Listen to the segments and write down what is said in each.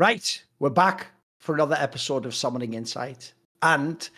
Right, we're back for another episode of Summoning Insight. And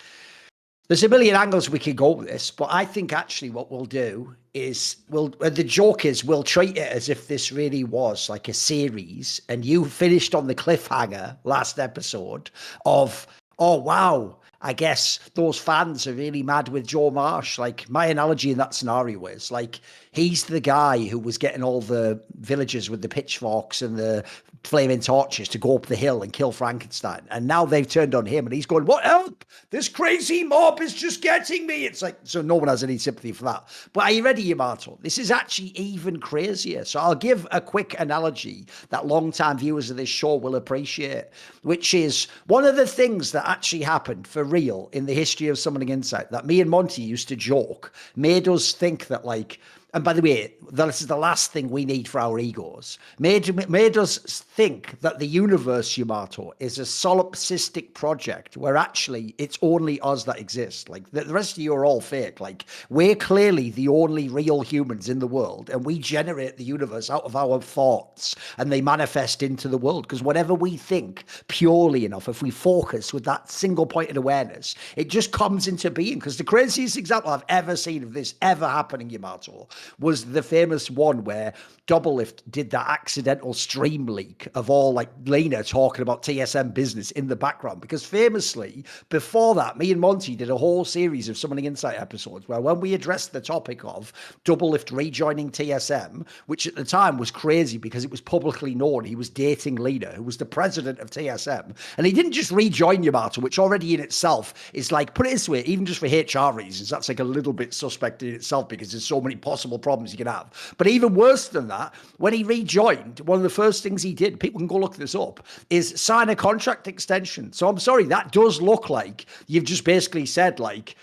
there's a million angles we could go with this, but I think actually what we'll do is the joke is we'll treat it as if this really was like a series and you finished on the cliffhanger last episode of, oh, wow, I guess those fans are really mad with Joe Marsh. Like, my analogy in that scenario is like, he's the guy who was getting all the villagers with the pitchforks and the flaming torches to go up the hill and kill Frankenstein. And now they've turned on him and he's going, what help? This crazy mob is just getting me. It's like, so no one has any sympathy for that. But are you ready, Yamato? This is actually even crazier. So I'll give a quick analogy that long-time viewers of this show will appreciate, which is one of the things that actually happened for real in the history of Summoning Insight that me and Monty used to joke, made us think that, like, and by the way, this is the last thing we need for our egos, made us think that the universe, Yamato, is a solipsistic project where actually it's only us that exist. Like, the rest of you are all fake. Like, we're clearly the only real humans in the world, and we generate the universe out of our thoughts, and they manifest into the world. Because whatever we think purely enough, if we focus with that single point of awareness, it just comes into being. Because the craziest example I've ever seen of this ever happening, Yamato, was the famous one where Doublelift did that accidental stream leak of all, like, Lena talking about TSM business in the background. Because famously, before that, me and Monty did a whole series of Summoning Insight episodes where when we addressed the topic of Doublelift rejoining TSM, which at the time was crazy because it was publicly known he was dating Lena, who was the president of TSM. And he didn't just rejoin Yamato, which already in itself is like, put it this way, even just for HR reasons, that's like a little bit suspect in itself because there's so many possible problems you can have. But even worse than that, when he rejoined, one of the first things he did, people can go look this up, is sign a contract extension. So I'm sorry, that does look like you've just basically said, like,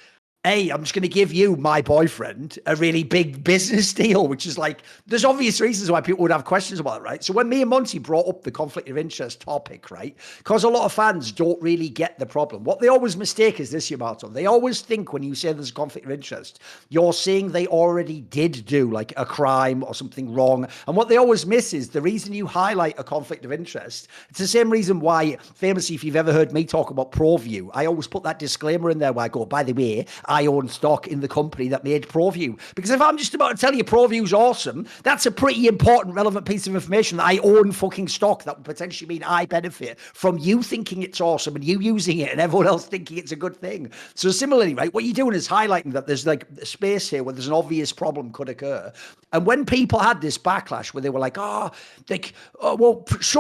hey, I'm just going to give you, my boyfriend, a really big business deal, which is like, there's obvious reasons why people would have questions about it, right? So when me and Monty brought up the conflict of interest topic, right, because a lot of fans don't really get the problem. What they always mistake is this, Yamato. They always think when you say there's a conflict of interest, you're saying they already did do like a crime or something wrong. And what they always miss is the reason you highlight a conflict of interest. It's the same reason why, famously, if you've ever heard me talk about ProView, I always put that disclaimer in there where I go, by the way, I own stock in the company that made ProView. Because if I'm just about to tell you ProView's awesome, that's a pretty important, relevant piece of information that I own fucking stock. That would potentially mean I benefit from you thinking it's awesome and you using it and everyone else thinking it's a good thing. So similarly, right, what you're doing is highlighting that there's like a space here where there's an obvious problem could occur. And when people had this backlash where they were like, show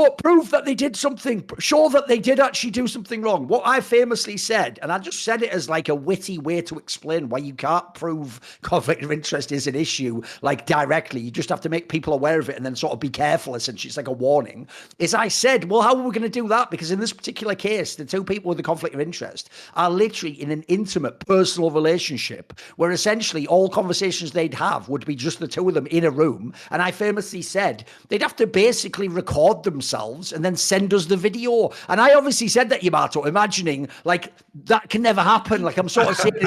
proof that they did something, show that they did actually do something wrong. What I famously said, and I just said it as like a witty way to explain why you can't prove conflict of interest is an issue, like, directly. You just have to make people aware of it and then sort of be careful, essentially. It's like a warning. Is I said, well, how are we going to do that? Because in this particular case, the two people with the conflict of interest are literally in an intimate personal relationship where essentially all conversations they'd have would be just the two of them in a room. And I famously said they'd have to basically record themselves and then send us the video. And I obviously said that, Yamato, imagining like that can never happen. Like, I'm sort of saying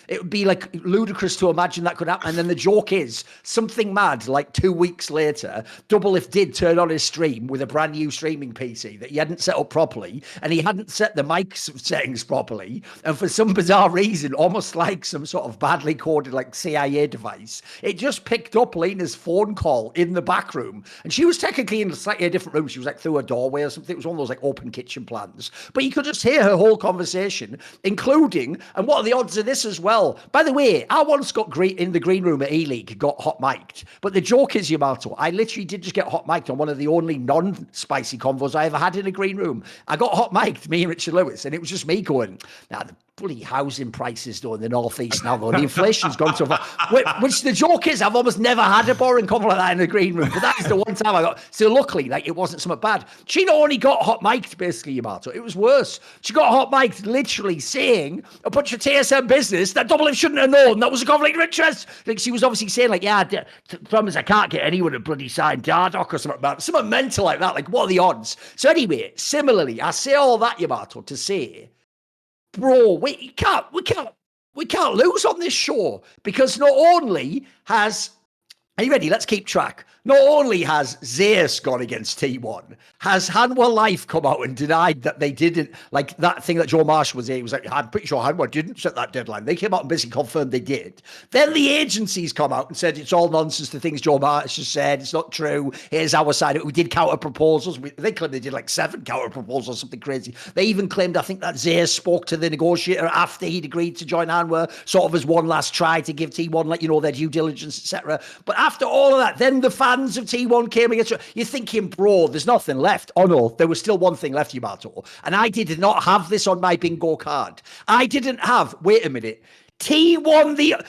it would be like ludicrous to imagine that could happen. And then the joke is something mad, like 2 weeks later, Doublelift did turn on his stream with a brand new streaming PC that he hadn't set up properly, and he hadn't set the mic settings properly. And for some bizarre reason, almost like some sort of badly coded like CIA device, it just picked up Lena's phone call in the back room. And she was technically in a slightly different room. She was like through a doorway or something. It was one of those like open kitchen plans. But you could just hear her whole conversation, including, and what are the odds of this as well? By the way, I once got in the green room at E-League, got hot mic'd. But the joke is, Yamato, I literally did just get hot mic'd on one of the only non-spicy convos I ever had in a green room. I got hot mic'd, me and Richard Lewis, and it was just me going, nah, the bloody housing prices though in the northeast now though, the inflation's gone so far. Which the joke is, I've almost never had a boring convo like that in a green room, but that is the one time I got. So luckily, like, it wasn't something bad. She not only got hot mic'd, basically, Yamato, it was worse. She got hot mic'd literally saying a bunch of TSM business that Doublelift shouldn't have known that was a conflict of interest. Like, she was obviously saying, like, yeah, the problem is I can't get anyone to bloody sign Dardock or something like that. Something mental like that. Like, what are the odds? So anyway, similarly, I say all that, Yamato, to say, bro, we can't lose on this show, because not only has Are you ready? Let's keep track. Not only has Zeus gone against T1, has Hanwha Life come out and denied that they didn't, like that thing that Joe Marsh was here. He was like, I'm pretty sure Hanwha didn't set that deadline. They came out and basically confirmed they did. Then the agencies come out and said it's all nonsense, the things Joe Marsh has said. It's not true. Here's our side. We did counter proposals. They claimed they did like 7 counter proposals, something crazy. They even claimed, I think, that Zeus spoke to the negotiator after he'd agreed to join Hanwha, sort of as one last try to give T1, like, you know, their due diligence, etc. But after all of that, then the fans of T1 came against you. You're thinking, bro, there's nothing left. Oh no, there was still one thing left, Yamato. And I did not have this on my bingo card. I didn't have, wait a minute, T1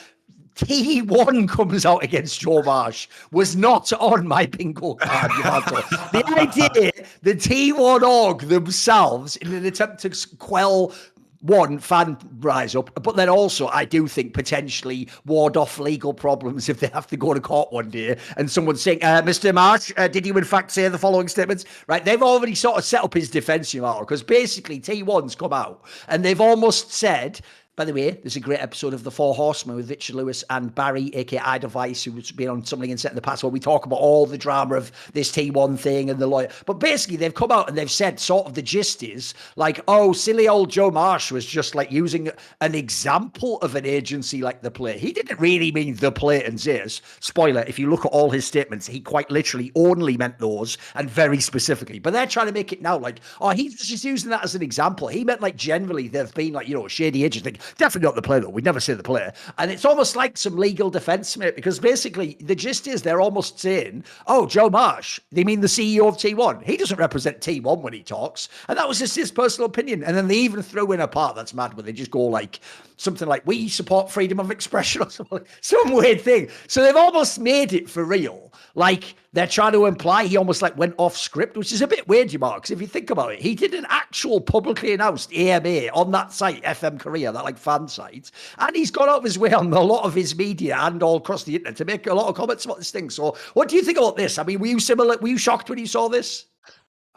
comes out against Joe Marsh was not on my bingo card, Yamato. The idea, the T1 org themselves, in an attempt to quell one, fan rise up, but then also I do think potentially ward off legal problems if they have to go to court one day and someone's saying, Mr. Marsh, did you in fact say the following statements? Right, they've already sort of set up his defense, because basically T1's come out and they've almost said, by the way, there's a great episode of The Four Horsemen with Richard Lewis and Barry, aka Device, who's been on Something Inset in the past, where we talk about all the drama of this T1 thing and the lawyer. But basically, they've come out and they've said sort of the gist is like, oh, silly old Joe Marsh was just like using an example of an agency like The Play. He didn't really mean The Play and Zeus. Spoiler, if you look at all his statements, he quite literally only meant those and very specifically. But they're trying to make it now like, oh, he's just using that as an example. He meant like generally they've been like, shady agents. Like, definitely not The Play, though. We'd never say The Play. And it's almost like some legal defense, mate, because basically the gist is they're almost saying, oh, Joe Marsh, they mean the CEO of T1. He doesn't represent T1 when he talks. And that was just his personal opinion. And then they even throw in a part that's mad where they just go like, something like, we support freedom of expression or something, some weird thing. So they've almost made it for real. Like, they're trying to imply he almost like went off script, which is a bit weird, because if you think about it, he did an actual publicly announced AMA on that site, FM Korea, that like fan site, and he's gone out of his way on a lot of his media and all across the internet to make a lot of comments about this thing. So what do you think about this? I mean, were you shocked when you saw this?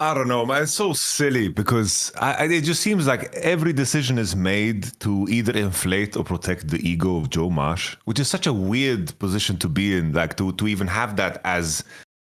I don't know, man. It's so silly because it just seems like every decision is made to either inflate or protect the ego of Joe Marsh, which is such a weird position to be in, like to even have that as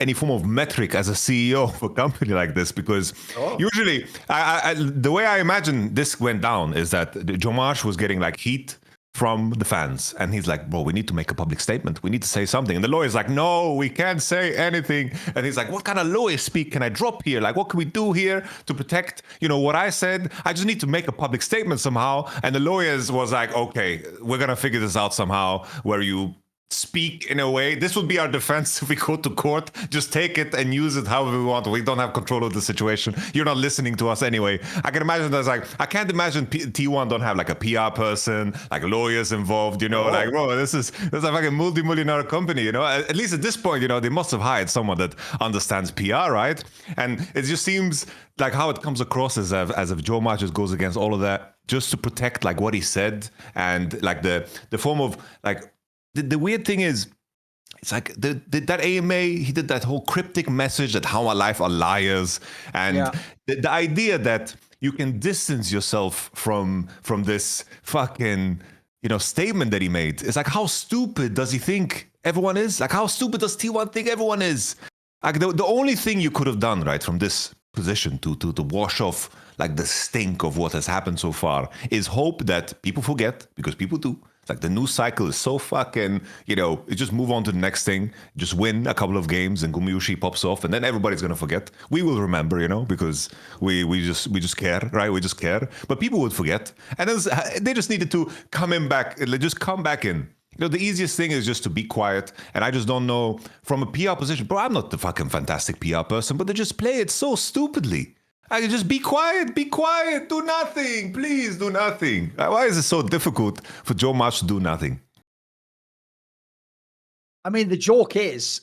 any form of metric as a CEO of a company like this, because usually the way I imagine this went down is that Joe Marsh was getting like heat from the fans, and he's like, bro, we need to make a public statement, we need to say something, and the lawyer's like, no, we can't say anything. And he's like, what kind of lawyer speak can I drop here? Like, what can we do here to protect what I said? I just need to make a public statement somehow. And the lawyers was like, okay, we're gonna figure this out somehow, where you speak in a way. This would be our defense if we go to court. Just take it and use it however we want. We don't have control of the situation. You're not listening to us anyway. I can imagine there's like, I can't imagine T1 don't have like a PR person, like lawyers involved, like, bro, this is a fucking multi-millionaire company, At least at this point, they must have hired someone that understands PR, right? And it just seems like how it comes across as if Joe Marsh just goes against all of that just to protect like what he said, and like the form of like, the weird thing is, it's like that AMA, he did that whole cryptic message that Hanwha Life are liars. And the idea that you can distance yourself from this fucking, statement that he made. It's like, how stupid does he think everyone is? Like, how stupid does T1 think everyone is? Like, the only thing you could have done, right, from this position to wash off like the stink of what has happened so far is hope that people forget, because people do. Like, the news cycle is so fucking, you just move on to the next thing, just win a couple of games and Gumayushi pops off, and then everybody's going to forget. We will remember, because we just care, right? We just care. But people would forget. And they just needed to come back in. The easiest thing is just to be quiet. And I just don't know, from a PR position, bro, I'm not the fucking fantastic PR person, but they just play it so stupidly. I can just be quiet, do nothing, please do nothing. Why is it so difficult for Joe Marsh to do nothing? I mean, the joke is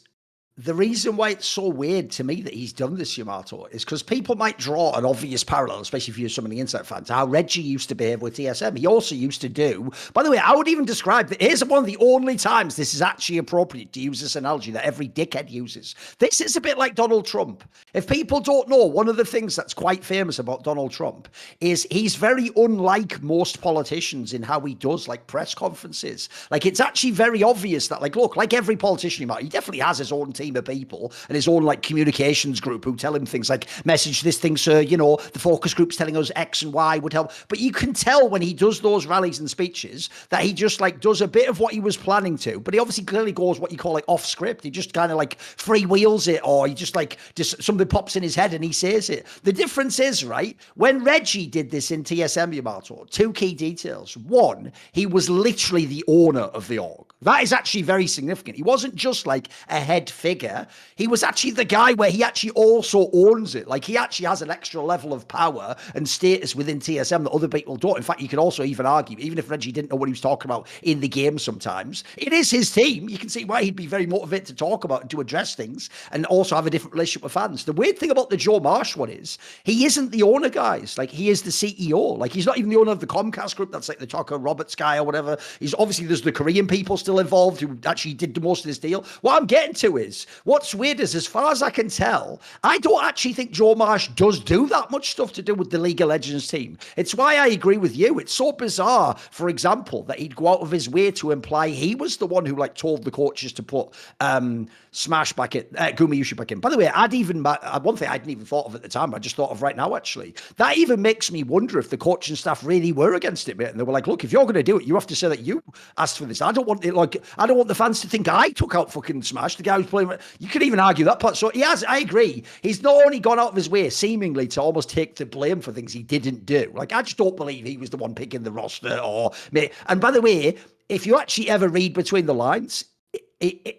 the reason why it's so weird to me that he's done this, Yamato, is because people might draw an obvious parallel, especially if you're some of the Insight fans, how Reggie used to behave with TSM. He also used to do, by the way, I would even describe that here's one of the only times this is actually appropriate to use this analogy that every dickhead uses. This is a bit like Donald Trump. If people don't know, one of the things that's quite famous about Donald Trump is he's very unlike most politicians in how he does like press conferences. Like, it's actually very obvious that, like, look, like every politician he definitely has his own team of people and his own like communications group who tell him things like, message this thing, sir, you know, the focus group's telling us X and Y would help. But you can tell when he does those rallies and speeches that he just like does a bit of what he was planning to, but he obviously clearly goes what you call like off script. He just kind of like freewheels it, or he just something pops in his head and he says it. The difference is, right, when Reggie did this in TSM Yamato, two key details. One, he was literally the owner of the org. That is actually very significant. He wasn't just like a head figure. He was actually the guy where he actually also owns it. Like, he actually has an extra level of power and status within TSM that other people don't. In fact, you can also even argue, even if Reggie didn't know what he was talking about in the game sometimes, it is his team. You can see why he'd be very motivated to talk about and to address things and also have a different relationship with fans. The weird thing about the Joe Marsh one is he isn't the owner, guys. Like, he is the CEO. Like, he's not even the owner of the Comcast group. That's like the Tucker Roberts guy or whatever. He's obviously, there's the Korean people still involved who actually did the most of this deal. What I'm getting to is, what's weird is, as far as I can tell, I don't actually think Joe Marsh does do that much stuff to do with the League of Legends team. It's why I agree with you. It's so bizarre, for example, that he'd go out of his way to imply he was the one who like told the coaches to put Smash back in, Gumayushi back in. By the way, one thing I hadn't even thought of at the time, I just thought of right now, actually. That even makes me wonder if the coaching staff really were against it, mate. And they were like, look, if you're going to do it, you have to say that you asked for this. I don't want the fans to think I took out fucking Smash, the guy who's playing. You could even argue that part. So I agree. He's not only gone out of his way, seemingly, to almost take the blame for things he didn't do. Like, I just don't believe he was the one picking the roster and by the way, if you actually ever read between the lines,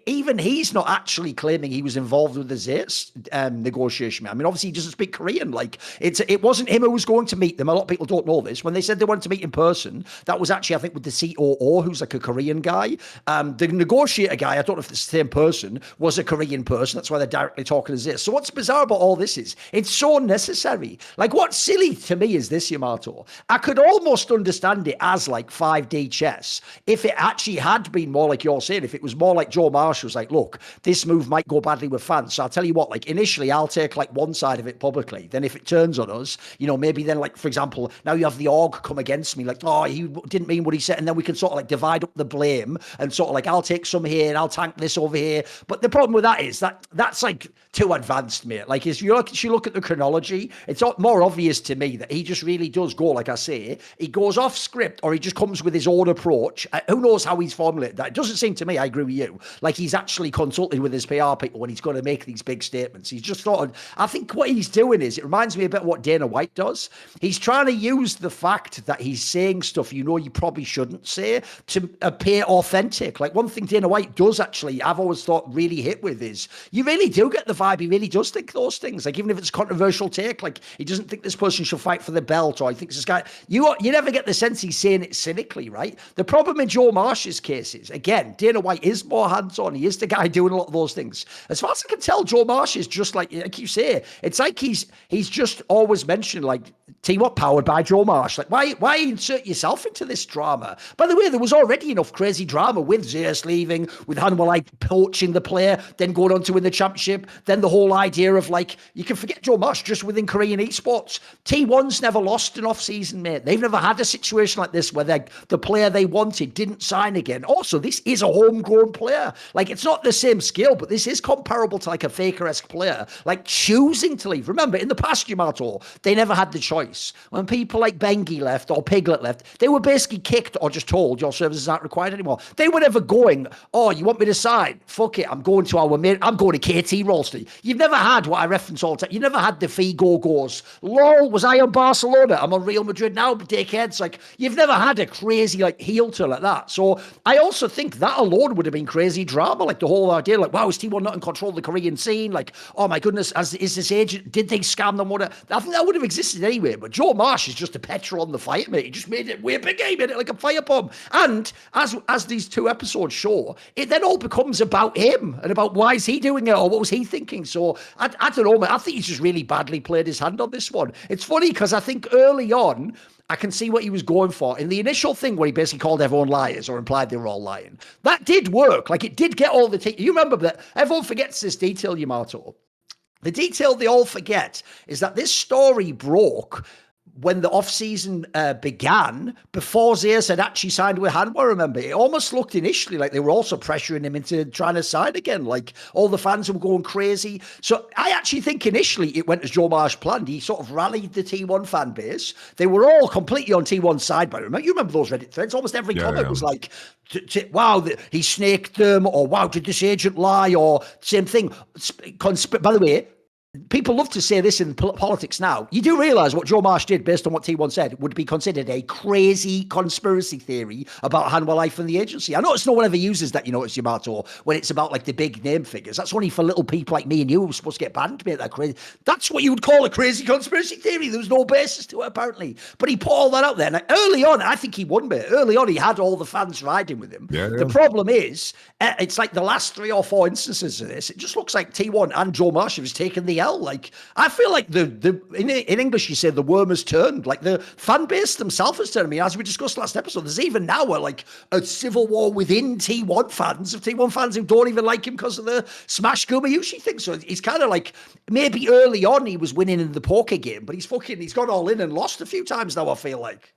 even he's not actually claiming he was involved with the Zeus negotiation. I mean, obviously he doesn't speak Korean. Like, it wasn't him who was going to meet them. A lot of people don't know this. When they said they wanted to meet in person, that was actually, I think, with the COO, who's like a Korean guy. The negotiator guy, I don't know if it's the same person, was a Korean person. That's why they're directly talking to Zeus. So what's bizarre about all this is, it's so necessary. Like, what's silly to me is this, Yamato. I could almost understand it as like 5D chess if it actually had been more like you're saying, if it was more like Joe Marsh was like, look, this move might go badly with fans. So I'll tell you what, like, initially I'll take like one side of it publicly. Then if it turns on us, you know, maybe then, like, for example, now you have the org come against me, like, oh, he didn't mean what he said. And then we can sort of like divide up the blame and sort of like, I'll take some here and I'll tank this over here. But the problem with that is that's like too advanced, mate. Like, if you look at the chronology, it's more obvious to me that he just really does go, like I say, he goes off script, or he just comes with his own approach. Who knows how he's formulated that? It doesn't seem to me, I agree with you, like he's actually consulted with his PR people when he's going to make these big statements. He's just I think what he's doing is, it reminds me a bit of what Dana White does. He's trying to use the fact that he's saying stuff you probably shouldn't say to appear authentic. Like, one thing Dana White does actually, I've always thought really hit with is, you really do get the vibe he really does think those things. Like, even if it's a controversial take, like, he doesn't think this person should fight for the belt, or he thinks this guy, you never get the sense he's saying it cynically, right? The problem in Joe Marsh's case is, again, Dana White is more hands-on. He is the guy doing a lot of those things. As far as I can tell, Joe Marsh is just like you say, it's like he's just always mentioned, like, team up powered by Joe Marsh. Like, why insert yourself into this drama? By the way, there was already enough crazy drama with Zeus leaving, with Hanwha like poaching the player, then going on to win the championship, then the whole idea of, like, you can forget Joe Marsh just within Korean esports. T1's never lost an off-season, mate. They've never had a situation like this where the player they wanted didn't sign again. Also, this is a homegrown player. Like, it's not the same skill, but this is comparable to like a Faker-esque player, like, choosing to leave. Remember, in the past, Yamato, they never had the choice. When people like Bengi left or Piglet left, they were basically kicked or just told your services aren't required anymore. They were never going, oh, you want me to sign? Fuck it, I'm going to I'm going to KT Rolster. You've never had what I reference all the time. You never had the Figo goes, lol, was I on Barcelona? I'm on Real Madrid now, dickheads. Like, you've never had a crazy like heel turn like that. So I also think that alone would have been crazy crazy drama. Like the whole idea, like, wow, is T1 not in control of the Korean scene? Like, oh my goodness, is this agent, did they scam them? I think that would have existed anyway. But Joe Marsh is just a petrol on the fire, mate. He just made it way bigger. He made it like a firebomb. And as these 2 episodes show, it then all becomes about him and about why is he doing it or what was he thinking. So I don't know, man. I think he's just really badly played his hand on this one. It's funny because I think early on, I can see what he was going for. In the initial thing where he basically called everyone liars or implied they were all lying, that did work. Like it did get all the... You remember that everyone forgets this detail, Yamato. The detail they all forget is that this story broke when the off-season began, before Zeus had actually signed with Hanwha, remember? It almost looked initially like they were also pressuring him into trying to sign again. Like, all the fans were going crazy. So I actually think initially it went as Joe Marsh planned. He sort of rallied the T1 fan base. They were all completely on T1's side, but you remember those Reddit threads? Almost every comment was like, wow, he snaked them, or wow, did this agent lie, or same thing. By the way, people love to say this in politics now. You do realize what Joe Marsh did, based on what T1 said, would be considered a crazy conspiracy theory about Hanwha Life and the agency. I notice no one ever uses that, Yamato, when it's about like the big name figures. That's only for little people like me and you who's supposed to get banned, mate. That crazy. That's what you would call a crazy conspiracy theory. There was no basis to it, apparently. But he put all that out there. And early on, I think he won, mate. Early on, he had all the fans riding with him. Yeah. The problem is, it's like the last 3 or 4 instances of this, it just looks like T1 and Joe Marsh have taken the L. Like, I feel like in English you say the worm has turned. Like the fan base themselves has turned. I mean, as we discussed last episode, there's even now a civil war within T1 fans, of T1 fans who don't even like him because of the Smash Gumayushi thing. So he's kind of like, maybe early on he was winning in the poker game, but he's gone all in and lost a few times now, I feel like.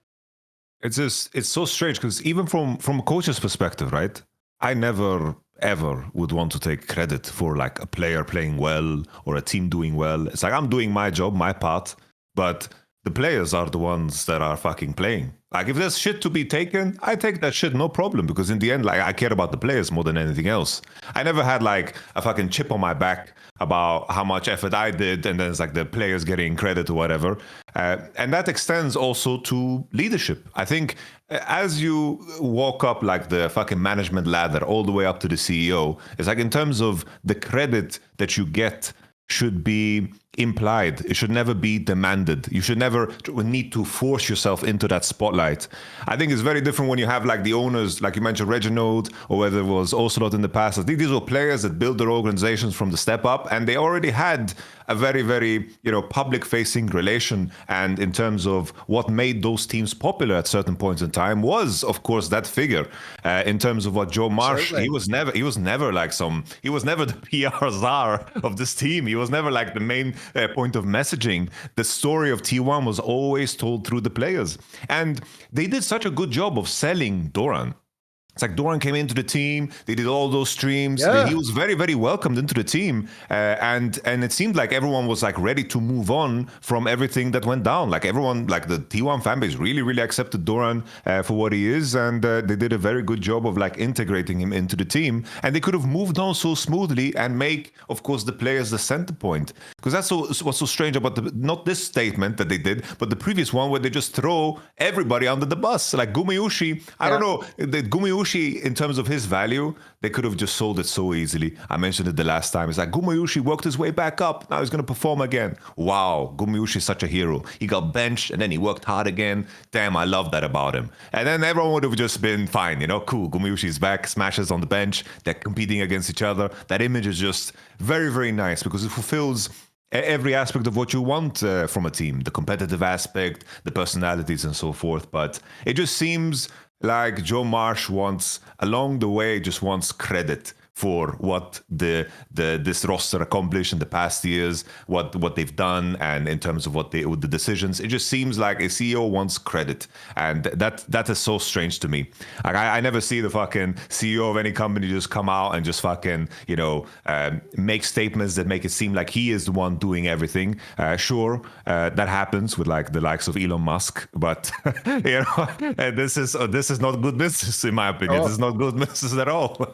It's so strange because even from a coach's perspective, right? I never ever would want to take credit for like a player playing well or a team doing well. It's like, I'm doing my job, my part, but the players are the ones that are fucking playing. Like, if there's shit to be taken, I take that shit, no problem, because in the end, like, I care about the players more than anything else. I never had like a fucking chip on my back about how much effort I did, and then it's like the players getting credit or whatever. And that extends also to leadership. I think as you walk up like the fucking management ladder all the way up to the CEO, it's like in terms of the credit that you get should be implied. It should never be demanded. You should never need to force yourself into that spotlight. I think it's very different when you have like the owners, like you mentioned Reginald, or whether it was Ocelot in the past. I think these were players that built their organizations from the step up, and they already had a very, very, public-facing relation. And in terms of what made those teams popular at certain points in time was, of course, that figure. In terms of what Joe Marsh, he was never the PR czar of this team. He was never like the main point of messaging. The story of T1 was always told through the players. And they did such a good job of selling Doran. It's like Doran came into the team. They did all those streams. Yeah. He was very, very welcomed into the team, and it seemed like everyone was like ready to move on from everything that went down. Like everyone, like the T1 fanbase, really, really accepted Doran for what he is, and they did a very good job of like integrating him into the team. And they could have moved on so smoothly and make, of course, the players the center point. Because that's what's so strange about not this statement that they did, but the previous one where they just throw everybody under the bus. Like Gumayushi, I don't know, the Gumayushi, in terms of his value, they could have just sold it so easily. I mentioned it the last time. It's like Gumayushi worked his way back up. Now he's going to perform again. Wow, Gumayushi is such a hero. He got benched and then he worked hard again. Damn, I love that about him. And then everyone would have just been fine, cool. Gumayushi's back, Smashes on the bench. They're competing against each other. That image is just very, very nice because it fulfills every aspect of what you want from a team, the competitive aspect, the personalities and so forth. But it just seems like Joe Marsh along the way wants credit for what this roster accomplished in the past years, what they've done, and in terms of with the decisions. It just seems like a CEO wants credit, and that is so strange to me. Like I never see the fucking CEO of any company just come out and just fucking make statements that make it seem like he is the one doing everything. Sure, that happens with like the likes of Elon Musk, but this is not good business in my opinion. This is not good business at all.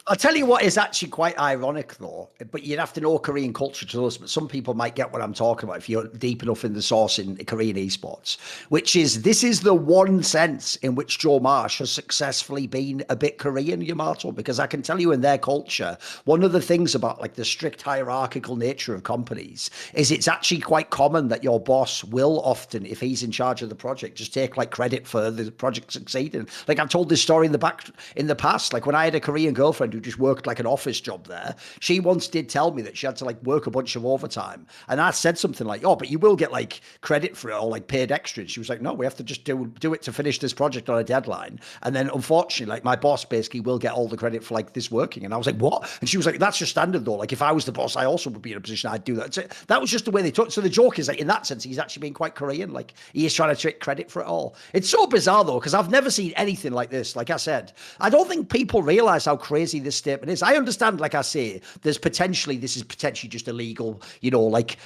I'll tell tell you what is actually quite ironic, though, but you'd have to know Korean culture to us, but some people might get what I'm talking about if you're deep enough in the source in Korean esports, which is this is the one sense in which Joe Marsh has successfully been a bit Korean, Yamato, because I can tell you in their culture, one of the things about like the strict hierarchical nature of companies is it's actually quite common that your boss will often, if he's in charge of the project, just take like credit for the project succeeding. Like I've told this story in the past, like when I had a Korean girlfriend who just worked like an office job there, she once did tell me that she had to like work a bunch of overtime, and I said something like, oh, but you will get like credit for it or like paid extra, and she was like, no, we have to just do it to finish this project on a deadline, and then unfortunately like my boss basically will get all the credit for like this working. And I was like, what? And she was like, that's just standard though, like if I was the boss I also would be in a position I'd do that. So that was just the way they took. So the joke is like in that sense he's actually been quite Korean, like he is trying to take credit for it all. It's so bizarre though, because I've never seen anything like this. Like I said, I don't think people realize how crazy this statement is. I understand, like I say, this is potentially just illegal, you know, like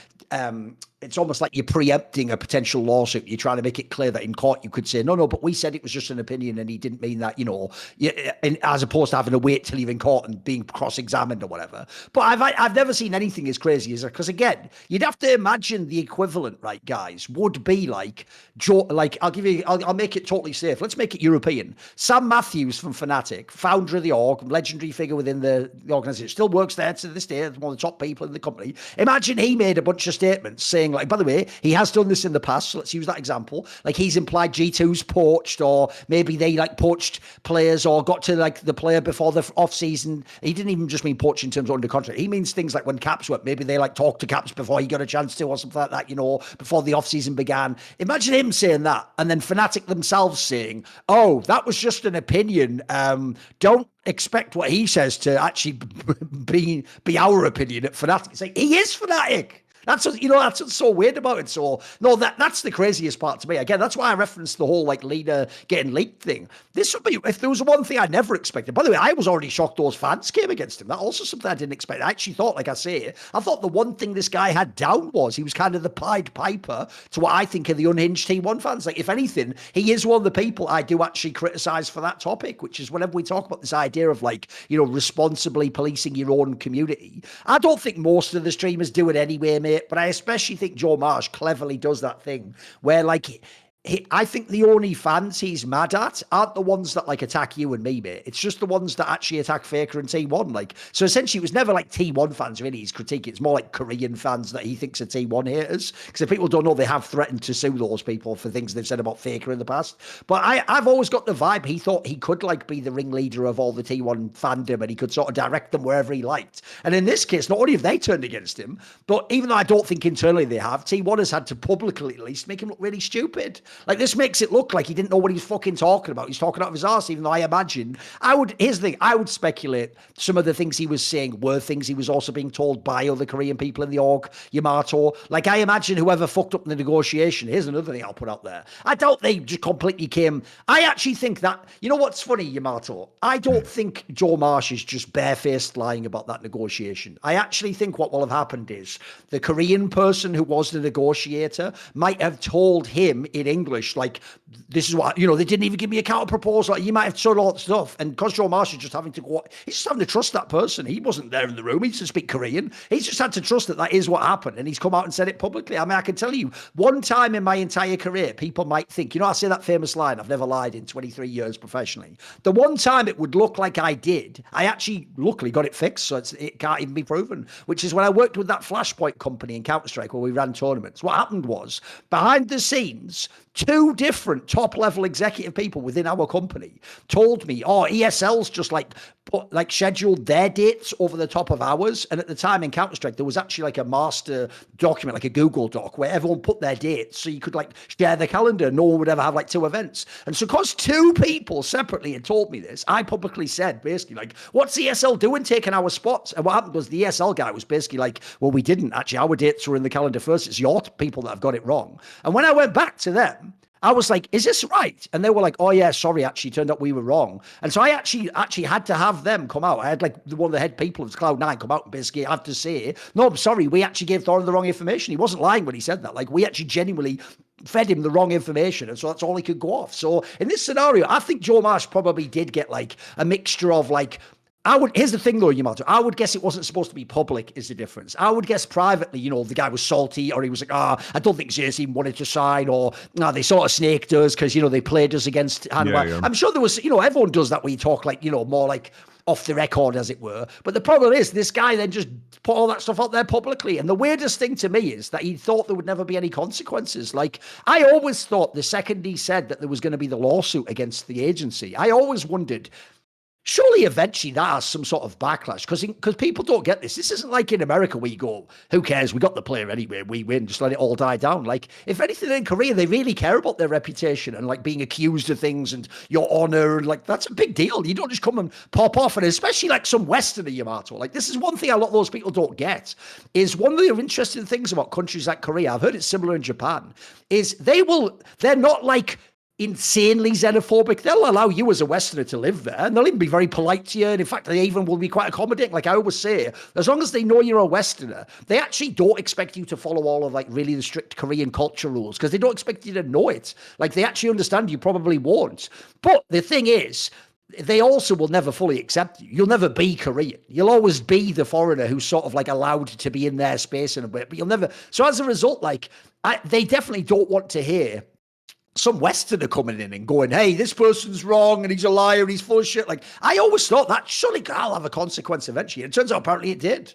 it's almost like you're preempting a potential lawsuit. You're trying to make it clear that in court you could say, no, but we said it was just an opinion and he didn't mean that, you know, as opposed to having to wait till you're in court and being cross-examined or whatever. But I've never seen anything as crazy as that, because again, you'd have to imagine the equivalent, right, guys, would be like I'll make it totally safe. Let's make it European. Sam Matthews from Fnatic, founder of the org, legendary figure within the organization, still works there to this day, one of the top people in the company. Imagine he made a bunch of statements saying, like, by the way, he has done this in the past, so let's use that example. Like, he's implied G2's poached, or maybe they like poached players or got to like the player before the off season. He didn't even just mean poached in terms of under contract. He means things like when Caps went, maybe they like talked to Caps before he got a chance to, or something like that, you know, before the off season began. Imagine him saying that, and then Fnatic themselves saying, oh, that was just an opinion. Don't expect what he says to actually be our opinion at Fnatic. It's like, he is Fnatic. That's what, you know, that's what's so weird about it. So no, that's the craziest part to me. Again, that's why I referenced the whole like leader getting leaked thing. This would be, if there was one thing I never expected. By the way, I was already shocked those fans came against him. That also something I didn't expect. I actually thought, like I say, I thought the one thing this guy had down was he was kind of the Pied Piper to what I think are the unhinged T1 fans. Like, if anything, he is one of the people I do actually criticize for that topic, which is whenever we talk about this idea of like, you know, responsibly policing your own community. I don't think most of the streamers do it anyway, mate, but I especially think Joe Marsh cleverly does that thing where like I think the only fans he's mad at aren't the ones that like attack you and me, mate. It's just the ones that actually attack Faker and T1. Like, so essentially it was never like T1 fans really he's critiquing. It's more like Korean fans that he thinks are T1 haters. Because if people don't know, they have threatened to sue those people for things they've said about Faker in the past. But I've always got the vibe he thought he could like be the ringleader of all the T1 fandom and he could sort of direct them wherever he liked. And in this case, not only have they turned against him, but even though I don't think internally they have, T1 has had to publicly at least make him look really stupid. Like, this makes it look like he didn't know what he was fucking talking about. He's talking out of his arse, even though I imagine here's the thing, I would speculate some of the things he was saying were things he was also being told by other Korean people in the org, Yamato. Like, I imagine whoever fucked up in the negotiation, here's another thing I'll put out there. I doubt they just completely came. I actually think that, you know what's funny, Yamato? I don't think Joe Marsh is just barefaced lying about that negotiation. I actually think what will have happened is the Korean person who was the negotiator might have told him in English, like, this is what, you know, they didn't even give me a counter proposal. You might have said all that stuff. And because Joe Marsh is just having to go, he's just having to trust that person. He wasn't there in the room. He doesn't speak Korean. He's just had to trust that is what happened. And he's come out and said it publicly. I mean, I can tell you, one time in my entire career, people might think, you know, I say that famous line, I've never lied in 23 years professionally. The one time it would look like I did, I actually luckily got it fixed. So it can't even be proven, which is when I worked with that Flashpoint company in Counter-Strike where we ran tournaments. What happened was, behind the scenes, two different top-level executive people within our company told me, oh, ESL's just scheduled their dates over the top of ours. And at the time in Counter-Strike, there was actually like a master document, like a Google Doc, where everyone put their dates so you could like share the calendar. No one would ever have like two events. And so because two people separately had told me this, I publicly said basically like, what's ESL doing taking our spots? And what happened was the ESL guy was basically like, well, we didn't actually. Our dates were in the calendar first. It's your people that have got it wrong. And when I went back to them, I was like, is this right? And they were like, oh yeah, sorry, actually turned out we were wrong. And so I actually had to have them come out. I had like one of the head people of Cloud9 come out and basically have to say, no, I'm sorry, we actually gave Thorin the wrong information. He wasn't lying when he said that. Like, we actually genuinely fed him the wrong information, and so that's all he could go off. So in this scenario, I think Joe Marsh probably did get like a mixture of like Here's the thing though, Yamato. I would guess it wasn't supposed to be public is the difference. I would guess privately, the guy was salty, or he was like, I don't think Zeus even wanted to sign, or no, they sort of snaked us because, they played us against Hanwha. Yeah. I'm sure there was, everyone does that when you talk like, more like off the record, as it were. But the problem is this guy then just put all that stuff out there publicly. And the weirdest thing to me is that he thought there would never be any consequences. Like, I always thought the second he said that there was going to be the lawsuit against the agency, I always wondered, surely eventually that has some sort of backlash, because people don't get this. This isn't like in America where you go, who cares? We got the player anyway. We win. Just let it all die down. Like, if anything in Korea, they really care about their reputation and like being accused of things and your honor. And like, that's a big deal. You don't just come and pop off. And especially like some Westerner, Yamato. Like, this is one thing a lot of those people don't get, is one of the interesting things about countries like Korea, I've heard it's similar in Japan, is they're not like insanely xenophobic. They'll allow you as a Westerner to live there, and they'll even be very polite to you. And in fact, they even will be quite accommodating. Like I always say, as long as they know you're a Westerner, they actually don't expect you to follow all of like really the strict Korean culture rules, because they don't expect you to know it. Like, they actually understand you probably won't. But the thing is, they also will never fully accept you. You'll never be Korean. You'll always be the foreigner who's sort of like allowed to be in their space in a bit, but you'll never. So as a result, like, they definitely don't want to hear some Westerner coming in and going, hey, this person's wrong and he's a liar and he's full of shit. Like, I always thought that surely I'll have a consequence eventually. It turns out apparently it did.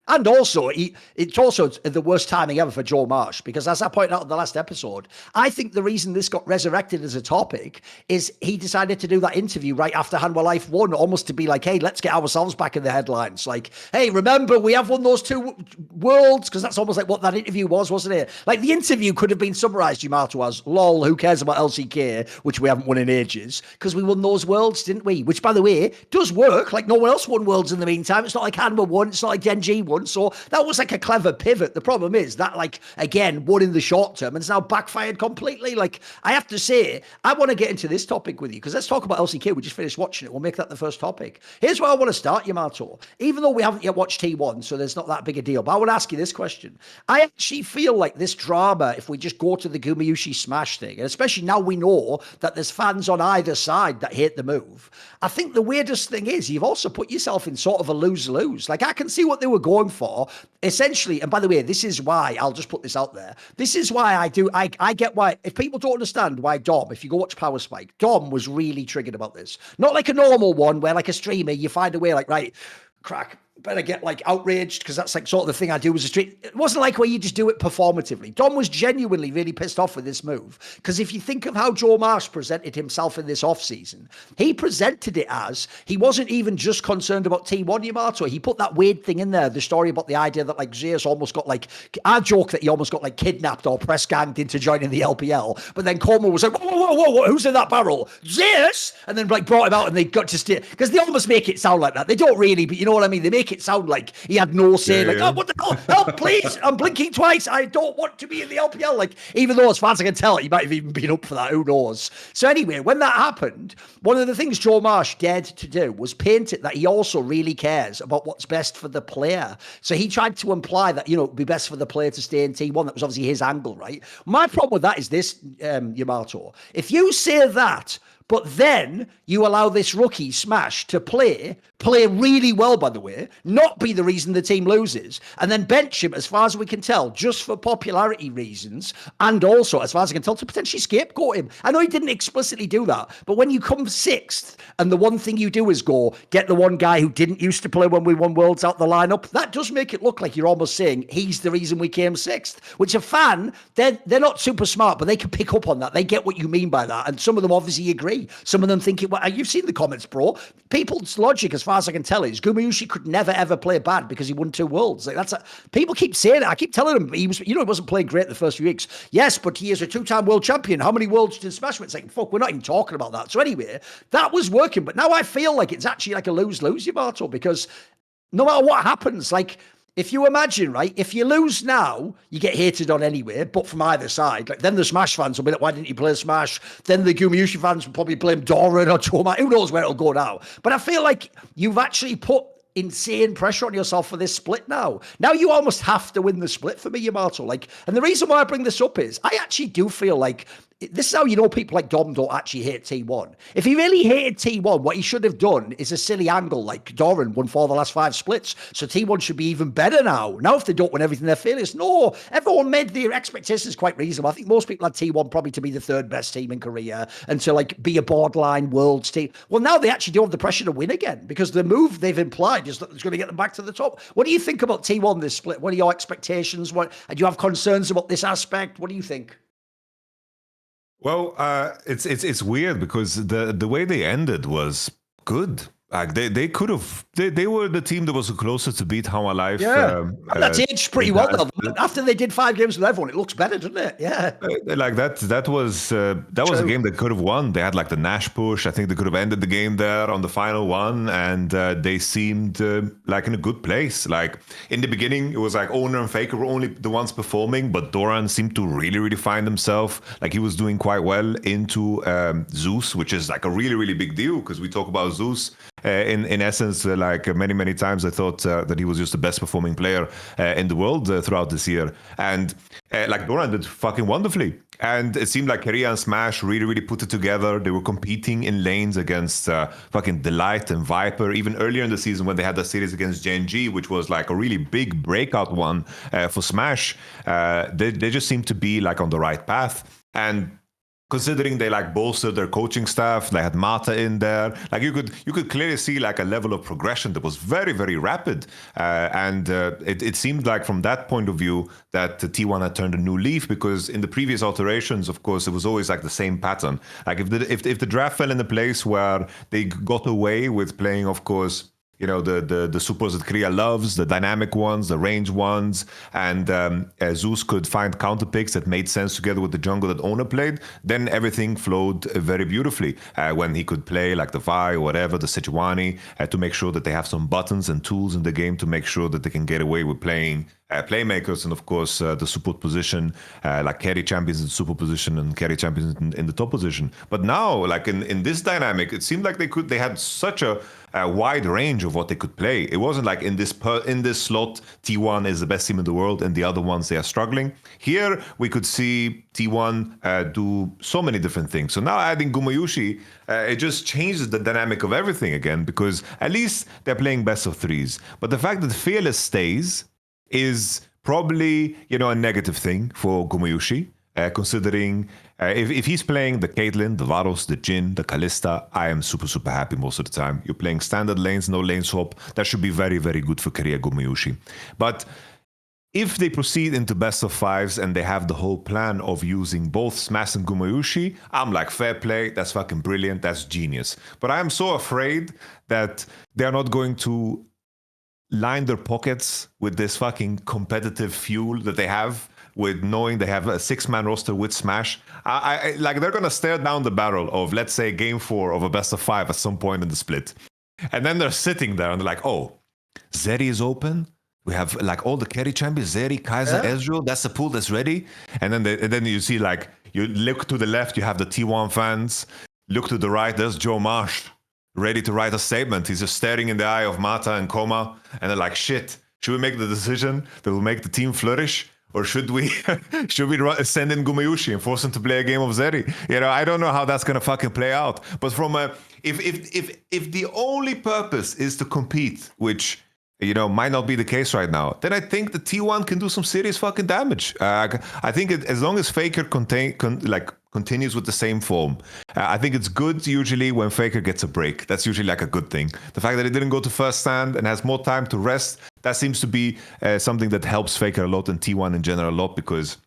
And also, it's also the worst timing ever for Joe Marsh, because as I pointed out in the last episode, I think the reason this got resurrected as a topic is he decided to do that interview right after Hanwha Life won, almost to be like, hey, let's get ourselves back in the headlines. Like, hey, remember, we have won those 2 worlds, because that's almost like what that interview was, wasn't it? Like, the interview could have been summarized, Yamato, as, lol, who cares about LCK, which we haven't won in ages, because we won those worlds, didn't we? Which, by the way, does work. Like, no one else won worlds in the meantime. It's not like Hanwha won. It's not like GenG won. So that was like a clever pivot. The problem is that, like, again, won in the short term and it's now backfired completely. Like, I have to say, I want to get into this topic with you, because let's talk about LCK. We just finished watching it. We'll make that the first topic. Here's where I want to start, Yamato. Even though we haven't yet watched T1, so there's not that big a deal, but I want to ask you this question. I actually feel like this drama, if we just go to the Gumayusi Smash thing, and especially now we know that there's fans on either side that hate the move, I think the weirdest thing is you've also put yourself in sort of a lose-lose. Like, I can see what they were going for, essentially. And by the way, this is why, I'll just put this out there, this is why I get why, if people don't understand why Dom, if you go watch Power Spike, Dom was really triggered about this. Not like a normal one where, like, a streamer, you find a way, like, right, crack, better get like outraged, because that's like sort of the thing I do as a stream. It wasn't like where you just do it performatively. Dom was genuinely really pissed off with this move, because if you think of how Joe Marsh presented himself in this offseason, he presented it as he wasn't even just concerned about T1, Yamato. He put that weird thing in there, the story about the idea that like Zeus almost got like, I joke that he almost got like kidnapped or press ganged into joining the LPL, but then Como was like, whoa, who's in that barrel? Zeus! And then like brought him out and they got to stay, because they almost make it sound like that. They don't really, but you know what I mean? They make it sound like he had no say. Oh, what the hell? Help, please! I'm blinking twice. I don't want to be in the LPL. Like, even though, as far as I can tell, he might have even been up for that. Who knows? So anyway, when that happened, one of the things Joe Marsh dared to do was paint it that he also really cares about what's best for the player. So he tried to imply that, it'd be best for the player to stay in T1. That was obviously his angle, right? My problem with that is this, Yamato. If you say that, but then you allow this rookie Smash to play really well, by the way, not be the reason the team loses, and then bench him, as far as we can tell, just for popularity reasons, and also, as far as I can tell, to potentially scapegoat him. I know he didn't explicitly do that, but when you come 6th, and the one thing you do is go, get the one guy who didn't used to play when we won Worlds out the lineup, that does make it look like you're almost saying he's the reason we came 6th, which a fan, they're not super smart, but they can pick up on that. They get what you mean by that, and some of them obviously agree. Some of them think it. Well, you've seen the comments, bro. People's logic, as far as I can tell, is Gumayusi could never ever play bad because he won 2 worlds. Like, people keep saying it. I keep telling them he wasn't playing great the first few weeks. Yes, but he is a 2-time world champion. How many worlds did Smash win? It's like, fuck, we're not even talking about that. So anyway, that was working. But now I feel like it's actually like a lose-lose, Yamato, because no matter what happens, like, if you imagine, right, if you lose now, you get hated on anyway, but from either side. Like, then the Smash fans will be like, why didn't you play Smash? Then the Gumayusi fans will probably blame Thorin or Thorin. Who knows where it'll go now? But I feel like you've actually put insane pressure on yourself for this split now. Now you almost have to win the split for me, Yamato. Like, and the reason why I bring this up is I actually do feel like this is how you know people like Dom don't actually hate T1. If he really hated T1, what he should have done is a silly angle like Thorin won 4 of the last 5 splits. So T1 should be even better now. Now, if they don't win everything, they're failures. No, everyone made their expectations quite reasonable. I think most people had T1 probably to be the 3rd best team in Korea and to like be a borderline world's team. Well, now they actually do have the pressure to win again because the move they've implied is that it's going to get them back to the top. What do you think about T1 this split? What are your expectations? Do you have concerns about this aspect? What do you think? Well, it's weird because the way they ended was good. Like they could have they were the team that was closer to beat How Alive. Yeah, and that's aged pretty well though. After they did 5 games with everyone, it looks better, doesn't it? Yeah, like that was a game that could have won. They had like the Nash push. I think they could have ended the game there on the final one, and they seemed like in a good place. Like in the beginning, it was like Owner and Faker were only the ones performing, but Doran seemed to really find himself. Like he was doing quite well into Zeus, which is like a really big deal because we talk about Zeus. In essence, like many times, I thought that he was just the best performing player in the world throughout this year. And like Doran did fucking wonderfully. And it seemed like Korea and Smash really put it together. They were competing in lanes against fucking Delight and Viper. Even earlier in the season when they had the series against GenG, which was like a really big breakout one for Smash, they just seemed to be like on the right path. And considering they like bolstered their coaching staff, they had Mata in there. Like you could clearly see like a level of progression that was very rapid, and it seemed like from that point of view that T1 had turned a new leaf because in the previous alterations, of course, it was always like the same pattern. Like if the draft fell in a place where they got away with playing, of course, you know, the supports that Korea loves, the dynamic ones, the range ones, and Zeus could find counter picks that made sense together with the jungle that Owner played, then everything flowed very beautifully. When he could play like the Vi or whatever, the Sejuani, to make sure that they have some buttons and tools in the game to make sure that they can get away with playing playmakers and of course the support position, like carry champions in the support position and carry champions in the top position. But now, like in this dynamic, it seemed like they had such a wide range of what they could play. It wasn't like in this slot T1 is the best team in the world and the other ones they are struggling. Here we could see T1 do so many different things. So now adding Gumayushi, it just changes the dynamic of everything again because at least they're playing best of 3s. But the fact that Fearless stays is probably, you know, a negative thing for Gumayushi, considering if he's playing the Caitlyn, the Varus, the Jhin, the Kalista, I am super happy most of the time. You're playing standard lanes, no lane swap. That should be very good for Korea Gumayushi. But if they proceed into best of 5s and they have the whole plan of using both Smash and Gumayushi, I'm like, fair play, that's fucking brilliant, that's genius. But I'm so afraid that they're not going to line their pockets with this fucking competitive fuel that they have with knowing they have a 6-man roster with Smash. I like they're gonna stare down the barrel of, let's say, game 4 of a best of 5 at some point in the split. And then they're sitting there and they're like, oh, Zeri is open. We have like all the carry champions, Zeri, Kaiser, Ezreal. That's the pool that's ready. And then you see like, you look to the left, you have the T1 fans. Look to the right, there's Joe Marsh, ready to write a statement. He's just staring in the eye of Mata and Koma, and they're like, shit, should we make the decision that will make the team flourish? Or should we send in Gumayushi and force him to play a game of Zeri? You know, I don't know how that's gonna fucking play out. But from a if the only purpose is to compete, which, you know, might not be the case right now, then I think the T1 can do some serious fucking damage. I think as long as Faker continues with the same form, I think it's good usually when Faker gets a break. That's usually like a good thing. The fact that he didn't go to first stand and has more time to rest, that seems to be something that helps Faker a lot and T1 in general a lot, because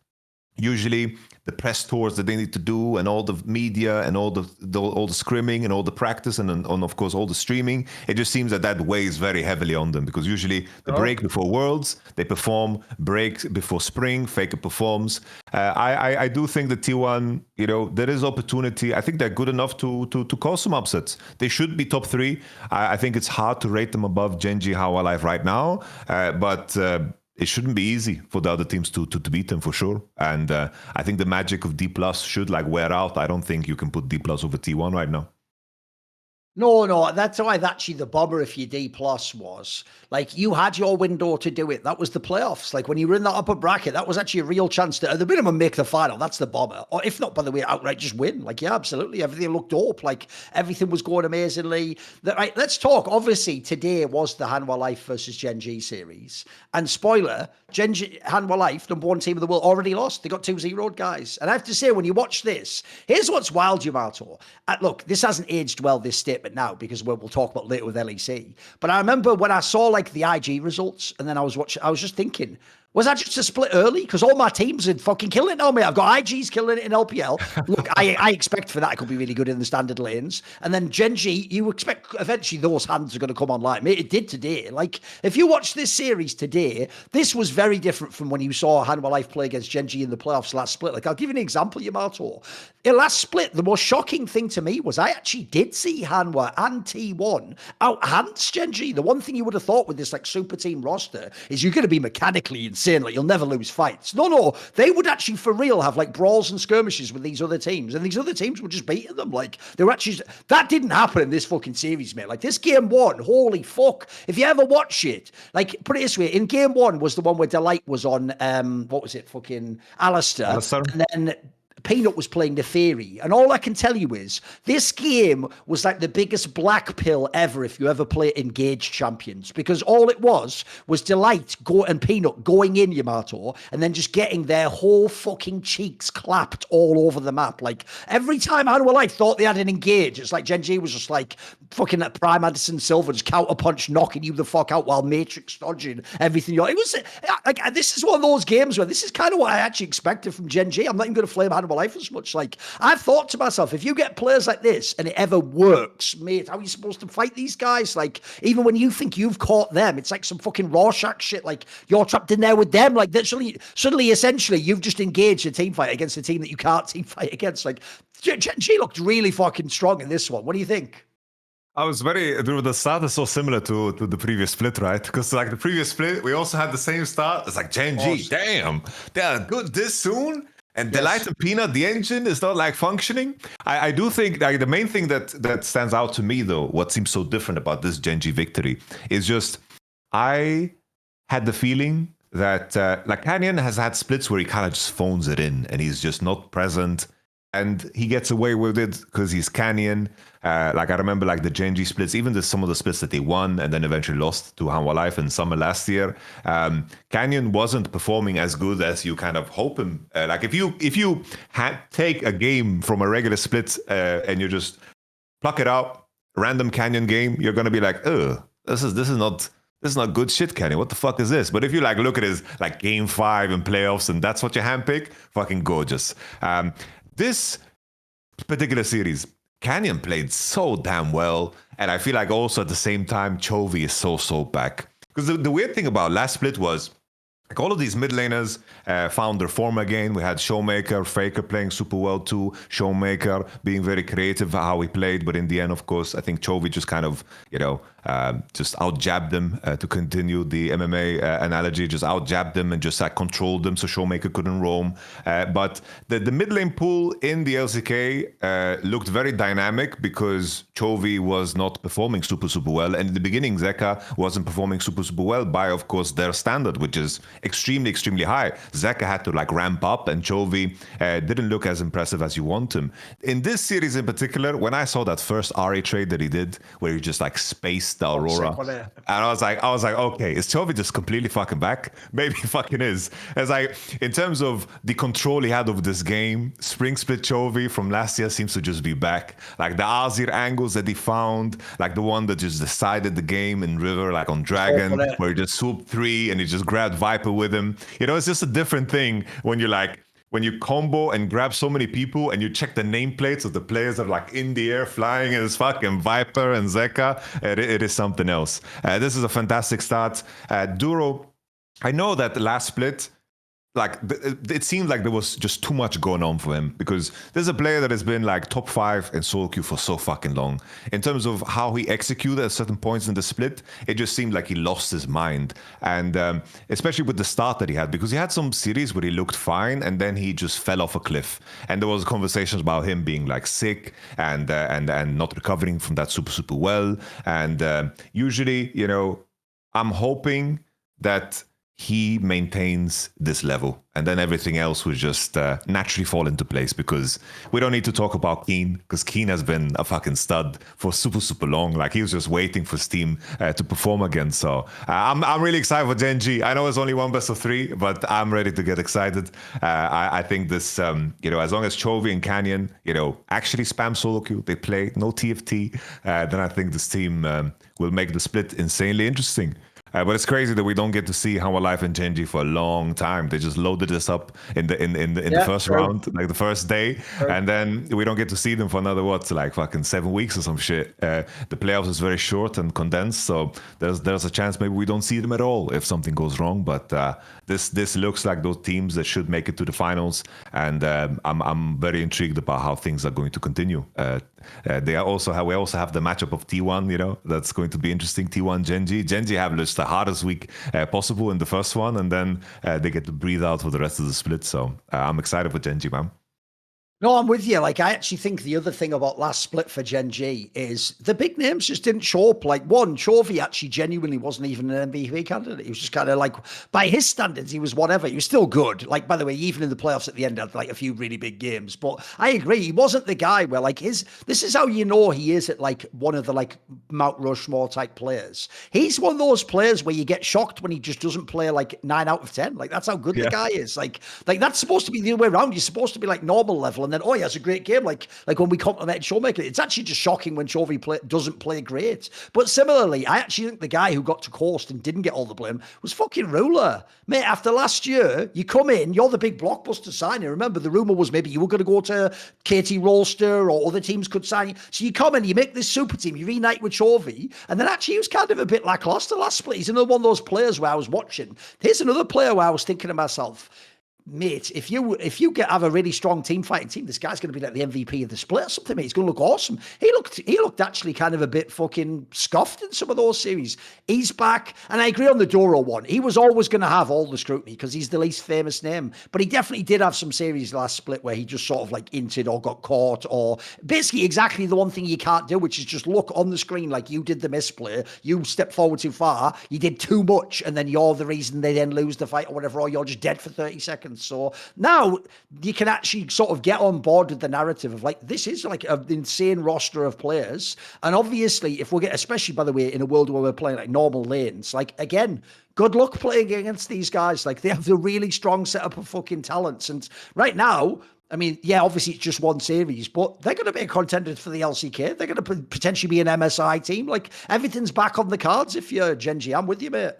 usually the press tours that they need to do and all the media and all the scrimming and all the practice and of course all the streaming, it just seems that weighs very heavily on them, because usually the break before Worlds they perform, break before Spring Faker performs. I do think that T1, you know, there is opportunity. I think they're good enough to cause some upsets. They should be top 3. I think it's hard to rate them above GenG How Alive right now, but it shouldn't be easy for the other teams to beat them for sure. And I think the magic of D+ should like wear out. I don't think you can put D+ over T1 right now. No, that's why actually the bomber, if you D plus, was like you had your window to do it. That was the playoffs. Like when you were in that upper bracket, that was actually a real chance to at the minimum make the final. That's the bomber. Or if not, by the way, outright just win. Like, yeah, absolutely. Everything looked up. Like everything was going amazingly. Right, let's talk. Obviously, today was the Hanwha Life versus GenG series. And spoiler, GenG Hanwha Life, number one team in the world, already lost. They got 2-0, guys. And I have to say, when you watch this, here's what's wild, Yamato. Look, this hasn't aged well, this statement now, because we'll talk about later with LEC. But I remember when I saw like the IG results, and then I was just thinking, was that just a split early? Because all my teams are fucking killing it now, mate. I've got IGs killing it in LPL. Look, I expect for that it could be really good in the standard lanes. And then GenG, you expect eventually those hands are going to come online. Mate, it did today. Like, if you watch this series today, this was very different from when you saw Hanwha Life play against GenG in the playoffs last split. Like, I'll give you an example, Yamato. In last split, the most shocking thing to me was I actually did see Hanwha and T1 out-hands GenG. The one thing you would have thought with this, like, super team roster is you're going to be mechanically insane. Like, you'll never lose fights. No, they would actually for real have like brawls and skirmishes with these other teams, and these other teams were just beating them. Like, they were actually, that didn't happen in this fucking series, mate. Like, this game one, holy fuck, if you ever watch it, like, put it this way, in game one was the one where Delight was on what was it, fucking Alistair. And then Peanut was playing the Theory. And all I can tell you is this game was like the biggest black pill ever if you ever play Engage Champions, because all it was Delight and Peanut going in, Yamato, and then just getting their whole fucking cheeks clapped all over the map. Like, every time Hanwha Life thought they had an Engage, it's like GenG was just like fucking at Prime Anderson Silver, just counter punch, knocking you the fuck out while Matrix dodging everything. It was like, this is one of those games where this is kind of what I actually expected from GenG. I'm not even going to flame Hanwha Life as much. Like, I've thought to myself, if you get players like this and it ever works, mate, how are you supposed to fight these guys? Like, even when you think you've caught them, it's like some fucking Rorschach shit. Like, you're trapped in there with them. Like, that suddenly, essentially, you've just engaged a team fight against a team that you can't team fight against. Like, GenG looked really fucking strong in this one. What do you think? The start is so similar to the previous split, right? Because like the previous split, we also had the same start. It's like GenG, damn, they're good this soon. And yes. Delight and Peanut, the engine is not like functioning. I do think like the main thing that stands out to me though, what seems so different about this GenG victory is just I had the feeling that like Canyon has had splits where he kind of just phones it in and he's just not present. And he gets away with it because he's Canyon. Like I remember like the GenG splits, even some of the splits that they won and then eventually lost to Hanwha Life in summer last year. Canyon wasn't performing as good as you kind of hope him. Like if you had take a game from a regular split and you just pluck it out, random Canyon game, you're gonna be like, this is not good shit, Canyon. What the fuck is this? But if you like look at his like game 5 in playoffs and that's what you handpick, fucking gorgeous. This particular series, Canyon played so damn well. And I feel like also at the same time, Chovy is so back. Because the weird thing about last split was, like all of these mid laners found their form again. We had Showmaker, Faker playing super well too. Showmaker being very creative how he played. But in the end, of course, I think Chovy just kind of, just out-jabbed them to continue the MMA analogy. Just out-jabbed them and just controlled them so Showmaker couldn't roam. But the mid lane pool in the LCK looked very dynamic because Chovy was not performing super well. And in the beginning, Zeka wasn't performing super well by, of course, their standard, which is extremely high. Zeka had to like ramp up and Chovy didn't look as impressive as you want him. In this series in particular, when I saw that first RA trade that he did, where he just like spaced the Aurora, and I was like, okay, is Chovy just completely fucking back? Maybe he fucking is. As like, in terms of the control he had over this game, Spring Split Chovy from last year seems to just be back. Like the Azir angles that he found, like the one that just decided the game in River, like on Dragon, where he just swooped 3 and he just grabbed Viper with him. It's just a different thing when you like, when you combo and grab so many people and you check the nameplates of the players that are like in the air flying as fucking Viper and Zeka, it is something else. This is a fantastic start. Duro, I know that the last split, like it seemed like there was just too much going on for him, because there's a player that has been like top 5 in solo queue for so fucking long. In terms of how he executed at certain points in the split, it just seemed like he lost his mind. And especially with the start that he had, because he had some series where he looked fine and then he just fell off a cliff. And there was conversations about him being like sick and not recovering from that super well. And usually, you know, I'm hoping that he maintains this level, and then everything else will just naturally fall into place, because we don't need to talk about Keen, because Keen has been a fucking stud for super long. Like, he was just waiting for Steam to perform again. So I'm really excited for GenG. I know it's only one best of 3, but I'm ready to get excited. I think this, you know, as long as Chovy and Canyon, you know, actually spam solo queue, they play no TFT, then I think this team will make the split insanely interesting. But it's crazy that we don't get to see How Alive and GenG for a long time. They just loaded this up in the first round, like the first day, and then we don't get to see them for another like fucking 7 weeks or some shit. The playoffs is very short and condensed, so there's a chance maybe we don't see them at all if something goes wrong. But this looks like those teams that should make it to the finals, and I'm very intrigued about how things are going to continue. We also have the matchup of T1, you know, that's going to be interesting. T1 GenG. GenG have just the hardest week possible in the first one, and then they get to breathe out for the rest of the split. So I'm excited for GenG, man. No, I'm with you. Like, I actually think the other thing about last split for GenG is the big names just didn't show up. Like, one, Chovy actually genuinely wasn't even an MVP candidate. He was just kind of like, by his standards, he was whatever. He was still good. Like, by the way, even in the playoffs at the end, had like a few really big games. But I agree, he wasn't the guy where like this is how you know he is at like one of the like Mount Rushmore type players. He's one of those players where you get shocked when he just doesn't play like 9 out of 10. Like, that's how good the guy is. Like that's supposed to be the other way around. You're supposed to be like normal level, and then, oh, he has a great game. Like when we complimented Showmaker, it's actually just shocking when Chovy doesn't play great. But similarly, I actually think the guy who got to coast and didn't get all the blame was fucking Ruler. Mate, after last year, you come in, you're the big blockbuster signing. Remember, the rumor was maybe you were going to go to KT Rolster or other teams could sign you. So you come in, you make this super team, you reunite with Chovy, and then actually he was kind of a bit lackluster last split. He's another one of those players where I was watching. Here's another player where I was thinking to myself, mate, if you have a really strong fighting team, this guy's going to be like the MVP of the split or something, mate. He's going to look awesome. He looked actually kind of a bit fucking scuffed in some of those series. He's back, and I agree on the Doro one. He was always going to have all the scrutiny because he's the least famous name, but he definitely did have some series last split where he just sort of like inted or got caught, or basically exactly the one thing you can't do, which is just look on the screen like you did the misplay, you stepped forward too far, you did too much, and then you're the reason they then lose the fight or whatever, or you're just dead for 30 seconds. So now you can actually sort of get on board with the narrative of like, this is like an insane roster of players. And obviously, if we get, especially by the way, in a world where we're playing like normal lanes, like again, good luck playing against these guys. Like, they have a really strong setup of fucking talents. And right now, I mean, yeah, obviously it's just one series, but they're going to be a contender for the LCK. They're going to potentially be an MSI team. Like, everything's back on the cards if you're GenG. I'm with you, mate.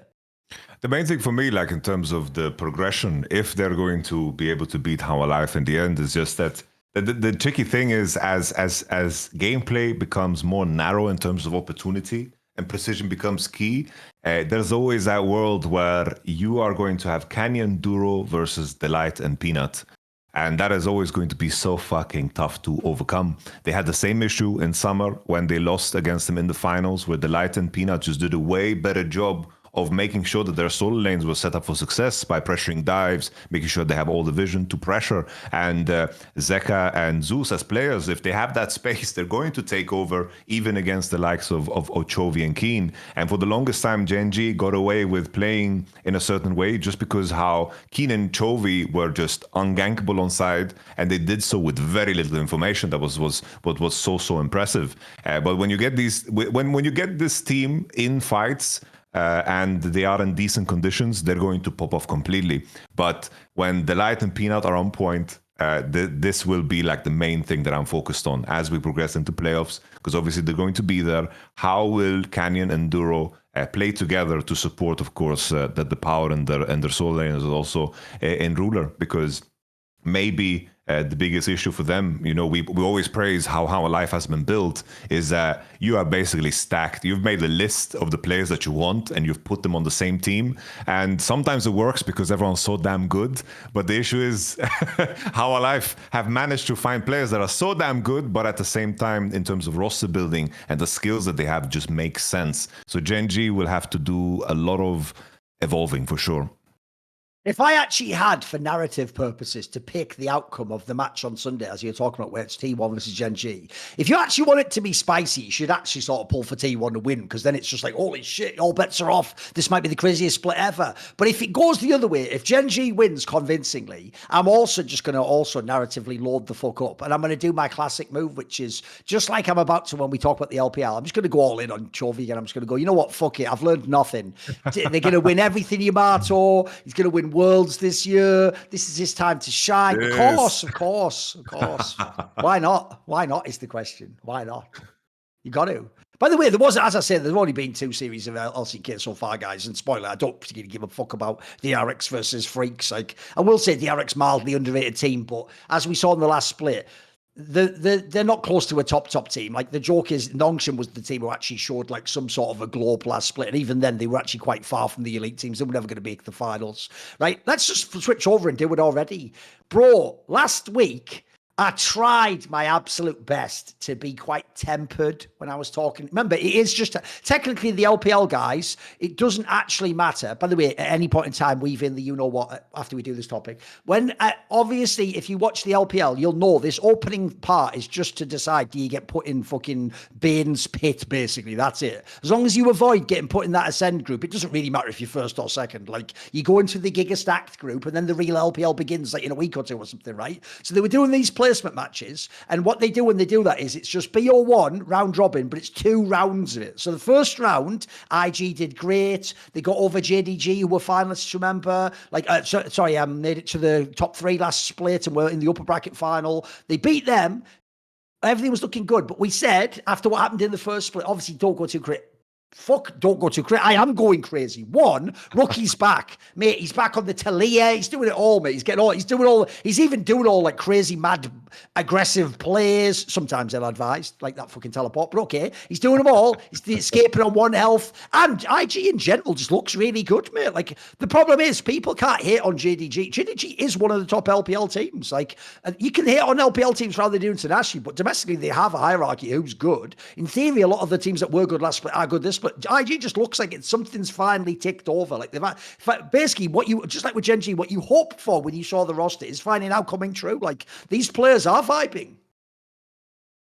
The main thing for me, like in terms of the progression, if they're going to be able to beat How Alive in the end, is just that the tricky thing is as gameplay becomes more narrow in terms of opportunity and precision becomes key, there's always that world where you are going to have Canyon, Duro versus Delight and Peanut. And that is always going to be so fucking tough to overcome. They had the same issue in summer when they lost against them in the finals, where Delight and Peanut just did a way better job of making sure that their solo lanes were set up for success by pressuring dives, making sure they have all the vision to pressure. And Zeka and Zeus as players, if they have that space, they're going to take over even against the likes of Chovy and Keen. And for the longest time, GenG got away with playing in a certain way just because how Keen and Chovy were just ungankable on side, and they did so with very little information. That was what was so impressive. But when you get when you get this team in fights, and they are in decent conditions, they're going to pop off completely. But when Delight and Peanut are on point, this will be like the main thing that I'm focused on as we progress into playoffs, because obviously they're going to be there. How will Canyon and Duro play together to support, of course, that the power and their solo lane is also in Ruler? Because maybe the biggest issue for them, we always praise how our life has been built, is that you are basically stacked. You've made a list of the players that you want and you've put them on the same team. And sometimes it works because everyone's so damn good. But the issue is how our life have managed to find players that are so damn good, but at the same time, in terms of roster building and the skills that they have, just make sense. So GenG will have to do a lot of evolving for sure. If I actually had, for narrative purposes, to pick the outcome of the match on Sunday, as you're talking about, where it's T1 versus GenG, if you actually want it to be spicy, you should actually sort of pull for T1 to win, because then it's just like, holy shit, all bets are off. This might be the craziest split ever. But if it goes the other way, if GenG wins convincingly, I'm also just going to narratively load the fuck up. And I'm going to do my classic move, which is just like I'm about to when we talk about the LPL. I'm just going to go all in on Chovy, and I'm just going to go, you know what, fuck it. I've learned nothing. They're going to win everything, Yamato. He's going to win Worlds this year. This is his time to shine. Yes. Of course. Why not? Why not is the question. Why not? You got to. By the way, there was, as I said, there's only been 2 series of LCK so far, guys. And spoiler, I don't particularly give a fuck about the RX versus Freaks. Like, I will say the RX mildly underrated team, but as we saw in the last split, they're not close to a top team. Like, the joke is Nongshan was the team who actually showed like some sort of a globe last split, and even then they were actually quite far from the elite teams. They were never going to make the finals, right? Let's just switch over and do it already, bro. Last week I tried my absolute best to be quite tempered when I was talking. Remember, it is just technically the LPL, guys. It doesn't actually matter. By the way, at any point in time, weave in the you know what after we do this topic. When obviously, if you watch the LPL, you'll know this opening part is just to decide, do you get put in fucking Bane's pit? Basically, that's it. As long as you avoid getting put in that Ascend group, it doesn't really matter if you're first or second. Like, you go into the Giga Stacked group, and then the real LPL begins like in a week or 2 or something, right? So they were doing these placement matches, and what they do when they do that is it's just BO1 round robin, but it's 2 rounds of it. So the first round, IG did great. They got over JDG, who were finalists, remember? Like, made it to the top 3 last split and were in the upper bracket final. They beat them. Everything was looking good, but we said after what happened in the first split, obviously don't go too crazy. Don't go too crazy. I am going crazy. One, Rookie's back, mate. He's back on the Talia. He's doing it all, mate. He's even doing all like crazy, mad, aggressive plays. Sometimes they'll advise, like that fucking teleport. But okay, he's doing them all. He's escaping on 1 health. And IG in general just looks really good, mate. Like, the problem is people can't hate on JDG. JDG is one of the top LPL teams. Like, you can hate on LPL teams for how they do internationally, but domestically they have a hierarchy who's good. In theory, a lot of the teams that were good last split are good this. But IG just looks like something's finally ticked over. Like, basically what you, just like with GenG, what you hoped for when you saw the roster is finally now coming true. Like, these players are vibing.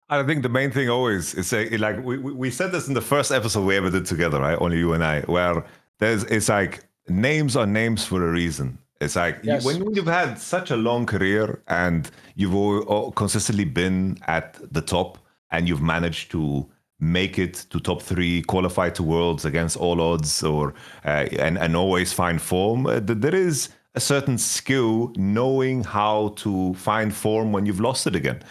I think the main thing always is like we said this in the first episode we ever did together, right? Only you and I, where it's like names are names for a reason. It's like, yes, when you've had such a long career and you've all consistently been at the top and you've managed to make it to top 3, qualify to Worlds against all odds, or and always find form. There is a certain skill knowing how to find form when you've lost it again.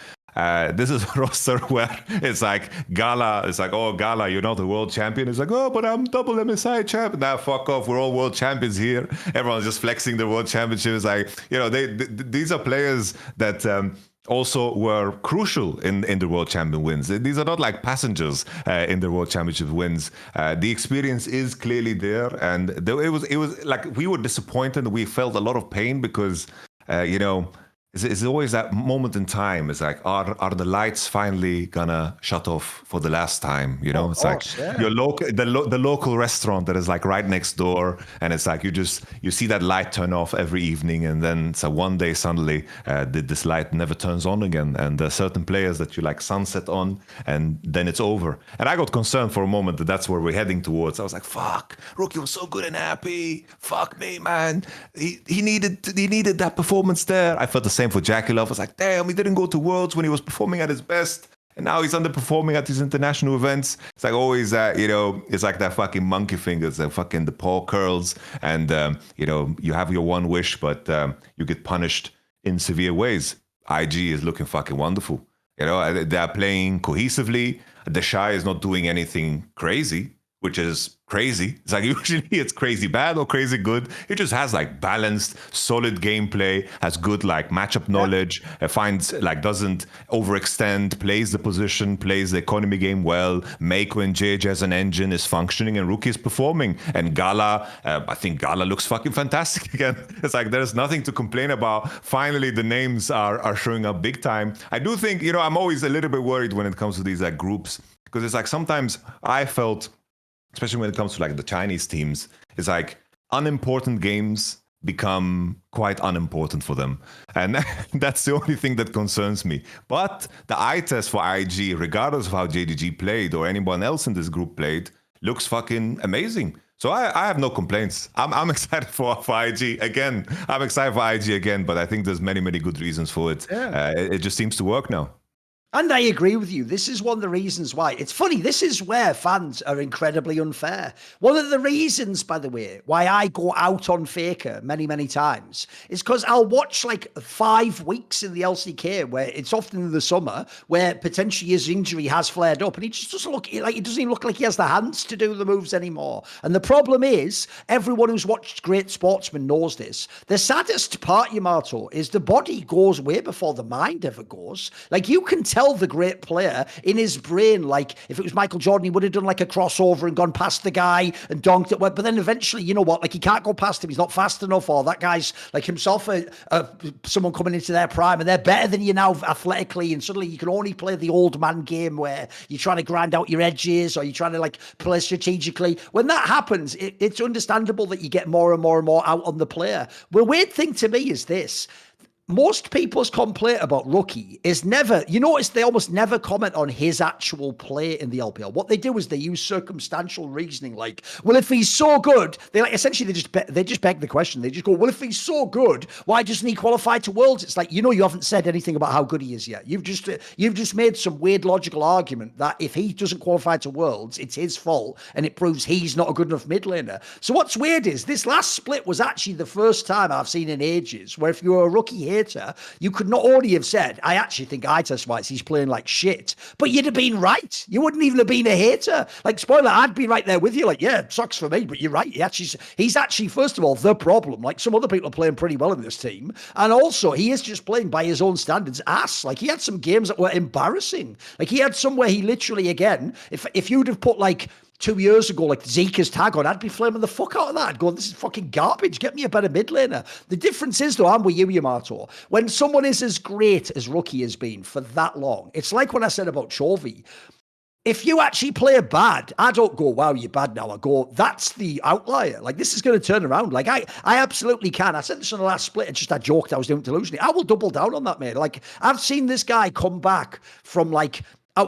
This is a roster where it's like Gala. It's like, oh, Gala, you're not the world champion. It's like, oh, but I'm double MSI champ. Now, fuck off. We're all world champions here. Everyone's just flexing the world championship. It's like, these are players that also were crucial in the world champion wins. These are not like passengers in the world championship wins. The experience is clearly there, and it was like we were disappointed. We felt a lot of pain because it's always that moment in time. It's like, are the lights finally gonna shut off for the last time? It's like your local, the local restaurant that is like right next door, and it's like you see that light turn off every evening, and then so one day suddenly this light never turns on again, and there are certain players that you like sunset on, and then it's over. And I got concerned for a moment that that's where we're heading towards. I was like, fuck, Rookie was so good and happy. Fuck me, man. He needed that performance there. I felt the same for Jakob. I was like, damn, he didn't go to Worlds when he was performing at his best, and now he's underperforming at these international events. It's like always it's like that fucking monkey fingers, the paw curls, and you have your one wish, but you get punished in severe ways. IG is looking fucking wonderful. They're playing cohesively. The Shy is not doing anything crazy, which is crazy. It's like usually it's crazy bad or crazy good. It just has like balanced, solid gameplay, has good like matchup knowledge, finds like doesn't overextend, plays the position, plays the economy game well. Mako and JJ as an engine is functioning and Rookie is performing. And Gala, I think Gala looks fucking fantastic again. It's like there's nothing to complain about. Finally, the names are showing up big time. I do think, you know, I'm always a little bit worried when it comes to these like groups, because it's like sometimes I felt, especially when it comes to like the Chinese teams, it's like unimportant games become quite unimportant for them. And that's the only thing that concerns me. But the eye test for IG, regardless of how JDG played or anyone else in this group played, looks fucking amazing. So I have no complaints. I'm excited for IG again. I'm excited for IG again, but I think there's many, many good reasons for it. Yeah. It just seems to work now. And I agree with you. This is one of the reasons why. It's funny, this is where fans are incredibly unfair. One of the reasons, by the way, why I go out on Faker many, many times is because I'll watch like 5 weeks in the LCK, where it's often in the summer, where potentially his injury has flared up and he just doesn't look like, it doesn't even look like he has the hands to do the moves anymore. And the problem is, everyone who's watched Great Sportsman knows this. The saddest part, Yamato, is the body goes way before the mind ever goes. Like, you can tell the great player in his brain, like if it was Michael Jordan, he would have done like a crossover and gone past the guy and donked it. But then eventually, you know what, like he can't go past him, he's not fast enough, or that guy's like himself, someone coming into their prime and they're better than you now athletically, and suddenly you can only play the old man game where you're trying to grind out your edges or you're trying to like play strategically. When that happens, it's understandable that you get more and more and more out on the player. The weird thing to me is this: most people's complaint about Rookie is never, you notice they almost never comment on his actual play in the LPL. What they do is they use circumstantial reasoning, like, well, if he's so good, they like essentially they just beg the question. They just go, well, if he's so good, why doesn't he qualify to Worlds? It's like, you know, you haven't said anything about how good he is yet. You've just made some weird logical argument that if he doesn't qualify to Worlds, it's his fault and it proves he's not a good enough mid laner. So what's weird is this last split was actually the first time I've seen in ages where if you're a Rookie hater, you could not only have said, I actually think eye test-wise he's playing like shit, but you'd have been right. You wouldn't even have been a hater. Like, spoiler, I'd be right there with you. Like, yeah, it sucks for me, but you're right. He's actually, first of all, the problem. Like, some other people are playing pretty well in this team. And also, he is just playing by his own standards ass. Like, he had some games that were embarrassing. Like, he had some where he literally, again, if you'd have put like 2 years ago, like Zika's tag on, I'd be flaming the fuck out of that. I'd go, this is fucking garbage. Get me a better mid laner. The difference is, though, I'm with you, Yamato. When someone is as great as Rookie has been for that long, it's like when I said about Chovy. If you actually play bad, I don't go, wow, you're bad now. I go, that's the outlier. Like, this is going to turn around. Like, I absolutely can. I said this on the last split. It's just I joked I was doing delusionally. I will double down on that, mate. Like, I've seen this guy come back from, like,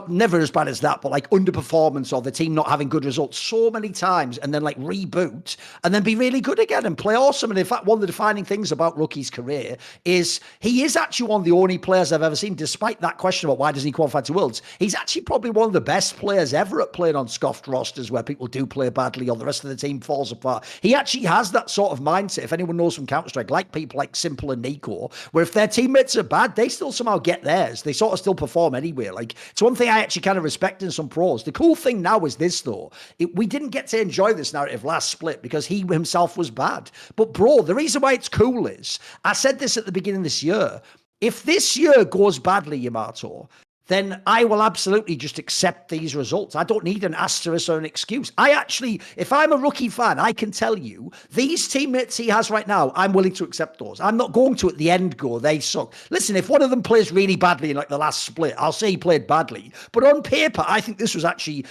never as bad as that, but like underperformance or the team not having good results so many times, and then like reboot and then be really good again and play awesome. And in fact, one of the defining things about Rookie's career is he is actually one of the only players I've ever seen, despite that question about why doesn't he qualify to Worlds, he's actually probably one of the best players ever at playing on scoffed rosters where people do play badly or the rest of the team falls apart. He actually has that sort of mindset, if anyone knows from Counter-Strike, like people like Simple and Nico, where if their teammates are bad, they still somehow get theirs. They sort of still perform anyway. Like, it's one thing I actually kind of respect in some pros. The cool thing now is this, though. We didn't get to enjoy this narrative last split because he himself was bad. But bro, the reason why it's cool is, I said this at the beginning of this year, if this year goes badly, Yamato, then I will absolutely just accept these results. I don't need an asterisk or an excuse. I actually, if I'm a Rookie fan, I can tell you, these teammates he has right now, I'm willing to accept those. I'm not going to at the end go, they suck. Listen, if one of them plays really badly in like the last split, I'll say he played badly. But on paper, I think this was actually,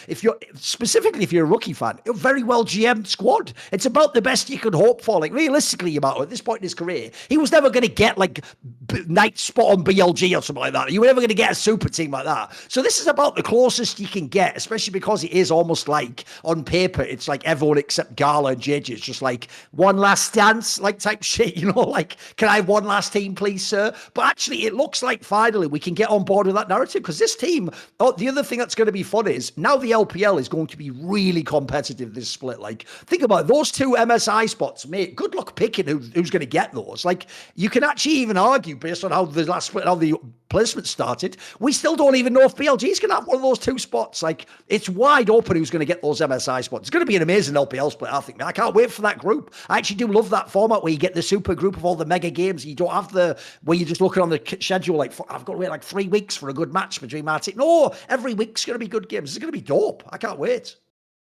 specifically if you're a Rookie fan, a very well GM'd squad. It's about the best you could hope for. Like, realistically, at this point in his career, he was never going to get like night spot on BLG or something like that. You were never going to get a super team like that. So this is about the closest you can get, especially because it is almost like, on paper, it's like everyone except Gala and JJ. It's just like one last dance, like type shit, you know, like, can I have one last team, please, sir? But actually, it looks like finally we can get on board with that narrative, because this team, the other thing that's going to be fun is, now the LPL is going to be really competitive this split. Like, think about it, those two MSI spots, mate, good luck picking who's going to get those. Like, you can actually even argue, based on how the last split, how the placement started, we still don't even know if BLG is going to have one of those 2 spots. Like, it's wide open who's going to get those MSI spots. It's going to be an amazing LPL split, I think. Man, I can't wait for that group. I actually do love that format where you get the super group of all the mega games. You don't have where you're just looking on the schedule like, I've got to wait like 3 weeks for a good match between my team. No, every week's going to be good games. It's going to be dope. I can't wait.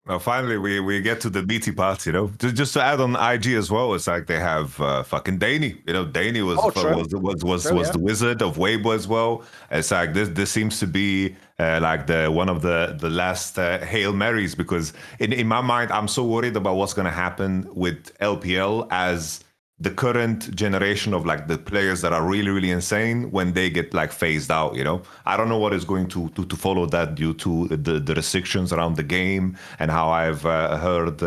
Well, finally, we get to the meaty part, you know. Just to add on IG as well, it's like they have fucking Danny. You know, Danny was the wizard of Weibo as well. It's like this seems to be like one of the last Hail Marys, because in my mind, I'm so worried about what's going to happen with LPL as the current generation of like the players that are really, really insane when they get like phased out, you know. I don't know what is going to follow that due to the restrictions around the game and how I've heard.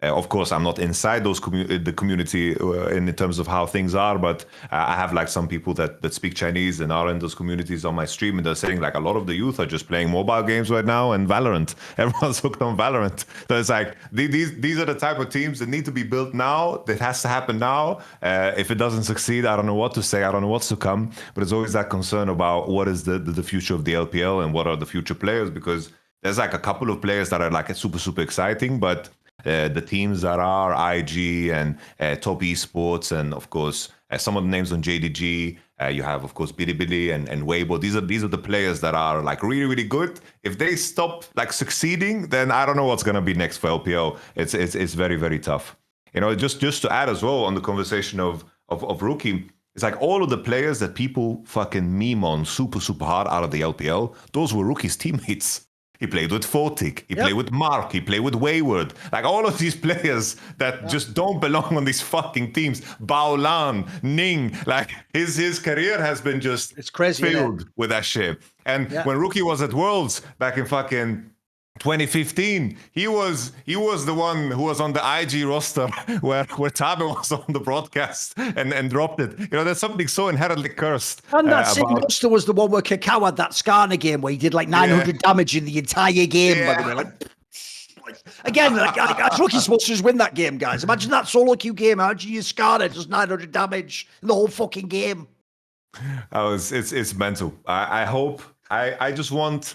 Of course, I'm not inside the community in terms of how things are, but I have like some people that speak Chinese and are in those communities on my stream, and they're saying like a lot of the youth are just playing mobile games right now and Valorant. Everyone's hooked on Valorant. So it's like these are the type of teams that need to be built now. That has to happen now. If it doesn't succeed, I don't know what to say. I don't know what's to come. But it's always that concern about what is the future of the LPL and what are the future players, because there's like a couple of players that are like super exciting, but the teams that are IG and top esports, and of course some of the names on JDG, you have of course Bilibili and Weibo. These are the players that are like really good. If they stop like succeeding, then I don't know what's gonna be next for LPL. It's very tough. You know, just to add as well on the conversation of Rookie, it's like all of the players that people fucking meme on super hard out of the LPL, those were Rookie's teammates. He played with Photic, he played with Mark, he played with Wayward. Like all of these players that just don't belong on these fucking teams. Baolan, Ning, like his career has been just it's crazy, filled with that shit. And when Rookie was at Worlds back in fucking 2015, he was the one who was on the IG roster where Tabe was on the broadcast and dropped it. You know, there's something so inherently cursed. And that same roster was the one where Kakao had that Skarner game where he did like 900 damage in the entire game, by the way. Like, again, like Rookie's supposed to just win that game, guys. Imagine that solo queue game. Imagine you Skarner does 900 damage in the whole fucking game. It's mental. I just want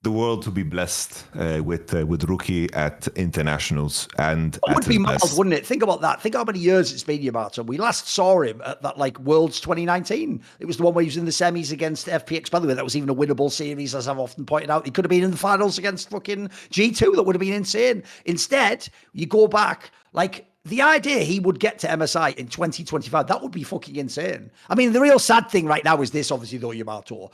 the world to be blessed with Rookie at internationals, and it would be mild, wouldn't it? Think about that. Think how many years it's been, Yamato. We last saw him at that like Worlds 2019. It was the one where he was in the semis against FPX. By the way, that was even a winnable series, as I've often pointed out. He could have been in the finals against fucking G2. That would have been insane. Instead, you go back like. The idea he would get to MSI in 2025, that would be fucking insane. I mean, the real sad thing right now is this, obviously, though, Yamato.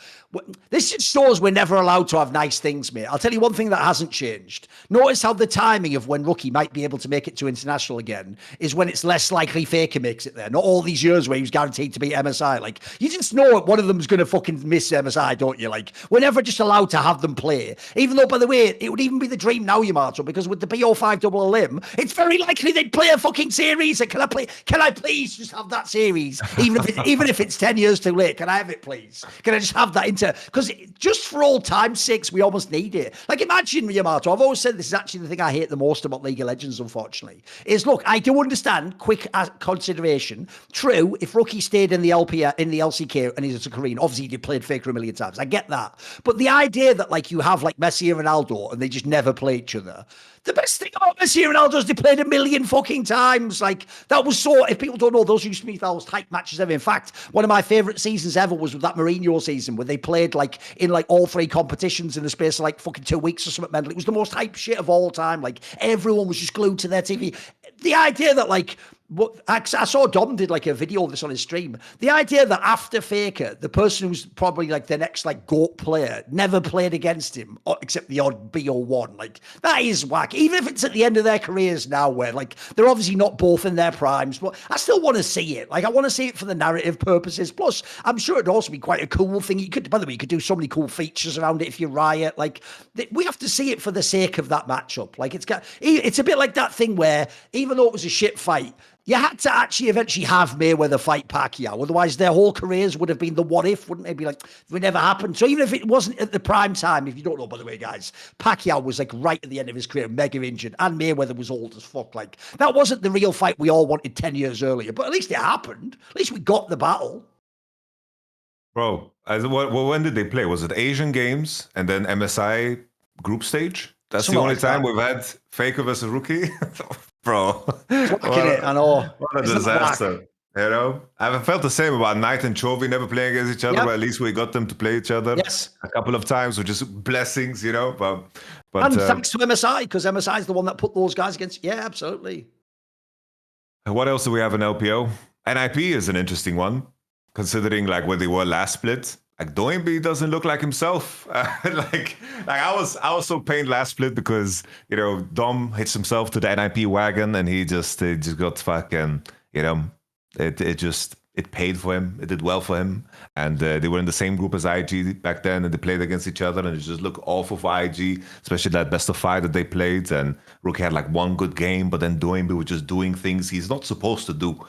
This just shows we're never allowed to have nice things, mate. I'll tell you one thing that hasn't changed. Notice how the timing of when Rookie might be able to make it to international again is when it's less likely Faker makes it there. Not all these years where he was guaranteed to beat MSI. Like, you just know one of them's going to fucking miss MSI, don't you? Like, we're never just allowed to have them play. Even though, by the way, it would even be the dream now, Yamato, because with the BO5 double limb, it's very likely they'd play a fucking series. And can I please just have that series, even if it's 10 years too late? Can I have it, please? Can I just have that because just for all time's sakes, we almost need it. Like, imagine, Yamato, I've always said this is actually the thing I hate the most about League of Legends, unfortunately, is look, I do understand quick consideration. True, if Rookie stayed in the LCK and he's a Korean, obviously he played Faker a million times. I get that. But the idea that like you have like Messi and Ronaldo and they just never play each other. The best thing about Messi and Ronaldo is they played a million fucking times. Like, that was so, if people don't know, those used to be those type matches ever. In fact, one of my favourite seasons ever was with that Mourinho season where they played like in like all 3 competitions in the space of like fucking 2 weeks or something mental. It was the most hype shit of all time. Like, everyone was just glued to their TV. The idea that like, I saw Dom did like a video of this on his stream. The idea that after Faker, the person who's probably like the next like GOAT player never played against him, except the odd BO1. Like, that is whack. Even if it's at the end of their careers now, where like they're obviously not both in their primes, but I still want to see it. Like, I want to see it for the narrative purposes. Plus, I'm sure it'd also be quite a cool thing. By the way, you could do so many cool features around it if you riot. Like, we have to see it for the sake of that matchup. Like, it's a bit like that thing where even though it was a shit fight, you had to actually eventually have Mayweather fight Pacquiao. Otherwise, their whole careers would have been the what if, wouldn't it? Be like, it would never happen. So even if it wasn't at the prime time, if you don't know, by the way, guys, Pacquiao was like right at the end of his career, mega injured, and Mayweather was old as fuck. Like, that wasn't the real fight we all wanted 10 years earlier, but at least it happened. At least we got the battle. Bro, when did they play? Was it Asian Games and then MSI group stage? That's the Something only like time that. we've had Faker versus Rookie? Bro, Fucking it, I know. what a Isn't that whack? disaster. You know? I've felt the same about Knight and Chovy never playing against each other, Yep. but at least we got them to play each other Yes. a couple of times, which is blessings, you know? But And thanks to MSI, because MSI is the one that put those guys against. Yeah, absolutely. what else do we have in LPO? NIP is an interesting one, considering like where they were last split. Like Doinby doesn't look like himself. Like I was so pained last split because you know Dom hits himself to the NIP wagon and he just got fucking it paid for him. It did well for him, and they were in the same group as IG back then, and they played against each other, and it just looked awful for IG, especially that best of five that they played. And Rookie had like one good game, but then Doinby was just doing things he's not supposed to do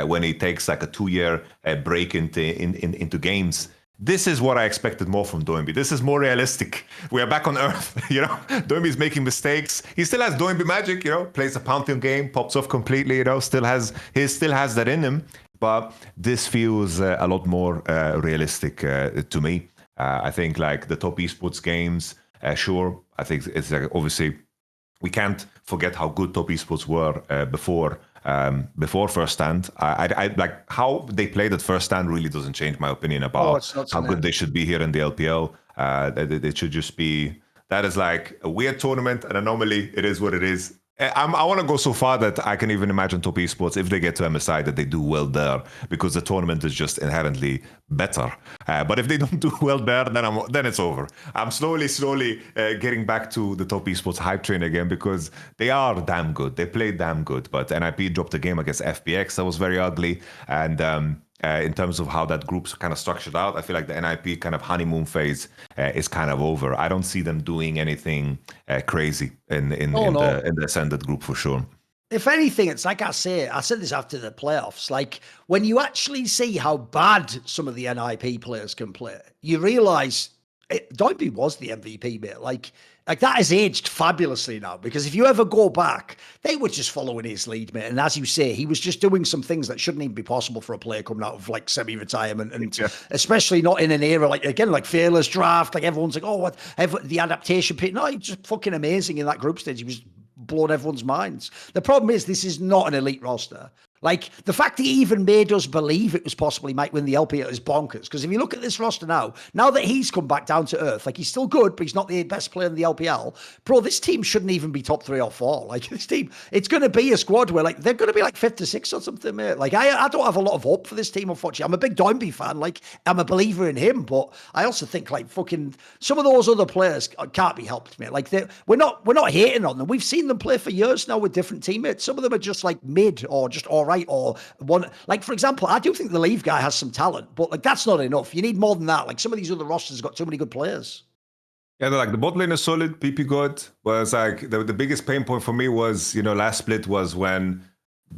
when he takes like a 2 year break into games. This is what I expected more from Doinby. This is more realistic. We are back on Earth, you know. Doinby is making mistakes. He still has Doinby magic, you know. Plays a Pantheon game, pops off completely, you know. Still has that in him. But this feels a lot more realistic to me. I think like the top esports games, sure. I think it's like obviously we can't forget how good top esports were before first stand. I like how they played at first stand really doesn't change my opinion about how good they should be here in the LPL. It should just be that is like a weird tournament, an anomaly. It is what it is. I want to go so far that I can even imagine top esports if they get to MSI that they do well there because the tournament is just inherently better. But if they don't do well there, then it's over. I'm slowly getting back to the top esports hype train again because they are damn good. They play damn good. But NIP dropped a game against FPX that was very ugly, and in terms of how that group's kind of structured out, I feel like the NIP kind of honeymoon phase is kind of over. I don't see them doing anything crazy in the ascended group for sure. If anything, it's like I said this after the playoffs, like when you actually see how bad some of the NIP players can play, you realize Doinby was the MVP, mate. Like that has aged fabulously now because if you ever go back, they were just following his lead, mate. And as you say, he was just doing some things that shouldn't even be possible for a player coming out of like semi-retirement, and especially not in an era like Fearless Draft. Like everyone's like, oh, what the adaptation pit? No, he's just fucking amazing in that group stage. He was blowing everyone's minds. The problem is this is not an elite roster. Like the fact he even made us believe it was possible he might win the LPL is bonkers. Because if you look at this roster now that he's come back down to earth, like he's still good, but he's not the best player in the LPL. Bro, this team shouldn't even be top 3 or 4. Like this team, it's going to be a squad where like they're going to be like 5th or 6th or something, mate. Like I don't have a lot of hope for this team, unfortunately. I'm a big Doinby fan. Like I'm a believer in him, but I also think like fucking some of those other players can't be helped, mate. Like we're not hating on them. We've seen them play for years now with different teammates. Some of them are just like mid or just all right or one. Like for example, I do think the Leave guy has some talent, but like that's not enough. You need more than that. Like some of these other rosters have got too many good players. Yeah, like the bot lane is solid, PP good. Was like the biggest pain point for me was, you know, last split was when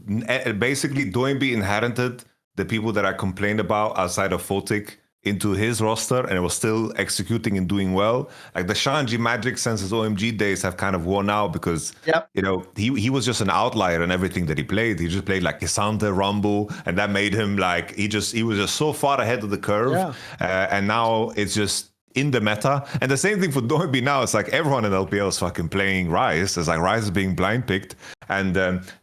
basically Doinby inherited the people that I complained about outside of Photic into his roster, and it was still executing and doing well. Like the Shanji magic since his OMG days have kind of worn out because, you know, he was just an outlier in everything that he played. He just played like Kisante, Rumble, and that made him like, he was just so far ahead of the curve. And now it's just in the meta. And the same thing for Doinby now. It's like everyone in LPL is fucking playing Ryze. It's like Ryze is being blind picked. And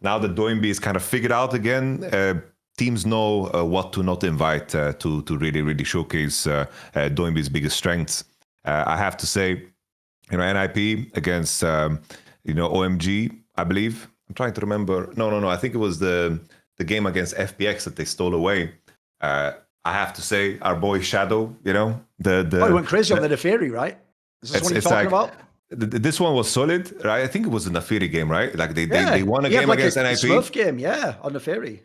now that Doinby is kind of figured out again, teams know what to not invite to really showcase Doinby's biggest strengths. I have to say, you know, NIP against you know, OMG, I believe. I'm trying to remember. No. I think it was the game against FPX that they stole away. I have to say, our boy Shadow, you know, he went crazy on the Neferi, right? Is this what you're talking about? This one was solid, right? I think it was the Neferi game, right? Like they won a game like against a NIP. Smurf game, on Neferi.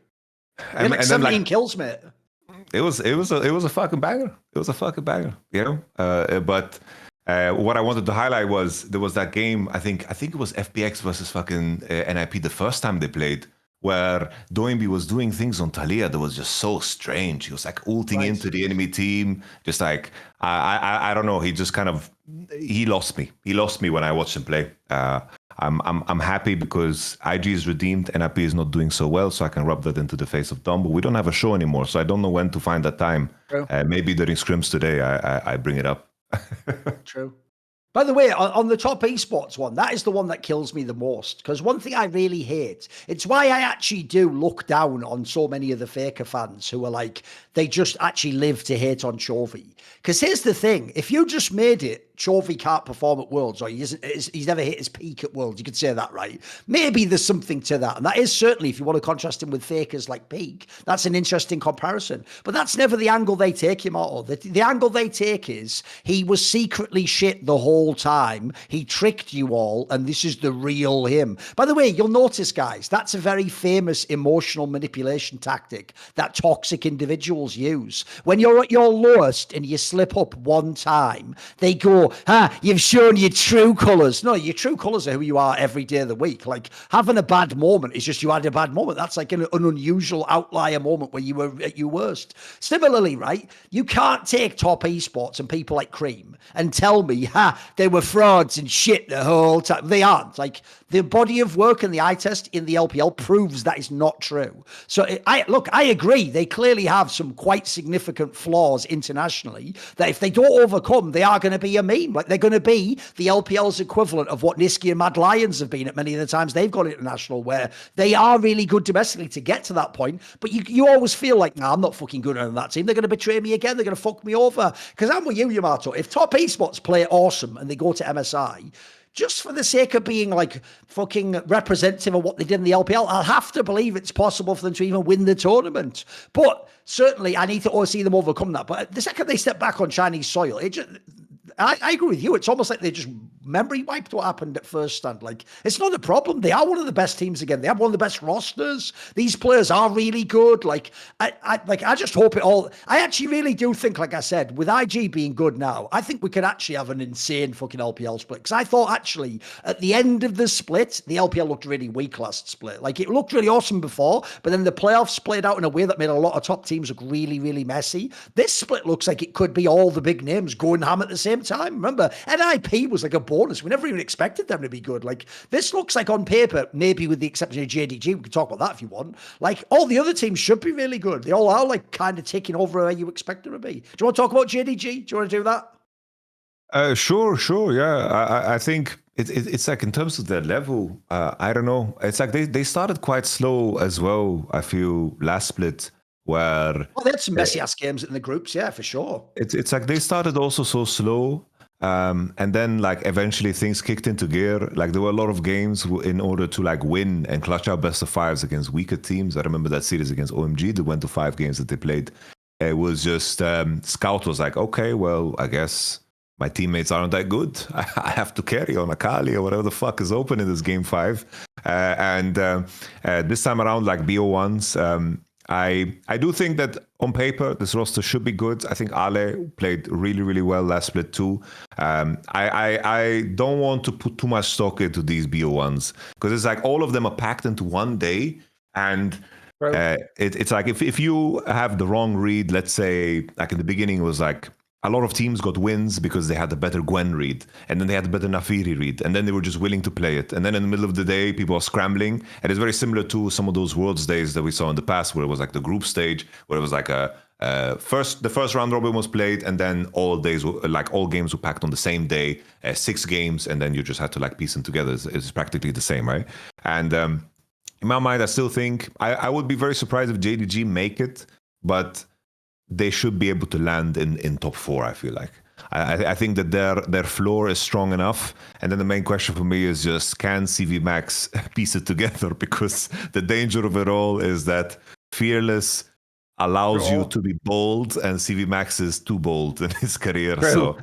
And like 17 kills, mate. It was a fucking banger. It was a fucking banger, you know. But what I wanted to highlight was there was that game. I think it was FPX versus fucking NIP the first time they played, where Doinby was doing things on Talia that was just so strange. He was like ulting Right. into the enemy team, just like I don't know. He just kind of he lost me. He lost me when I watched him play. I'm happy because IG is redeemed, NAP is not doing so well, so I can rub that into the face of Dom. But we don't have a show anymore, so I don't know when to find that time. True. Maybe during scrims today, I bring it up. True. By the way, on the top esports one, that is the one that kills me the most. Because one thing I really hate, it's why I actually do look down on so many of the Faker fans who are like, they just actually live to hate on Chovy. Because here's the thing, if you just made it, Chovy can't perform at Worlds, or he's never hit his peak at Worlds, you could say that, right? Maybe there's something to that. And that is certainly, if you want to contrast him with Faker's like peak, that's an interesting comparison. But that's never the angle they take, Yamato. The angle they take is, he was secretly shit the whole time. He tricked you all, and this is the real him. By the way, you'll notice, guys, that's a very famous emotional manipulation tactic that toxic individuals use. When you're at your lowest and you slip up one time, they go, you've shown your true colours. No, your true colours are who you are every day of the week. Like, having a bad moment is just you had a bad moment. That's like an unusual outlier moment where you were at your worst. Similarly, right, you can't take top esports and people like Cream and tell me, they were frauds and shit the whole time. They aren't. Like, the body of work and the eye test in the LPL proves that is not true. So I agree. They clearly have some quite significant flaws internationally that if they don't overcome, they are going to be a meme. Like, they're going to be the LPL's equivalent of what Niski and Mad Lions have been at many of the times they've gone international, where they are really good domestically to get to that point. But you always feel like, I'm not fucking good on that team. They're going to betray me again. They're going to fuck me over. Because I'm with you, Yamato. If top esports play awesome and they go to MSI, just for the sake of being like fucking representative of what they did in the LPL, I'll have to believe it's possible for them to even win the tournament. But certainly I need to see them overcome that. But the second they step back on Chinese soil, I agree with you. It's almost like they just memory wiped what happened at first stand. Like, it's not a problem. They are one of the best teams again. They have one of the best rosters. These players are really good. Like, I just hope it all. I actually really do think, like I said, with IG being good now, I think we could actually have an insane fucking LPL split. Because I thought actually at the end of the split, the LPL looked really weak last split. Like, it looked really awesome before, but then the playoffs played out in a way that made a lot of top teams look really, really messy. This split looks like it could be all the big names going ham at the same time. Remember, NIP was like a bonus. We never even expected them to be good. Like, this looks like on paper, maybe with the exception of JDG, we can talk about that if you want. Like, all the other teams should be really good. They all are like kind of taking over where you expect them to be. Do you want to talk about JDG? Do you want to do that? Sure, yeah. I think it's like in terms of their level, I don't know. It's like they started quite slow as well, I feel, last split, where... Well, they had some messy-ass games in the groups, yeah, for sure. It's like they started also so slow, and then like eventually things kicked into gear. Like, there were a lot of games in order to like win and clutch out best of fives against weaker teams. I remember that series against OMG, they went to 5 games that they played. It was just, Scout was like, okay, well, I guess my teammates aren't that good. I have to carry on Akali or whatever the fuck is open in this game 5. And this time around, like BO1s, I do think that on paper this roster should be good. I think Ale played really, really well last split too. I don't want to put too much stock into these BO1s because it's like all of them are packed into one day, and it's like if you have the wrong read, let's say like in the beginning it was like a lot of teams got wins because they had a better Gwen read, and then they had a better Nafiri read, and then they were just willing to play it. And then in the middle of the day, people are scrambling. And it's very similar to some of those Worlds days that we saw in the past, where it was like the group stage, where it was like the first round robin was played, and then all games were packed on the same day, 6 games, and then you just had to like piece them together. It's practically the same, right? And in my mind, I still think I would be very surprised if JDG make it, but they should be able to land in top 4, I feel like. I think that their floor is strong enough. And then the main question for me is just, can CV Max piece it together? Because the danger of it all is that Fearless allows you to be bold, and CV Max is too bold in his career. True.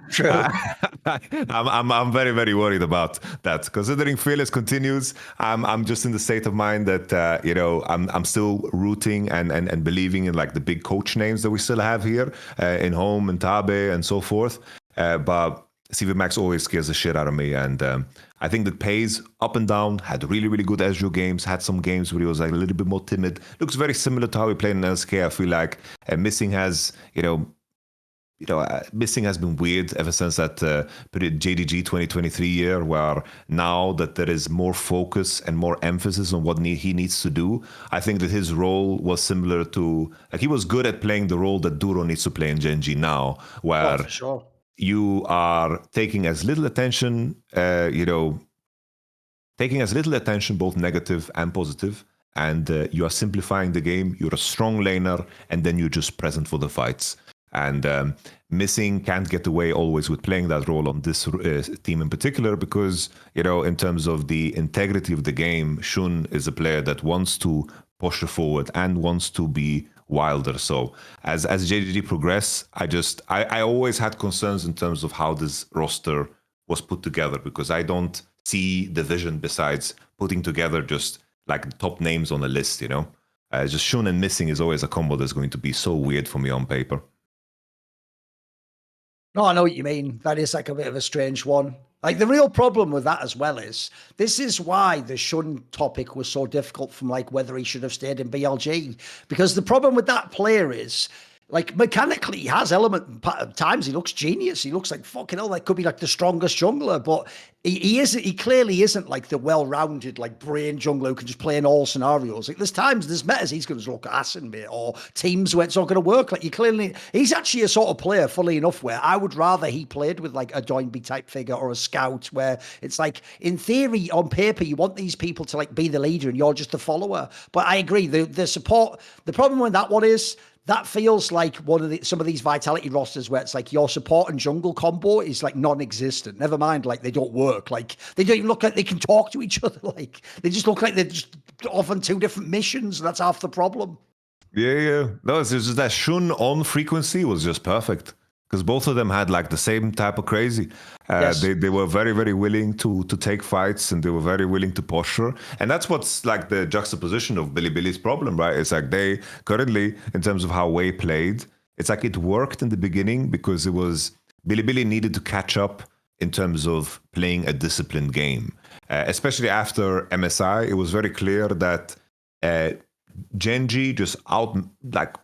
I'm very, very worried about that. Considering Fearless continues, I'm just in the state of mind that I'm still rooting and believing in like the big coach names that we still have here in Home and Tabe and so forth. But CV Max always scares the shit out of me. And I think that Pays up and down, had really, really good Ezreal games, had some games where he was like a little bit more timid. Looks very similar to how he played in LCK. I feel like Missing has, Missing has been weird ever since that JDG 2023 year, where now that there is more focus and more emphasis on what he needs to do, I think that his role was similar to, like, he was good at playing the role that Duro needs to play in GenG now, where for sure. you are taking as little attention, taking as little attention, both negative and positive, and you are simplifying the game. You're a strong laner, and then you're just present for the fights. And Missing can't get away always with playing that role on this team in particular, because, in terms of the integrity of the game, Shun is a player that wants to push forward and wants to be wilder. So as JDG progress, I always had concerns in terms of how this roster was put together, because I don't see the vision besides putting together just like the top names on a list, just Shun and Missing is always a combo that's going to be so weird for me on paper. No, I know what you mean. That is like a bit of a strange one. Like, the real problem with that as well is, this is why the Shun topic was so difficult from, like, whether he should have stayed in BLG. Because the problem with that player is, like, mechanically, he has at times he looks genius. He looks like fucking hell, like, could be like the strongest jungler, but he clearly isn't like the well-rounded, like, brain jungler who can just play in all scenarios. Like, there's metas he's going to look ass in me, or teams where it's not going to work. Like, he's actually a sort of player, fully enough, where I would rather he played with like a Doinby type figure or a scout, where it's like, in theory, on paper, you want these people to like be the leader and you're just the follower. But I agree, the support, the problem with that one is, that feels like some of these Vitality rosters where it's like your support and jungle combo is like non-existent. Never mind, like, they don't work. Like, they don't even look like they can talk to each other. Like, they just look like they're just off on two different missions. That's half the problem. Yeah. No, it's just that Shun on frequency was just perfect, because both of them had like the same type of crazy. Yes. They were very, very willing to take fights, and they were very willing to posture. And that's what's like the juxtaposition of Bilibili's problem, right? It's like they currently, in terms of how Wei played, it's like it worked in the beginning because it was Bilibili needed to catch up in terms of playing a disciplined game. Especially after MSI, it was very clear that GenG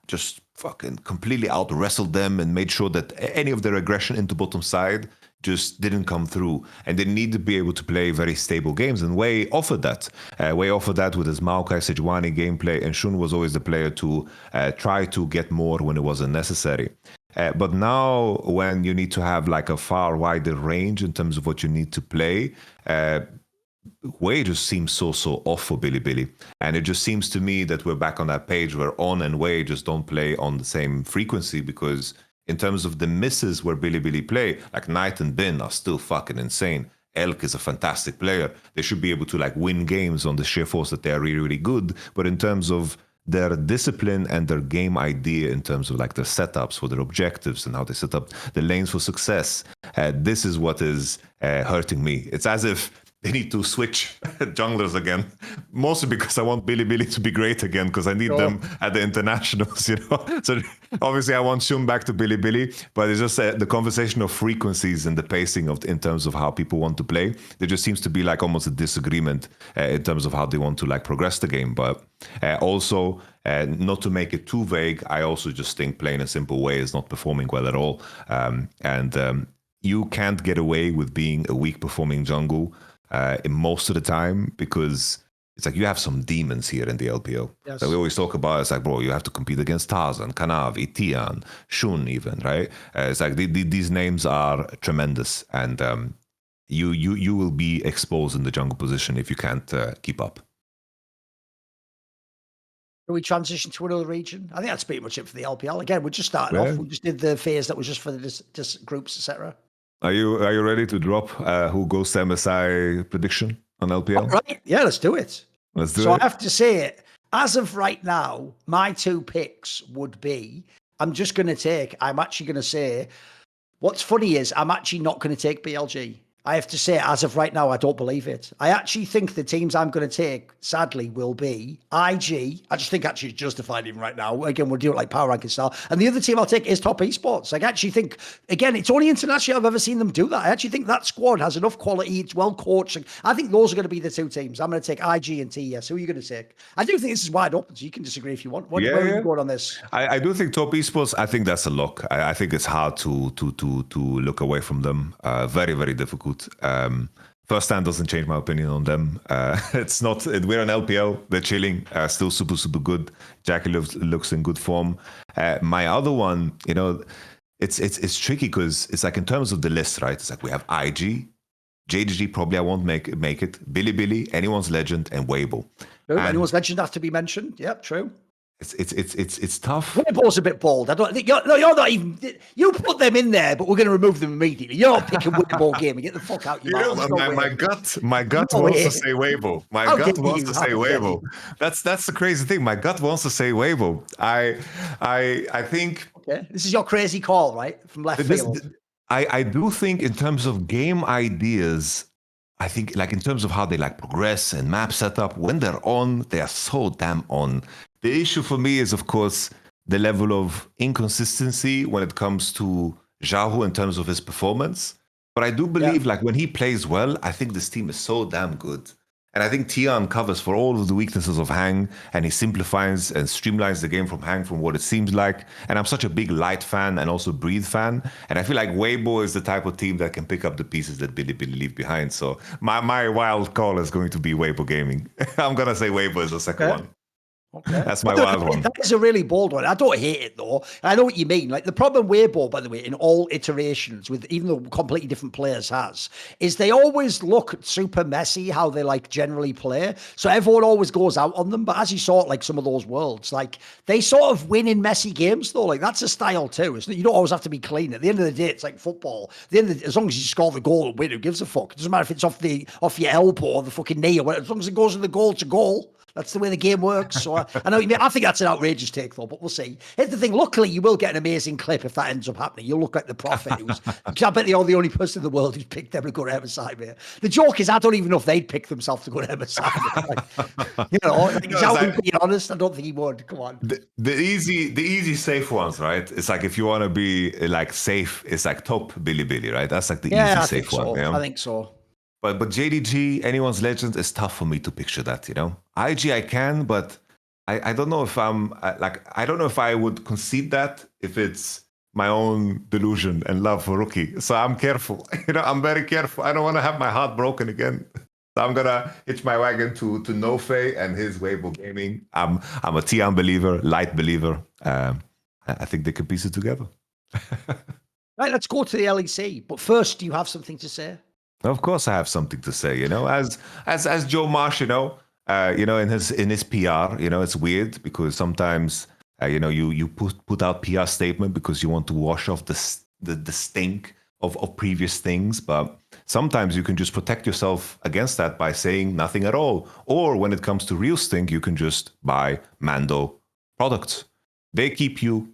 just fucking completely out wrestled them and made sure that any of their aggression into bottom side just didn't come through, and they need to be able to play very stable games, and Wei offered that. Wei offered that with his Maokai Sejuani gameplay, and Shun was always the player to try to get more when it wasn't necessary. But now, when you need to have like a far wider range in terms of what you need to play, Wei just seems so off for Bilibili. And it just seems to me that we're back on that page where On and Wei just don't play on the same frequency, because in terms of the misses where Bilibili play, like Knight and Bin are still fucking insane. Elk is a fantastic player. They should be able to like win games on the sheer force that they are really, really good. But in terms of their discipline and their game idea, in terms of like their setups for their objectives and how they set up the lanes for success, this is what is hurting me. It's as if they need to switch junglers again, mostly because I want Bilibili to be great again, because I need them at the internationals, So obviously I want Shun back to Bilibili, but it's just the conversation of frequencies and the pacing in terms of how people want to play. There just seems to be like almost a disagreement in terms of how they want to like progress the game. But also, not to make it too vague, I also just think plain and simple Wei is not performing well at all. You can't get away with being a weak performing jungle in most of the time, because it's like you have some demons here in the LPO that we always talk about. It's like, bro, you have to compete against Tarzan, Kanavi, Tian, Shun even, right? It's like these names are tremendous, and you will be exposed in the jungle position if you can't keep up. Do we transition to another region? I think that's pretty much it for the LPL. Again, we're just starting off. We just did the phase that was just for the groups, etc. Are you ready to drop who goes to MSI prediction on LPL? Oh, right. Yeah, let's do it. Let's do it. So I have to say, as of right now, my two picks would be, I'm actually going to say, what's funny is I'm actually not going to take BLG. I have to say, as of right now, I don't believe it. I actually think the teams I'm going to take, sadly, will be IG. I just think actually it's justified even right now. Again, we'll do it like power ranking style. And the other team I'll take is Top Esports. Like, I actually think, again, it's only internationally I've ever seen them do that. I actually think that squad has enough quality. It's well coached. I think those are going to be the two teams. I'm going to take IG and TES. Who are you going to take? I do think this is wide open, so you can disagree if you want. Where are you going on this? I do think Top Esports, I think that's a lock. I think it's hard to look away from them. Very, very difficult. First hand doesn't change my opinion on them. It's not, we're an LPL, they're chilling, still super, super good. Jackie looks in good form. My other one, you know, it's tricky because it's like in terms of the list, right? It's like we have IG, JDG, probably I won't make it, Billy, Anyone's Legend, and Weibo. Anyone's Legend has to be mentioned. Yep, true. It's tough. Weibo's a bit bold. I don't think you're not even. You put them in there, but we're going to remove them immediately. You're not picking Weibo game and get the fuck out your mouth. My gut wants to say Weibo. My gut wants to say Weibo. That's the crazy thing. My gut wants to say Weibo. I think. Okay, this is your crazy call, right, from left field. I do think in terms of game ideas. I think like in terms of how they like progress and map setup, when they're on, they are so damn on. The issue for me is, of course, the level of inconsistency when it comes to Xiaohu in terms of his performance. But I do believe like when he plays well, I think this team is so damn good. And I think Tian covers for all of the weaknesses of Hang, and he simplifies and streamlines the game from Hang from what it seems like. And I'm such a big Light fan and also Breathe fan. And I feel like Weibo is the type of team that can pick up the pieces that Billy leave behind. So my wild call is going to be Weibo Gaming. I'm going to say Weibo is the second one. Okay. That's my wild one. That is a really bold one. I don't hate it though. I know what you mean. Like the problem Weibo, by the way, in all iterations with even though completely different players has, is they always look super messy how they like generally play. So everyone always goes out on them. But as you saw like some of those worlds, like they sort of win in messy games though. Like that's a style too. It's, you don't always have to be clean. At the end of the day, it's like football. At the end of the, as long as you score the goal and win, who gives a fuck? It doesn't matter if it's off your elbow or the fucking knee or whatever. As long as it goes in the goal to goal. That's the way the game works. So I know what you mean. I think that's an outrageous take, though, but we'll see. Here's the thing. Luckily, you will get an amazing clip if that ends up happening. You'll look like the prophet. I bet you're the only person in the world who's picked them to go to MSI, mate. The joke is, I don't even know if they'd pick themselves to go to MSI. Like, you know, like, being honest, I don't think he would. Come on. The easy safe ones, right? It's like if you want to be like safe, it's like top Billy, right? That's like the easy safe one. Yeah, I think so. But JDG, Anyone's Legend, is tough for me to picture that, you know? IG I can, but I don't know if I'm, I don't know if I would concede that if it's my own delusion and love for Rookie. So I'm careful, you know, I'm very careful. I don't want to have my heart broken again. So I'm going to hitch my wagon to Nofe and his Weibo Gaming. I'm a Tian believer, Light believer. I think they can piece it together. Right, let's go to the LEC. But first, do you have something to say? Of course, I have something to say. You know, as Joe Marsh, you know, in his PR, you know, it's weird because sometimes, you know, you put out PR statement because you want to wash off the stink of previous things, but sometimes you can just protect yourself against that by saying nothing at all. Or when it comes to real stink, you can just buy Mando products. They keep you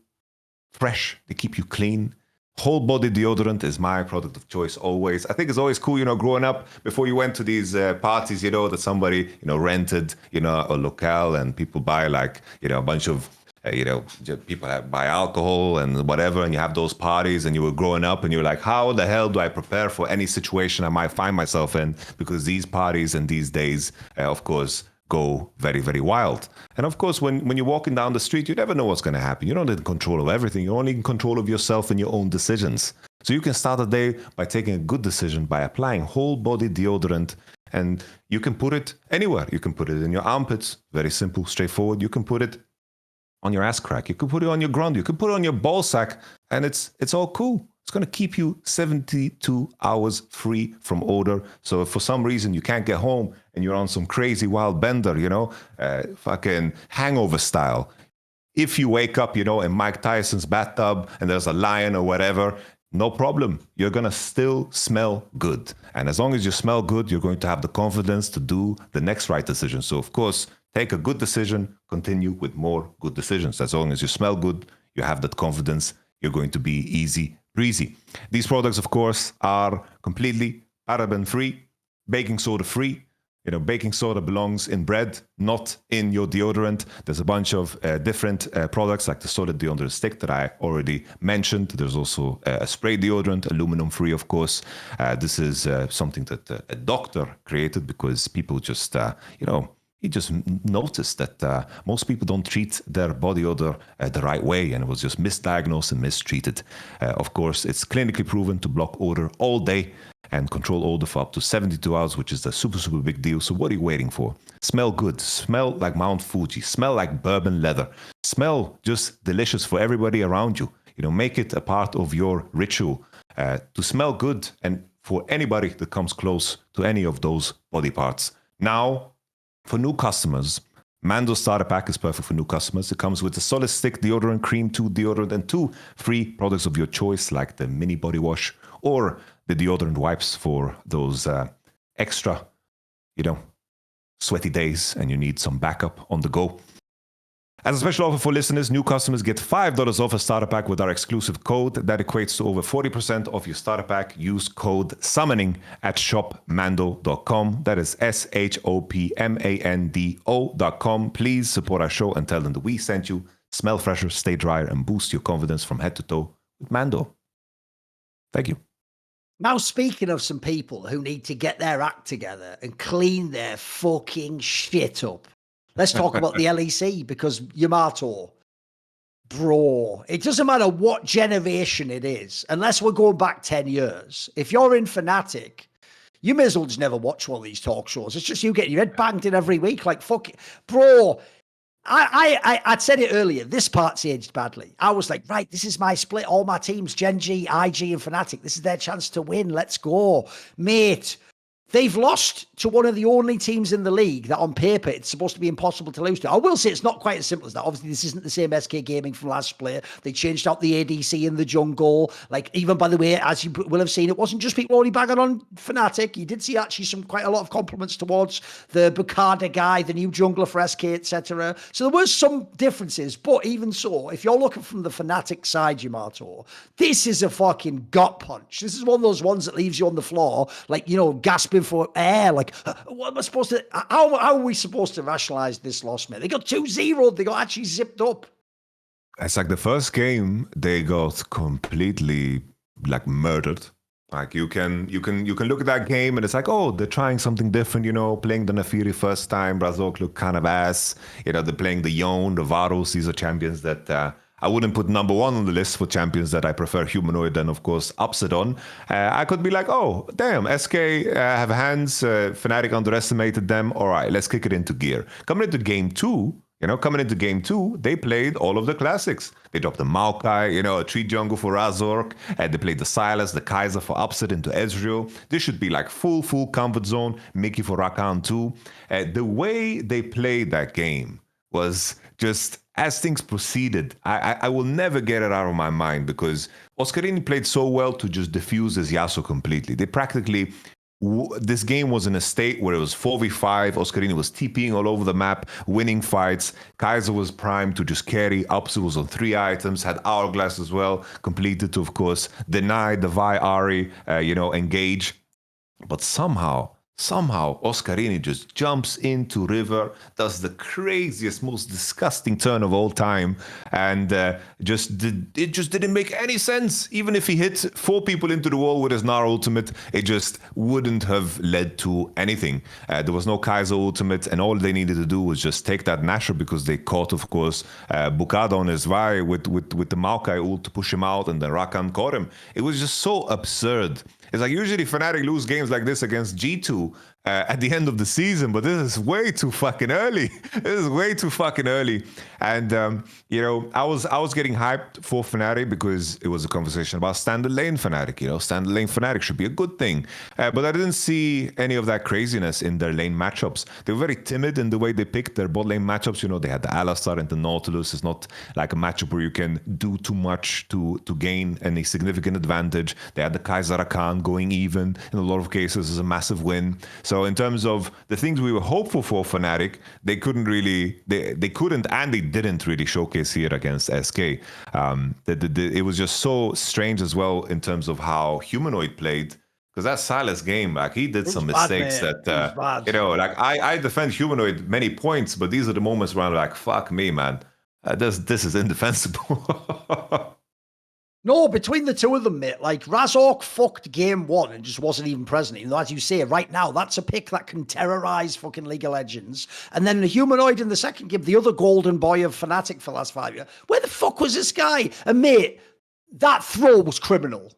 fresh. They keep you clean. Whole body deodorant is my product of choice always. I think it's always cool, you know, growing up, before you went to these parties, you know, that somebody, you know, rented, you know, a locale and people buy like, you know, a bunch of, you know, people buy alcohol and whatever. And you have those parties and you were growing up and you're like, how the hell do I prepare for any situation I might find myself in? Because these parties and these days, of course, go very, very wild. And of course, when you're walking down the street, you never know what's going to happen. You're not in control of everything. You're only in control of yourself and your own decisions. So you can start a day by taking a good decision by applying whole body deodorant. And you can put it anywhere. You can put it in your armpits. Very simple, straightforward. You can put it on your ass crack. You can put it on your ground. You can put it on your ball sack. And it's all cool. It's going to keep you 72 hours free from odor. So if for some reason you can't get home and you're on some crazy wild bender, you know, fucking hangover style, if you wake up, you know, in Mike Tyson's bathtub and there's a lion or whatever, no problem. You're going to still smell good. And as long as you smell good, you're going to have the confidence to do the next right decision. So of course, take a good decision, continue with more good decisions. As long as you smell good, you have that confidence, you're going to be easy breezy. These products, of course, are completely paraben free, baking soda free. You know, baking soda belongs in bread, not in your deodorant. There's a bunch of different products like the solid deodorant stick that I already mentioned. There's also a spray deodorant, aluminum free, of course. This is something that a doctor created because people just, he just noticed that most people don't treat their body odor the right way, and it was just misdiagnosed and mistreated. Of course, it's clinically proven to block odor all day and control odor for up to 72 hours, which is a super, super big deal. So what are you waiting for? Smell good. Smell like Mount Fuji. Smell like bourbon leather. Smell just delicious for everybody around you. You know, make it a part of your ritual to smell good and for anybody that comes close to any of those body parts. Now, for new customers, Mando Starter Pack is perfect for new customers. It comes with a solid stick deodorant, cream 2 deodorant, and 2 free products of your choice, like the mini body wash or the deodorant wipes for those extra, sweaty days and you need some backup on the go. As a special offer for listeners, new customers get $5 off a starter pack with our exclusive code. That equates to over 40% off your starter pack. Use code SUMMONING at shopmando.com. That is SHOPMANDO.com. Please support our show and tell them that we sent you. Smell fresher, stay drier, and boost your confidence from head to toe with Mando. Thank you. Now, speaking of some people who need to get their act together and clean their fucking shit up, let's talk about the LEC, because Yamato, bro, it doesn't matter what generation it is, unless we're going back 10 years. If you're in Fnatic, you may as well just never watch one of these talk shows. It's just you getting your head banged in every week. Like, fuck it. Bro, I'd said it earlier. This part's aged badly. I was like, right, this is my split. All my teams, GenG, IG, and Fnatic. This is their chance to win. Let's go. Mate, they've lost to one of the only teams in the league that on paper it's supposed to be impossible to lose to. I will say it's not quite as simple as that. Obviously, this isn't the same SK Gaming from last split. They changed out the ADC in the jungle. Like, even by the way, as you will have seen, it wasn't just people only bagging on Fnatic. You did see actually quite a lot of compliments towards the Bukada guy, the new jungler for SK, etc. So there was some differences, but even so, if you're looking from the Fnatic side, Yamato, this is a fucking gut punch. This is one of those ones that leaves you on the floor, like, gasping for air. Like, what am I supposed to, how are we supposed to rationalize this loss, man? They got 2-0. They got actually zipped up. It's like the first game, they got completely like murdered. Like you can look at that game and it's like, oh, they're trying something different, playing the Nafiri first time. Razork looked kind of ass. They're playing the Yone, the Varus. These are champions that I wouldn't put number one on the list for champions that I prefer humanoid and, of course, Upset on. I could be like, oh, damn, SK have hands. Fnatic underestimated them. All right, let's kick it into gear. Coming into game two, they played all of the classics. They dropped the Maokai, a tree jungle for Razork. They played the Silas, the Kaiser for Upset into Ezreal. This should be like full comfort zone. Mickey for Rakan too. The way they played that game was just, as things proceeded, I will never get it out of my mind, because Oscarini played so well to just diffuse his Yasuo completely. They practically, this game was in a state where it was 4v5. Oscarini was TPing all over the map, winning fights. Kaiser was primed to just carry. Upsu was on 3 items, had Hourglass as well, completed to, of course, deny the Vi Ari, engage. But somehow Oscarini just jumps into River, does the craziest, most disgusting turn of all time, and it just didn't make any sense. Even if he hit 4 people into the wall with his Nara ultimate, it just wouldn't have led to anything. There was no Kaiser ultimate, and all they needed to do was just take that Nashor, because they caught, of course, Bukada on his Vi with the Maokai ult to push him out, and then Rakan caught him. It was just so absurd. It's like usually Fnatic lose games like this against G2 at the end of the season, but this is way too fucking early. And I was getting hyped for Fnatic because it was a conversation about standard lane Fnatic. Standard lane Fnatic should be a good thing, but I didn't see any of that craziness in their lane matchups. They were very timid in the way they picked their bot lane matchups. They had the Alistar and the Nautilus. It's not like a matchup where you can do too much to gain any significant advantage. They had the Kaiser Rakan going even in a lot of cases is a massive win. So in terms of the things we were hopeful for Fnatic, they couldn't and they didn't really showcase here against SK. It was just so strange as well in terms of how Humanoid played, because that Silas game, like he did some bad, mistakes mate. that, Bad. you know, like I defend Humanoid many points, but these are the moments where I'm like, fuck me, man. This is indefensible. No, between the two of them, mate, like Razork fucked game one and just wasn't even present. Even though, as you say, right now, that's a pick that can terrorize fucking League of Legends. And then the Humanoid in the second game, the other golden boy of Fnatic for the last 5 years. Where the fuck was this guy? And mate, that throw was criminal.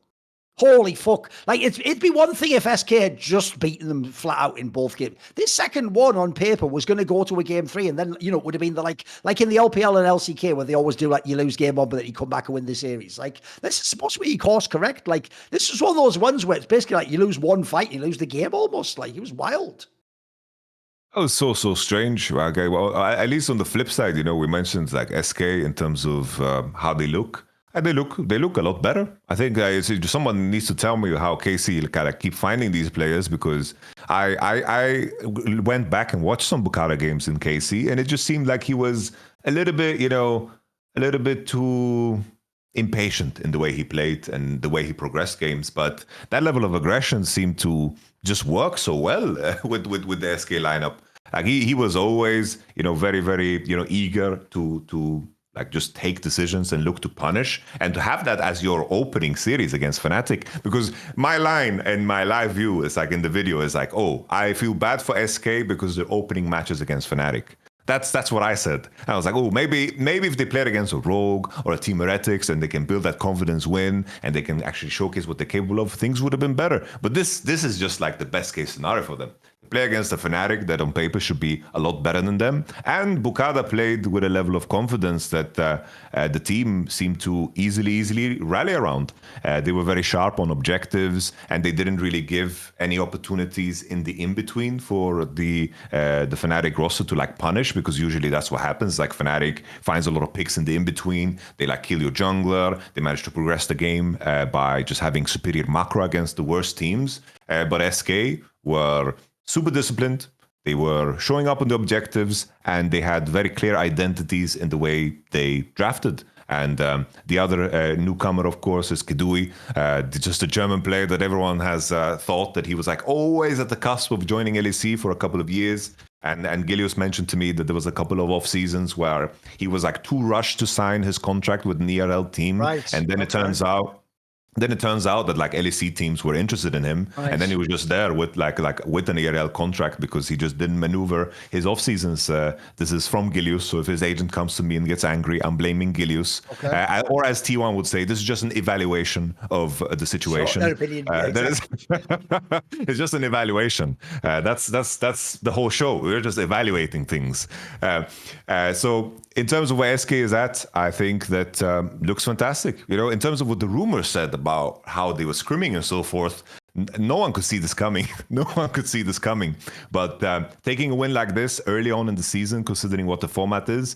Holy fuck. Like, it'd be one thing if SK had just beaten them flat out in both games. This second one on paper was going to go to a game 3, and then, you know, it would have been like in the LPL and LCK where they always do, like, you lose game 1, but then you come back and win the series. Like, this is supposed to be course correct. Like, this is one of those ones where it's basically like you lose one fight, you lose the game almost. Like, it was wild. That was so strange. Okay, well, at least on the flip side, you know, we mentioned like SK in terms of how they look. And they look a lot better. I think someone needs to tell me how KC kind of keep finding these players, because I went back and watched some Bukara games in KC, and it just seemed like he was a little bit, you know, a little bit too impatient in the way he played and the way he progressed games. But that level of aggression seemed to just work so well with the SK lineup. Like he was always, you know, very, you know, eager to like just take decisions and look to punish, and to have that as your opening series against Fnatic. Because my line and my live view is like in the video is like, oh, I feel bad for SK because they're opening matches against Fnatic. That's what I said. And I was like, oh, maybe if they played against a Rogue or a Team Heretics and they can build that confidence win and they can actually showcase what they're capable of, things would have been better. But this is just like the best case scenario for them. Play against a Fnatic that on paper should be a lot better than them. And Bukada played with a level of confidence that the team seemed to easily rally around. They were very sharp on objectives, and they didn't really give any opportunities in the in-between for the Fnatic roster to like punish, because usually that's what happens. Like Fnatic finds a lot of picks in the in-between. They like kill your jungler. They manage to progress the game by just having superior macro against the worst teams. But SK were super disciplined. They were showing up on the objectives, and they had very clear identities in the way they drafted. And the other newcomer, of course, is Kedui, just a German player that everyone has thought that he was like always at the cusp of joining LEC for a couple of years. And Gilius mentioned to me that there was a couple of off seasons where he was like too rushed to sign his contract with an ERL team. Right. And then it turns out that like LEC teams were interested in him, nice. And then he was just there with like with an ERL contract because he just didn't maneuver his off seasons. This is from Gilius, so if his agent comes to me and gets angry, I'm blaming Gilius. Okay. Or as T1 would say, this is just an evaluation of the situation. Sure, opinion, It's just an evaluation. That's the whole show. We're just evaluating things. So in terms of where SK is at, I think that looks fantastic. You know, in terms of what the rumors said about how they were scrimming and so forth, no one could see this coming. No one could see this coming. But taking a win like this early on in the season, considering what the format is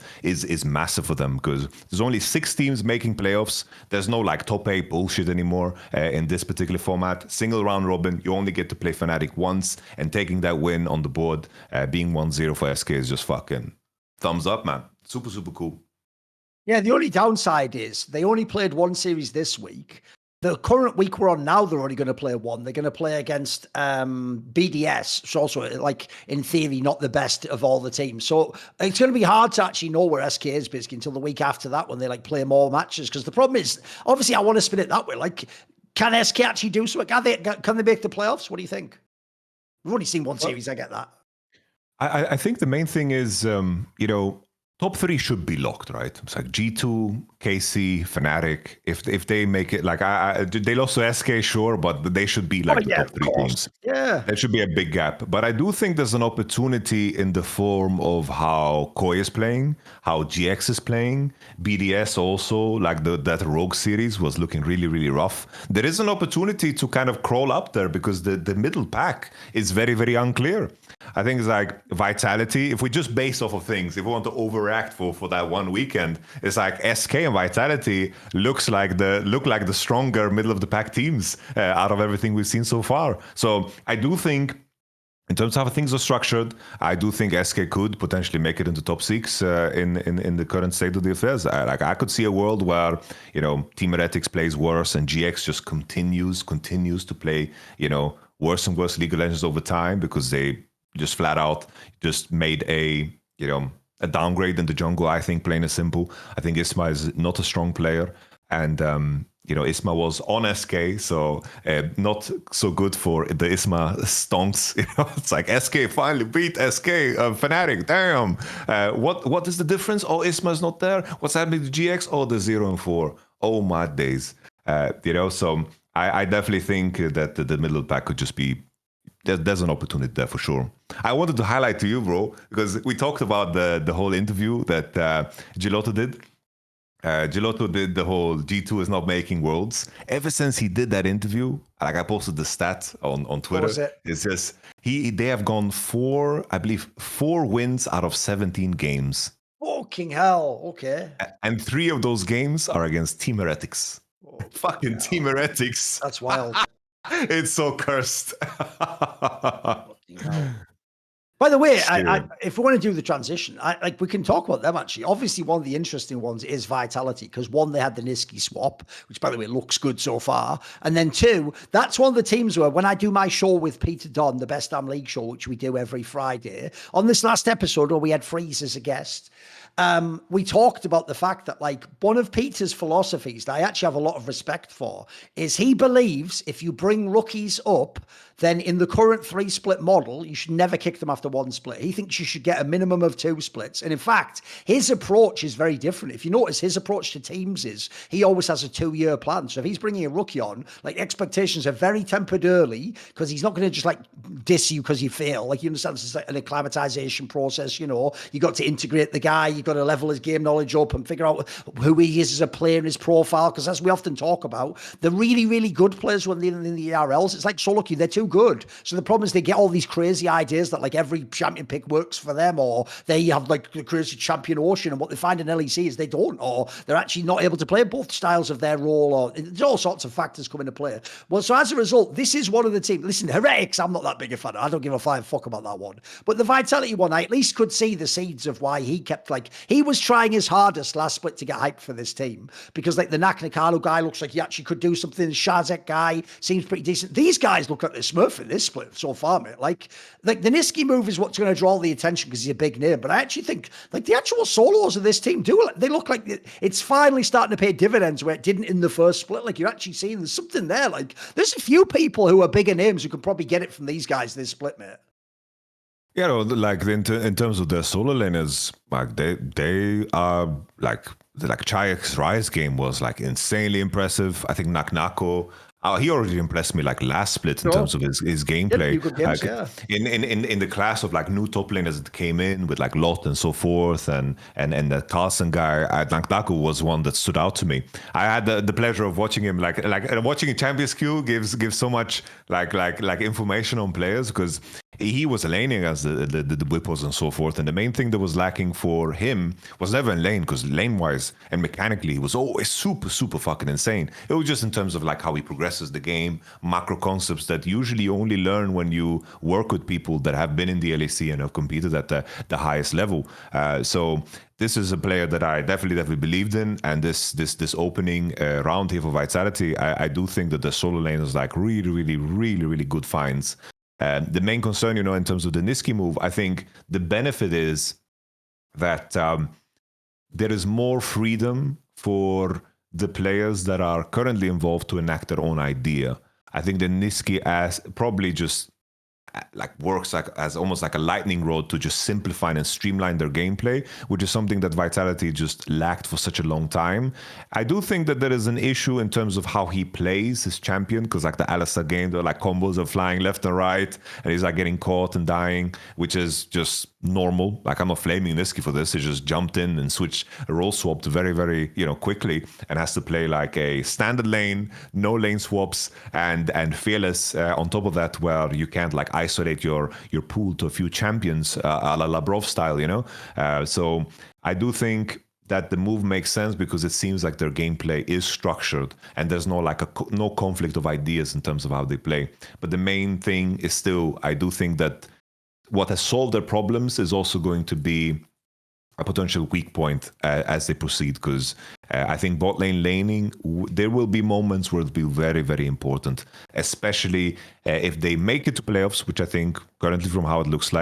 massive for them, because there's only 6 teams making playoffs. There's no like top 8 bullshit anymore in this particular format. Single round robin, you only get to play Fnatic once, and taking that win on the board, being 1-0 for SK is just fucking thumbs up, man. Super cool. Yeah, the only downside is they only played one series this week. The current week we're on now, they're only going to play one. They're going to play against BDS, so also, like, in theory, not the best of all the teams. So it's going to be hard to actually know where SK is basically until the week after that when they like play more matches. Because the problem is, obviously, I want to spin it that way. Like, can SK actually do something? Can they make the playoffs? What do you think? We've only seen one series. I get that. I think the main thing is, you know, top 3 should be locked, right? It's like G2, KC, Fnatic. If they make it, like they lost to SK, sure, but they should be like the top 3 teams. Yeah, there should be a big gap. But I do think there's an opportunity in the form of how Koi is playing, how GX is playing, BDS also, like that Rogue series was looking really rough. There is an opportunity to kind of crawl up there because the middle pack is very unclear. I think it's like Vitality. If we just base off of things, if we want to overact for that one weekend, it's like SK and Vitality look like the stronger middle of the pack teams out of everything we've seen so far. So I do think in terms of how things are structured, I do think SK could potentially make it into top 6 in the current state of the affairs. I could see a world where, Team Heretics plays worse and GX just continues to play, worse and worse League of Legends over time, because they just flat out just made a downgrade in the jungle. I think, plain and simple. I think Isma is not a strong player, and Isma was on SK, so not so good for the Isma stonks. It's like SK finally beat SK, Fnatic. Damn. What is the difference? Oh, Isma is not there. What's happening to GX? Oh, the 0-4. Oh my days. So I definitely think that the middle pack could just be. There's an opportunity there for sure. I wanted to highlight to you, bro, because we talked about the whole interview that Gilotto did. Gilotto did the whole G2 is not making worlds. Ever since he did that interview, like I posted the stat on Twitter. What was it? It's just they have gone 4 wins out of 17 games. Fucking hell. Okay. And 3 of those games are against Team Heretics. Fucking Team Heretics. That's wild. It's so cursed. Fucking hell. By the way, if we want to do the transition, we can talk about them actually. Obviously, one of the interesting ones is Vitality, because one, they had the Niski swap, which by the way looks good so far, and then 2, that's one of the teams where when I do my show with Peter Dunn, the Best Damn League show, which we do every Friday, on this last episode where we had Freeze as a guest, we talked about the fact that one of Peter's philosophies that I actually have a lot of respect for is he believes if you bring rookies up, then in the current 3-split model, you should never kick them after 1 split. He thinks you should get a minimum of 2 splits. And in fact, his approach is very different. If you notice, his approach to teams is he always has a 2-year plan. So if he's bringing a rookie on, expectations are very tempered early, because he's not going to just diss you because you fail. You understand, it's an acclimatization process. You got to integrate the guy. You got to level his game knowledge up and figure out who he is as a player in his profile. Because as we often talk about, the really, really good players when they're in the ERLs, it's like solo queue, they're too good. So the problem is they get all these crazy ideas that every champion pick works for them, or they have the crazy champion ocean, and what they find in LEC is they don't, or they're actually not able to play both styles of their role, or there's all sorts of factors come into play. Well, so as a result, this is one of the teams. Listen, Heretics, I'm not that big a fan. I don't give a flying fuck about that one. But the Vitality one, I at least could see the seeds of why he kept he was trying his hardest last split to get hyped for this team, because the Naknakalo guy looks like he actually could do something. The Shazek guy seems pretty decent. These guys look like they're Smurf in this split so far, mate. The Niski move is what's going to draw the attention because he's a big name. But I actually think the actual solos of this team they look like it's finally starting to pay dividends where it didn't in the first split. You're actually seeing there's something there. There's a few people who are bigger names who can probably get it from these guys this split, mate. In terms of their solo laners, they are Chayek's Rise game was insanely impressive. I think Naknako, he already impressed me last split in terms of his gameplay. In the class of new top laners that came in with Lot and so forth, and the Carlson guy, Naknako was one that stood out to me. I had the pleasure of watching him watching a Champions Queue gives so much information on players, because he was laning as the Whippos and so forth, and the main thing that was lacking for him was never in lane, because lane-wise and mechanically he was always super fucking insane. It was just in terms of how he progresses the game, macro concepts that usually you only learn when you work with people that have been in the LEC and have competed at the highest level. So this is a player that I definitely believed in, and this opening round here for Vitality, I do think that the solo lane is really good finds. The main concern, in terms of the Niski move, I think the benefit is that there is more freedom for the players that are currently involved to enact their own idea. I think the Niski as probably just works as almost like a lightning rod to just simplify and streamline their gameplay, which is something that Vitality just lacked for such a long time. I do think that there is an issue in terms of how he plays his champion, because the Alistar game, the combos are flying left and right, and he's getting caught and dying, which is just normal. I'm not flaming Niski for this. He just jumped in and switched role swapped very quickly, and has to play a standard lane, no lane swaps, and fearless on top of that, where you can't isolate your pool to a few champions a la Labrov style, so I do think that the move makes sense, because it seems like their gameplay is structured and there's no no conflict of ideas in terms of how they play. But the main thing is still, I do think that what has solved their problems is also going to be a potential weak point as they proceed, because I think bot lane laning, there will be moments where it'll be very, very important, especially if they make it to playoffs, which I think currently from how it looks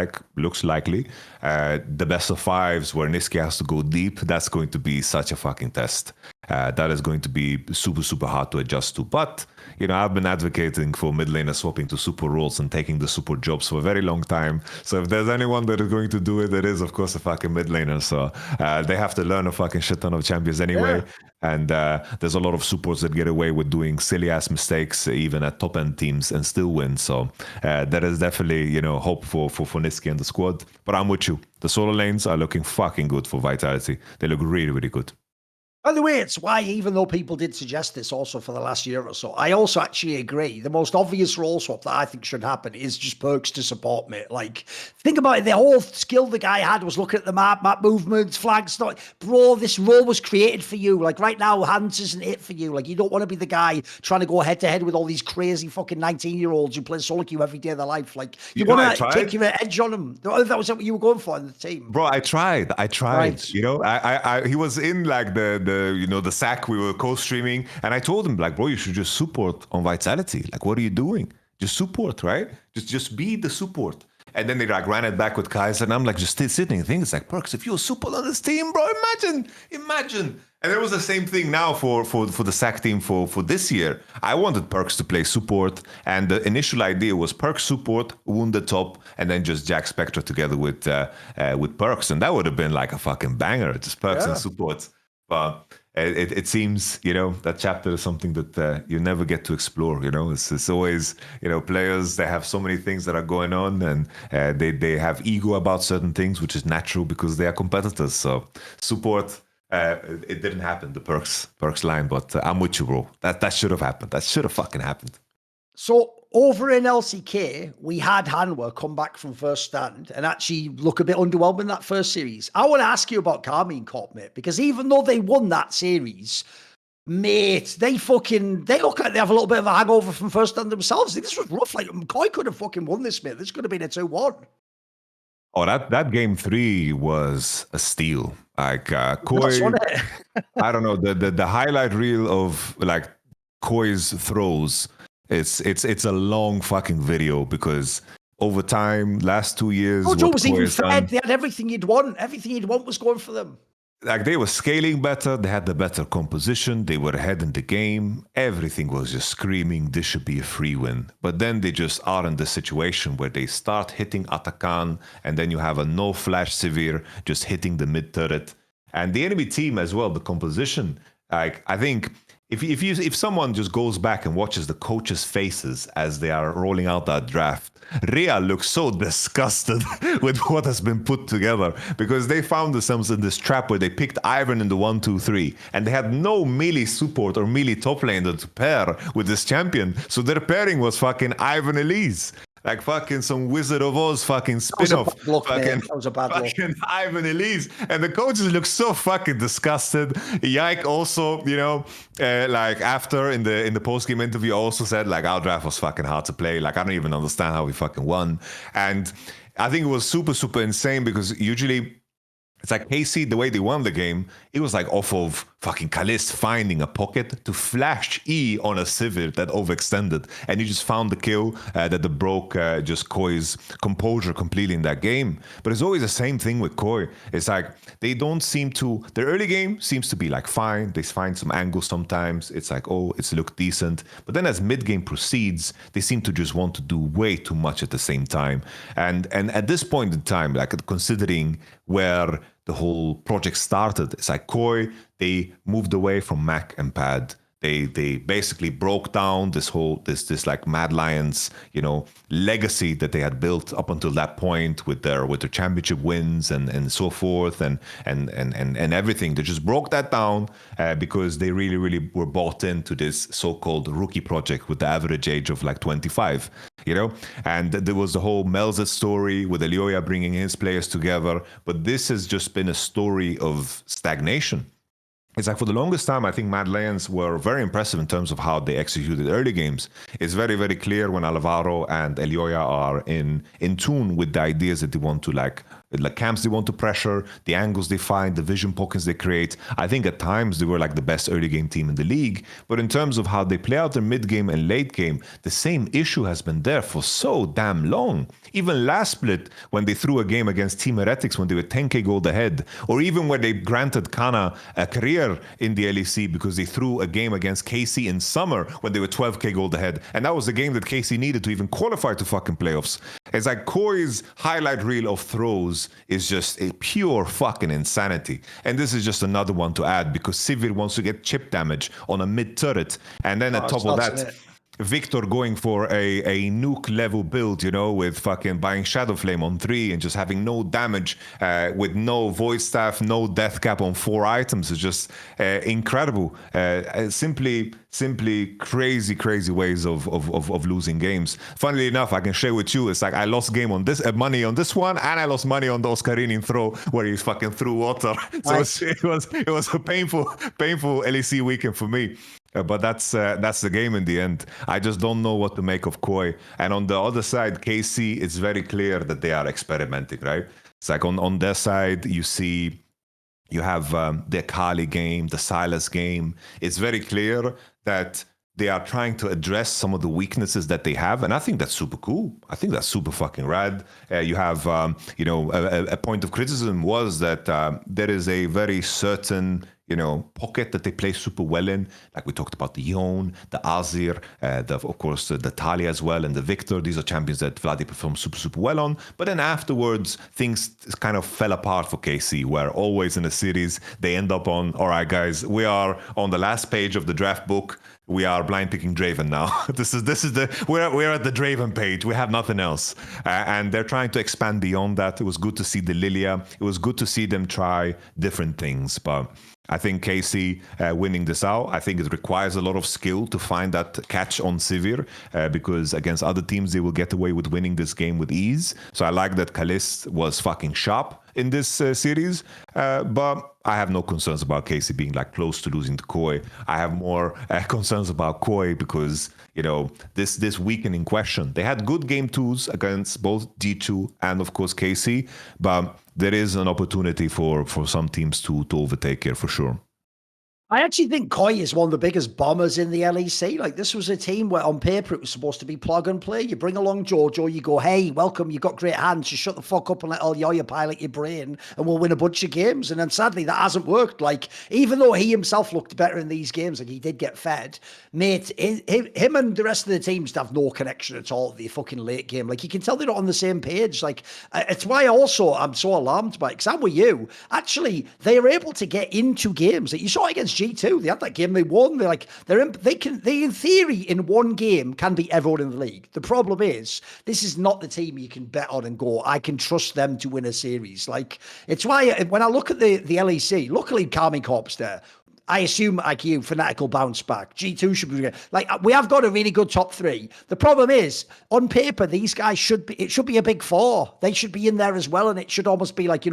likely. The best of fives where Niski has to go deep, that's going to be such a fucking test. That is going to be super, super hard to adjust to. But, you know, I've been advocating for mid laners swapping to super roles and taking the super jobs for a very long time. So if there's anyone that is going to do it, it is, of course, a fucking mid laner. So they have to learn a fucking shit ton of champions anyway. Yeah. And there's a lot of supports that get away with doing silly ass mistakes, even at top end teams, and still win. So that is definitely, you know, hope for Niski and the squad. But I'm with you. The solo lanes are looking fucking good for Vitality. They look really, really good. By the way, it's why, even though people did suggest this also for the last year or so, I also actually agree. The most obvious role swap that I think should happen is just perks to support, mate. Like, think about it. The whole skill the guy had was looking at the map movements, flags. Bro, this role was created for you. Like, right now, Hans isn't it for you. Like, you don't want to be the guy trying to go head-to-head with all these crazy fucking 19-year-olds who play solo queue every day of their life. Like, you want to take your edge on them. That was what you were going for in the team. Bro, I tried. Right. You know, he was in, like, the sack, we were co-streaming, and I told him, like, bro, you should just support on Vitality. Like, what are you doing? Just support, right? Just be the support. And then they like ran it back with Kaiser, and I'm like just sitting and thinking, it's like, Perks, if you're support on this team, bro, imagine. And it was the same thing now for the sack team for this year. I wanted Perks to play support, and the initial idea was Perks support, Wounded top, and then just Jack Spectre together with Perks, and that would have been like a fucking banger, just Perks and support. But it seems, you know, that chapter is something that you never get to explore. You know, it's always, you know, players, they have so many things that are going on, and they have ego about certain things, which is natural because they are competitors. So support, it didn't happen, the perks line, but I'm with you, bro. That should have happened. That should have fucking happened. So over in LCK, we had Hanwha come back from first stand and actually look a bit underwhelming that first series. I want to ask you about Carmine Corp, mate, because even though they won that series, mate, they look like they have a little bit of a hangover from first stand themselves. This was rough. Like, MKOI could have fucking won this, mate. This could have been a 2-1. Oh, that game 3 was a steal. Like, Koi, I don't know, the highlight reel of like Koi's throws. It's a long fucking video, because over time, last 2 years, Joe was even fed. They had everything you'd want. Everything you'd want was going for them. Like, they were scaling better. They had the better composition. They were ahead in the game. Everything was just screaming, this should be a free win. But then they just are in the situation where they start hitting Atakan, and then you have a no flash Severe just hitting the mid turret. And the enemy team as well, the composition, like, I think if someone just goes back and watches the coaches' faces as they are rolling out that draft, Rhea looks so disgusted with what has been put together, because they found themselves in this trap where they picked Ivern in the 1-2-3, and they had no melee support or melee top laner to pair with this champion. So their pairing was fucking Ivern Elise. Like fucking some Wizard of Oz fucking spin-off. That was a bad look. Fucking Ivan Elise. And the coaches look so fucking disgusted. Yike also, you know, like after in the post-game interview also said, like, our draft was fucking hard to play. Like, I don't even understand how we fucking won. And I think it was super, super insane, because usually it's like KC, the way they won the game, it was like off of fucking Kalist finding a pocket to flash E on a Sivir that overextended. And he just found the kill that broke just Koi's composure completely in that game. But it's always the same thing with Koi. It's like, they don't seem to, their early game seems to be like fine. They find some angles sometimes. It's like, oh, it's looked decent. But then as mid-game proceeds, they seem to just want to do way too much at the same time. And at this point in time, like, considering where the whole project started, it's like Koi, they moved away from Mac and Pad. They basically broke down this like Mad Lions, you know, legacy that they had built up until that point with their championship wins and so forth and everything. They just broke that down because they really were bought into this so-called rookie project with the average age of like 25, you know. And there was the whole Melzet story with Elioya bringing his players together, but this has just been a story of stagnation. It's like for the longest time, I think Mad Lions were very impressive in terms of how they executed early games. It's very, very clear when Alvaro and Elioya are in tune with the ideas that they want to like camps they want to pressure, the angles they find, the vision pockets they create. I think at times they were like the best early game team in the league. But in terms of how they play out their mid game and late game, the same issue has been there for so damn long. Even last split, when they threw a game against Team Heretics when they were 10k gold ahead, or even when they granted Kana a career in the LEC because they threw a game against KC in summer when they were 12k gold ahead. And that was the game that KC needed to even qualify to fucking playoffs. It's like KOI's highlight reel of throws is just a pure fucking insanity. And this is just another one to add because Sivir wants to get chip damage on a mid turret. And then at top of that, Victor going for a nuke level build, you know, with fucking buying Shadow Flame on 3 and just having no damage with no Void Staff, no death cap on 4 items is just incredible. Simply crazy ways of losing games. Funnily enough, I can share with you, it's like I lost game on this money on this one, and I lost money on the Oscarinian throw where he fucking threw water. So nice. it was a painful LEC weekend for me. But that's the game in the end. I just don't know what to make of KOI. And on the other side, KC, it's very clear that they are experimenting, right? It's like on their side, you have the Kali game, the Silas game. It's very clear that they are trying to address some of the weaknesses that they have. And I think that's super cool. I think that's super fucking rad. You have, a point of criticism was that there is a very certain pocket that they play super well in. Like we talked about the Yone, the Azir, of course, the Talia as well, and the Victor. These are champions that Vladi performs super well on. But then afterwards, things kind of fell apart for KC, where always in a series, they end up on, all right, guys, we are on the last page of the draft book. We are blind picking Draven now. We're at the Draven page. We have nothing else. And they're trying to expand beyond that. It was good to see the Lilia. It was good to see them try different things. But I think KC winning this out, I think it requires a lot of skill to find that catch on Sivir because against other teams, they will get away with winning this game with ease. So I like that Kalist was fucking sharp in this series, but I have no concerns about KC being like close to losing to KOI. I have more concerns about KOI because, this weekend in question, they had good game twos against both G2 and of course KC, but there is an opportunity for some teams to overtake here for sure. I actually think KOI is one of the biggest bombers in the LEC. Like, this was a team where on paper it was supposed to be plug and play. You bring along Jojo, you go, hey, welcome, you got great hands, just shut the fuck up and let Elioya pilot your brain and we'll win a bunch of games. And then sadly that hasn't worked. Like, even though he himself looked better in these games, like he did get fed, mate, him and the rest of the teams have no connection at all at the fucking late game. Like, you can tell they're not on the same page. Like, it's why also I'm so alarmed by it, because I'm with you. Actually, they are able to get into games. Like, you saw it against G2. They had that game, they won. They in theory in one game can beat everyone in the league. The problem is this is not the team you can bet on and go, I can trust them to win a series. Like, it's why when I look at the LEC, luckily Carmine Corp's there. I assume, like you, Fnatic will bounce back. G2 should be like, we have got a really good top 3. The problem is, on paper, these guys it should be a big 4. They should be in there as well, and it should almost be like,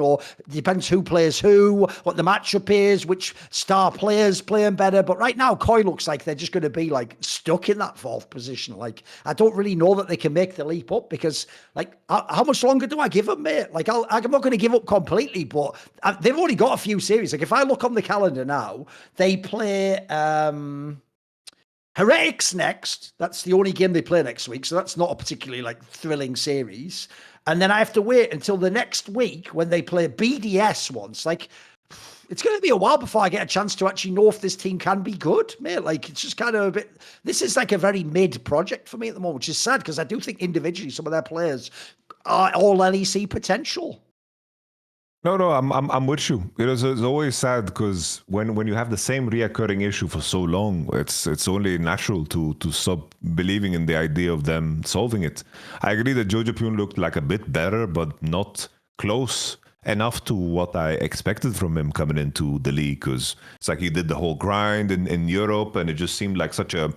depends who plays who, what the matchup is, which star players playing better. But right now, KOI looks like they're just going to be like stuck in that 4th position. Like, I don't really know that they can make the leap up because, like, how much longer do I give them, mate? Like, I'm not going to give up completely, but they've already got a few series. Like, if I look on the calendar now, they play Heretics next. That's the only game they play next week. So that's not a particularly like thrilling series. And then I have to wait until the next week when they play BDS once. Like, it's going to be a while before I get a chance to actually know if this team can be good, mate. Like, it's just kind of a bit, this is like a very mid project for me at the moment, which is sad because I do think individually some of their players are all LEC potential. No, I'm with you. It's always sad because when you have the same reoccurring issue for so long, it's only natural to stop believing in the idea of them solving it. I agree that Jojo Pyun looked like a bit better, but not close enough to what I expected from him coming into the league, because it's like he did the whole grind in Europe, and it just seemed like such a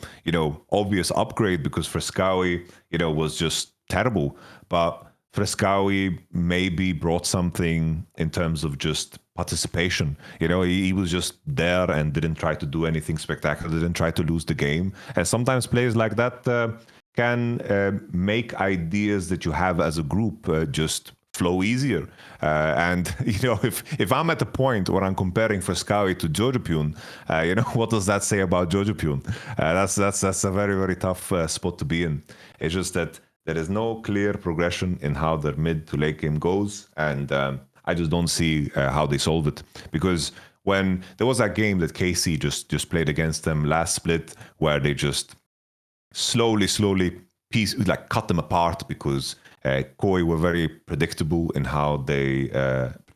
obvious upgrade because Frescawi was just terrible. But Frescawi maybe brought something in terms of just participation. You know, he was just there and didn't try to do anything spectacular, didn't try to lose the game. And sometimes players like that can make ideas that you have as a group just flow easier. And, you know, if I'm at the point where I'm comparing Frescawi to Jojopyun, you know, what does that say about Jojopyun? That's a very, very tough spot to be in. It's just that there is no clear progression in how their mid to late game goes, and I just don't see how they solve it. Because when there was that game that KC just played against them last split, where they just slowly cut them apart, because Koi were very predictable in how they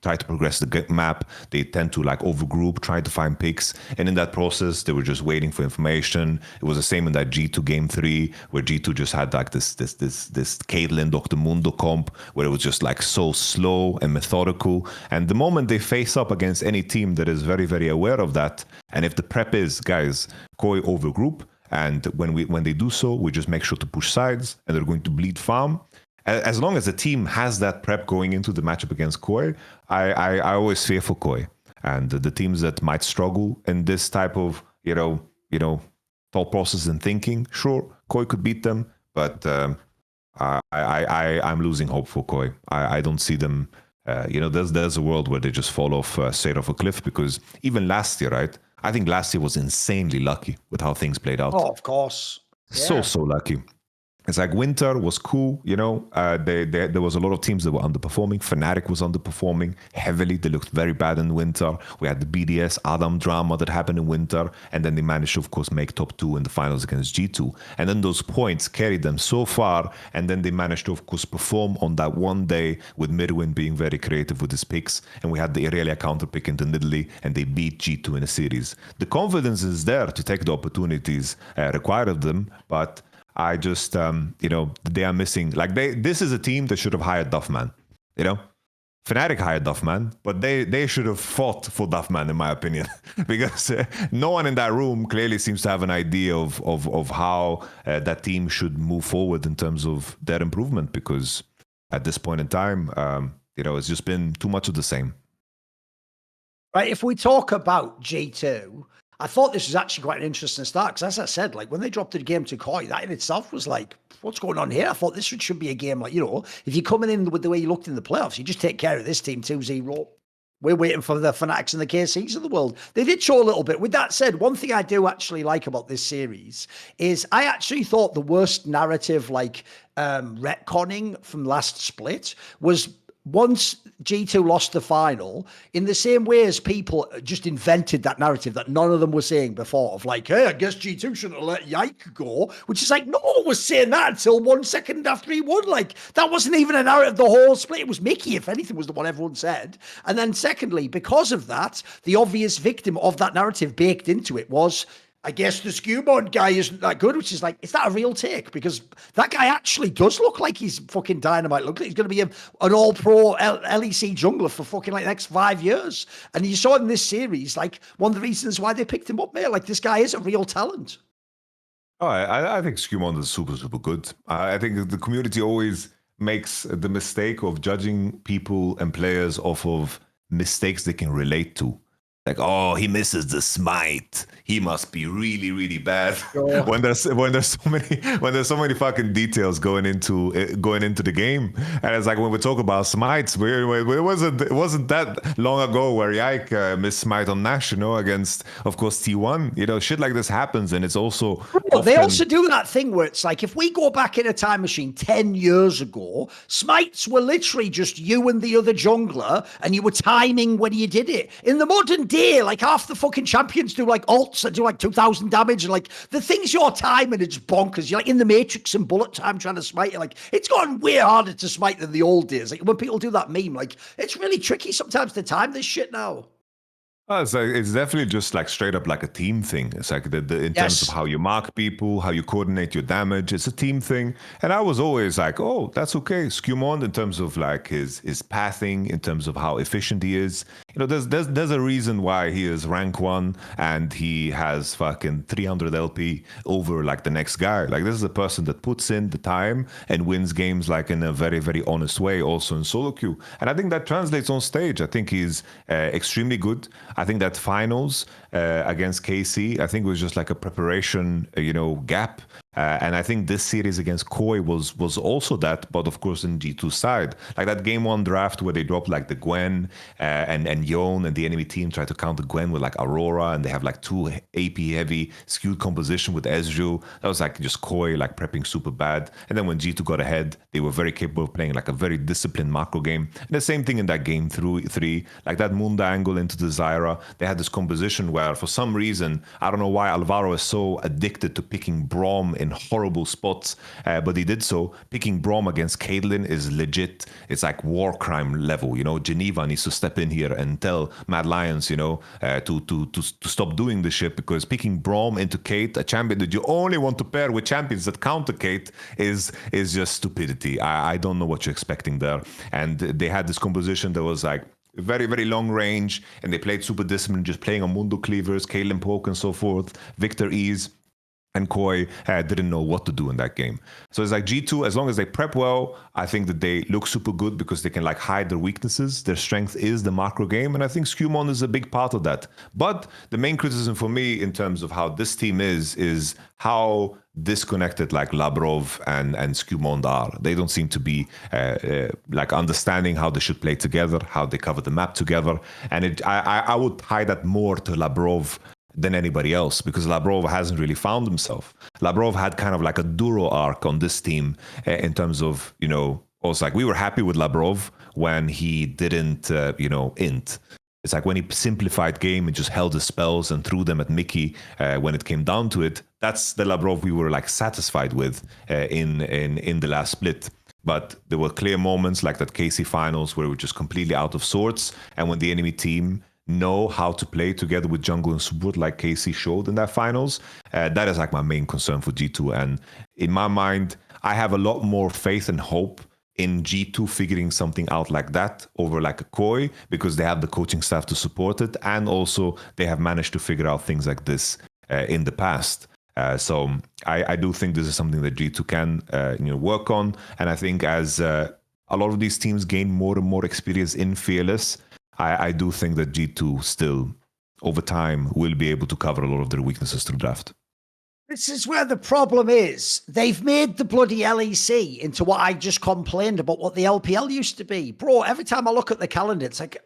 try to progress the map. They tend to like overgroup, try to find picks, and in that process, they were just waiting for information. It was the same in that G2 game 3, where G2 just had like this Caitlyn Dr. Mundo comp, where it was just like so slow and methodical. And the moment they face up against any team that is very, very aware of that, and if the prep is, guys, Koi overgroup, and when they do so, we just make sure to push sides, and they're going to bleed farm. As long as the team has that prep going into the matchup against Koi, I always fear for Koi. And the teams that might struggle in this type of, you know, thought process and thinking, sure, Koi could beat them, but I'm losing hope for Koi. I don't see them. You know, there's a world where they just fall off straight off a cliff, because even last year, right? I think last year was insanely lucky with how things played out. Oh, of course. Yeah. So lucky. It's like winter was cool, you know. There was a lot of teams that were underperforming. Fnatic was underperforming heavily. They looked very bad in winter. We had the BDS Adam drama that happened in winter, and then they managed to, of course, make top 2 in the finals against G2. And then those points carried them so far, and then they managed to, of course, perform on that one day with Midwin being very creative with his picks, and we had the Irelia counter pick into Nidalee, and they beat G2 in a series. The confidence is there to take the opportunities required of them, but I just, you know, they are missing. Like, this is a team that should have hired Duffman, you know? Fnatic hired Duffman, but they should have fought for Duffman, in my opinion, because no one in that room clearly seems to have an idea of how that team should move forward in terms of their improvement, because at this point in time, you know, it's just been too much of the same. Right, if we talk about G2, I thought this was actually quite an interesting start, because as I said, like when they dropped the game to Koi, that in itself was like, what's going on here? I thought this should be a game like, you know, if you're coming in with the way you looked in the playoffs, you just take care of this team 2-0. We're waiting for the Fnatic and the KCs of the world. They did show a little bit. With that said, one thing I do actually like about this series is I actually thought the worst narrative, like retconning from last split, was once G2 lost the final, in the same way as people just invented that narrative that none of them were saying before, of like, hey, I guess G2 shouldn't have let Yike go, which is like, no one was saying that until 1 second after he won. Like, that wasn't even a narrative the whole split. It was Mickey, if anything, was the one everyone said. And then secondly, because of that, the obvious victim of that narrative baked into it was, I guess the Skewbond guy isn't that good, which is like, is that a real take? Because that guy actually does look like he's fucking dynamite. Look like he's going to be an all-pro LEC jungler for fucking like the next 5 years. And you saw in this series, like, one of the reasons why they picked him up, mate. Like, this guy is a real talent. Oh, I think Skewbond is super, super good. I think the community always makes the mistake of judging people and players off of mistakes they can relate to. Like, oh, he misses the smite. He must be really, really bad. Sure. When there's so many fucking details going into the game, and it's like when we talk about smites, it wasn't that long ago where Yike missed smite on Nash, you know, against, of course, T1. You know, shit like this happens, and it's also they also do that thing where it's like, if we go back in a time machine 10 years ago, smites were literally just you and the other jungler, and you were timing when you did it. In the modern day, like, half the fucking champions do like ults that do like 2,000 damage, and like the things you're timing, it's bonkers. You're like in the Matrix and bullet time trying to smite it. Like, it's gotten way harder to smite than the old days. Like, when people do that meme, like, it's really tricky sometimes to time this shit now. Oh, it's definitely just like straight up like a team thing. It's like in terms of Yes. how you mark people, how you coordinate your damage. It's a team thing. And I was always like, oh, that's okay. Skewmon in terms of like his pathing, in terms of how efficient he is. You know, there's a reason why he is rank 1 and he has fucking 300 LP over like the next guy. Like this is a person that puts in the time and wins games like in a very, very honest way, also in solo queue. And I think that translates on stage. I think he's extremely good. I think that finals against KC, I think it was just like a preparation, gap. And I think this series against Koi was also that, but of course in G2 side, like that game 1 draft where they dropped like the Gwen and Yon, and the enemy team tried to counter Gwen with like Aurora, and they have like 2 AP heavy skewed composition with Ezreal. That was like just Koi like prepping super bad. And then when G2 got ahead, they were very capable of playing like a very disciplined macro game. And the same thing in that game 3, like that Munda angle into the Zyra. They had this composition where for some reason, I don't know why Alvaro is so addicted to picking Braum in horrible spots, but he did so. Picking Braum against Caitlyn is legit. It's like war crime level. Geneva needs to step in here and tell Mad Lions, to stop doing this shit, because picking Braum into Kate, a champion that you only want to pair with champions that counter Kate, is just stupidity. I don't know what you're expecting there. And they had this composition that was like very, very long range, and they played super disciplined, just playing on Mundo Cleavers, Kalen Poke and so forth, Victor Ease. And Koi didn't know what to do in that game. So it's like G2, as long as they prep well, I think that they look super good because they can like hide their weaknesses. Their strength is the macro game. And I think Skewmon is a big part of that. But the main criticism for me in terms of how this team is how disconnected like Labrov and Skewmon are. They don't seem to be like understanding how they should play together, how they cover the map together. And I would tie that more to Labrov than anybody else, because Labrov hasn't really found himself. Labrov had kind of like a Duro arc on this team in terms of, also like we were happy with Labrov when he didn't, int. It's like when he simplified game and just held his spells and threw them at Mickey when it came down to it. That's the Labrov we were like satisfied with in the last split. But there were clear moments like that KC finals where we were just completely out of sorts. And when the enemy team know how to play together with jungle and support like KC showed in that finals, that is like my main concern for G2. And in my mind, I have a lot more faith and hope in G2 figuring something out like that over like a Koi, because they have the coaching staff to support it, and also they have managed to figure out things like this in the past. So I do think this is something that G2 can work on. And I think as a lot of these teams gain more and more experience in Fearless, I do think that G2 still, over time, will be able to cover a lot of their weaknesses through draft. This is where the problem is. They've made the bloody LEC into what I just complained about, what the LPL used to be. Bro, every time I look at the calendar, it's like...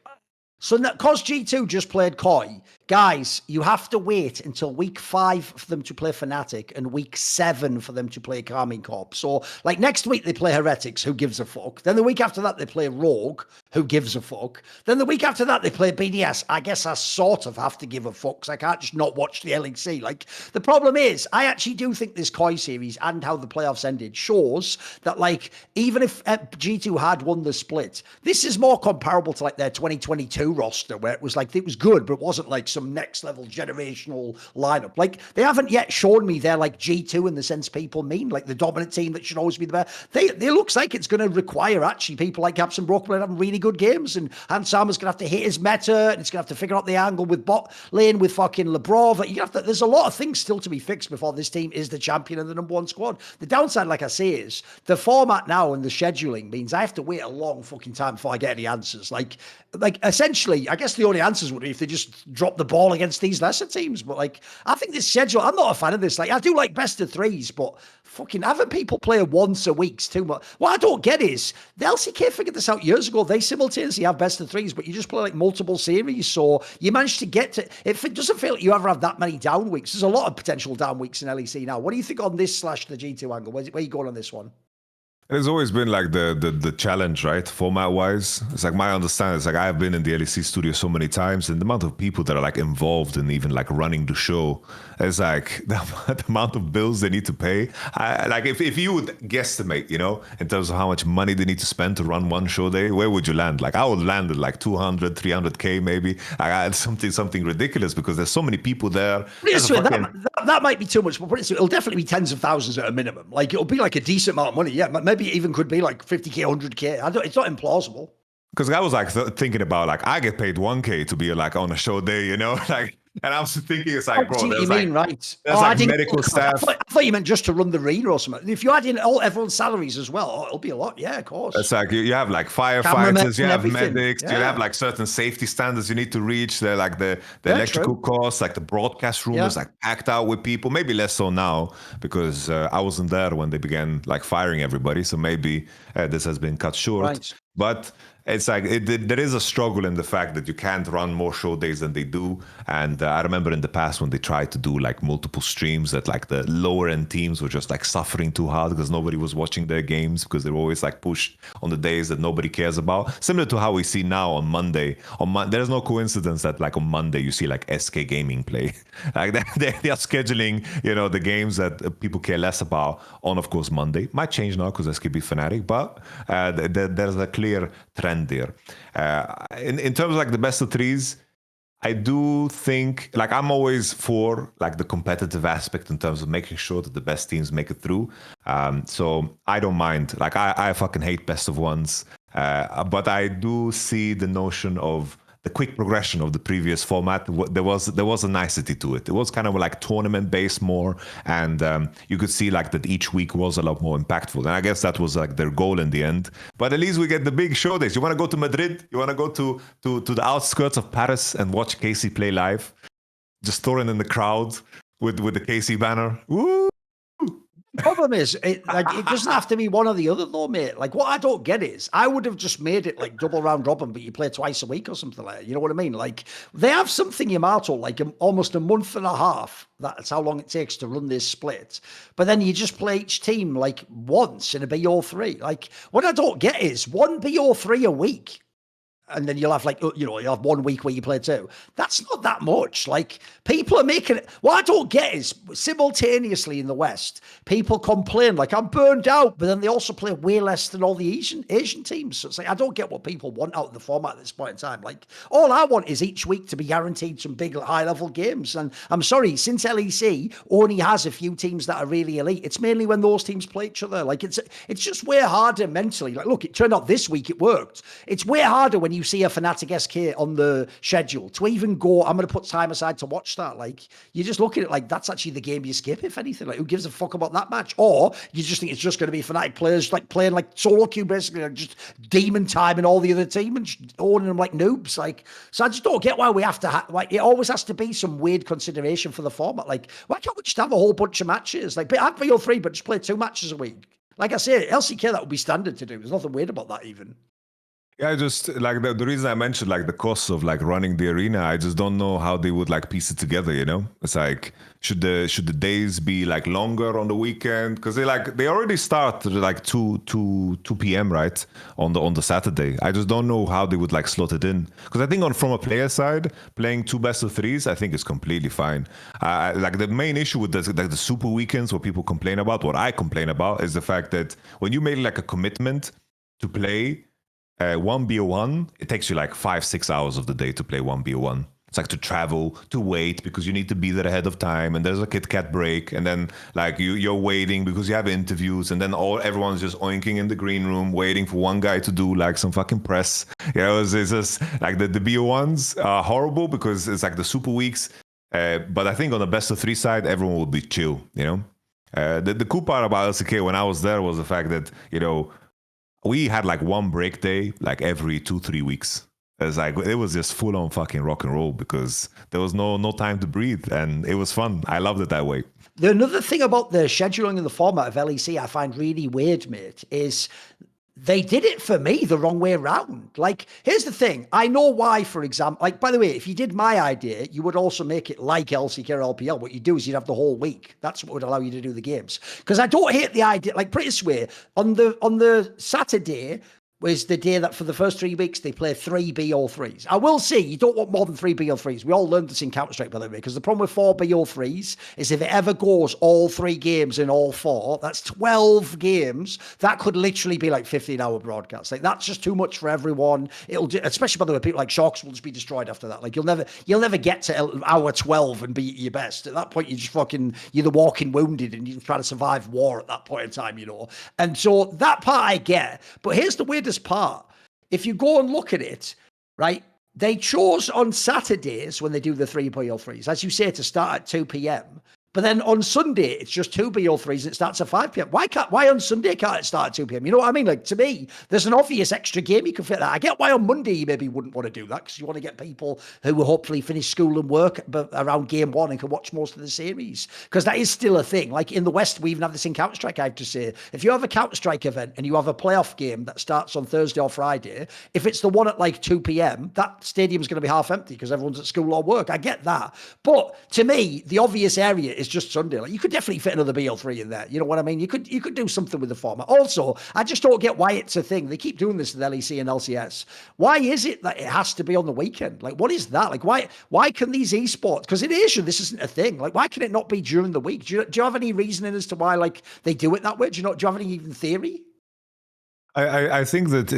So because G2 just played Koi, guys, you have to wait until week 5 for them to play Fnatic and week 7 for them to play Carmine Corp. So like next week they play Heretics, who gives a fuck? Then the week after that they play Rogue, who gives a fuck? Then the week after that they play BDS. I guess I sort of have to give a fuck, because I can't just not watch the LEC. Like, the problem is, I actually do think this Koi series and how the playoffs ended shows that, like, even if G2 had won the split, this is more comparable to like their 2022 roster, where it was like, it was good, but it wasn't like some next level generational lineup. Like, they haven't yet shown me they're like G2 in the sense people mean, like the dominant team that should always be the best. They looks like it's going to require actually people like Capson Brooklyn having really good games, and Hans Sama's going to have to hit his meta, and it's going to have to figure out the angle with bot lane with fucking Labrov. Like, you have to, there's a lot of things still to be fixed before this team is the champion of the #1 squad. The downside, like I say, is the format now and the scheduling means I have to wait a long fucking time before I get any answers. Like essentially, I guess the only answers would be if they just drop the ball against these lesser teams. But like, I think this schedule, I'm not a fan of this. Like, I do like best of threes, but fucking having people play once a week's too much. What I don't get is the LCK figured this out years ago. They simultaneously have best of threes, but you just play like multiple series. So you manage to get to, if it doesn't feel like you ever have that many down weeks. There's a lot of potential down weeks in LEC now. What do you think on this / the G2 angle? Where are you going on this one? It's always been like the challenge, right? Format wise, it's like my understanding. It's like I've been in the LEC studio so many times, and the amount of people that are like involved in even like running the show, it's like the amount of bills they need to pay. Like if you would guesstimate, you know, in terms of how much money they need to spend to run one show day, where would you land? Like I would land at like 200, 300K maybe. I had something ridiculous because there's so many people there. That might be too much, but it'll definitely be tens of thousands at a minimum. Like it'll be like a decent amount of money. Yeah, maybe it even could be like 50K, 100K. It's not implausible. Because I was like thinking about like I get paid 1K to be like on a show day, you know, like, and I was thinking it's like, bro, you mean, right? There's like medical staff. I thought you meant just to run the arena or something. If you add in everyone's salaries as well, it'll be a lot. Yeah, of course. It's like you have like firefighters, you have medics, you have like certain safety standards you need to reach. They're like the electrical costs, like the broadcast room is like packed out with people. Maybe less so now because I wasn't there when they began like firing everybody. So maybe this has been cut short. Right. But it's like there is a struggle in the fact that you can't run more show days than they do. And I remember in the past when they tried to do like multiple streams, that like the lower end teams were just like suffering too hard because nobody was watching their games because they were always like pushed on the days that nobody cares about. Similar to how we see now on Monday. There's no coincidence that like on Monday you see like SK Gaming play. Like they are scheduling, you know, the games that people care less about on, of course, Monday. Might change now because SK beat Fnatic, but there's a clear trend there. In terms of like the best of threes, I do think like I'm always for like the competitive aspect in terms of making sure that the best teams make it through. So I don't mind. Like I fucking hate best of ones, but I do see the notion of the quick progression of the previous format. There was a nicety to it. It was kind of like tournament based more, and you could see like that each week was a lot more impactful. And I guess that was like their goal in the end. But at least we get the big show days. You want to go to Madrid? You want to go to the outskirts of Paris and watch KC play live? Just Thorin in the crowd with the KC banner. Woo! The problem is, it doesn't have to be one or the other, though, mate. Like, what I don't get is, I would have just made it like double round robin, but you play twice a week or something like that. You know what I mean? Like, they have something Yamato, like almost a month and a half. That's how long it takes to run this split. But then you just play each team like once in a BO3. Like, what I don't get is one BO3 a week. And then you'll have like, you know, you'll have 1 week where you play 2. That's not that much. Like, people are making it. What I don't get is simultaneously in the West, people complain like, I'm burned out, but then they also play way less than all the Asian teams. So it's like, I don't get what people want out of the format at this point in time. Like, all I want is each week to be guaranteed some big high level games. And I'm sorry, since LEC only has a few teams that are really elite, it's mainly when those teams play each other. Like, it's just way harder mentally. Like, look, it turned out this week it worked. It's way harder when you see a Fnatic SK on the schedule to even go, I'm going to put time aside to watch that. Like, you just look at it like that's actually the game you skip, if anything. Like, who gives a fuck about that match? Or you just think it's just going to be Fnatic players like playing like solo queue, basically, like just demon time and all the other team and just owning them like noobs. Like, so I just don't get why we have to like, it always has to be some weird consideration for the format. Like, why can't we just have a whole bunch of matches? Like, have BO3, but just play 2 matches a week. Like I say, LCK, that would be standard to do. There's nothing weird about that even. Yeah, I just like the reason I mentioned like the costs of like running the arena, I just don't know how they would like piece it together, you know? It's like should the days be like longer on the weekend? Because they already start at like 2 p.m. right on the Saturday. I just don't know how they would like slot it in. Because I think from a player side, playing 2 best of 3s, I think is completely fine. Like the main issue with the super weekends, what people complain about, what I complain about, is the fact that when you make like a commitment to play 1BO1, it takes you like 5-6 hours of the day to play 1BO1. It's like to travel, to wait because you need to be there ahead of time, and there's a Kit Kat break, and then like you're waiting because you have interviews, and then everyone's just oinking in the green room waiting for one guy to do like some fucking press. You know, it's just like the BO1s are horrible because it's like the super weeks. But I think on the best of 3 side, everyone will be chill. You know, the cool part about LCK when I was there was the fact that, you know, we had like 1 break day like every 2-3 weeks. It was just full on fucking rock and roll because there was no time to breathe, and it was fun. I loved it that way. Another thing about the scheduling and the format of LEC I find really weird, mate, is they did it for me the wrong way around. Like, here's the thing. I know why, for example, like, by the way, if you did my idea, you would also make it like LCK or LPL. What you do is you'd have the whole week. That's what would allow you to do the games. Because I don't hate the idea, like, put it this way, on the Saturday, was the day that for the first 3 weeks they play 3 BO3s. I will say you don't want more than 3 BO3s. We all learned this in Counter-Strike, by the way, because the problem with 4 BO3s is if it ever goes all 3 games in all 4, that's 12 games. That could literally be like 15-hour broadcasts. Like, that's just too much for everyone. It'll do, especially by the way, people like Sharks will just be destroyed after that. Like, you'll never get to hour 12 and be at your best. At that point, you're the walking wounded and you're trying to survive war at that point in time, And so that part I get. But here's the weirdest part. If you go and look at it, right, they chose on Saturdays when they do the 3 BO3s, as you say, to start at 2 p.m. But then on Sunday, it's just 2 BO3s and it starts at 5 p.m. Why on Sunday can't it start at 2 p.m.? You know what I mean? Like, to me, there's an obvious extra game you can fit that. I get why on Monday you maybe wouldn't want to do that because you want to get people who will hopefully finish school and work around game 1 and can watch most of the series. Because that is still a thing. Like, in the West, we even have this in Counter-Strike, I have to say. If you have a Counter-Strike event and you have a playoff game that starts on Thursday or Friday, if it's the one at like 2 p.m., that stadium's going to be half empty because everyone's at school or work. I get that. But to me, the obvious area is just Sunday. Like, you could definitely fit another BL3 in there. You know what I mean? You could do something with the format. Also, I just don't get why it's a thing. They keep doing this with LEC and LCS. Why is it that it has to be on the weekend? Like, what is that? Like, why can these esports? Because in Asia, this isn't a thing. Like, why can it not be during the week? Do you have any reasoning as to why like they do it that way? Do you have any even theory? I think that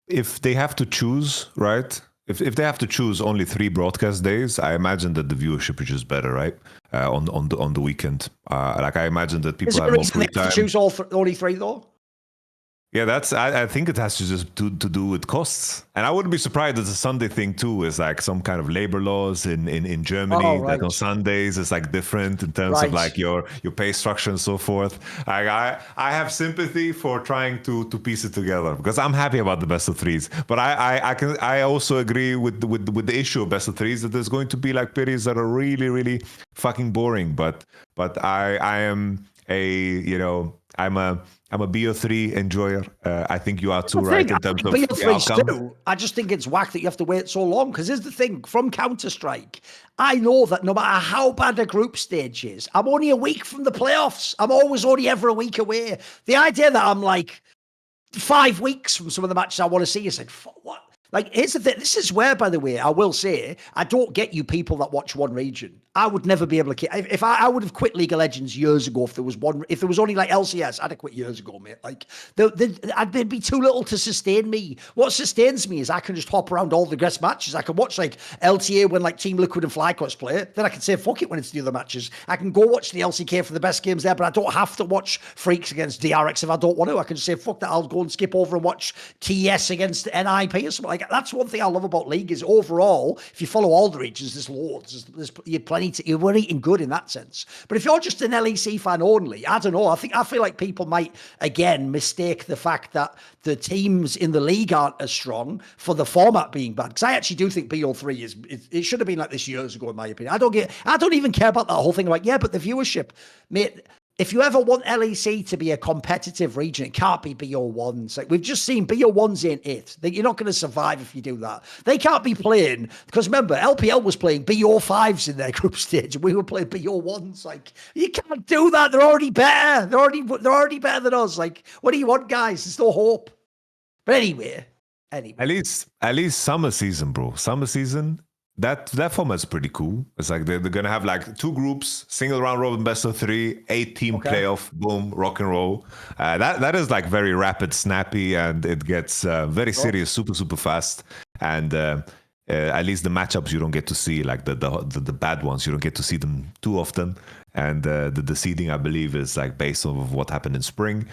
if they have to choose, right? If they have to choose only 3 broadcast days, I imagine that the viewership is just better, right? On the weekend, like I imagine that people have more free time. Choose only 3 though. Yeah, I think it has to just to do with costs, and I wouldn't be surprised if the Sunday thing too is like some kind of labor laws in Germany that on Sundays is like different in terms of like your pay structure and so forth. I have sympathy for trying to piece it together because I'm happy about the best of 3s, but I also agree with the issue of best of 3s that there's going to be like periods that are really really fucking boring. But I am I'm a BO3 enjoyer. I think you are too, right? In terms of BO3s too. I just think it's whack that you have to wait so long. Because here's the thing: from Counter-Strike, I know that no matter how bad a group stage is, I'm only a week from the playoffs. I'm always only ever a week away. The idea that I'm like 5 weeks from some of the matches I want to see is like, what? Like, here's the thing. This is where, by the way, I will say, I don't get you people that watch one region. I would never be able to. If I would have quit League of Legends years ago. If there was only like LCS, I'd have quit years ago, mate. Like, there'd be too little to sustain me. What sustains me is I can just hop around all the guest matches. I can watch like LTA when like Team Liquid and FlyQuest play. Then I can say fuck it when it's the other matches. I can go watch the LCK for the best games there, but I don't have to watch Freaks against DRX if I don't want to. I can just say fuck that. I'll go and skip over and watch TS against NIP or something like that. That's one thing I love about League is overall, if you follow all the regions, there's loads. There's plenty we're eating good in that sense. But if you're just an LEC fan only, I don't know. I feel like people might again mistake the fact that the teams in the league aren't as strong for the format being bad. Because I actually do think BO3 it should have been like this years ago, in my opinion. I don't even care about that whole thing. Like, yeah, but the viewership, mate. If you ever want LEC to be a competitive region, it can't be BO1s. Like, we've just seen BO1s ain't it. You're not going to survive if you do that. They can't be playing, because remember, LPL was playing BO5s in their group stage, and we were playing BO1s. Like, you can't do that. They're already better. They're already better than us. Like, what do you want, guys? There's no hope. But anyway. At least summer season, bro. Summer season. That format's pretty cool. It's like they're gonna have like 2 groups, single round robin, best of 3, 8-team playoff, boom, rock and roll. That is like very rapid, snappy, and it gets very serious, super fast. And at least the matchups you don't get to see, like the bad ones, you don't get to see them too often. And the seeding, I believe, is like based off of what happened in spring.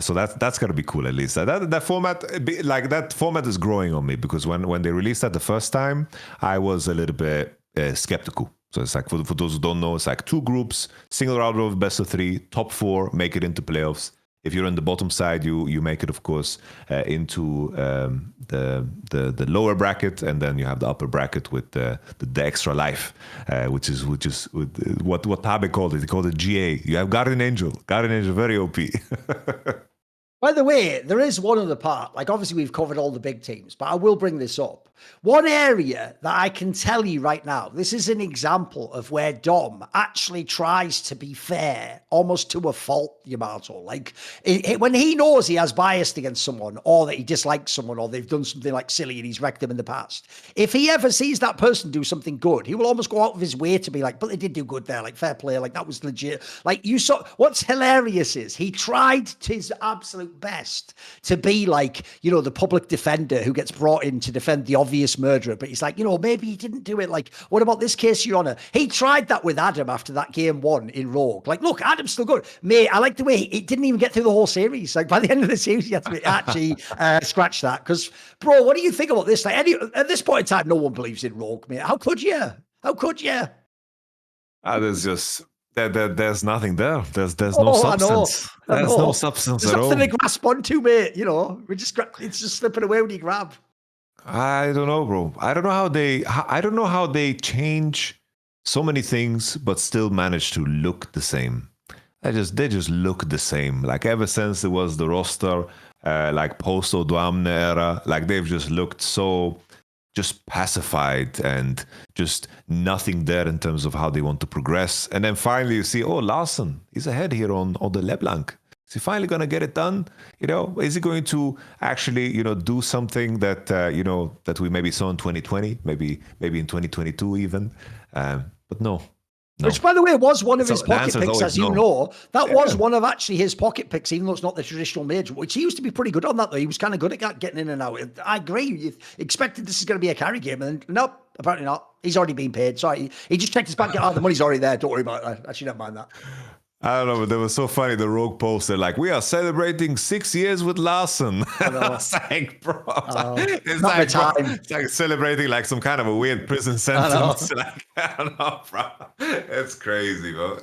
So that's gonna be cool at least. That format is growing on me, because when they released that the first time, I was a little bit skeptical. So it's like for those who don't know, it's like 2 groups, single round of best of 3, top 4 make it into playoffs. If you're in the bottom side, you make it, of course, into the lower bracket, and then you have the upper bracket with the extra life, which is what Tabe called it. He called it GA. You have Guardian Angel, very OP. By the way, there is one other part. Like, obviously, we've covered all the big teams, but I will bring this up. One area that I can tell you right now, this is an example of where Dom actually tries to be fair, almost to a fault, Yamato. Like, when he knows he has bias against someone, or that he dislikes someone, or they've done something like silly and he's wrecked them in the past, if he ever sees that person do something good, he will almost go out of his way to be like, but they did do good there, like, fair play, like, that was legit. Like, you saw, what's hilarious is he tried his absolute best to be like, you know, the public defender who gets brought in to defend the obvious murderer, but he's like, you know, maybe he didn't do it. Like, what about this case, Your Honor? He tried that with Adam after that game 1 in Rogue. Like, look, Adam's still good. Mate, I like the way it didn't even get through the whole series. Like, by the end of the series, he had to actually scratch that. Because, bro, what do you think about this? Like, at this point in time, no one believes in Rogue, mate. How could you? How could you? There's just there's nothing there. There's no substance. There's no substance There's at all. nothing to grasp onto, mate. You know, it's just slipping away when you grab. I don't know, bro. I don't know how they change so many things, but still manage to look the same. They just look the same. Like ever since it was the roster, like post Odoamne era, like they've just looked so just pacified and just nothing there in terms of how they want to progress. And then finally you see, oh, Larson, he's ahead here on the LeBlanc. Is he finally going to get it done? You know, is he going to actually, you know, do something that, you know, that we maybe saw in 2020, maybe in 2022 even? But no. Which, by the way, was one of his pocket picks, as you know. That was one of actually his pocket picks, even though it's not the traditional major, which he used to be pretty good on that, though. He was kind of good at getting in and out. I agree. You expected this is going to be a carry game, and nope, apparently not. He's already been paid. Sorry. He just checked his bank account. The money's already there. Don't worry about it. Actually, never mind that. I don't know, but they were so funny. The Rogue posted like, "We are celebrating 6 years with Larson." I was like, bro, it's like celebrating like some kind of a weird prison sentence. Like, I don't know, bro. It's crazy, bro.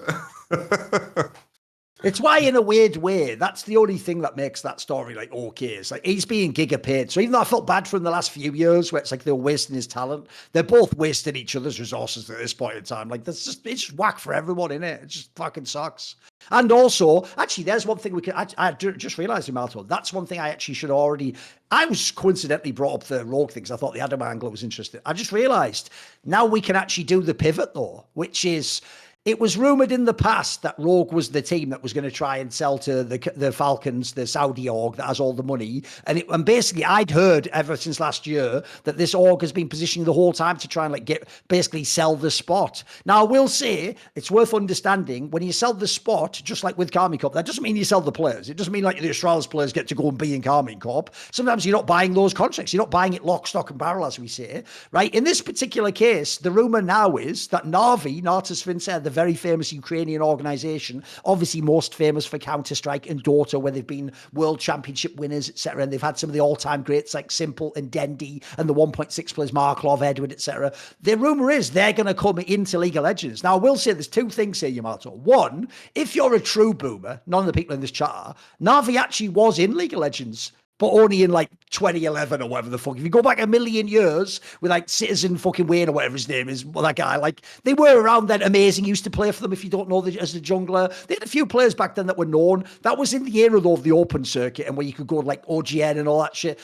It's why, in a weird way, that's the only thing that makes that story like okay. It's like he's being giga paid. So even though I felt bad for him the last few years, where it's like they're wasting his talent, they're both wasting each other's resources at this point in time. Like it's just whack for everyone, innit? It just fucking sucks. And also, actually, there's one thing we can. I just realised, Yamato, that's one thing I actually should already. I was coincidentally brought up the Rogue things. I thought the Adam angle was interesting. I just realised now we can actually do the pivot though, which is. It was rumored in the past that Rogue was the team that was going to try and sell to the Falcons, the Saudi org that has all the money. And basically, I'd heard ever since last year that this org has been positioning the whole time to try and like basically sell the spot. Now, I will say it's worth understanding when you sell the spot, just like with Carmine Corp, that doesn't mean you sell the players. It doesn't mean like the Astralis players get to go and be in Carmine Corp. Sometimes you're not buying those contracts. You're not buying it lock, stock, and barrel, as we say, right? In this particular case, the rumor now is that NAVI, Nartas Vincer, the very famous Ukrainian organization, obviously most famous for Counter-Strike and Dota, where they've been world championship winners, etc. And they've had some of the all-time greats like Simple and Dendi and the 1.6 players, Marklov, Edward, etc. The rumor is they're going to come into League of Legends. Now, I will say there's two things here, Yamato. One, if you're a true boomer, none of the people in this chat are, Navi actually was in League of Legends, but only in like 2011 or whatever the fuck. If you go back a million years with like Citizen fucking Wayne or whatever his name is, well, that guy, like they were around then. Amazing used to play for them if you don't know as the jungler. They had a few players back then that were known. That was in the era though of the open circuit and where you could go like OGN and all that shit.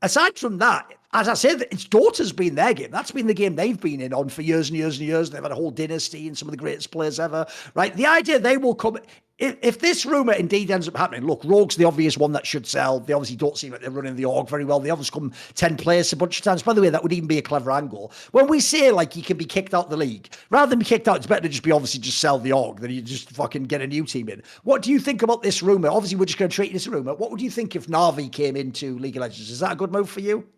Aside from that, as I said, it's Dota's been their game. That's been the game they've been in on for years and years and years. They've had a whole dynasty and some of the greatest players ever, right? The idea they will come... If this rumor indeed ends up happening, look, Rogue's the obvious one that should sell. They obviously don't seem like they're running the org very well. They obviously come 10 players a bunch of times. By the way, that would even be a clever angle. When we say like you can be kicked out of the league, rather than be kicked out, it's better to just be obviously just sell the org than you just fucking get a new team in. What do you think about this rumor? Obviously, we're just going to treat this a rumor. What would you think if Navi came into League of Legends? Is that a good move for you?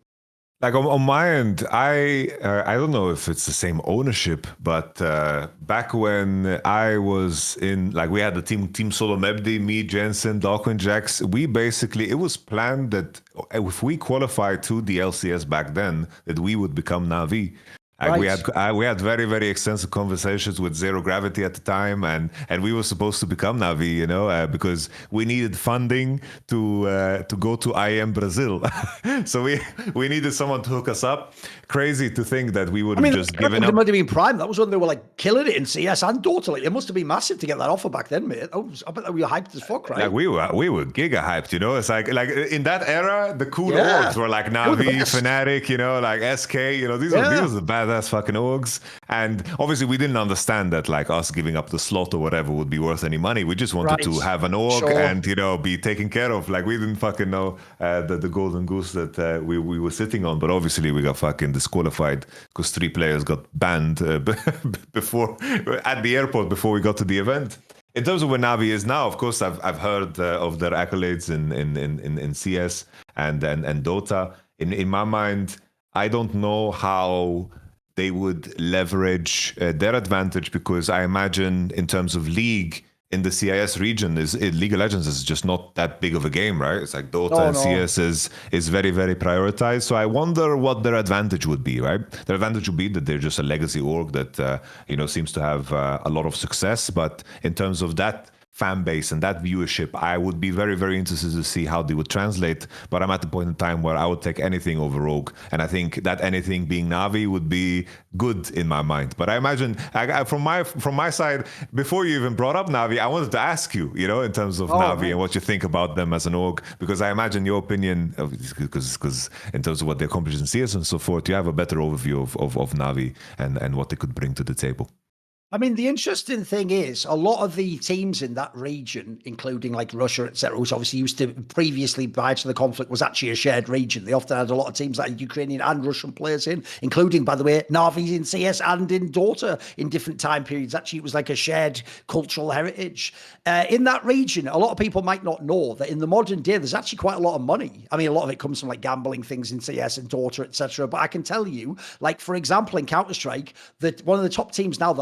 Like on my end, I don't know if it's the same ownership, but back when I was in, like we had the team Solo Mebdi, me, Jensen, Duncan, Jax, we basically, it was planned that if we qualified to the LCS back then, that we would become Navi. Like Right. we had very very extensive conversations with Zero Gravity at the time, and we were supposed to become Navi, because we needed funding to go to IM Brazil. So we needed someone to hook us up. Crazy to think that we would I have mean, just that given might up. have been prime. That was when they were like killing it in CS and Dota. Like, it must have been massive to get that offer back then, mate. I bet that we were hyped as fuck, right? Like we were giga hyped, It's like in that era, the cool Yeah. orgs were like They were the Navi, best. Fnatic, like SK, these were Yeah. the badass fucking orgs. And obviously we didn't understand that like us giving up the slot or whatever would be worth any money. We just wanted to Right. have an org Sure. and be taken care of. Like we didn't fucking know the golden goose that we were sitting on. But obviously we got fucking disqualified because 3 players got banned before at the airport before we got to the event. In terms of where Navi is now, of course, I've heard of their accolades in CS and Dota. In my mind, I don't know how they would leverage their advantage, because I imagine in terms of league in the CIS region, League of Legends is just not that big of a game, right? It's like Dota and No. CS is very, very prioritized. So I wonder what their advantage would be, right? Their advantage would be that they're just a legacy org that seems to have a lot of success. But in terms of that fan base and that viewership, I would be very, very interested to see how they would translate. But I'm at the point in time where I would take anything over Rogue, and I think that anything being Navi would be good in my mind. But I imagine from my side, before you even brought up Navi, I wanted to ask you, in terms of Navi Right. and what you think about them as an org, because I imagine your opinion, because in terms of what they accomplished in CS and so forth, you have a better overview of Navi and what they could bring to the table. I mean, the interesting thing is a lot of the teams in that region, including like Russia, etc., who's obviously used to previously prior to the conflict was actually a shared region. They often had a lot of teams that had Ukrainian and Russian players in, including, by the way, Navi in CS and in Dota in different time periods. Actually, it was like a shared cultural heritage. In that region, a lot of people might not know that in the modern day, there's actually quite a lot of money. I mean, a lot of it comes from like gambling things in CS and Dota, etc. But I can tell you, like, for example, in Counter-Strike, that one of the top teams now,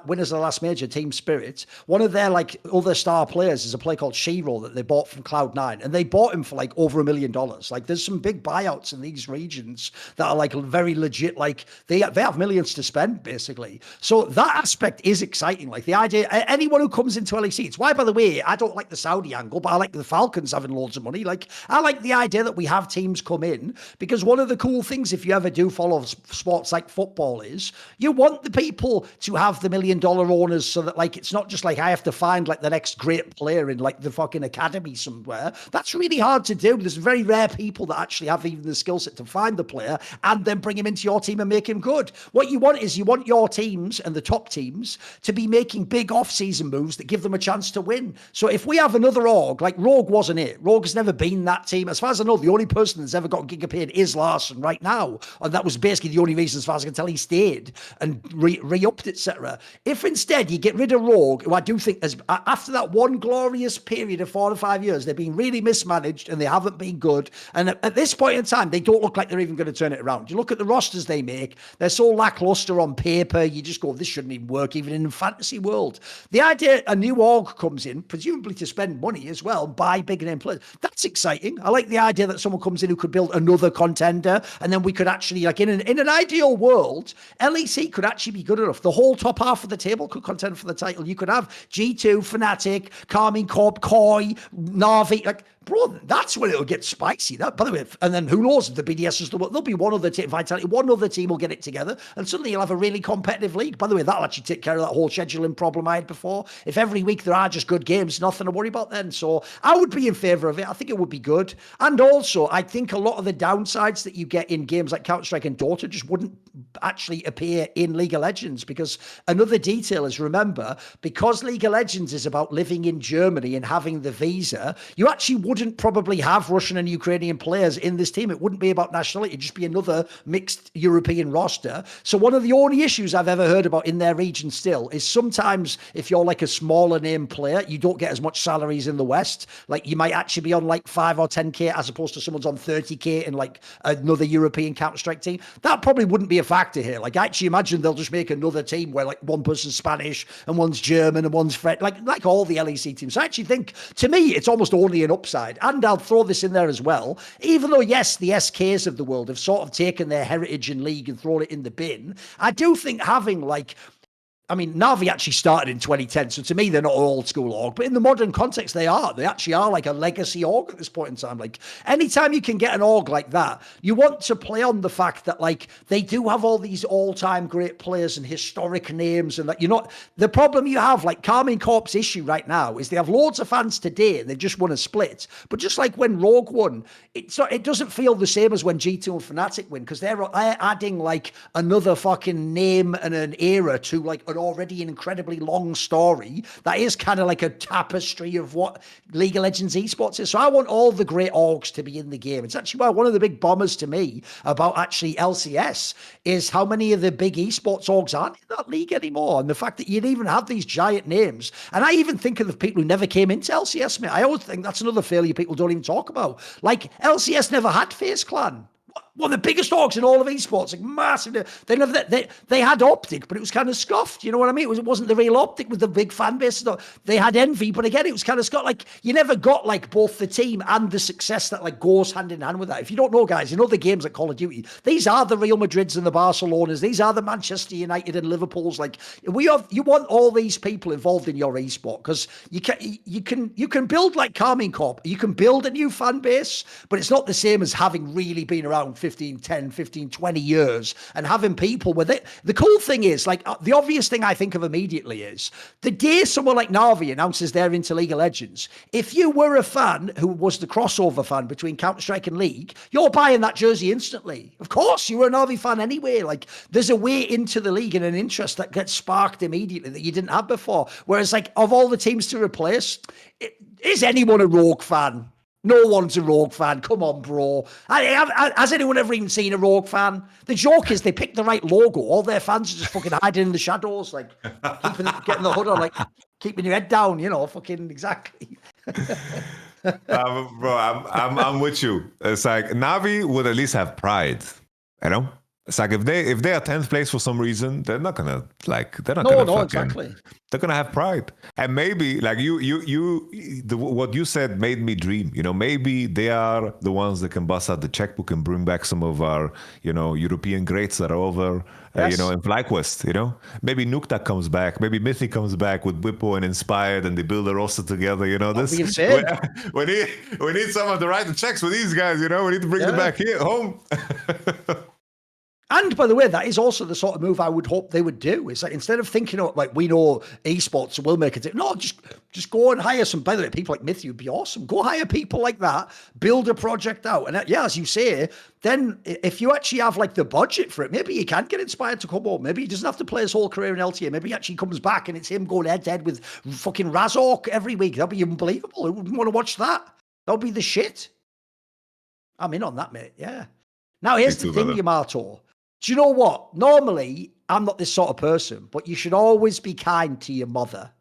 winners of the last major, Team Spirit, one of their like other star players is a player called Shiro that they bought from Cloud9, and they bought him for like over $1 million. Like, there's some big buyouts in these regions that are like very legit. Like, they have millions to spend basically. So that aspect is exciting. Like, the idea, anyone who comes into LEC, it's why, by the way, I don't like the Saudi angle, but I like the Falcons having loads of money. Like, I like the idea that we have teams come in, because one of the cool things, if you ever do follow sports like football, is you want the people to have the $1 million owners, so that like it's not just like I have to find like the next great player in like the fucking academy somewhere. That's really hard to do. There's very rare people that actually have even the skill set to find the player and then bring him into your team and make him good. What you want is you want your teams and the top teams to be making big off-season moves that give them a chance to win. So if we have another org, like Rogue wasn't it. Rogue has never been that team. As far as I know, the only person that's ever got giga paid is Larson right now. And that was basically the only reason, as far as I can tell, he stayed and re-upped, etc. If instead you get rid of Rogue, who I do think after that one glorious period of 4 to 5 years, they've been really mismanaged and they haven't been good. And at this point in time, they don't look like they're even going to turn it around. You look at the rosters they make, they're so lackluster on paper. You just go, this shouldn't even work even in the fantasy world. The idea a new org comes in, presumably to spend money as well, buy big name players. That's exciting. I like the idea that someone comes in who could build another contender, and then we could actually, like in an ideal world, LEC could actually be good enough. The whole top half of the table could contend for the title. You could have G2, Fnatic, Carmine Corp, Koi, Navi, like, bro, that's when it'll get spicy. That, by the way, and then who knows if the BDS is there'll be one other team, Vitality, one other team will get it together, and suddenly you'll have a really competitive league. By the way, that'll actually take care of that whole scheduling problem I had before. If every week there are just good games, nothing to worry about then. So I would be in favor of it. I think it would be good. And also, I think a lot of the downsides that you get in games like Counter-Strike and Dota just wouldn't actually appear in League of Legends, because another detail is, remember, because League of Legends is about living in Germany and having the visa, you actually wouldn't probably have Russian and Ukrainian players in this team. It wouldn't be about nationality. It'd just be another mixed European roster. So one of the only issues I've ever heard about in their region still is sometimes if you're like a smaller name player, you don't get as much salaries in the West. Like, you might actually be on like 5 or 10K as opposed to someone's on 30K in like another European Counter-Strike team. That probably wouldn't be a factor here. Like, I actually imagine they'll just make another team where like one person's Spanish and one's German and one's French, like all the LEC teams. So I actually think, to me, it's almost only an upside. side, and I'll throw this in there as well, even though, yes, the SKs of the world have sort of taken their heritage in League and thrown it in the bin, I do think having like, I mean, Navi actually started in 2010, so to me, they're not an old school org, but in the modern context, they are. They actually are like a legacy org at this point in time. Like, anytime you can get an org like that, you want to play on the fact that, like, they do have all these all-time great players and historic names, and that you're not, the problem you have, like, Carmine Corp's issue right now is they have loads of fans today, and they've just won a split, but just like when Rogue won, it doesn't feel the same as when G2 and Fnatic win, because they're adding, like, another fucking name and an era to, like, an already an incredibly long story that is kind of like a tapestry of what League of Legends esports is. So I want all the great orgs to be in the game. It's actually one of the big bombers to me about actually LCS is how many of the big esports orgs aren't in that league anymore, and the fact that you'd even have these giant names. And I even think of the people who never came into LCS, mate. I always think that's another failure people don't even talk about. Like, LCS never had FaZe Clan. One of the biggest orgs in all of esports, like massive. They had Optic, but it was kind of scoffed. You know what I mean? It wasn't the real Optic with the big fan base. They had Envy, but again, it was kind of scoffed. Like, you never got like both the team and the success that like goes hand in hand with that. If you don't know, guys, you know the games like Call of Duty. These are the Real Madrids and the Barcelonas. These are the Manchester United and Liverpools. Like, you want all these people involved in your esport, because you can build like Carmine Corp. You can build a new fan base, but it's not the same as having really been around 10, 15, 20 years and having people with it. The cool thing is, like, the obvious thing I think of immediately is the day someone like Navi announces they're into League of Legends, if you were a fan who was the crossover fan between Counter-Strike and League, you're buying that jersey instantly. Of course, you were a Navi fan anyway. Like, there's a way into the league and an interest that gets sparked immediately that you didn't have before. Whereas, like, of all the teams to replace, is anyone a Rogue fan? No one's a Rogue fan. Come on, bro. Has anyone ever even seen a Rogue fan? The joke is they picked the right logo. All their fans are just fucking hiding in the shadows, like getting the hood on, like keeping your head down, you know, fucking exactly. Bro, I'm with you. It's like Navi would at least have pride, you know? It's like if they are 10th place for some reason, they're not gonna exactly. They're gonna have pride, and maybe like what you said made me dream. You know, maybe they are the ones that can bust out the checkbook and bring back some of our, you know, European greats that are over, you know, in FlyQuest. You know, maybe Nukta comes back, maybe Mythic comes back with Whippo and Inspired, and they build a roster together. You know, this we need someone to write the checks for these guys. You know, we need to bring them back here home. And by the way, that is also the sort of move I would hope they would do. It's like, instead of thinking, like, we know esports will make it. No, just go and hire some. By the way, people like Mythy would be awesome. Go hire people like that, build a project out. And yeah, as you say, then if you actually have like the budget for it, maybe you can get Inspired to come home. Maybe he doesn't have to play his whole career in LTA. Maybe he actually comes back and it's him going head to head with fucking Razork every week. That'd be unbelievable. Who wouldn't want to watch that? That would be the shit. I'm in on that, mate. Yeah. Now, here's the thing, Yamato. Do you know what? Normally, I'm not this sort of person, but you should always be kind to your mother.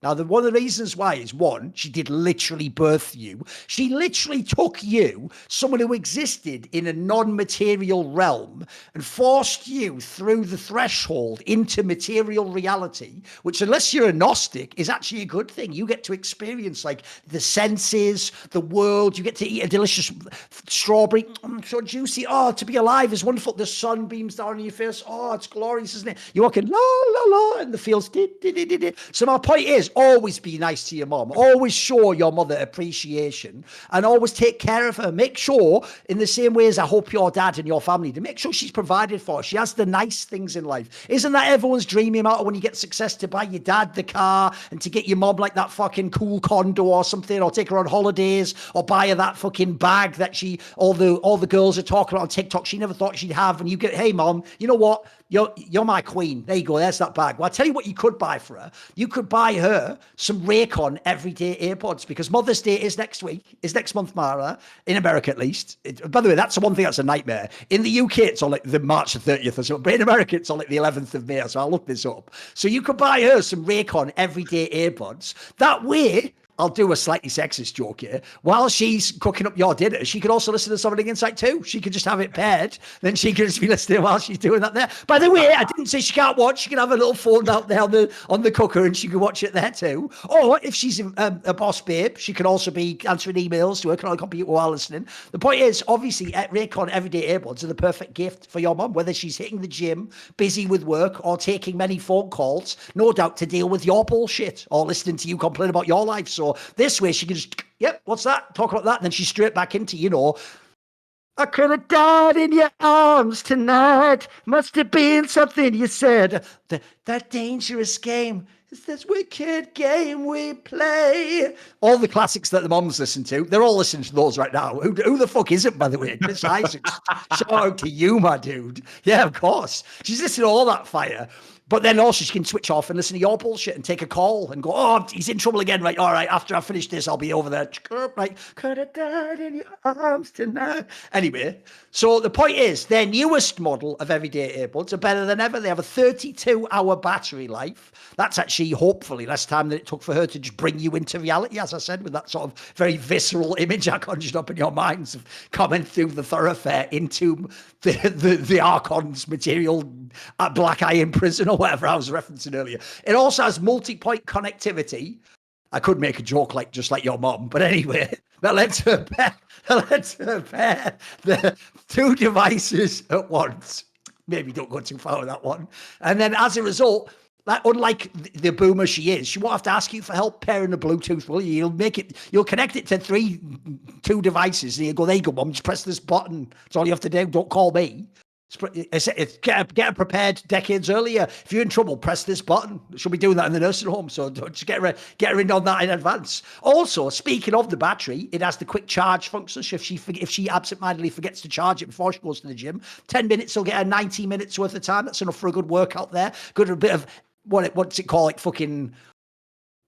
Now, one of the reasons why is, one, she did literally birth you. She literally took you, someone who existed in a non-material realm, and forced you through the threshold into material reality, which, unless you're a Gnostic, is actually a good thing. You get to experience, like, the senses, the world. You get to eat a delicious strawberry. So juicy. Oh, to be alive is wonderful. The sun beams down on your face. Oh, it's glorious, isn't it? You're walking, la, la, la, in the fields. So my point is, always be nice to your mom. Always show your mother appreciation and always take care of her. Make sure, in the same way as I hope your dad and your family do, make sure she's provided for. She has the nice things in life. Isn't that everyone's dream, Yamato, when you get success, to buy your dad the car and to get your mom like that fucking cool condo or something, or take her on holidays, or buy her that fucking bag that all the girls are talking about on TikTok she never thought she'd have, and you get, hey mom, you know what? You're my queen. There you go. There's that bag. Well, I'll tell you what you could buy for her. You could buy her some Raycon everyday AirPods, because Mother's Day is next month, Mara, in America at least. By the way, that's the one thing that's a nightmare. In the UK, it's on like the March the 30th or so, but in America, it's on like the 11th of May. So I'll look this up. So you could buy her some Raycon everyday AirPods. That way, I'll do a slightly sexist joke here. While she's cooking up your dinner, she could also listen to Summoning Insight too. She could just have it paired. Then she could just be listening while she's doing that there. By the way, I didn't say she can't watch. She can have a little phone out there on the cooker and she can watch it there too. Or if she's a boss babe, she can also be answering emails, working on a computer while listening. The point is, obviously, Raycon Everyday AirPods are the perfect gift for your mum, whether she's hitting the gym, busy with work, or taking many phone calls, no doubt to deal with your bullshit or listening to you complain about your life. So this way she can just, yep, what's that? Talk about that. And then she's straight back into, I could have died in your arms tonight. Must have been something you said. That dangerous game. It's this wicked game we play. All the classics that the moms listen to, they're all listening to those right now. Who the fuck isn't, by the way? Chris Isaacs. Shout out to you, my dude. Yeah, of course. She's listening to all that fire. But then also she can switch off and listen to your bullshit and take a call and go, oh, he's in trouble again. Right, all right, after I finish this, I'll be over there. Right, could have died in your arms tonight. Anyway, so the point is, their newest model of everyday earbuds are better than ever. They have a 32-hour battery life. That's actually, hopefully, less time than it took for her to just bring you into reality, as I said, with that sort of very visceral image I conjured up in your minds of coming through the thoroughfare into the Archon's material Black Iron prison or whatever I was referencing earlier. It also has multi-point connectivity. I could make a joke just like your mom, but anyway, that lets her pair the two devices at once. Maybe don't go too far with that one. And then as a result, unlike the boomer she is, she won't have to ask you for help pairing the Bluetooth, will you? You'll connect it to two devices, and you go, there you go, mum, just press this button. That's all you have to do. Don't call me. Get her prepared decades earlier. If you're in trouble, press this button. She'll be doing that in the nursing home, so just get her in on that in advance. Also, speaking of the battery, it has the quick charge function. So if she absentmindedly forgets to charge it before she goes to the gym, 10 minutes will get her 90 minutes worth of time. That's enough for a good workout there. Good, a bit of what's it called, like fucking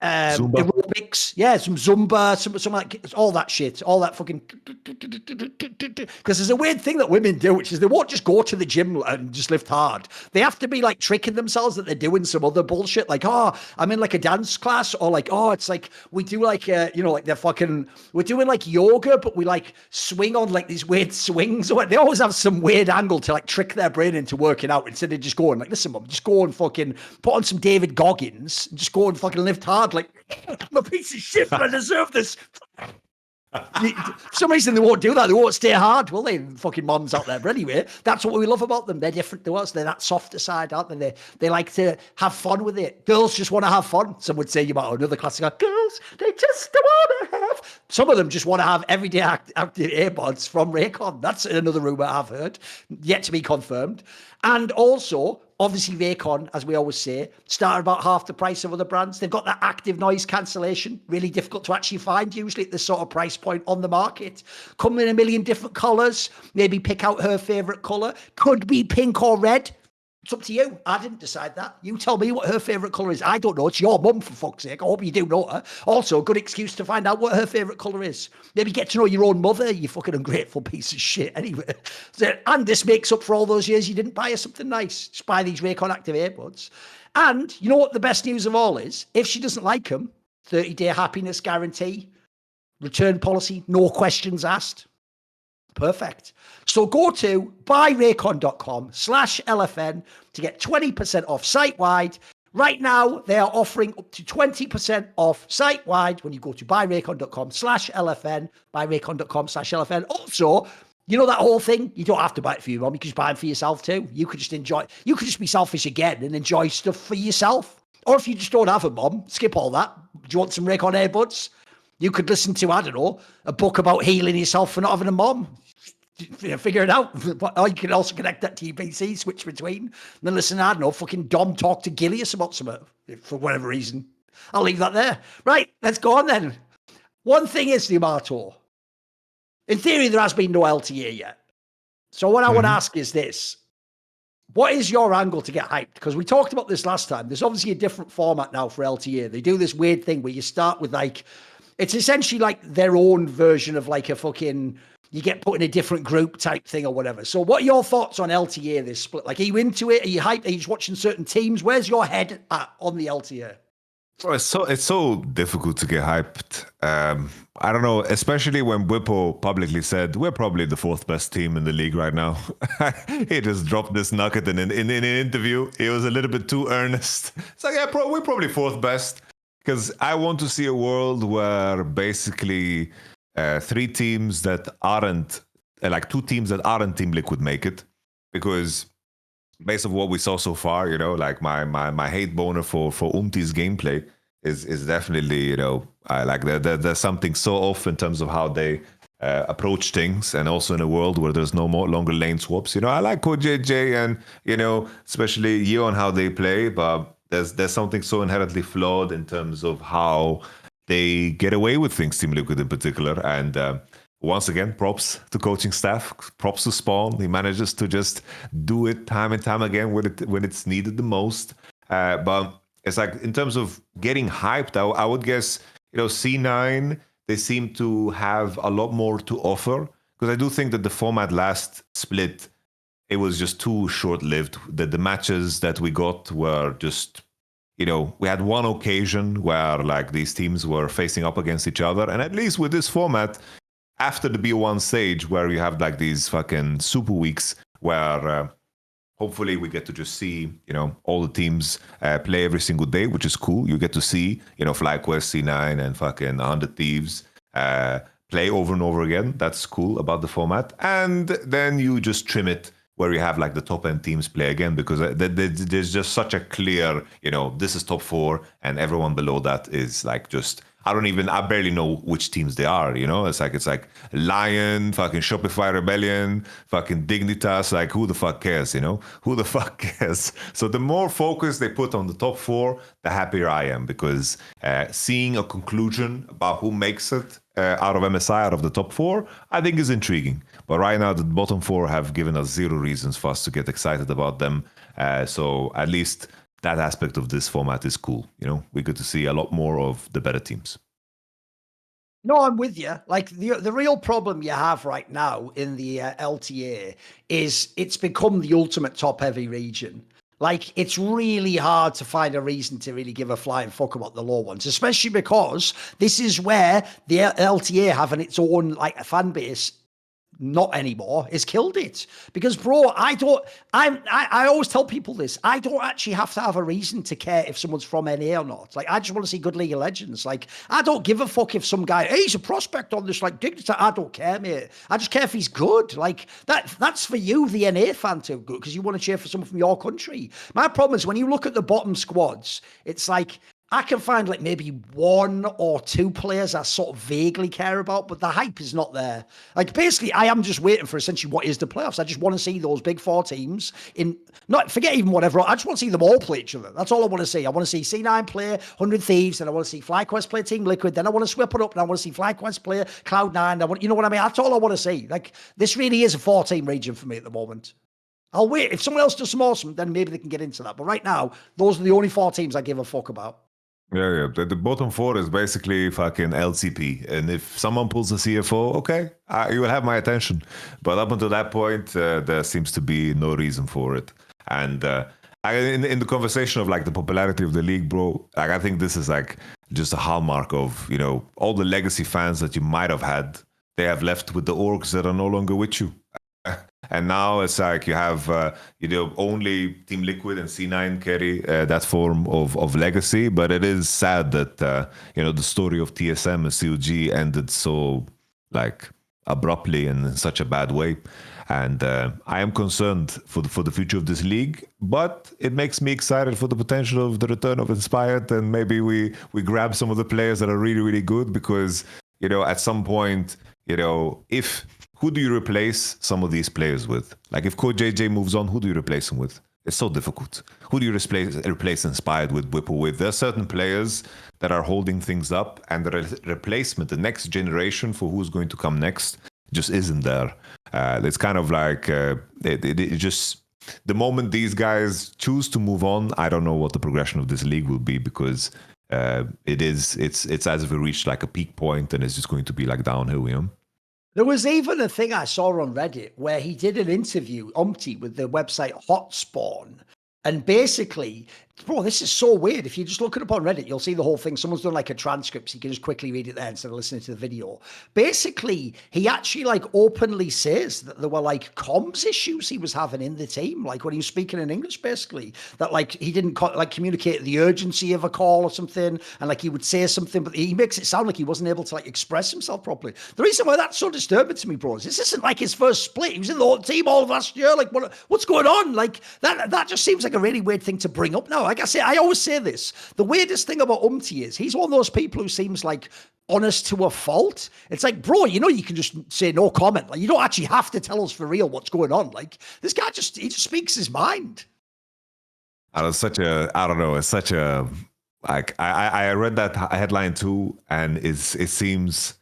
aerobics, yeah, some Zumba, some like all that shit, all that fucking. Because there's a weird thing that women do, which is they won't just go to the gym and just lift hard. They have to be like tricking themselves that they're doing some other bullshit, like, oh, I'm in like a dance class, or like, oh, it's like we do like like they're fucking, we're doing like yoga, but we like swing on like these weird swings. Or they always have some weird angle to like trick their brain into working out instead of just going like, listen, mum, just go and fucking put on some David Goggins and just go and fucking lift hard. Like, I'm a piece of shit, but I deserve this. For some reason they won't do that. They won't stay hard, will they? Fucking moms out there. But anyway, that's what we love about them. They're different to us. They're that softer side, aren't they? They like to have fun with it. Girls just want to have fun. Some would say, you might have another classic, girls, they just want to have. Some of them just want to have everyday active earbuds from Raycon. That's another rumor I've heard, yet to be confirmed. And also, obviously, Raycon, as we always say, start about half the price of other brands. They've got that active noise cancellation, really difficult to actually find, usually at this sort of price point on the market. Come in a million different colours. Maybe pick out her favourite colour. Could be pink or red. It's up to you. I didn't decide that. You tell me what her favourite colour is. I don't know. It's your mum, for fuck's sake. I hope you do know her. Also, a good excuse to find out what her favourite colour is. Maybe get to know your own mother, you fucking ungrateful piece of shit. Anyway, and this makes up for all those years you didn't buy her something nice. Just buy these Raycon Active earbuds. And you know what the best news of all is? If she doesn't like them, 30-day happiness guarantee, return policy, no questions asked. Perfect. So go to buyraycon.com/LFN to get 20% off site-wide. Right now, they are offering up to 20% off site-wide when you go to buyraycon.com/LFN, buyraycon.com/LFN. Also, you know that whole thing? You don't have to buy it for your mom. You can just buy them for yourself too. You could just enjoy, you could just be selfish again and enjoy stuff for yourself. Or if you just don't have a mom, skip all that. Do you want some Raycon earbuds? You could listen to, I don't know, a book about healing yourself for not having a mom. Figure it out. Or you can also connect that to your PC, switch between, and then listen, I don't know, fucking Dom talk to Gilius about something for whatever reason. I'll leave that there. Right, let's go on then. One thing is, Yamato, in theory, there has been no LTA yet. So what I want to ask is this. What is your angle to get hyped? Because we talked about this last time. There's obviously a different format now for LTA. They do this weird thing where you start with like, it's essentially like their own version of like a fucking, you get put in a different group type thing or whatever. So what are your thoughts on LTA, this split? Like, are you into it? Are you hyped? Are you just watching certain teams? Where's your head at on the LTA? Bro, it's so difficult to get hyped. I don't know, especially when Whippo publicly said we're probably the fourth best team in the league right now. He just dropped this nugget in an interview. He was a little bit too earnest. It's like, yeah, we're probably fourth best. Because I want to see a world where basically three teams that aren't, like two teams that aren't Team Liquid make it. Because based on what we saw so far, you know, like my hate boner for UmTi's gameplay is definitely, you know, I like there's something so off in terms of how they approach things, and also in a world where there's no more longer lane swaps. You know, I like JJ and, you know, especially you on how they play, but there's something so inherently flawed in terms of how they get away with things, Team Liquid in particular. And once again, props to coaching staff, props to Spawn. He manages to just do it time and time again when it's needed the most. But it's like, in terms of getting hyped, I would guess, you know, C9, they seem to have a lot more to offer. Because I do think that the format last split, it was just too short-lived. The matches that we got were just, you know, we had one occasion where like these teams were facing up against each other. And at least with this format, after the B1 stage, where you have like these fucking super weeks where hopefully we get to just see, you know, all the teams play every single day, which is cool. You get to see, you know, FlyQuest, C9 and fucking 100 Thieves play over and over again. That's cool about the format. And then you just trim it where you have like the top end teams play again, because there's just such a clear, you know, this is top four and everyone below that is like just, I barely know which teams they are, you know? It's like Lion, fucking Shopify Rebellion, fucking Dignitas, like who the fuck cares, you know? Who the fuck cares? So the more focus they put on the top four, the happier I am, because seeing a conclusion about who makes it out of MSI, out of the top four, I think is intriguing. But right now, the bottom four have given us zero reasons for us to get excited about them. So at least that aspect of this format is cool. You know, we get to see a lot more of the better teams. No, I'm with you. Like the real problem you have right now in the LTA is it's become the ultimate top-heavy region. Like, it's really hard to find a reason to really give a flying fuck about the low ones, especially because this is where the LTA having its own like fan base not anymore has killed it. Because bro, I always tell people this, I don't actually have to have a reason to care if someone's from NA or not. Like, I just want to see good League of Legends. Like, I don't give a fuck if some guy, hey, he's a prospect on this like Dignity. I don't care, mate. I just care if he's good. Like, that's for you, the NA fan, to good, because you want to cheer for someone from your country. My problem is when you look at the bottom squads, it's like I can find like maybe one or two players I sort of vaguely care about, but the hype is not there. Like, basically, I am just waiting for essentially what is the playoffs. I just want to see those big four teams forget even whatever. I just want to see them all play each other. That's all I want to see. I want to see C9 play 100 Thieves, then I want to see FlyQuest play Team Liquid, then I want to swip it up, and I want to see FlyQuest play Cloud9. You know what I mean? That's all I want to see. Like, this really is a 4-team region for me at the moment. I'll wait. If someone else does some awesome, then maybe they can get into that. But right now, those are the only 4 teams I give a fuck about. Yeah. The bottom four is basically fucking LCP. And if someone pulls a CFO, okay, you will have my attention. But up until that point, there seems to be no reason for it. And in the conversation of like the popularity of the league, bro, like I think this is like just a hallmark of, you know, all the legacy fans that you might have had. They have left with the orgs that are no longer with you. And now it's like you have, you know, only Team Liquid and C9 carry that form of legacy. But it is sad that, you know, the story of TSM and COG ended so, like, abruptly and in such a bad way. And I am concerned for the future of this league, but it makes me excited for the potential of the return of Inspired. And maybe we grab some of the players that are really, really good, because, you know, at some point, you know, who do you replace some of these players with? Like, if Code JJ moves on, who do you replace him with? It's so difficult. Who do you replace Inspired with, Whipple with? There are certain players that are holding things up, and the replacement, the next generation for who's going to come next, just isn't there. It's kind of like it just, the moment these guys choose to move on, I don't know what the progression of this league will be, because it's as if we reached like a peak point and it's just going to be like downhill, you know? There was even a thing I saw on Reddit where he did an interview, UmTi, with the website Hotspawn. And basically, Bro, this is so weird. If you just look it up on Reddit, you'll see the whole thing. Someone's done like a transcript, so you can just quickly read it there instead of listening to the video. Basically, he actually like openly says that there were like comms issues he was having in the team, like when he was speaking in English, basically, that like he didn't like communicate the urgency of a call or something, and like he would say something, but he makes it sound like he wasn't able to like express himself properly. The reason why that's so disturbing to me, bro, is this isn't like his first split. He was in the whole team all of last year. Like, what's going on? Like that just seems like a really weird thing to bring up now. Like I say, I always say this. The weirdest thing about UmTi is he's one of those people who seems like honest to a fault. It's like, bro, you can just say no comment. Like, you don't actually have to tell us for real what's going on. Like, this guy he just speaks his mind. It's such a, I don't know, it's such a, like, I read that headline too, and it seems,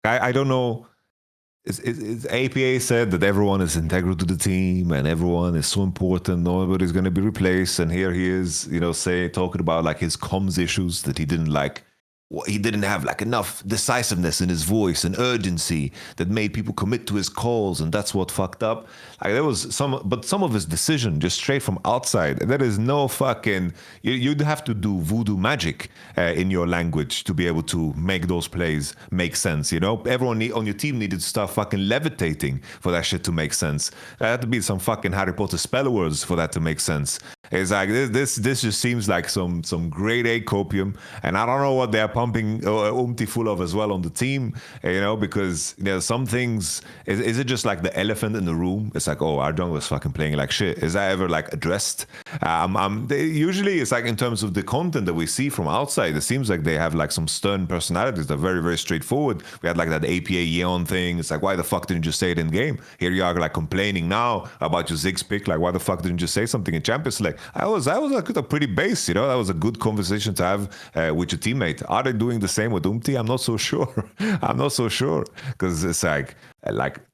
I don't know. It's APA said that everyone is integral to the team and everyone is so important. Nobody's going to be replaced. And here he is, talking about like his comms issues that he didn't like. He didn't have like enough decisiveness in his voice and urgency that made people commit to his calls, and that's what fucked up. Like there was some of his decision just straight from outside. There is no fucking. You'd have to do voodoo magic in your language to be able to make those plays make sense. Everyone on your team needed to start fucking levitating for that shit to make sense. There had to be some fucking Harry Potter spell words for that to make sense. It's like this just seems like some grade A copium, and I don't know what they're pumping UmTi full of as well on the team, because some things, is it just like the elephant in the room? It's like, oh, our jungler's fucking playing like shit. Is that ever like addressed? Usually it's like in terms of the content that we see from outside, it seems like they have like some stern personalities that are very, very straightforward. We had like that APA Yeon thing. It's like, why the fuck didn't you say it in game? Here you are like complaining now about your Ziggs pick. Like, why the fuck didn't you say something in Champions League? I was like a pretty base, that was a good conversation to have with your teammate. Are they doing the same with UmTi? I'm not so sure. I'm not so sure, because it's like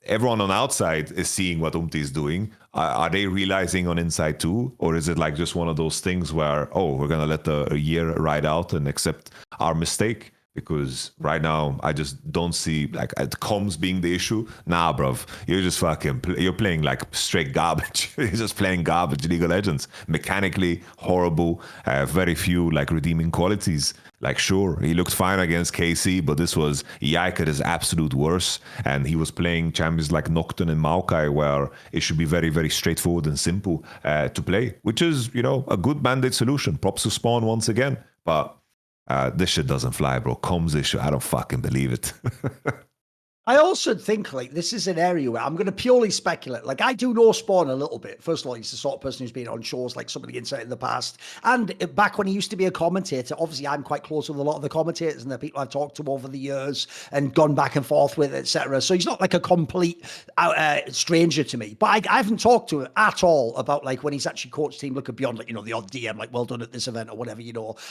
everyone on outside is seeing what UmTi is doing. Are they realizing on inside too, or is it like just one of those things where, oh, we're gonna let a year ride out and accept our mistake? Because right now, I just don't see like comms being the issue. Nah, bruv, you're just you're playing like straight garbage. You're just playing garbage League of Legends. Mechanically horrible, very few like redeeming qualities. Like, sure, he looked fine against KC, but this was Yike at his absolute worst. And he was playing champions like Nocturne and Maokai, where it should be very, very straightforward and simple to play, which is, a good mandate solution. Props to Spawn once again. But this shit doesn't fly, bro. Comms issue, I don't fucking believe it. I also think like this is an area where I'm going to purely speculate. Like I do know Spawn a little bit. First of all, he's the sort of person who's been on shows like Somebody Inside in the past. And back when he used to be a commentator, obviously I'm quite close with a lot of the commentators and the people I've talked to over the years and gone back and forth with, etc. So he's not like a complete stranger to me. But I haven't talked to him at all about like when he's actually coached Team Looking Beyond, like, the odd DM, like well done at this event or whatever,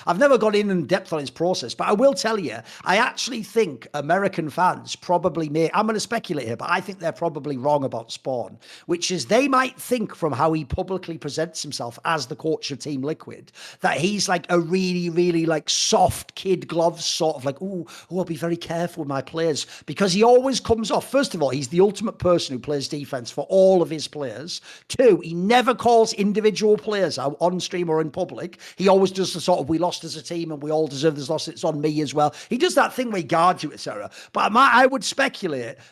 I've never got in depth on his process. But I will tell you, I actually think American fans probably I'm going to speculate here, but I think they're probably wrong about Spawn, which is they might think from how he publicly presents himself as the coach of Team Liquid, that he's like a really, really like soft kid gloves sort of like, I'll be very careful with my players, because he always comes off. First of all, he's the ultimate person who plays defense for all of his players. Two, he never calls individual players out on stream or in public. He always does the sort of, we lost as a team and we all deserve this loss. It's on me as well. He does that thing where he guards you, etc. But I would speculate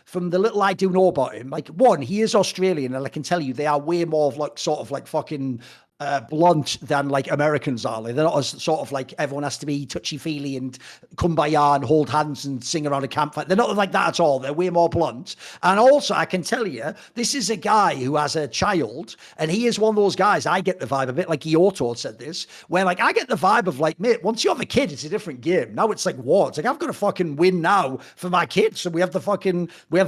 from the little I do know about him, like, one, he is Australian, and I can tell you they are way more of like sort of like fucking blunt than like Americans are. Like, they're not as sort of like everyone has to be touchy-feely and kumbaya and hold hands and sing around a campfire. They're not like that at all. They're way more blunt. And also, I can tell you, this is a guy who has a child, and he is one of those guys, I get the vibe a bit like Ioto said this, where like I get the vibe of like, mate, once you have a kid, it's a different game. Now it's like war. It's like, I've got to fucking win now for my kids. So we have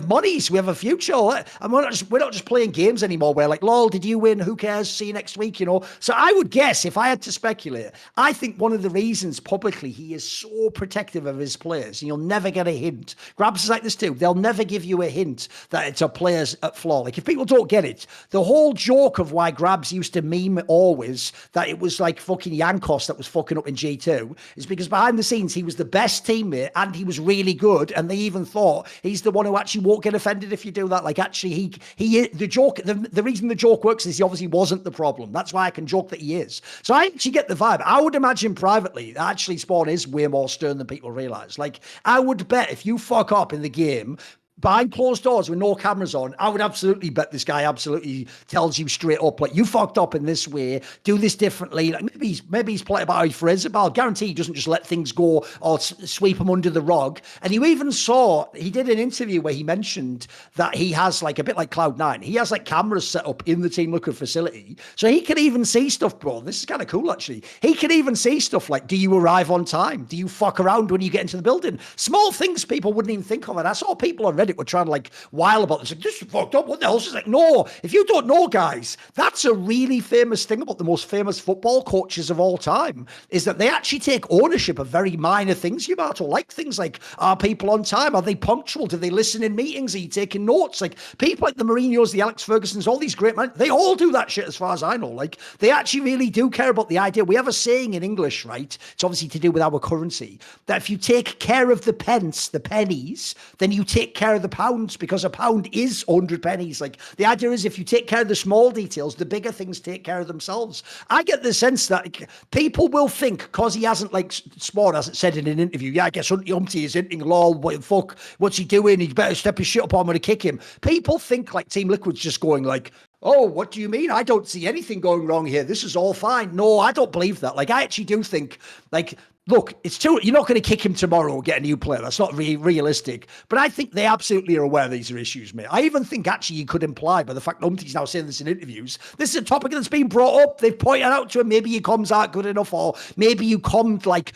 monies, we have a future. And we're not just playing games anymore. We're like, lol, did you win? Who cares? See you next week, So I would guess, if I had to speculate, I think one of the reasons publicly he is so protective of his players, and you'll never get a hint. Grabs is like this too. They'll never give you a hint that it's a player's at flaw. Like, if people don't get it, the whole joke of why Grabs used to meme always that it was like fucking Yankos that was fucking up in G2 is because behind the scenes he was the best teammate and he was really good, and they even thought he's the one who actually won't get offended if you do that. Like, actually, the joke, the reason the joke works is he obviously wasn't the problem. That's why I maniac and joke that he is. So I actually get the vibe. I would imagine privately that actually Spawn is way more stern than people realize. Like, I would bet if you fuck up in the game behind closed doors with no cameras on, I would absolutely bet this guy absolutely tells you straight up, like, you fucked up in this way, do this differently. Like, maybe he's polite about how he phrases it, but I'll guarantee he doesn't just let things go or sweep them under the rug. And you even saw, he did an interview where he mentioned that he has, like, a bit like Cloud9, he has like cameras set up in the Team Liquid facility. So he can even see stuff, bro. This is kind of cool, actually. He can even see stuff like, do you arrive on time? Do you fuck around when you get into the building? Small things people wouldn't even think of. And I saw people on Reddit were trying to like while about this, like, this is fucked up. What the hell? She's like, no, if you don't know, guys, that's a really famous thing about the most famous football coaches of all time, is that they actually take ownership of very minor things, Yamato, like things like, are people on time? Are they punctual? Do they listen in meetings? Are you taking notes? Like, people like the Mourinhos, the Alex Fergusons, all these great men, they all do that shit as far as I know. Like, they actually really do care about the idea. We have a saying in English, right? It's obviously to do with our currency, that if you take care of the pence, the pennies, then you take care of the pounds, because a pound is 100 pennies. Like, the idea is if you take care of the small details, the bigger things take care of themselves. I get the sense that like, people will think, because he hasn't, like Spawn hasn't said in an interview, yeah, I guess UmTi is hinting, lol, what the fuck, what's he doing? He better step his shit up or I'm going to kick him. People think like Team Liquid's just going like, oh, what do you mean? I don't see anything going wrong here. This is all fine. No, I don't believe that. Like, I actually do think, like, look, you're not going to kick him tomorrow or get a new player. That's not realistic. But I think they absolutely are aware these are issues, mate. I even think actually you could imply by the fact UmTi's now saying this in interviews, this is a topic that's been brought up. They've pointed out to him, maybe your comms aren't good enough, or maybe you commed like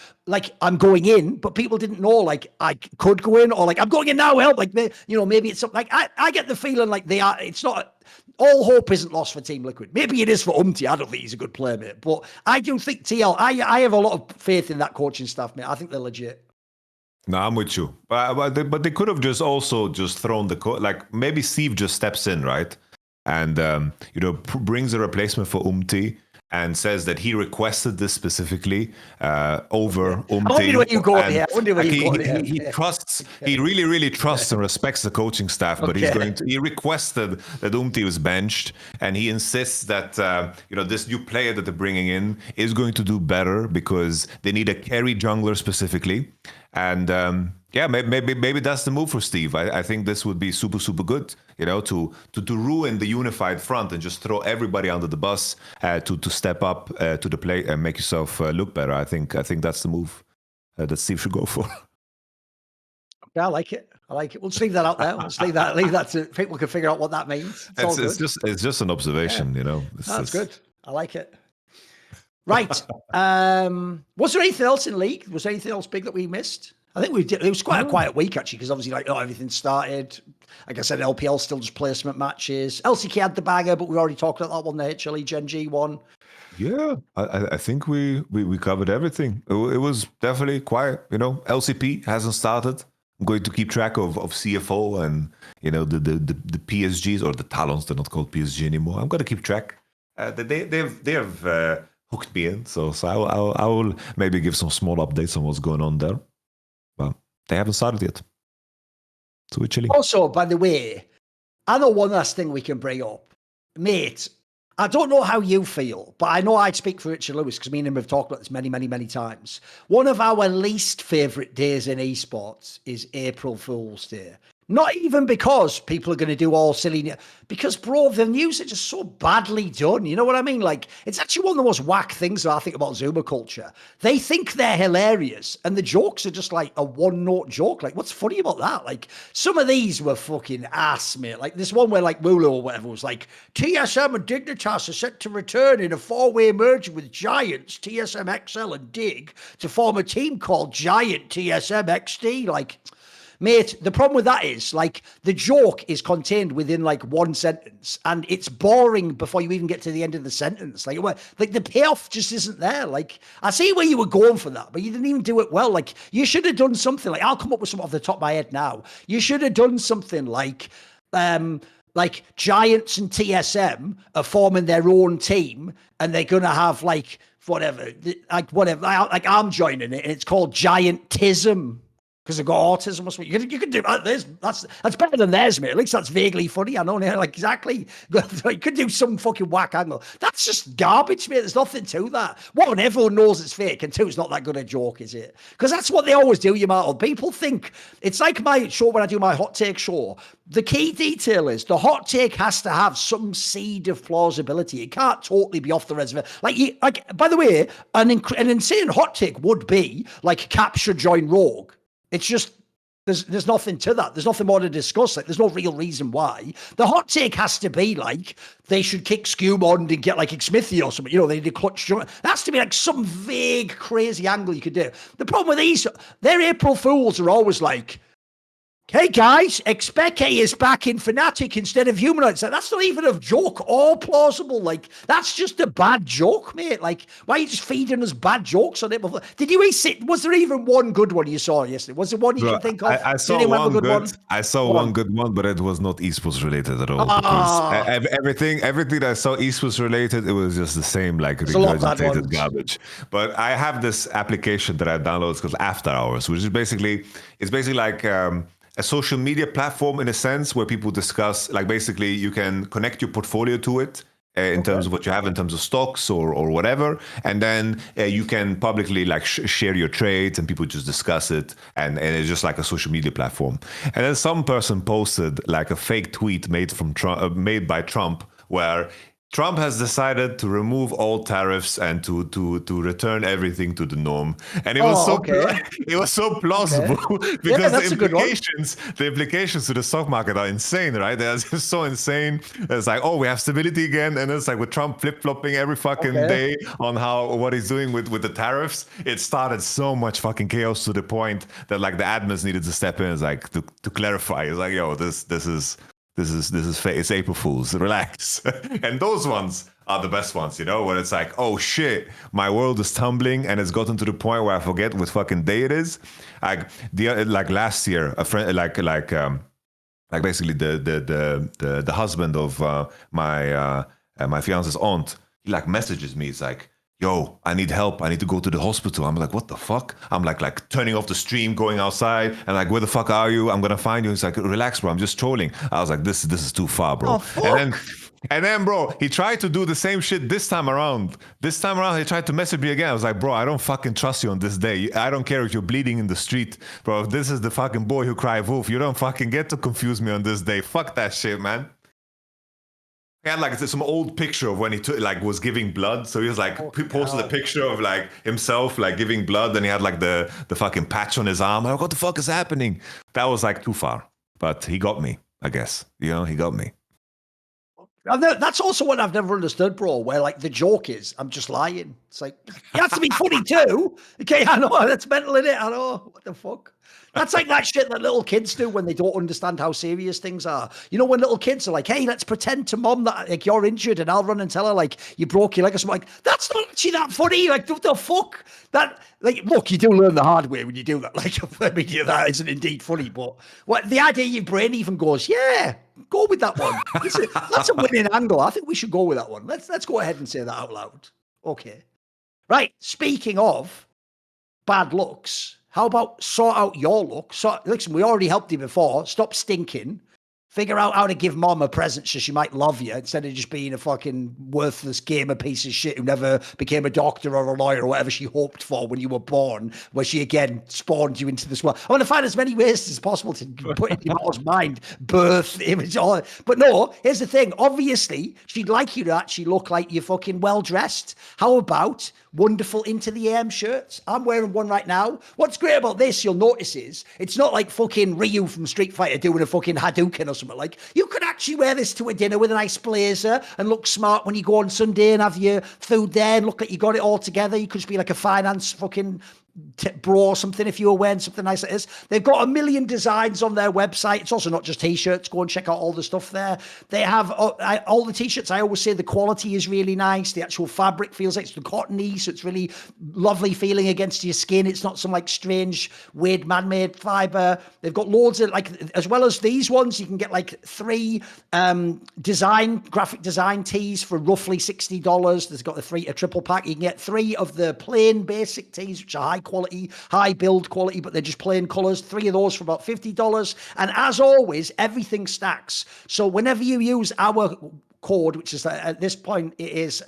I'm going in, but people didn't know, like, I could go in, or like, I'm going in now, help. Like, maybe it's something like, I get the feeling like it's not, all hope isn't lost for Team Liquid. Maybe it is for UmTi. I don't think he's a good player, mate. But I do think TL, I have a lot of faith in that coaching staff, mate. I think they're legit. No, I'm with you. But they could have just also just thrown like maybe Steve just steps in, right? And, brings a replacement for UmTi and says that he requested this specifically over UmTi. I wonder where you go here. He really, really trusts and respects the coaching staff, but he requested that UmTi was benched, and he insists that, this new player that they're bringing in is going to do better because they need a carry jungler specifically. And maybe that's the move for Steve. I think this would be super, super good, to ruin the unified front and just throw everybody under the bus to step up to the plate and make yourself look better. I think that's the move that Steve should go for. Yeah, I like it. We'll just leave that out there. Leave that to people can figure out what that means. It's just an observation, That's good. I like it. Right. Was there anything else in League? Was there anything else big that we missed? I think it was quite a quiet week, actually, because obviously, not everything started. Like I said, LPL still just placement matches. LCK had the banger, but we already talked about that one, the HLE GenG one. Yeah, I think we covered everything. It was definitely quiet. LCP hasn't started. I'm going to keep track of CFO and, the PSGs, or the Talons. They're not called PSG anymore. I'm going to keep track. They have hooked me in, so I will maybe give some small updates on what's going on there. But they haven't started yet, so we're chilling. Also, by the way, I know one last thing we can bring up, mate. I don't know how you feel, but I know I'd speak for Richard Lewis because me and him have talked about this many, many, many times. One of our least favorite days in esports is April Fool's Day. Not even because people are going to do all silly, because, bro, the news are just so badly done. You know what I mean? Like, it's actually one of the most whack things that I think about Zoomer culture. They think they're hilarious, and the jokes are just like a one-note joke. Like, what's funny about that? Like, some of these were fucking ass, mate. Like, this one where, like, Mulu or whatever was like, TSM and Dignitas are set to return in a four-way merger with Giants, TSM XL, and Dig to form a team called Giant TSM XD. Like, mate, the problem with that is, like, the joke is contained within, like, one sentence, and it's boring before you even get to the end of the sentence. Like, the payoff just isn't there. Like, I see where you were going for that, but you didn't even do it well. Like, you should have done something, like, I'll come up with something off the top of my head now. You should have done something like Giants and TSM are forming their own team, and they're going to have, like, whatever, like, I'm joining it, and it's called Giantism. because they've got autism or something. You can do that. That's better than theirs, mate. At least that's vaguely funny. I know, like exactly. You could do some fucking whack angle. That's just garbage, mate. There's nothing to that. One, everyone knows it's fake, and two, it's not that good a joke, is it? Because that's what they always do, Yamato. People think it's like my show when I do my hot take show. The key detail is the hot take has to have some seed of plausibility. It can't totally be off the reservation. Like, by the way, an insane hot take would be like Cap should join Rogue. It's just there's nothing to that. There's nothing more to discuss. Like, there's no real reason why. The hot take has to be like they should kick Skewmond and get like Smithy or something. You know, they need a clutch jump. That has to be like some vague, crazy angle you could do. The problem with these, their April Fools are always like, hey guys, Expeke is back in Fnatic instead of Humanoids. Like, that's not even a joke or plausible. Like, that's just a bad joke, mate. Like, why are you just feeding us bad jokes on it? Did you was there even one good one you saw yesterday? Was there one you can think of? I saw one good one. I saw one good one, but it was not esports related at all. Because everything I saw esports related, it was just the same, like regurgitated garbage. But I have this application that I downloaded. It's called After Hours, which is basically like a social media platform in a sense where people discuss, like basically you can connect your portfolio to it in terms of what you have in terms of stocks or whatever. And then you can publicly like share your trades and people just discuss it. And it's just like a social media platform. And then some person posted like a fake tweet made by Trump where Trump has decided to remove all tariffs and to return everything to the norm, and it was so plausible because the implications to the stock market are insane, right? They're just so insane. It's like, oh, we have stability again, and it's like with Trump flip-flopping every fucking day on what he's doing with the tariffs. It started so much fucking chaos to the point that like the admins needed to step in, like to clarify. It's like, yo, this is fake. It's April Fools. Relax. And those ones are the best ones, you know, where it's like, oh shit, my world is tumbling, and it's gotten to the point where I forget what fucking day it is. Like last year, a friend, like basically the husband of my fiance's aunt, he like messages me. It's like, yo, I need help. I need to go to the hospital. I'm like, what the fuck? I'm like turning off the stream, going outside, and like, where the fuck are you? I'm gonna find you. He's like, relax, bro. I'm just trolling. I was like, this is too far, bro. And then, bro, he tried to do the same shit this time around. This time around, he tried to message me again. I was like, bro, I don't fucking trust you on this day. I don't care if you're bleeding in the street, bro. If this is the fucking boy who cried wolf, you don't fucking get to confuse me on this day. Fuck that shit, man. He had like some old picture of when he was giving blood. So he was like, posted a picture of like himself like giving blood, and he had like the fucking patch on his arm. I'm like, what the fuck is happening? That was like too far, but he got me, I guess. You know, he got me. That's also what I've never understood, bro, where like the joke is, I'm just lying. It's like, you have to be funny too. Okay, I know, that's mental, innit? I know, what the fuck? That's like that shit that little kids do when they don't understand how serious things are. You know, when little kids are like, hey, let's pretend to mom that like you're injured, and I'll run and tell her like you broke your leg or something. Like, that's not actually that funny. Like, what the fuck? That, like, look, you do learn the hard way when you do that. Like, I mean, yeah, that isn't indeed funny, but what the idea your brain even goes, yeah, go with that one. That's a winning angle. I think we should go with that one. Let's go ahead and say that out loud. Okay. Right. Speaking of bad looks, how about sort out your look? So, listen, we already helped you before. Stop stinking. Figure out how to give mom a present so she might love you instead of just being a fucking worthless gamer piece of shit who never became a doctor or a lawyer or whatever she hoped for when you were born, where she again spawned you into this world. I want to find as many ways as possible to put in your mom's mind, birth, image, all. But no, here's the thing. Obviously, she'd like you to actually look like you're fucking well-dressed. How about wonderful Into the AM shirts? I'm wearing one right now. What's great about this, you'll notice, is it's not like fucking Ryu from Street Fighter doing a fucking Hadouken or something. Like, you could actually wear this to a dinner with a nice blazer and look smart when you go on Sunday and have your food there and look like you got it all together. You could just be like a finance fucking bro or something if you were wearing something nice like this. They've got 1 million designs on their website. It's also not just t-shirts. Go and check out all the stuff there. They have all the t-shirts. I always say the quality is really nice. The actual fabric feels like it's the cottony, so it's really lovely feeling against your skin. It's not some like strange weird man-made fiber. They've got loads of like, as well as these ones, you can get like 3 graphic design tees for roughly $60. There's got a triple pack. You can get 3 of the plain basic tees, which are high quality, high build quality, but they're just plain colors. 3 of those for about $50. And as always, everything stacks. So whenever you use our code, which is at this point, it is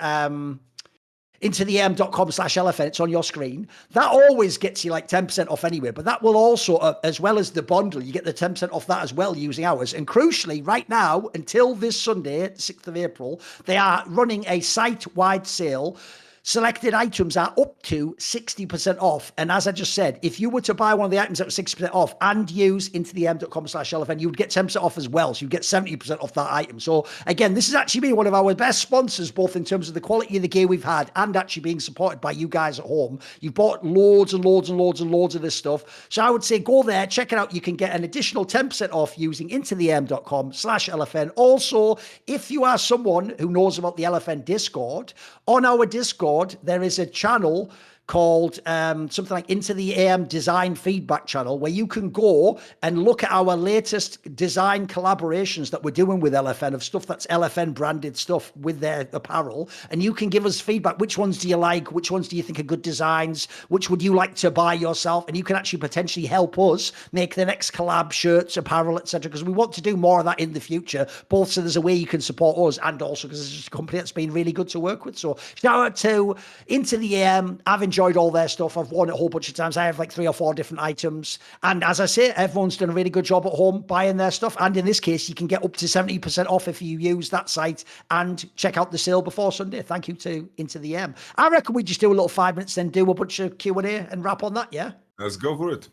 intotheam.com/LFN. It's on your screen. That always gets you like 10% off anyway, but that will also, as well as the bundle, you get the 10% off that as well using ours. And crucially, right now, until this Sunday, the 6th of April, they are running a site-wide sale. Selected items are up to 60% off. And as I just said, if you were to buy one of the items that was 60% off and use intotheM.com/LFN, you would get 10% off as well. So you get 70% off that item. So again, this has actually been one of our best sponsors, both in terms of the quality of the gear we've had and actually being supported by you guys at home. You've bought loads and loads and loads and loads of this stuff. So I would say go there, check it out. You can get an additional 10% off using intotheM.com/LFN. Also, if you are someone who knows about the LFN Discord, on our Discord, there is a channel called something like Into the AM Design Feedback Channel, where you can go and look at our latest design collaborations that we're doing with LFN, of stuff that's LFN branded stuff with their apparel. And you can give us feedback. Which ones do you like? Which ones do you think are good designs? Which would you like to buy yourself? And you can actually potentially help us make the next collab shirts, apparel, etc. Because we want to do more of that in the future, both so there's a way you can support us and also because it's just a company that's been really good to work with. So shout out to Into the AM. I've enjoyed all their stuff. I've worn it a whole bunch of times. I have like 3 or 4 different items. And as I say, everyone's done a really good job at home buying their stuff. And in this case, you can get up to 70% off if you use that site and check out the sale before Sunday. Thank you to Into the M. I reckon we just do a little 5 minutes, then do a bunch of Q&A and wrap on that, yeah? Let's go for it.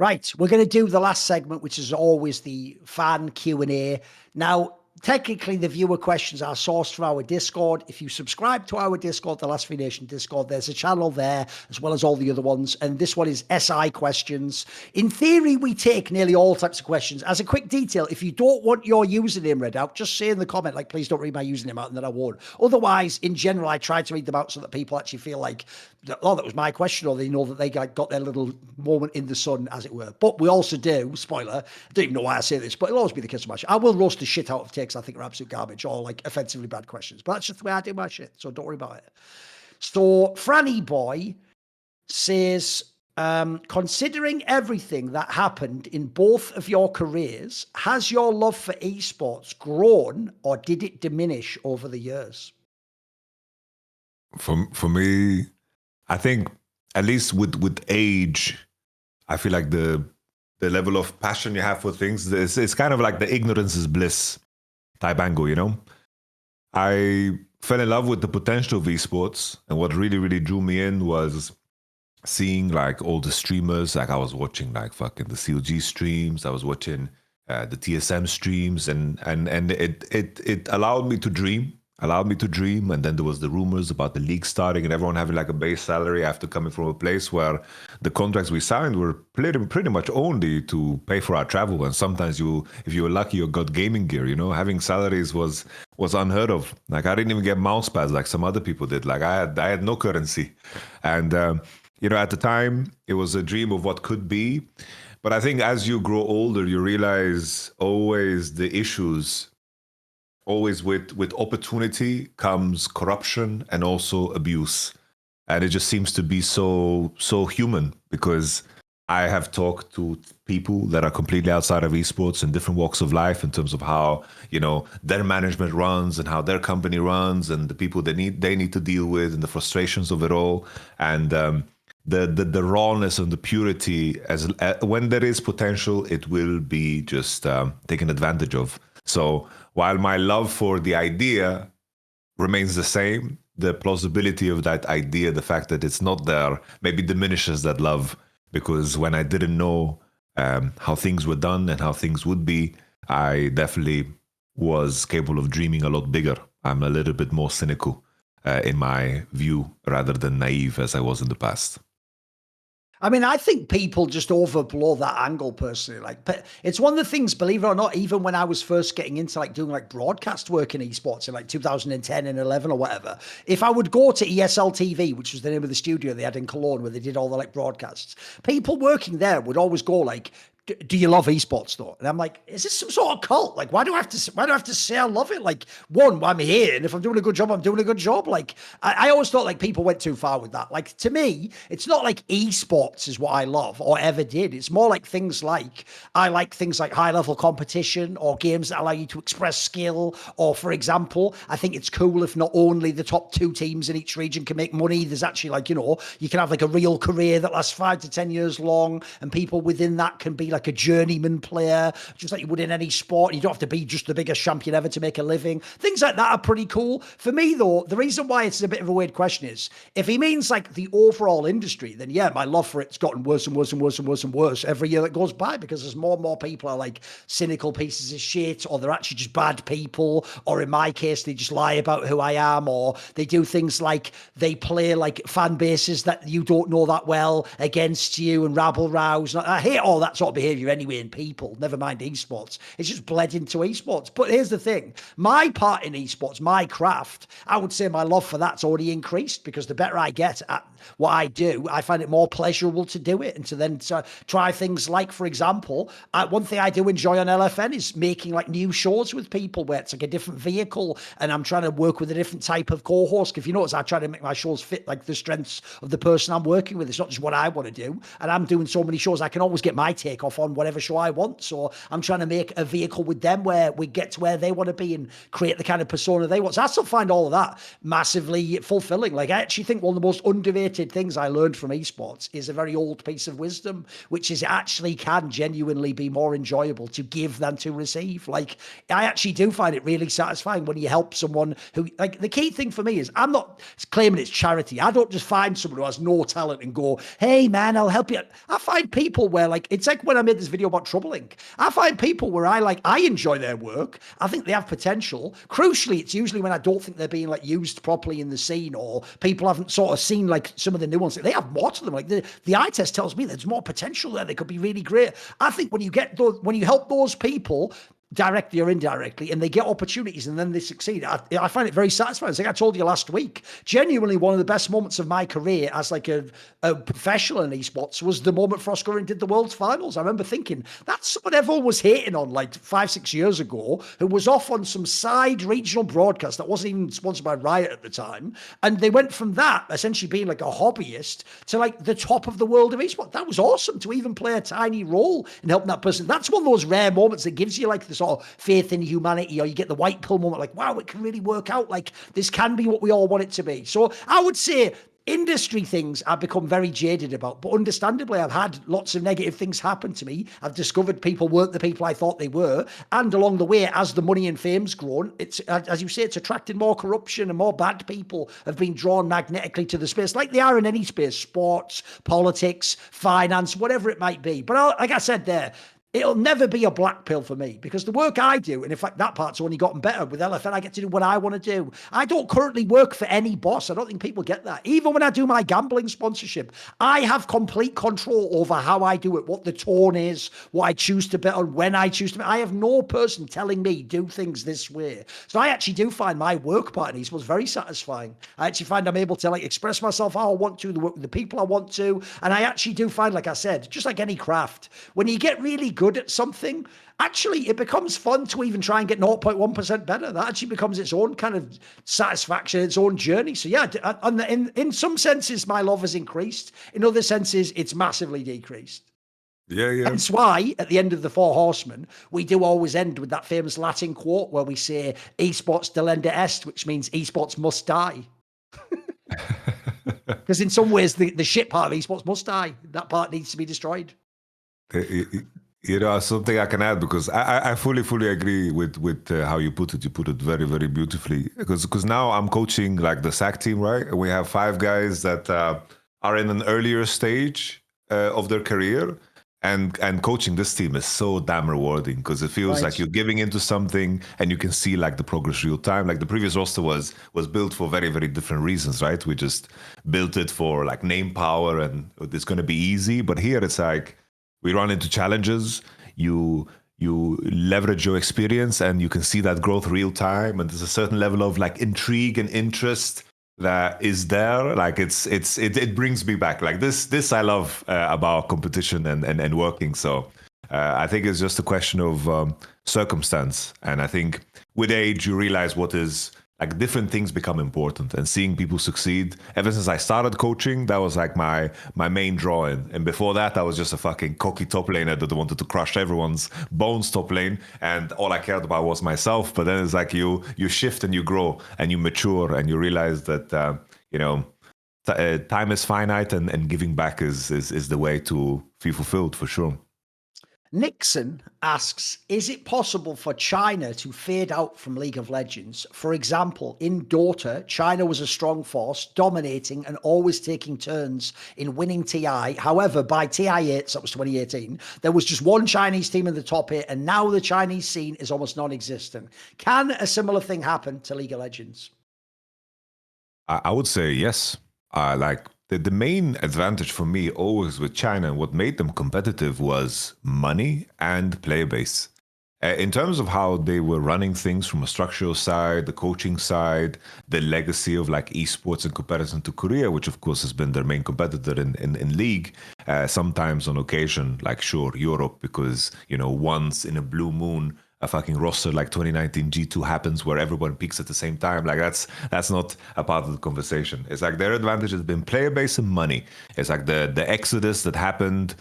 Right, we're going to do the last segment, which is always the fan Q&A. Now, technically, the viewer questions are sourced from our Discord. If you subscribe to our Discord, the Last Free Nation Discord, there's a channel there, as well as all the other ones. And this one is SI questions. In theory, we take nearly all types of questions. As a quick detail, if you don't want your username read out, just say in the comment, like, please don't read my username out, and then I won't. Otherwise, in general, I try to read them out so that people actually feel like, oh, that was my question, or they know that they got their little moment in the sun, as it were. But we also do, spoiler, I don't even know why I say this, but it'll always be the case of my shit. I will roast the shit out of takes I think are absolute garbage or like offensively bad questions. But that's just the way I do my shit, so don't worry about it. So Franny Boy says, considering everything that happened in both of your careers, has your love for esports grown or did it diminish over the years? For me, I think at least with age, I feel like the level of passion you have for things, it's kind of like the ignorance is bliss type angle, you know? I fell in love with the potential of esports, and what really, really drew me in was seeing like all the streamers. Like I was watching like fucking the COG streams, I was watching the TSM streams, and it allowed me to dream. And then there was the rumors about the league starting and everyone having like a base salary after coming from a place where the contracts we signed were pretty much only to pay for our travel. And sometimes if you were lucky, you got gaming gear, you know. Having salaries was unheard of. Like I didn't even get mouse pads like some other people did. Like I had no currency. And you know, at the time it was a dream of what could be. But I think as you grow older, you realize always the issues. Always with opportunity comes corruption and also abuse. And it just seems to be so human, because I have talked to people that are completely outside of esports in different walks of life in terms of how, you know, their management runs and how their company runs and the people they need to deal with and the frustrations of it all. And the rawness and the purity, as when there is potential, it will be just taken advantage of. So while my love for the idea remains the same, the plausibility of that idea, the fact that it's not there, maybe diminishes that love. Because when I didn't know how things were done and how things would be, I definitely was capable of dreaming a lot bigger. I'm a little bit more cynical in my view rather than naive as I was in the past. I mean, I think people just overblow that angle personally. Like, but it's one of the things, believe it or not, even when I was first getting into like doing like broadcast work in esports in like 2010 and 11 or whatever, if I would go to ESL TV, which was the name of the studio they had in Cologne where they did all the like broadcasts, people working there would always go like, do you love esports though? And I'm like, is this some sort of cult? Like, why do I have to say I love it? Like, one, I'm here, and if I'm doing a good job, I'm doing a good job. Like, I always thought like people went too far with that. Like, to me, it's not like esports is what I love or ever did. It's more like I like things like high level competition or games that allow you to express skill. Or, for example, I think it's cool if not only the top 2 teams in each region can make money. There's actually like, you can have like a real career that lasts 5 to 10 years long, and people within that can be like a journeyman player, just like you would in any sport. You don't have to be just the biggest champion ever to make a living. Things like that are pretty cool. For me, though, the reason why it's a bit of a weird question is if he means like the overall industry, then yeah, my love for it's gotten worse and worse and worse and worse and worse every year that goes by, because there's more and more people are like cynical pieces of shit, or they're actually just bad people, or in my case, they just lie about who I am, or they do things like they play like fan bases that you don't know that well against you and rabble rouse. I hate all that sort of behavior anyway in people, never mind esports. It's just bled into esports. But here's the thing, my part in esports, my craft, I would say my love for that's already increased, because the better I get at what I do, I find it more pleasurable to do it and to then try things like, for example, one thing I do enjoy on LFN is making like new shows with people where it's like a different vehicle, and I'm trying to work with a different type of co-host. If you notice, I try to make my shows fit like the strengths of the person I'm working with. It's not just what I want to do, and I'm doing so many shows I can always get my take off on whatever show I want. So I'm trying to make a vehicle with them where we get to where they want to be and create the kind of persona they want. So I still find all of that massively fulfilling. Like, I actually think one of the most underrated things I learned from esports is a very old piece of wisdom, which is it actually can genuinely be more enjoyable to give than to receive. Like, I actually do find it really satisfying when you help someone who, like, the key thing for me is I'm not claiming it's charity. I don't just find someone who has no talent and go, hey man, I'll help you. I find people where, like, it's like when I made this video about Trouble Inc. I find people where I enjoy their work. I think they have potential. Crucially, it's usually when I don't think they're being like used properly in the scene, or people haven't sort of seen like some of the nuances. They have more to them. Like the eye test tells me there's more potential there. They could be really great. I think when you help those people, directly or indirectly, and they get opportunities and then they succeed, I find it very satisfying. It's like I told you last week, genuinely one of the best moments of my career as like a professional in esports was the moment Frostgorin did the World's Finals. I remember thinking, that's someone everyone was hating on like 5-6 years ago, who was off on some side regional broadcast that wasn't even sponsored by Riot at the time, and they went from that essentially being like a hobbyist to like the top of the world of esports. That was awesome to even play a tiny role in helping that person. That's one of those rare moments that gives you like the sort of faith in humanity, or you get the white pill moment, like, wow, it can really work out. Like, this can be what we all want it to be. So I would say industry things I've become very jaded about, but understandably, I've had lots of negative things happen to me. I've discovered people weren't the people I thought they were. And along the way, as the money and fame's grown, it's, as you say, it's attracted more corruption, and more bad people have been drawn magnetically to the space, like they are in any space, sports, politics, finance, whatever it might be. But like I said there, it'll never be a black pill for me, because the work I do, and in fact, that part's only gotten better with LFN. I get to do what I want to do. I don't currently work for any boss. I don't think people get that. Even when I do my gambling sponsorship, I have complete control over how I do it, what the tone is, what I choose to bet on, when I choose to bet. I have no person telling me do things this way. So I actually do find my work part in esports very satisfying. I actually find I'm able to like express myself how I want to, the people I want to. And I actually do find, like I said, just like any craft, when you get really good at something, actually it becomes fun to even try and get 0.1% better. That actually becomes its own kind of satisfaction, its own journey. So yeah, in some senses my love has increased, in other senses it's massively decreased. Yeah. That's why at the end of the Four Horsemen, we do always end with that famous Latin quote where we say esports delenda est, which means esports must die. Because in some ways the shit part of esports must die. That part needs to be destroyed. You know, something I can add, because I fully agree with how you put it. You put it very, very beautifully. Because now I'm coaching like the SAC team, right? We have 5 guys that are in an earlier stage of their career, and coaching this team is so damn rewarding, because it feels like you're giving into something and you can see like the progress real time. Like the previous roster was built for very, very different reasons, right? We just built it for like name power and it's going to be easy. But here it's like, we run into challenges, you leverage your experience, and you can see that growth real time. And there's a certain level of like intrigue and interest that is there. Like it brings me back. Like this I love about competition and working. So I think it's just a question of circumstance. And I think with age, you realize what is like different things become important, and seeing people succeed. Ever since I started coaching, that was like my main drawing. And before that, I was just a fucking cocky top laner that wanted to crush everyone's bones top lane, and all I cared about was myself. But then it's like you shift and you grow and you mature and you realize that time is finite, and giving back is the way to feel fulfilled for sure. Nixon asks, is it possible for China to fade out from League of Legends? For example, in Dota, China was a strong force, dominating and always taking turns in winning TI. However, by TI8, so that was 2018, there was just one Chinese team in the top 8, and now the Chinese scene is almost non-existent. Can a similar thing happen to League of Legends? I would say yes. Like the main advantage for me always with China, and what made them competitive, was money and player base. In terms of how they were running things from a structural side, the coaching side, the legacy of like esports in comparison to Korea, which of course has been their main competitor in League, sometimes on occasion, like sure, Europe, because, once in a blue moon, a fucking roster like 2019 G2 happens where everyone peaks at the same time. Like that's not a part of the conversation. It's like their advantage has been player base and money. It's like the exodus that happened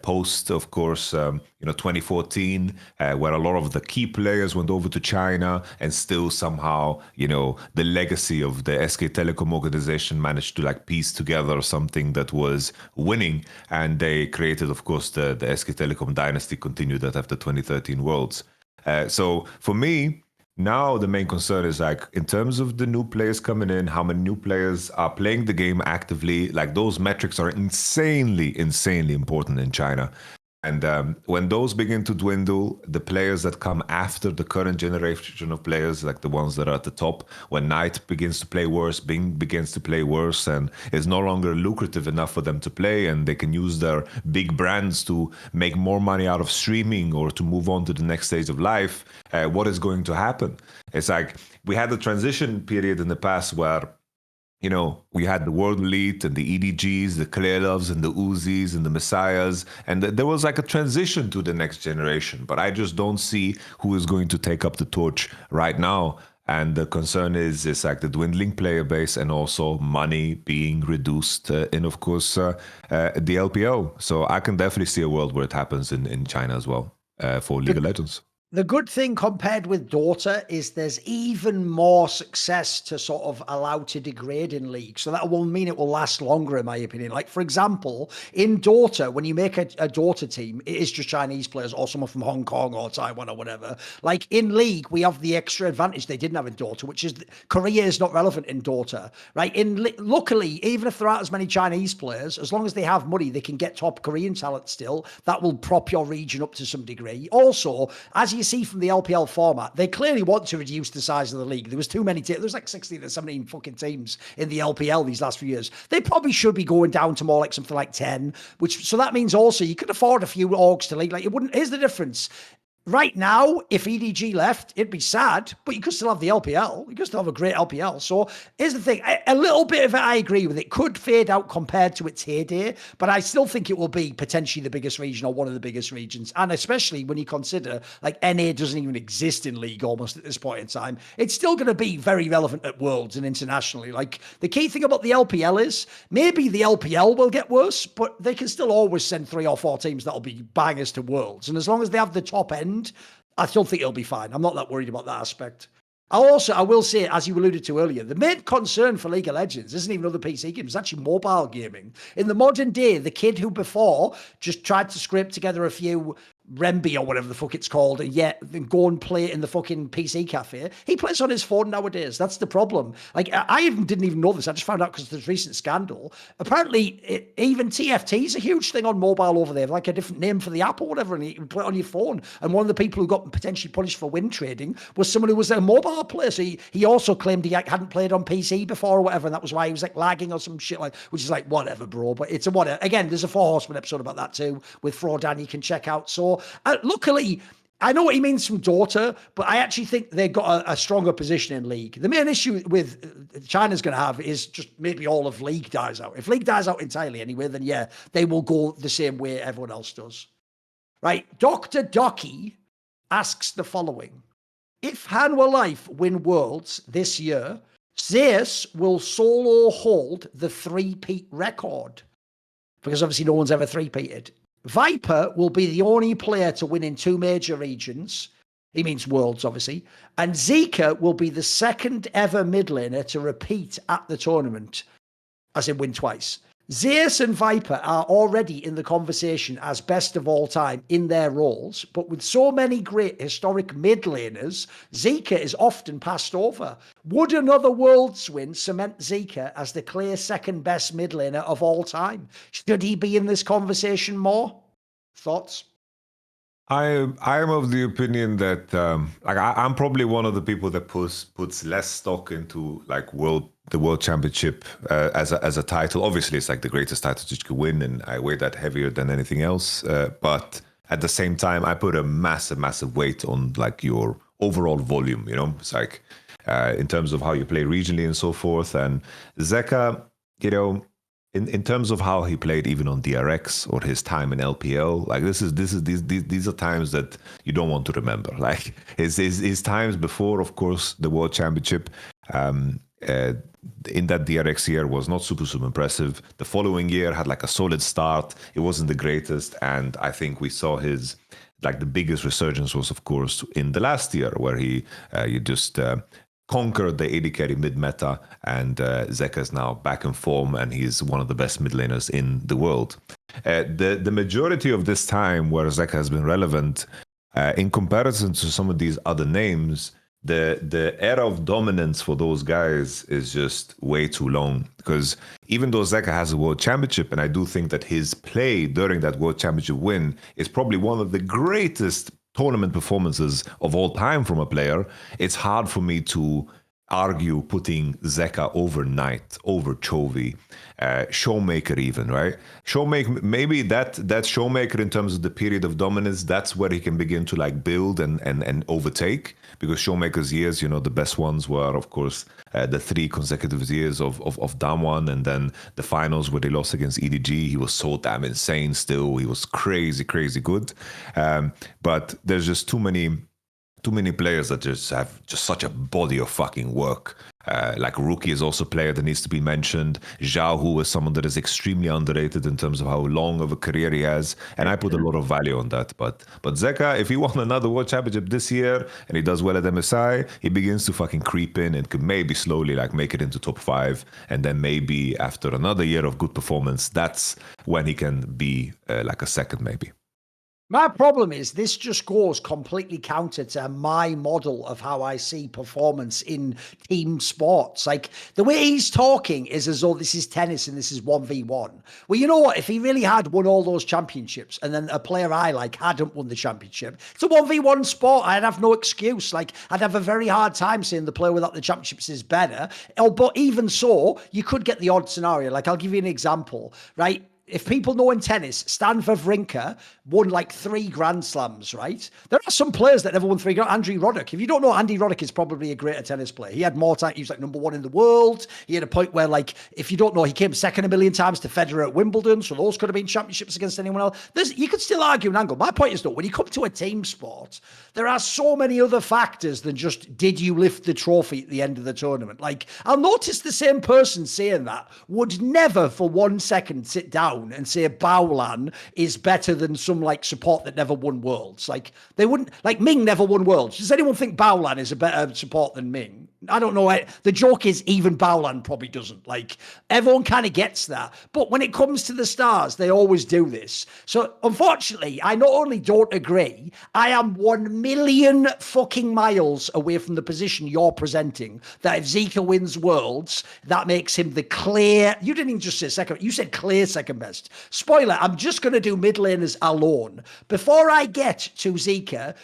post, of course, 2014, where a lot of the key players went over to China, and still somehow, the legacy of the SK Telecom organization managed to like piece together something that was winning, and they created, of course, the SK Telecom dynasty, continued that after 2013 Worlds. So for me, now the main concern is like in terms of the new players coming in, how many new players are playing the game actively. Like those metrics are insanely important in China. And when those begin to dwindle, the players that come after the current generation of players, like the ones that are at the top, when Knight begins to play worse, Bing begins to play worse, and it's no longer lucrative enough for them to play, and they can use their big brands to make more money out of streaming or to move on to the next stage of life, what is going to happen? It's like we had a transition period in the past where we had the World Elite and the EDGs, the Klelovs and the Uzis and the Messiahs, and there was like a transition to the next generation. But I just don't see who is going to take up the torch right now. And the concern is like the dwindling player base and also money being reduced in, of course, the LPO. So I can definitely see a world where it happens in China as well for League of Legends. The good thing compared with Dota is there's even more success to sort of allow to degrade in League. So that will mean it will last longer, in my opinion. Like, for example, in Dota, when you make a Dota team, it is just Chinese players or someone from Hong Kong or Taiwan or whatever. Like in League, we have the extra advantage they didn't have in Dota, which is Korea is not relevant in Dota, right? Luckily, even if there aren't as many Chinese players, as long as they have money, they can get top Korean talent still. That will prop your region up to some degree. Also, as you see from the LPL format, they clearly want to reduce the size of the league. There was too many there's like 16 or 17 fucking teams in the LPL these last few years. They probably should be going down to more like something like 10, so that means also you could afford a few orgs to league. Like it wouldn't, here's the difference. Right now, if EDG left, it'd be sad, but you could still have the LPL. You could still have a great LPL. So here's the thing. A little bit of it, I agree with. It could fade out compared to its heyday, but I still think it will be potentially the biggest region or one of the biggest regions. And especially when you consider like NA doesn't even exist in League almost at this point in time, it's still going to be very relevant at Worlds and internationally. Like the key thing about the LPL is maybe the LPL will get worse, but they can still always send 3 or 4 teams that'll be bangers to Worlds. And as long as they have the top end, I still think it'll be fine. I'm not that worried about that aspect. I will say, as you alluded to earlier, the main concern for League of Legends isn't even other PC games, it's actually mobile gaming. In the modern day, the kid who before just tried to scrape together a few Remby or whatever the fuck it's called, and yet go and play it in the fucking PC cafe. He plays on his phone nowadays. That's the problem. Like, I didn't even know this. I just found out because of this recent scandal. Apparently, even TFT is a huge thing on mobile over there, like a different name for the app or whatever, and you can play it on your phone. And one of the people who got potentially punished for win trading was someone who was a mobile player. So he also claimed he hadn't played on PC before or whatever, and that was why he was like lagging or some shit, like, which is like, whatever, bro. But it's a whatever. Again, there's a 4 Horsemen episode about that too with Frodan you can check out. So luckily, I know what he means from Dota, but I actually think they've got a stronger position in League. The main issue with China's going to have is just maybe all of League dies out. If League dies out entirely anyway, then yeah, they will go the same way everyone else does. Right, Dr. Docky asks the following. If Hanwha Life win Worlds this year, Zeus will solo hold the three-peat record. Because obviously no one's ever three-peated. Viper will be the only player to win in 2 major regions. He means Worlds, obviously. And Zika will be the second ever mid laner to repeat at the tournament, as in win twice. Zeus and Viper are already in the conversation as best of all time in their roles, but with so many great historic mid laners, Zika is often passed over. Would another Worlds win cement Zika as the clear second best mid laner of all time? Should he be in this conversation more? Thoughts? I am of the opinion that I'm probably one of the people that puts less stock into like the world championship as a title. Obviously, it's like the greatest title that you could win, and I weigh that heavier than anything else. But at the same time, I put a massive weight on like your overall volume. You know, it's like in terms of how you play regionally and so forth. And Zeka, you know, in terms of how he played even on DRX or his time in LPL, like these are times that you don't want to remember. Like his times before, of course, the World Championship in that DRX year was not super impressive. The following year had like a solid start. It wasn't the greatest, and I think we saw his like the biggest resurgence was of course in the last year where he just conquered the AD carry mid-meta, and Zeka is now back in form, and he's one of the best mid laners in the world. The majority of this time where Zeka has been relevant, in comparison to some of these other names, the era of dominance for those guys is just way too long. Because even though Zeka has a world championship, and I do think that his play during that world championship win is probably one of the greatest tournament performances of all time from a player, it's hard for me to argue putting Zeka over Knight, over Chovy, Showmaker even, right? Showmaker, maybe that Showmaker in terms of the period of dominance, that's where he can begin to like build and overtake, because Showmaker's years, you know, the best ones were, of course, the 3 consecutive years of Damwon, and then the finals where they lost against EDG. He was so damn insane still. He was crazy good. But there's just too many players that just have just such a body of fucking work. Like Rookie is also a player that needs to be mentioned. Zhao Hu is someone that is extremely underrated in terms of how long of a career he has, and I put a lot of value on that. But Zeka, if he won another world championship this year and he does well at MSI, he begins to fucking creep in and could maybe slowly like make it into top 5, and then maybe after another year of good performance, that's when he can be like a second maybe. My problem is this just goes completely counter to my model of how I see performance in team sports. Like the way he's talking is as though this is tennis and this is 1v1. Well, you know what? If he really had won all those championships and then a player I like hadn't won the championship, it's a 1v1 sport. I'd have no excuse. Like I'd have a very hard time saying the player without the championships is better. But even so, you could get the odd scenario. Like I'll give you an example, right? If people know in tennis, Stan Wawrinka won like 3 Grand Slams, right? There are some players that never won 3 Grand. Andrew Roddick. If you don't know, Andy Roddick is probably a greater tennis player. He had more time. He was like number 1 in the world. He had a point where, like, if you don't know, he came second a million times to Federer at Wimbledon. So those could have been championships against anyone else. You could still argue an angle. My point is, though, when you come to a team sport, there are so many other factors than just did you lift the trophy at the end of the tournament. Like, I'll notice the same person saying that would never for 1 second sit down and say Baolan is better than some like support that never won Worlds. Like they wouldn't, like Ming never won Worlds. Does anyone think Baolan is a better support than Ming? I don't know. The joke is even Baolan probably doesn't. Like everyone kind of gets that. But when it comes to the stars, they always do this. So unfortunately, I not only don't agree, I am 1 million fucking miles away from the position you're presenting, that if Zika wins Worlds, that makes him the clear, you didn't even just say second, you said clear second best. Spoiler, I'm just going to do mid laners alone. Before I get to Zika,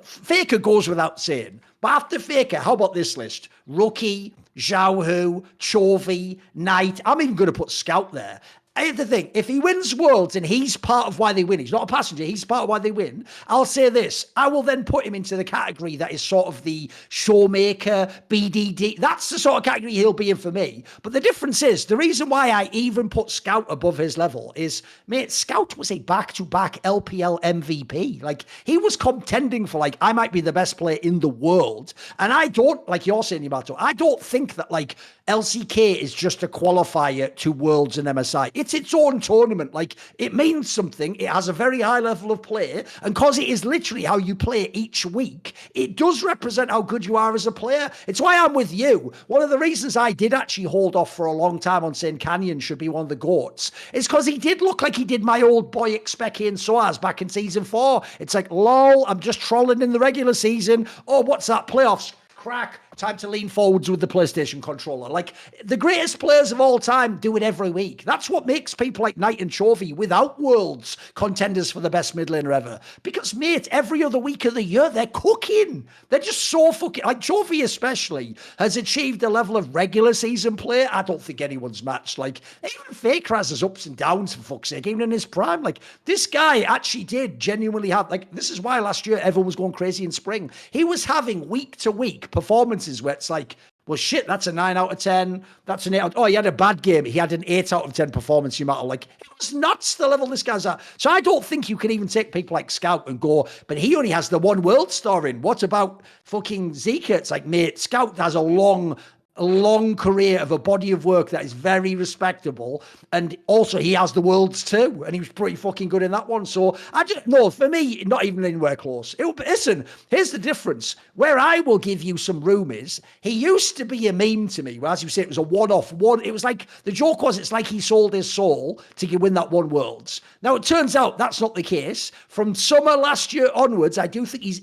Faker goes without saying. But after Faker, how about this list? Rookie, Zhao Hu, Chovy, Knight. I'm even going to put Scout there. Here's the thing, if he wins Worlds and he's part of why they win, he's not a passenger, he's part of why they win, I'll say this, I will then put him into the category that is sort of the showmaker, BDD. That's the sort of category he'll be in for me. But the difference is, the reason why I even put Scout above his level is, mate, Scout was a back-to-back LPL MVP. Like, he was contending for, like, I might be the best player in the world. And I don't, like you're saying, Yamato, I don't think that, like, LCK is just a qualifier to Worlds and MSI. It's its own tournament. Like, it means something. It has a very high level of play. And because it is literally how you play each week, it does represent how good you are as a player. It's why I'm with you. One of the reasons I did actually hold off for a long time on saying Canyon should be one of the GOATs is because he did look like he did my old boy Expecki and Soaz back in season 4. It's like, lol, I'm just trolling in the regular season. Oh, what's that? Playoffs. Crack. Time to lean forwards with the PlayStation controller. Like, the greatest players of all time do it every week. That's what makes people like Knight and Chovy without Worlds contenders for the best mid laner ever. Because, mate, every other week of the year, they're cooking. They're just so fucking... Like, Chovy especially has achieved a level of regular season play I don't think anyone's matched. Like, even Faker has his ups and downs, for fuck's sake, even in his prime. Like, this guy actually did genuinely have... Like, this is why last year everyone was going crazy in spring. He was having week-to-week performances where it's like, well, shit, that's a 9 out of 10. That's an 8 out. Oh, he had a bad game. He had an 8 out of 10 performance. You matter. Like, it was nuts the level this guy's at. So I don't think you can even take people like Scout and go, but he only has the one world star in. What about fucking Zika? It's like, mate, Scout has a long career of a body of work that is very respectable, and also he has the Worlds too, and he was pretty fucking good in that one. So I just, no, for me, not even anywhere close. Listen, here's the difference. Where I will give you some room is, he used to be a meme to me, where, as you say, it was a one-off. It was like, the joke was, it's like he sold his soul to win that one Worlds. Now, it turns out that's not the case. From summer last year onwards, I do think he's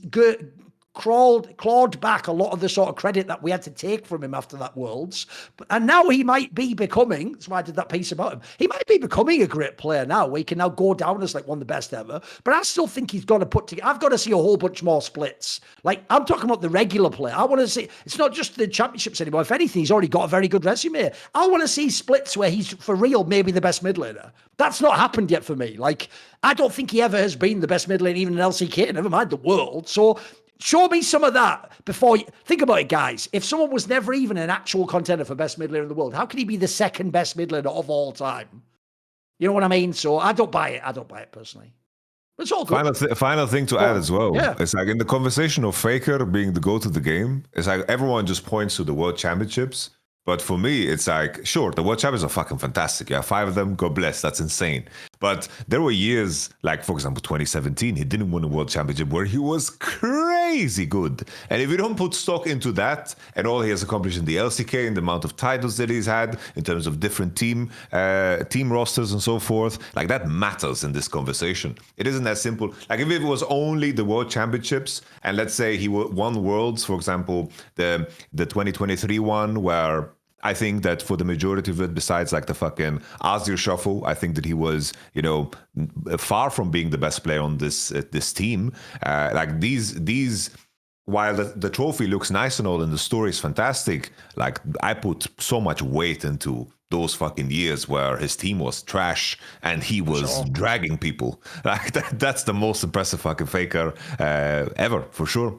clawed back a lot of the sort of credit that we had to take from him after that Worlds. And now he might be becoming, that's why I did that piece about him, he might be becoming a great player now, where he can now go down as like one of the best ever. But I still think he's got to put together, I've got to see a whole bunch more splits. Like, I'm talking about the regular player. I want to see, it's not just the championships anymore. If anything, he's already got a very good resume. I want to see splits where he's, for real, maybe the best mid laner. That's not happened yet for me. Like, I don't think he ever has been the best mid laner, even in LCK, never mind the world. So, show me some of that before you... Think about it, guys. If someone was never even an actual contender for best mid laner in the world, how can he be the second best mid laner of all time? You know what I mean? So I don't buy it. I don't buy it personally. But it's all good. Final thing to add as well. Yeah. It's like in the conversation of Faker being the GOAT of the game, it's like everyone just points to the World Championships. But for me, it's like, sure, the World Champions are fucking fantastic. Yeah, 5 of them, God bless, that's insane. But there were years, like, for example, 2017, he didn't win a World Championship where he was crazy good. And if you don't put stock into that and all he has accomplished in the LCK and the amount of titles that he's had in terms of different team rosters and so forth, like, that matters in this conversation. It isn't that simple. Like, if it was only the World Championships and let's say he won Worlds, for example, the 2023 one where I think that for the majority of it, besides like the fucking Azir shuffle, I think that he was, you know, far from being the best player on this team. Like these, while the trophy looks nice and all, and the story is fantastic, like I put so much weight into those fucking years where his team was trash and he was dragging people. Like that's the most impressive fucking Faker ever, for sure.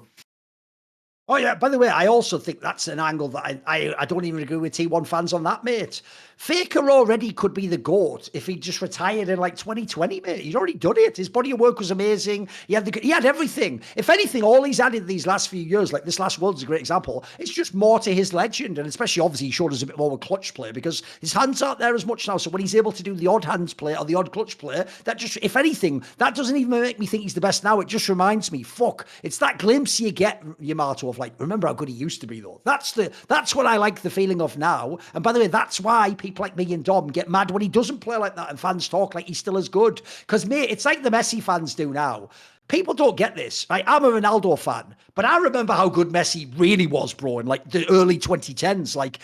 Oh, yeah. By the way, I also think that's an angle that I don't even agree with T1 fans on that, mate. Faker already could be the GOAT if he just retired in like 2020, mate. He'd already done it. His body of work was amazing. He had everything. If anything, all he's added these last few years, like this last World's a great example, it's just more to his legend. And especially, obviously, he showed us a bit more of a clutch play because his hands aren't there as much now. So when he's able to do the odd hands play or the odd clutch play, that just, if anything, that doesn't even make me think he's the best now. It just reminds me, fuck, it's that glimpse you get, Yamato, of like, remember how good he used to be, though. That's what I like the feeling of now. And by the way, that's why people like me and Dom get mad when he doesn't play like that and fans talk like he's still as good. Because, mate, it's like the Messi fans do now. People don't get this. Like, I'm a Ronaldo fan, but I remember how good Messi really was, bro, in like the early 2010s. Like,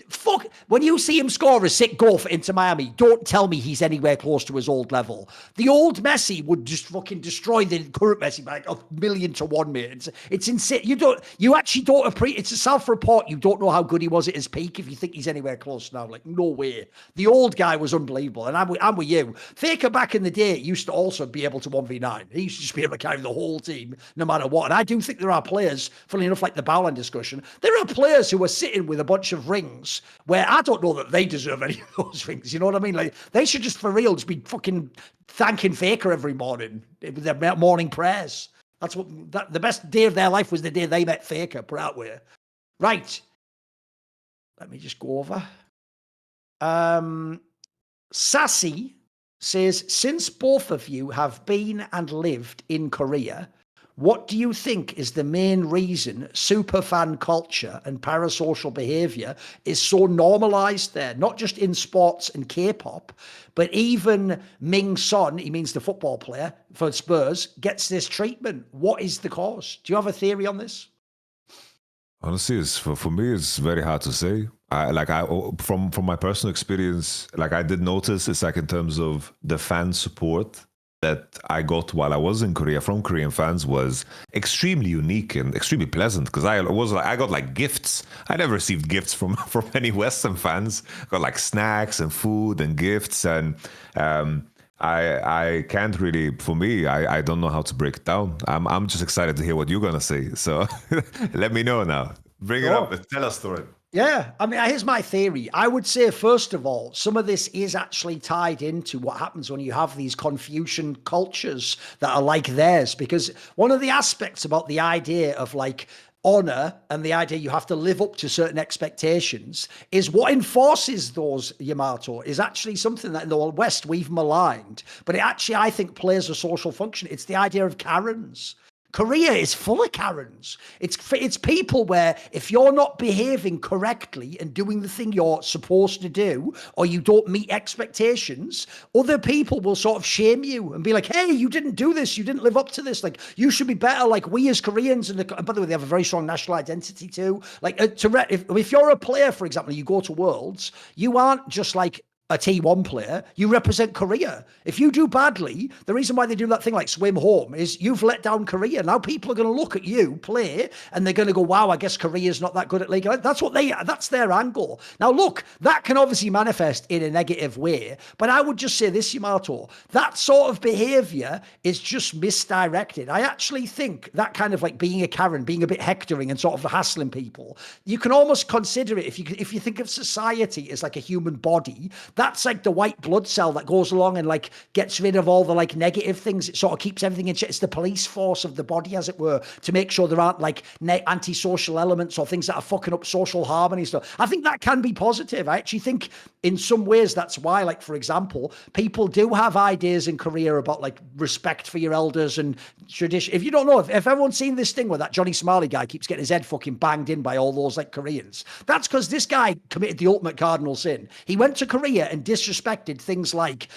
fuck, when you see him score a sick goal for Inter Miami, don't tell me he's anywhere close to his old level. The old Messi would just fucking destroy the current Messi by like 1,000,000-1, mate. It's insane. You actually don't appreciate, it's a self-report. You don't know how good he was at his peak if you think he's anywhere close now. Like, no way. The old guy was unbelievable. And I'm with you. Faker back in the day used to also be able to 1v9. He used to just be able to carry the whole team no matter what. And I do think there are players, funnily enough, like the Bowland discussion, there are players who are sitting with a bunch of rings where I don't know that they deserve any of those rings. You know what I mean? Like, they should just for real just be fucking thanking Faker every morning with their morning prayers. That's the best day of their life was the day they met Faker, put out way. Right. Let me just go over. Sassy says, since both of you have been and lived in Korea, what do you think is the main reason superfan culture and parasocial behavior is so normalized there? Not just in sports and K-pop, but even Ming Son, he means the football player for Spurs, gets this treatment. What is the cause? Do you have a theory on this? Honestly, for me, it's very hard to say. From my personal experience, like I did notice, it's like in terms of the fan support that I got while I was in Korea from Korean fans was extremely unique and extremely pleasant, because I got like gifts. I never received gifts from any Western fans. I got like snacks and food and gifts, and I can't really, for me, I don't know how to break it down. I'm just excited to hear what you're gonna say. So let me know now. Bring it up. Tell us, Thorin. Yeah, I mean, here's my theory. I would say, first of all, some of this is actually tied into what happens when you have these Confucian cultures that are like theirs. Because one of the aspects about the idea of like honor and the idea you have to live up to certain expectations is what enforces those, Yamato, is actually something that in the West we've maligned. But it actually, I think, plays a social function. It's the idea of Karens. Korea is full of Karens. It's people where if you're not behaving correctly and doing the thing you're supposed to do, or you don't meet expectations, other people will sort of shame you and be like, hey, you didn't do this. You didn't live up to this. Like, you should be better. Like, we as Koreans, and by the way, they have a very strong national identity too. Like, if you're a player, for example, you go to Worlds, you aren't just like a T1 player, you represent Korea. If you do badly, the reason why they do that thing like swim home is you've let down Korea. Now people are going to look at you play and they're going to go, wow, I guess Korea's not that good at League. That's their angle. Now look, that can obviously manifest in a negative way, but I would just say this, Yamato, that sort of behavior is just misdirected. I actually think that kind of like being a Karen, being a bit hectoring and sort of hassling people, you can almost consider it, if you think of society as like a human body, that's like the white blood cell that goes along and like gets rid of all the like negative things. It sort of keeps everything in check. It's the police force of the body, as it were, to make sure there aren't like antisocial elements or things that are fucking up social harmony stuff. I think that can be positive. I actually think in some ways that's why, like, for example, people do have ideas in Korea about like respect for your elders and tradition. If you don't know, if everyone's seen this thing where that Johnny Smiley guy keeps getting his head fucking banged in by all those like Koreans, that's because this guy committed the ultimate cardinal sin. He went to Korea and disrespected things like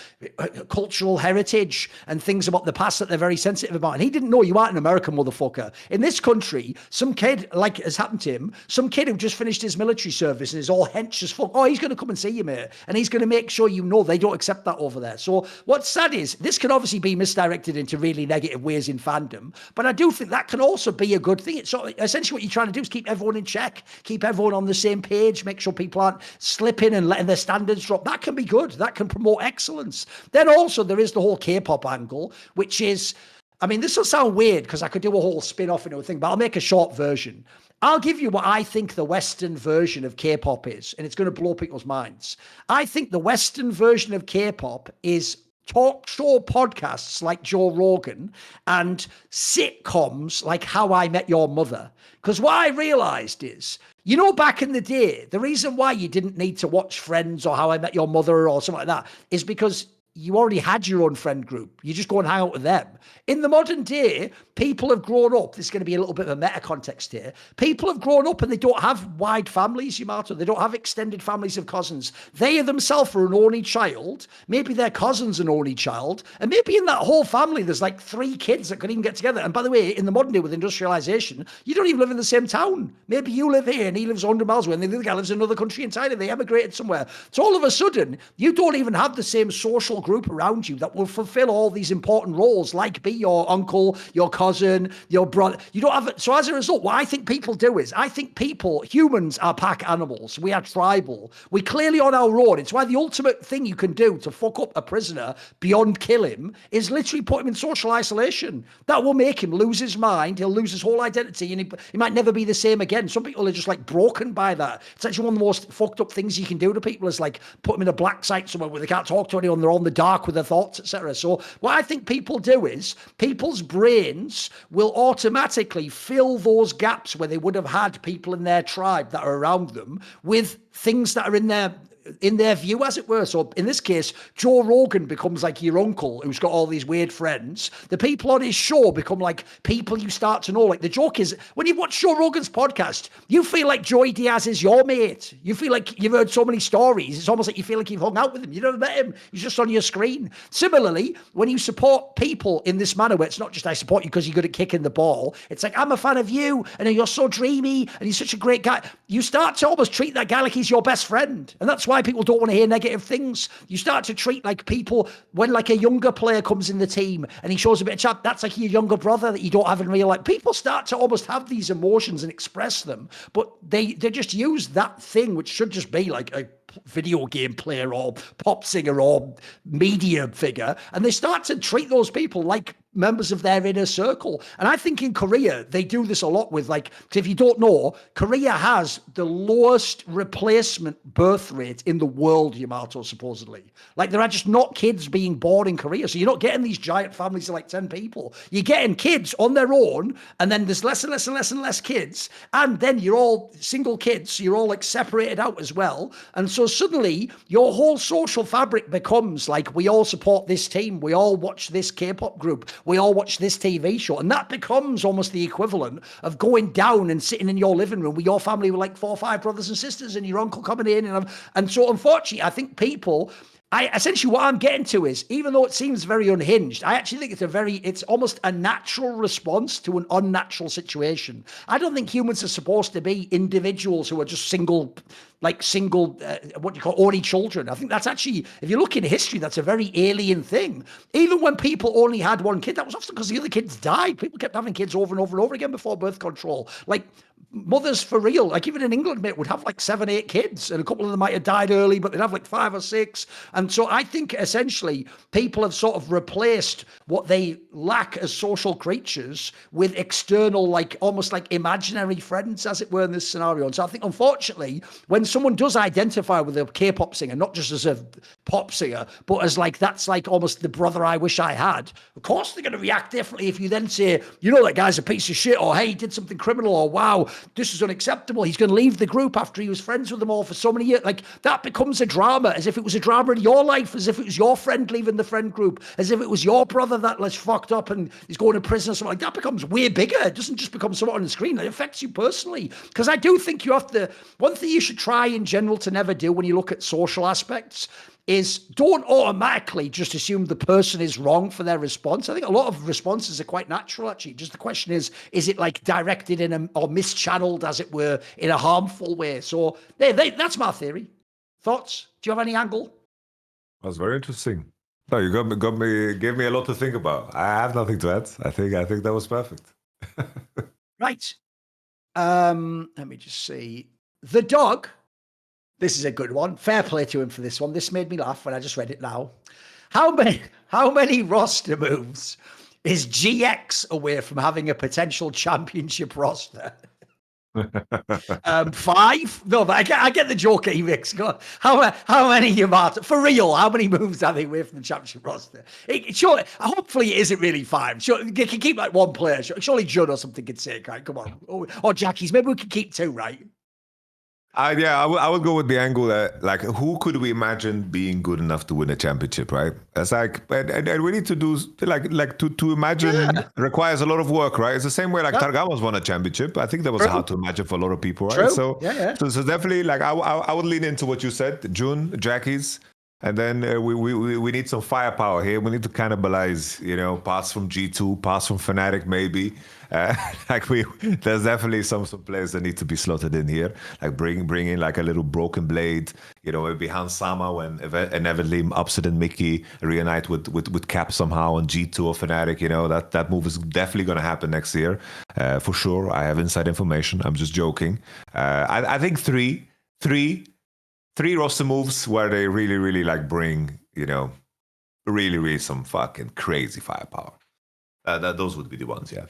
cultural heritage and things about the past that they're very sensitive about. And he didn't know you aren't an American, motherfucker. In this country, some kid, like has happened to him, some kid who just finished his military service and is all hench as fuck, oh, he's going to come and see you, mate. And he's going to make sure you know they don't accept that over there. So what's sad is this can obviously be misdirected into really negative ways in fandom, but I do think that can also be a good thing. It's sort of, essentially what you're trying to do is keep everyone in check, keep everyone on the same page, make sure people aren't slipping and letting their standards drop. That can be good. That can promote excellence. Then also there is the whole K-pop angle, which is, I mean, this will sound weird because I could do a whole spin-off into a thing, but I'll make a short version. I'll give you what I think the Western version of K-pop is, and it's going to blow people's minds. I think the Western version of K-pop is talk show podcasts like Joe Rogan and sitcoms like How I Met Your Mother. Because what I realized is, you know, back in the day, the reason why you didn't need to watch Friends or How I Met Your Mother or something like that is because you already had your own friend group. You just go and hang out with them. In the modern day, people have grown up. This is going to be a little bit of a meta context here. People have grown up and they don't have wide families, Yamato. They don't have extended families of cousins. They themselves are an only child. Maybe their cousin's an only child. And maybe in that whole family, there's like 3 kids that could even get together. And by the way, in the modern day with industrialization, you don't even live in the same town. Maybe you live here and he lives 100 miles away and the other guy lives in another country entirely. They emigrated somewhere. So all of a sudden, you don't even have the same social group around you that will fulfill all these important roles, like be your uncle, your cousin, your brother. You don't have it. So as a result, what I think people do is, I think humans are pack animals. We are tribal. We clearly on our own. It's why the ultimate thing you can do to fuck up a prisoner beyond kill him is literally put him in social isolation. That will make him lose his mind. He'll lose his whole identity and he might never be the same again. Some people are just like broken by that. It's actually one of the most fucked up things you can do to people is like put them in a black site somewhere where they can't talk to anyone. They're on the dark with their thoughts, etc. So what I think people do is people's brains will automatically fill those gaps where they would have had people in their tribe that are around them with things that are in their view, as it were. So in this case, Joe Rogan becomes like your uncle who's got all these weird friends. The people on his show become like people you start to know. Like the joke is, when you watch Joe Rogan's podcast, you feel like Joey Diaz is your mate. You feel like you've heard so many stories. It's almost like you feel like you've hung out with him. You never met him. He's just on your screen. Similarly, when you support people in this manner, where it's not just I support you because you're good at kicking the ball. It's like, I'm a fan of you and you're so dreamy and he's such a great guy. You start to almost treat that guy like he's your best friend. And that's why people don't want to hear negative things. You start to treat like people, when like a younger player comes in the team and he shows a bit of chat, that's like your younger brother that you don't have in real life. People start to almost have these emotions and express them, but they just use that thing, which should just be like a video game player or pop singer or media figure, and they start to treat those people like members of their inner circle. And I think in Korea, they do this a lot with like, if you don't know, Korea has the lowest replacement birth rate in the world, Yamato, supposedly. Like there are just not kids being born in Korea. So you're not getting these giant families of like 10 people. You're getting kids on their own, and then there's less and less and less and less kids. And then you're all single kids. So you're all like separated out as well. And so suddenly your whole social fabric becomes like, we all support this team. We all watch this K-pop group. We all watch this TV show. And that becomes almost the equivalent of going down and sitting in your living room with your family with like 4 or 5 brothers and sisters and your uncle coming in. And so unfortunately, I think people, essentially what I'm getting to is, even though it seems very unhinged, I actually think it's almost a natural response to an unnatural situation. I don't think humans are supposed to be individuals who are just single, what you call only children. I think that's actually, if you look in history, that's a very alien thing. Even when people only had one kid, that was often because the other kids died. People kept having kids over and over and over again before birth control. Like mothers for real, like even in England, mate, would have like 7, 8 kids, and a couple of them might have died early, but they'd have like 5 or 6. And so I think essentially people have sort of replaced what they lack as social creatures with external, like almost like imaginary friends, as it were, in this scenario. And so I think, unfortunately, when someone does identify with a K-pop singer, not just as a pop singer, but as like, that's like almost the brother I wish I had, of course they're going to react differently if you then say, you know, that guy's a piece of shit, or hey, he did something criminal, or wow, this is unacceptable. He's going to leave the group after he was friends with them all for so many years. Like that becomes a drama, as if it was a drama in your life, as if it was your friend leaving the friend group, as if it was your brother that was fucked up and is going to prison or something. Like that becomes way bigger. It doesn't just become someone on the screen. It affects you personally. Because I do think you have to, one thing you should try in general to never do when you look at social aspects is don't automatically just assume the person is wrong for their response. I think a lot of responses are quite natural, actually. Just the question is it like directed in or mischanneled, as it were, in a harmful way? So that's my theory. Thoughts? Do you have any angle? That's very interesting. No, you gave me a lot to think about. I have nothing to add. I think that was perfect. Right. Let me just see. The dog. This is a good one. Fair play to him for this one. This made me laugh when I just read it now. How many roster moves is GX away from having a potential championship roster? 5? No, but I get the joke he makes. Go on. How many Yamato? For real, how many moves are they away from the championship roster? Hopefully it isn't really 5. Sure, you can keep like 1 player. Surely Judd or something could say, right? Come on. Or Jackies. Maybe we can keep 2, right? I would go with the angle that, like, who could we imagine being good enough to win a championship, right? It's like, and we need to do, to imagine Yeah. requires a lot of work, right? It's the same way like Yeah. Targamas won a championship. I think that was True. hard to imagine for a lot of people, right? True. So, Yeah. so definitely, like, I would lean into what you said, June, Jackie's. And then we need some firepower here. We need to cannibalize, pass from G2, pass from Fnatic maybe. There's definitely some players that need to be slotted in here. Like bring in like a little Broken Blade, maybe Hans Sama when inevitably Upset and Mickey reunite with Cap somehow on G2 or Fnatic. That move is definitely going to happen next year for sure. I have inside information. I'm just joking. I think three roster moves where they really, really like bring, really, really some fucking crazy firepower. Those would be the ones, yeah.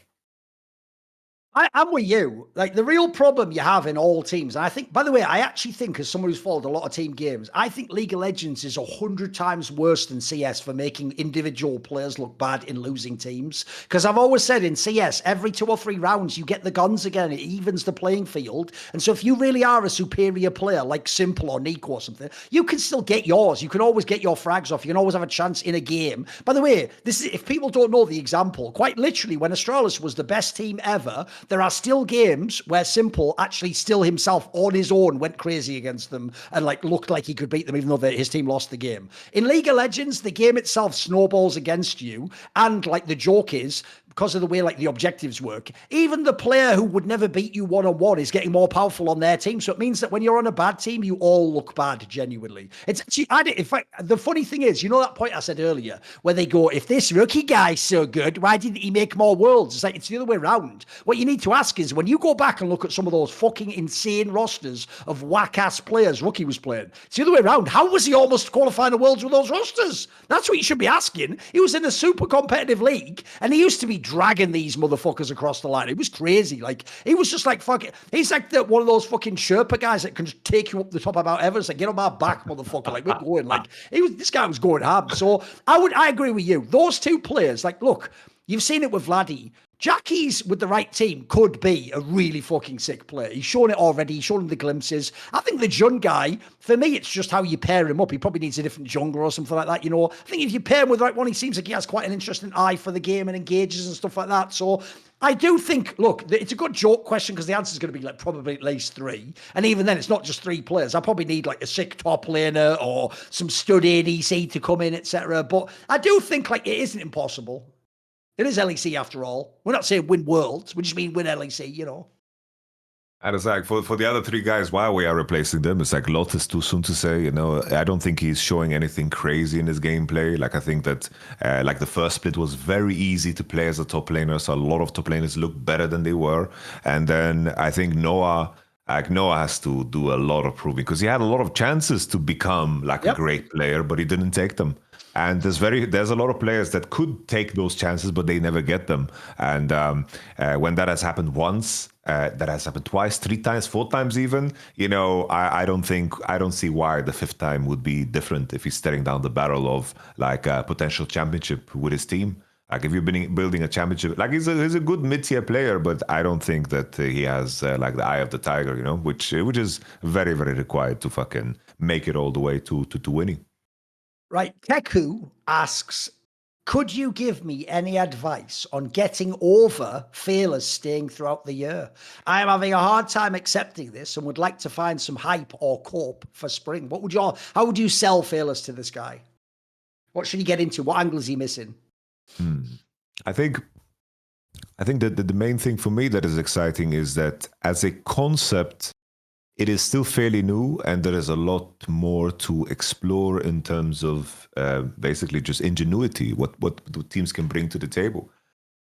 I'm with you. Like, the real problem you have in all teams, and I think, by the way, I actually think, as someone who's followed a lot of team games, I think League of Legends is 100 times worse than CS for making individual players look bad in losing teams. Because I've always said in CS, every 2 or 3 rounds, you get the guns again. It evens the playing field. And so if you really are a superior player, like Simple or Nico or something, you can still get yours. You can always get your frags off. You can always have a chance in a game. By the way, this is, if people don't know the example, quite literally, when Astralis was the best team ever, there are still games where Simple actually still himself on his own went crazy against them and like looked like he could beat them even though his team lost the game. In League of Legends, the game itself snowballs against you, and like the joke is, because of the way like the objectives work, even the player who would never beat you one-on-one is getting more powerful on their team. So it means that when you're on a bad team, you all look bad, genuinely. It's actually, in fact, the funny thing is, that point I said earlier, where they go, if this rookie guy's so good, why didn't he make more worlds? It's like, it's the other way around. What you need to ask is, when you go back and look at some of those fucking insane rosters of whack-ass players Rookie was playing, it's the other way around. How was he almost qualifying the worlds with those rosters? That's what you should be asking. He was in a super competitive league, and he used to be dragging these motherfuckers across the line. It was crazy. Like, he was just like fucking, he's like one of those fucking Sherpa guys that can just take you up the top of Mount Everest. Like, get on my back, motherfucker. Like, we're going. Like, this guy was going hard. So I agree with you. Those two players, like, look, you've seen it with Vladdy. Jackie's with the right team could be a really fucking sick player. He's shown it already. He's shown the glimpses. I think the Jun guy, for me, it's just how you pair him up. He probably needs a different jungler or something like that. I think if you pair him with the right one, he seems like he has quite an interesting eye for the game and engages and stuff like that. So I do think, look, it's a good joke question because the answer is going to be like probably at least 3. And even then, it's not just 3 players. I probably need like a sick top laner or some stud ADC to come in, etc. But I do think like it isn't impossible. It is LEC after all. We're not saying win worlds. We just mean win LEC, And it's like for the other 3 guys, while we are replacing them, it's like Lot is too soon to say. I don't think he's showing anything crazy in his gameplay. Like, I think that like the first split was very easy to play as a top laner, so a lot of top laners look better than they were. And then I think Noah has to do a lot of proving because he had a lot of chances to become like a great player, but he didn't take them. And there's a lot of players that could take those chances, but they never get them. And when that has happened once, that has happened twice, 3 times, 4 times even, I don't see why the 5th time would be different if he's staring down the barrel of like a potential championship with his team. Like, if you've been building a championship, like he's a good mid-tier player, but I don't think that he has like the eye of the tiger, which is very, very required to fucking make it all the way to winning. Right. Keku asks, could you give me any advice on getting over Fearless staying throughout the year? I am having a hard time accepting this and would like to find some hype or corp for Spring. How would you sell Fearless to this guy? What should he get into? What angle is he missing? I think that the main thing for me that is exciting is that as a concept, it is still fairly new, and there is a lot more to explore in terms of basically just ingenuity, what the teams can bring to the table.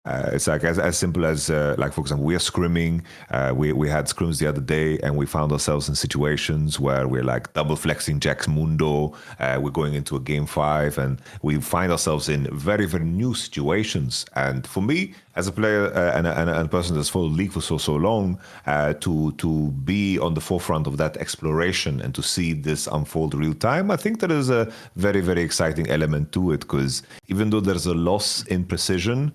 It's like as simple as like, for example, we are scrimming. We had scrims the other day, and we found ourselves in situations where we're like double flexing Jack's Mundo. We're going into a game 5, and we find ourselves in very, very new situations. And for me, as a player and a person that's followed League for so long, to be on the forefront of that exploration and to see this unfold real time, I think there is a very, very exciting element to it, because even though there's a loss in precision,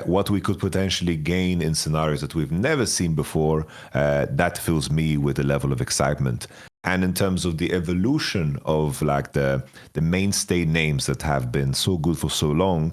what we could potentially gain in scenarios that we've never seen before, that fills me with a level of excitement. And in terms of the evolution of like the mainstay names that have been so good for so long,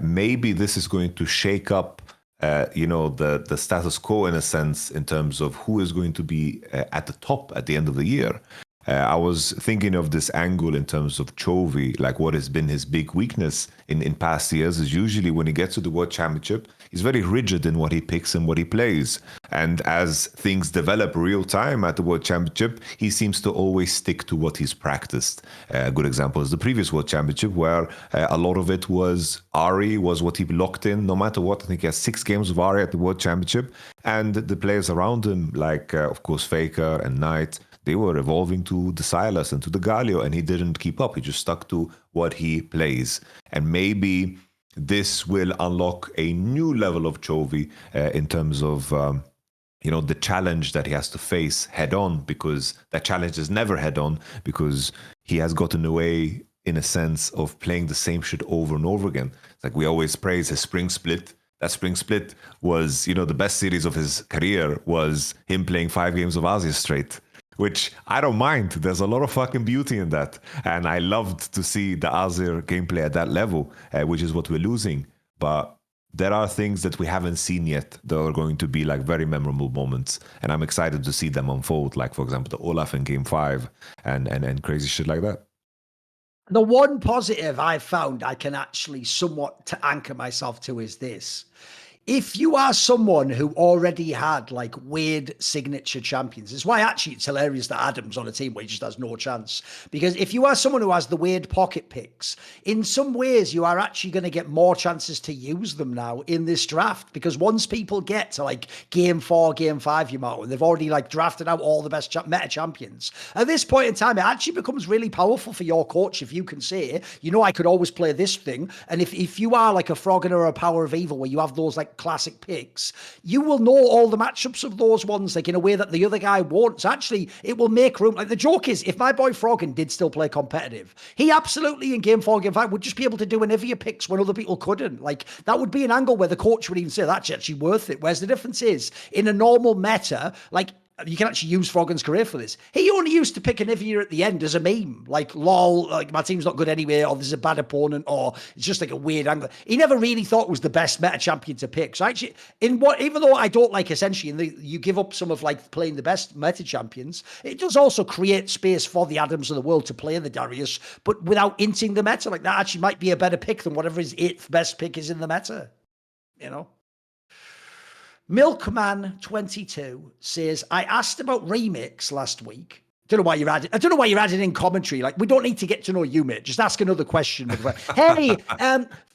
maybe this is going to shake up the status quo in a sense in terms of who is going to be at the top at the end of the year. I was thinking of this angle in terms of Chovy, like what has been his big weakness in past years is usually when he gets to the World Championship, he's very rigid in what he picks and what he plays. And as things develop real time at the World Championship, he seems to always stick to what he's practiced. A good example is the previous World Championship, where a lot of it was Ari was what he locked in no matter what. I think he has 6 games of Ari at the World Championship. And the players around him, like, of course, Faker and Knight, they were evolving to the Silas and to the Galio, and he didn't keep up. He just stuck to what he plays. And maybe this will unlock a new level of Chovy in terms of, the challenge that he has to face head on, because that challenge is never head on, because he has gotten away in a sense of playing the same shit over and over again. It's like we always praise his spring split. That spring split was, the best series of his career was him playing 5 games of Asia straight. Which I don't mind. There's a lot of fucking beauty in that. And I loved to see the Azir gameplay at that level, which is what we're losing. But there are things that we haven't seen yet that are going to be like very memorable moments. And I'm excited to see them unfold. Like, for example, the Olaf in Game 5 and crazy shit like that. The one positive I've found I can actually somewhat to anchor myself to is this. If you are someone who already had like weird signature champions, it's why actually it's hilarious that Adam's on a team where he just has no chance. Because if you are someone who has the weird pocket picks, in some ways you are actually going to get more chances to use them now in this draft. Because once people get to like game 4, game 5, you might, and they've already like drafted out all the best meta champions. At this point in time, it actually becomes really powerful for your coach if you can say, I could always play this thing. And if you are like a Froggen or a Power of Evil where you have those like classic picks, you will know all the matchups of those ones like in a way that the other guy won't. So actually it will make room. Like the joke is, if my boy Froggen did still play competitive, he absolutely in game 4, game 5 would just be able to do Nivea picks when other people couldn't. Like that would be an angle where the coach would even say that's actually worth it. Whereas the difference is in a normal meta, like you can actually use Froggen's career for this. He only used to pick a Nivea at the end as a meme, like lol, like my team's not good anyway, or there's a bad opponent, or it's just like a weird angle. He never really thought it was the best meta champion to pick. So actually, even though I don't like essentially, you give up some of like playing the best meta champions, it does also create space for the Adams of the world to play the Darius, but without inting the meta. Like that actually might be a better pick than whatever his 8th best pick is in the meta, Milkman22 says, I asked about remix last week. I don't know why you're adding in commentary. Like, we don't need to get to know you, mate. Just ask another question. Hey,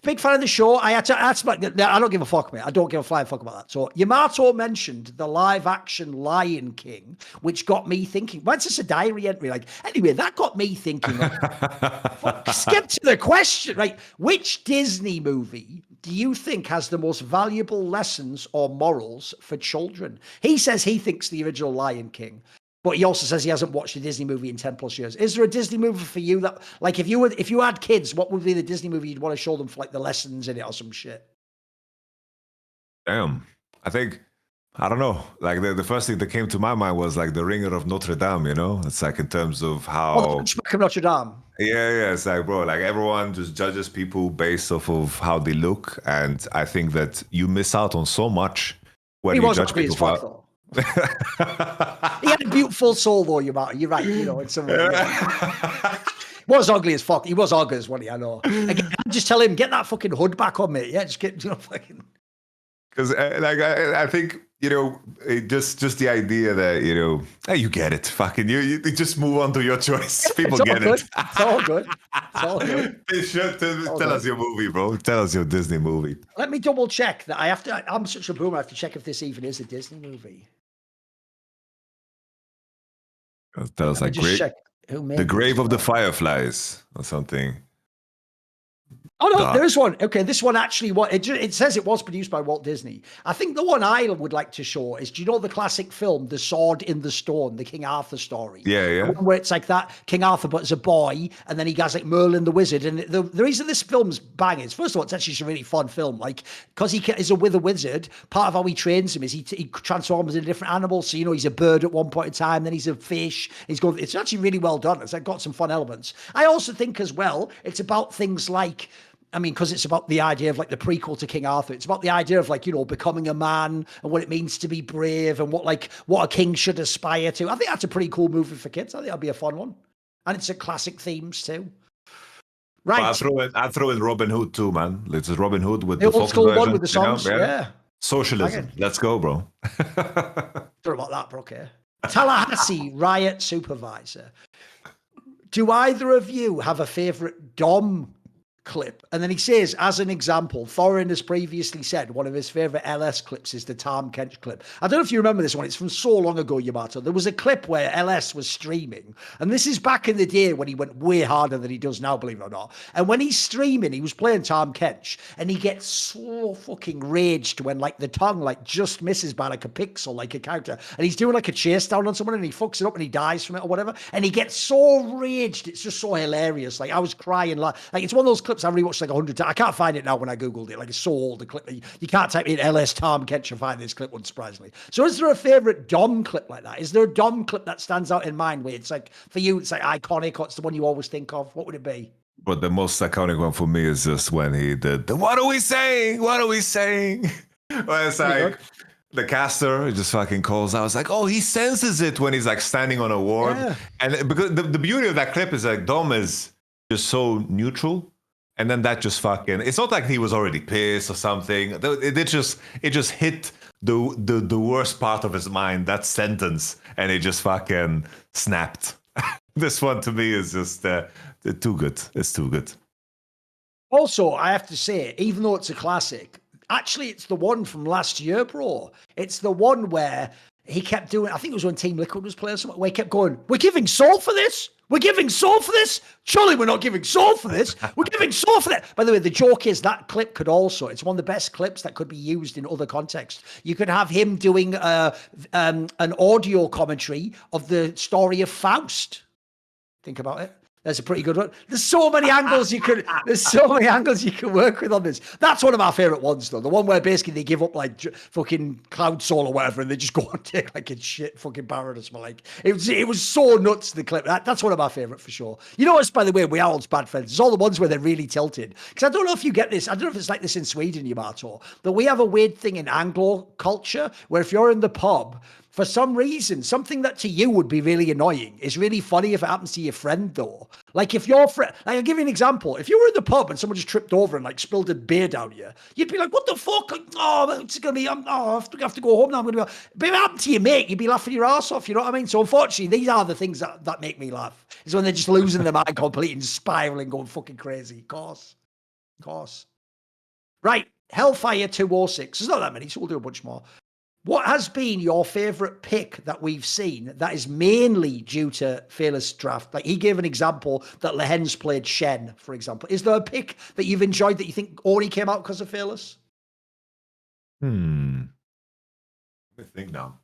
big fan of the show. I don't give a fuck, mate. I don't give a flying fuck about that. So Yamato mentioned the live action Lion King, which got me thinking. Why is this a diary entry? Like, anyway, that got me thinking. Skip to the question, right? Which Disney movie do you think has the most valuable lessons or morals for children? He says he thinks the original Lion King, but he also says he hasn't watched a Disney movie in 10 plus years. Is there a Disney movie for you that, like, if you had kids, what would be the Disney movie you'd want to show them for like the lessons in it or some shit? Damn. I don't know. Like the first thing that came to my mind was like the Ringer of Notre Dame, It's like in terms of how... Oh, the Hunchback of Notre Dame. Yeah. It's like, bro, like everyone just judges people based off of how they look. And I think that you miss out on so much when you judge people for... He had a beautiful soul, though. You're right. In some way, was ugly as fuck. He was ugly as one. I know. Again, just tell him get that fucking hood back on me. Yeah, just get fucking. Because I think just the idea that hey, you get it, fucking you just move on to your choice. People get it. It's all good. It's all good. Tell us your movie, bro. Tell us your Disney movie. Let me double check that. I'm such a boomer. I have to check if this even is a Disney movie. Tell us like The Grave of the Fireflies or something. Oh no, Duh. there is one. Okay, this one actually, it says it was produced by Walt Disney. I think the one I would like to show is, do you know the classic film, The Sword in the Stone, the King Arthur story? Yeah, yeah. The one where it's like that King Arthur, but as a boy, and then he has like Merlin the Wizard. And the reason this film's bang is, first of all, it's actually just a really fun film. Like, because he is with a wizard, part of how he trains him is he transforms into different animals. So, you know, he's a bird at one point in time, then he's a fish. It's actually really well done. It's like got some fun elements. I also think as well, it's about things like, I mean, because it's about the idea of like the prequel to King Arthur. It's about the idea of like, you know, becoming a man and what it means to be brave and what a king should aspire to. I think that's a pretty cool movie for kids. I think that'll be a fun one. And it's a classic themes too. Right. I'd throw in Robin Hood too, man. It's Robin Hood with the the old school version, one with the songs. Yeah. Socialism. Let's go, bro. Don't know about that, Brooke. Yeah. Tallahassee Riot Supervisor. Do either of you have a favorite Dom clip? And then he says, as an example, Thorin has previously said one of his favorite LS clips is the Tom Kench clip. I don't know if you remember this one. It's from so long ago, Yamato. There was a clip where LS was streaming, and this is back in the day when he went way harder than he does now, believe it or not. And when he's streaming, he was playing Tom Kench, and he gets so fucking raged when like the tongue like just misses by like a pixel, like a character, and he's doing like a chase down on someone, and he fucks it up, and he dies from it or whatever, and he gets so raged. It's just so hilarious. Like I was crying, like it's one of those clips I rewatched like 100 times. I can't find it now when I googled it. Like it's so old, the clip. You can't type in LS Tom Kench and find this clip, unsurprisingly. So is there a favorite Dom clip like that? Is there a Dom clip that stands out in mind where it's like, for you, it's like iconic, or it's the one you always think of? What would it be? But the most iconic one for me is just when he did the "What are we saying? What are we saying?" Well, it's like the caster just fucking calls out. It's like, oh, he senses it when he's like standing on a ward. Yeah. And because the beauty of that clip is like Dom is just so neutral. And then that just fucking, it's not like he was already pissed or something. It just hit the worst part of his mind, that sentence, and it just fucking snapped. This one to me is just too good. It's too good. Also, I have to say, even though it's a classic, actually it's the one from last year, bro. It's the one where he kept doing, I think it was when Team Liquid was playing something, where he kept going, we're giving soul for this? We're giving soul for this? Surely we're not giving soul for this. We're giving soul for that. By the way, the joke is that clip could also, it's one of the best clips that could be used in other contexts. You could have him doing an audio commentary of the story of Faust. Think about it. There's a pretty good one. There's so many angles you could work with on this. That's one of my favorite ones, though. The one where basically they give up like fucking Cloud Soul or whatever, and they just go and take like a shit fucking paradise. Like it was so nuts. The clip. That's one of my favorite for sure. You notice, by the way, we are all bad friends. It's all the ones where they're really tilted. Because I don't know if you get this. I don't know if it's like this in Sweden, Yamato, but we have a weird thing in Anglo culture where if you're in the pub, for some reason, something that to you would be really annoying is really funny if it happens to your friend, though. Like if your friend, like I'll give you an example. If you were in the pub and someone just tripped over and like spilled a beer down you, you'd be like, "What the fuck? Oh, it's gonna be. I have to go home now. I'm gonna be." But if it happened to your mate, you'd be laughing your ass off. You know what I mean? So unfortunately, these are the things that make me laugh. Is when they're just losing their mind completely and spiraling, going fucking crazy. Of course. Right, Hellfire 206. There's not that many, so we'll do a bunch more. What has been your favorite pick that we've seen that is mainly due to Fearless Draft? Like he gave an example that Lehen's played Shen, for example. Is there a pick that you've enjoyed that you think only came out because of Fearless? I think now.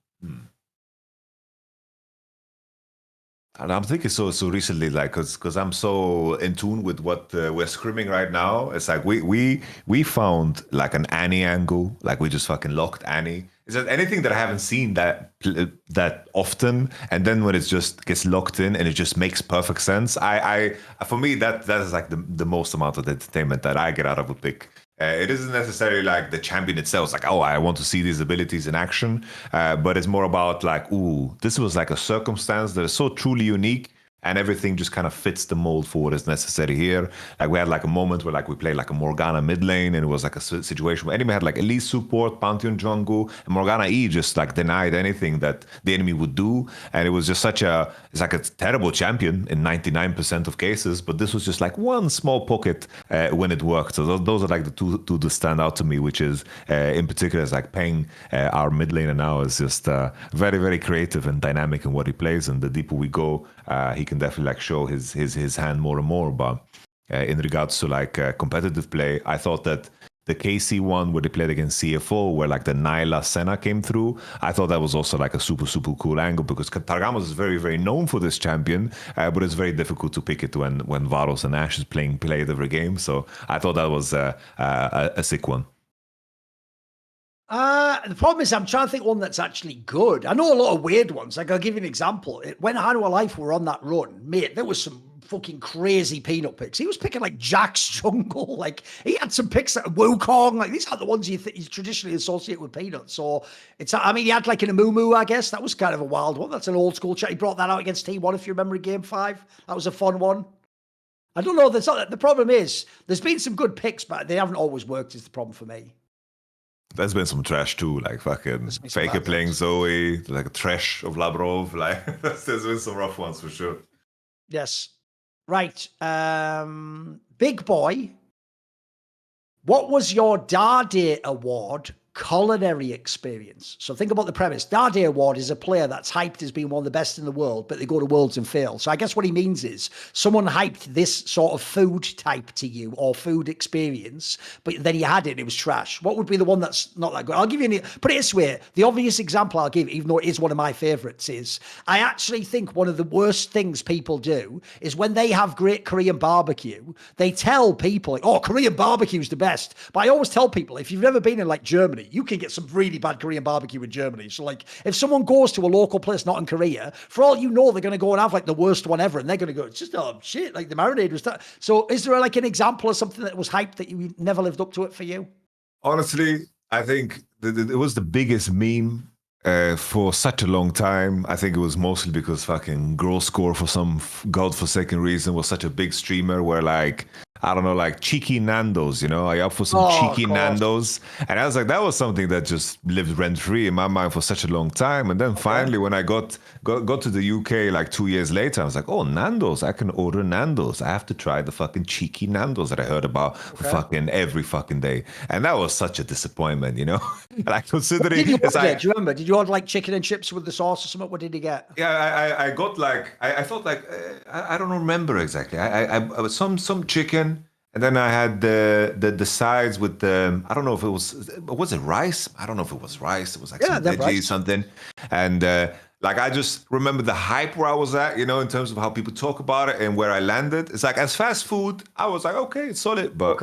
And I'm thinking so recently, like, because I'm so in tune with what we're screaming right now. It's like we found like an Annie angle, like we just fucking locked Annie. Is there anything that I haven't seen that often? And then when it just gets locked in and it just makes perfect sense. I for me that is like the most amount of entertainment that I get out of a pick. It isn't necessarily like the champion itself. It's like, oh, I want to see these abilities in action. But it's more about like, ooh, this was like a circumstance that is so truly unique. And everything just kind of fits the mold for what is necessary here. Like we had like a moment where like we played like a Morgana mid lane, and it was like a situation where enemy had like elite support, Pantheon jungle, and Morgana E just like denied anything that the enemy would do. And it was just it's like a terrible champion in 99% of cases, but this was just like one small pocket when it worked. So those are like the two that stand out to me, which is in particular is like Peng, our mid laner now is just very, very creative and dynamic in what he plays. And the deeper we go, he can definitely like show his hand more and more. But in regards to like competitive play. I thought that the KC one where they played against CFO, where like the Nyla Senna came through, I thought that was also like a super, super cool angle because Targamos is very, very known for this champion, but it's very difficult to pick it when Varos and Ash is play it every game. So I thought that was a sick one. The problem is I'm trying to think one that's actually good. I know a lot of weird ones. Like I'll give you an example. When Hanwha Life were on that run, mate, there was some fucking crazy peanut picks. He was picking like Jack's Jungle. Like he had some picks at Wukong. Like these are the ones you traditionally associate with peanuts. So it's, I mean, he had like an Amumu, I guess. That was kind of a wild one. That's an old school chat. He brought that out against T1, if you remember, in Game 5. That was a fun one. I don't know. The problem is there's been some good picks, but they haven't always worked is the problem for me. There's been some trash too, like fucking Faker playing Zoe, like a trash of Labrov. Like there's been some rough ones for sure. Yes. Right. Big boy, what was your Dade Award culinary experience? So think about the premise. Dade Award is a player that's hyped as being one of the best in the world, but they go to Worlds and fail. So I guess what he means is someone hyped this sort of food type to you or food experience, but then you had it and it was trash. What would be the one that's not that good? I'll give you put it this way. The obvious example I'll give, even though it is one of my favorites, is I actually think one of the worst things people do is when they have great Korean barbecue, they tell people, oh, Korean barbecue is the best. But I always tell people, if you've never been in like Germany, you can get some really bad Korean barbecue in Germany. So like if someone goes to a local place not in Korea, for all you know, they're going to go and have like the worst one ever. And they're going to go, it's just, oh shit, like the marinade was that. So is there like an example of something that was hyped that you never lived up to it for you? Honestly, I think it was the biggest meme for such a long time. I think it was mostly because fucking Girl Score for some godforsaken reason was such a big streamer where like, I don't know, like cheeky Nando's, you know, I up for some cheeky Nando's. And I was like, that was something that just lived rent free in my mind for such a long time. And then finally, when I got to the UK like 2 years later, I was like, oh, Nando's, I can order Nando's. I have to try the fucking cheeky Nando's that I heard about for fucking every fucking day. And that was such a disappointment, you know? Like considering, What did you order? Do you remember? Did you order like chicken and chips with the sauce or something? What did you get? Yeah, I got like, I thought like, I don't remember exactly. I was some chicken. And then I had the sides with the, I don't know if it was it rice? I don't know if it was rice. It was like some veggie, something. And like, I just remember the hype where I was at, you know, in terms of how people talk about it and where I landed. It's like, as fast food, I was like, okay, it's solid. But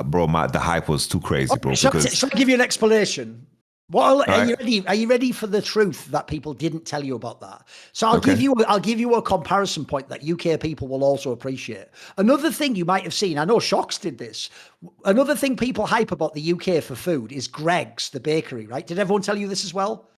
bro, the hype was too crazy, bro. Shall I give you an explanation? Are you ready for the truth that people didn't tell you about that? So I'll give you a comparison point that UK people will also appreciate. Another thing you might have seen, I know Shocks did this. Another thing people hype about the UK for food is Greg's, the bakery, right? Did everyone tell you this as well?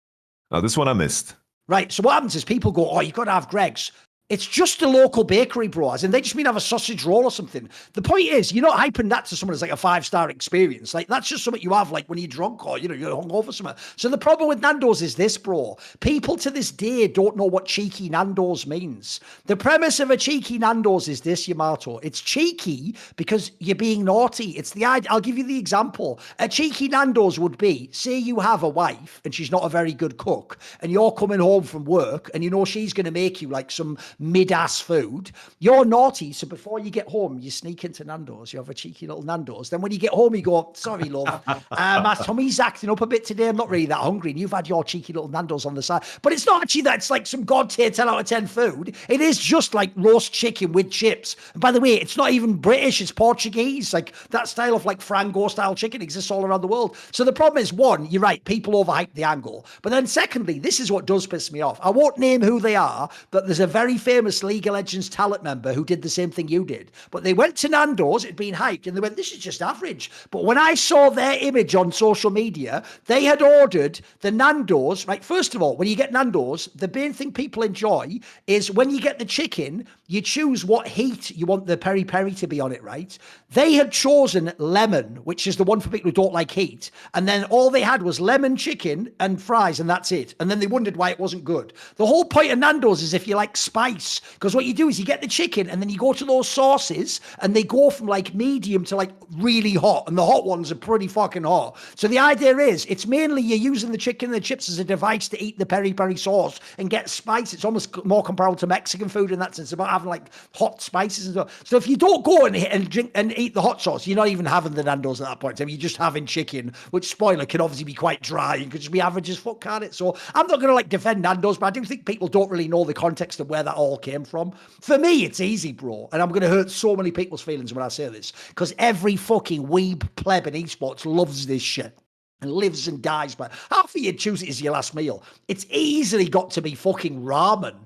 No, this one I missed. Right. So what happens is people go, oh, you've got to have Greg's. It's just a local bakery, bro. As in, they just mean have a sausage roll or something. The point is, you're not hyping that to someone as like a 5-star experience. Like, that's just something you have, like, when you're drunk or, you know, you're hungover somewhere. So the problem with Nando's is this, bro. People to this day don't know what cheeky Nando's means. The premise of a cheeky Nando's is this, Yamato. It's cheeky because you're being naughty. It's the idea. I'll give you the example. A cheeky Nando's would be, say you have a wife and she's not a very good cook and you're coming home from work and you know she's going to make you like some mid-ass food. You're naughty, so before you get home, you sneak into Nando's. You have a cheeky little Nando's. Then when you get home, you go, sorry, love, my tummy's acting up a bit today. I'm not really that hungry. And you've had your cheeky little Nando's on the side. But it's not actually that it's like some god tier 10 out of 10 food. It is just like roast chicken with chips. And by the way, it's not even British, it's Portuguese. Like that style of like Frango style chicken exists all around the world. So the problem is, one, you're right, people overhype the angle. But then secondly, this is what does piss me off. I won't name who they are, but there's a very famous League of Legends talent member who did the same thing you did. But they went to Nando's, it'd been hyped, and they went, this is just average. But when I saw their image on social media, they had ordered the Nando's, right? First of all, when you get Nando's, the main thing people enjoy is when you get the chicken, you choose what heat you want the peri-peri to be on it, right? They had chosen lemon, which is the one for people who don't like heat. And then all they had was lemon chicken and fries, and that's it. And then they wondered why it wasn't good. The whole point of Nando's is if you like spice, spice. Because what you do is you get the chicken and then you go to those sauces and they go from like medium to like really hot. And the hot ones are pretty fucking hot. So the idea is it's mainly you're using the chicken and the chips as a device to eat the peri-peri sauce and get spice. It's almost more comparable to Mexican food in that sense, about having like hot spices and stuff. So if you don't go and drink and eat the hot sauce, you're not even having the Nando's at that point. I mean, you're just having chicken, which, spoiler, can obviously be quite dry and could just be average as fuck, can't it? So I'm not going to like defend Nando's, but I do think people don't really know the context of where that all came from. For me, it's easy, bro. And I'm going to hurt so many people's feelings when I say this, because every fucking weeb pleb in esports loves this shit and lives and dies by. Half of you choose it as your last meal. It's easily got to be fucking ramen.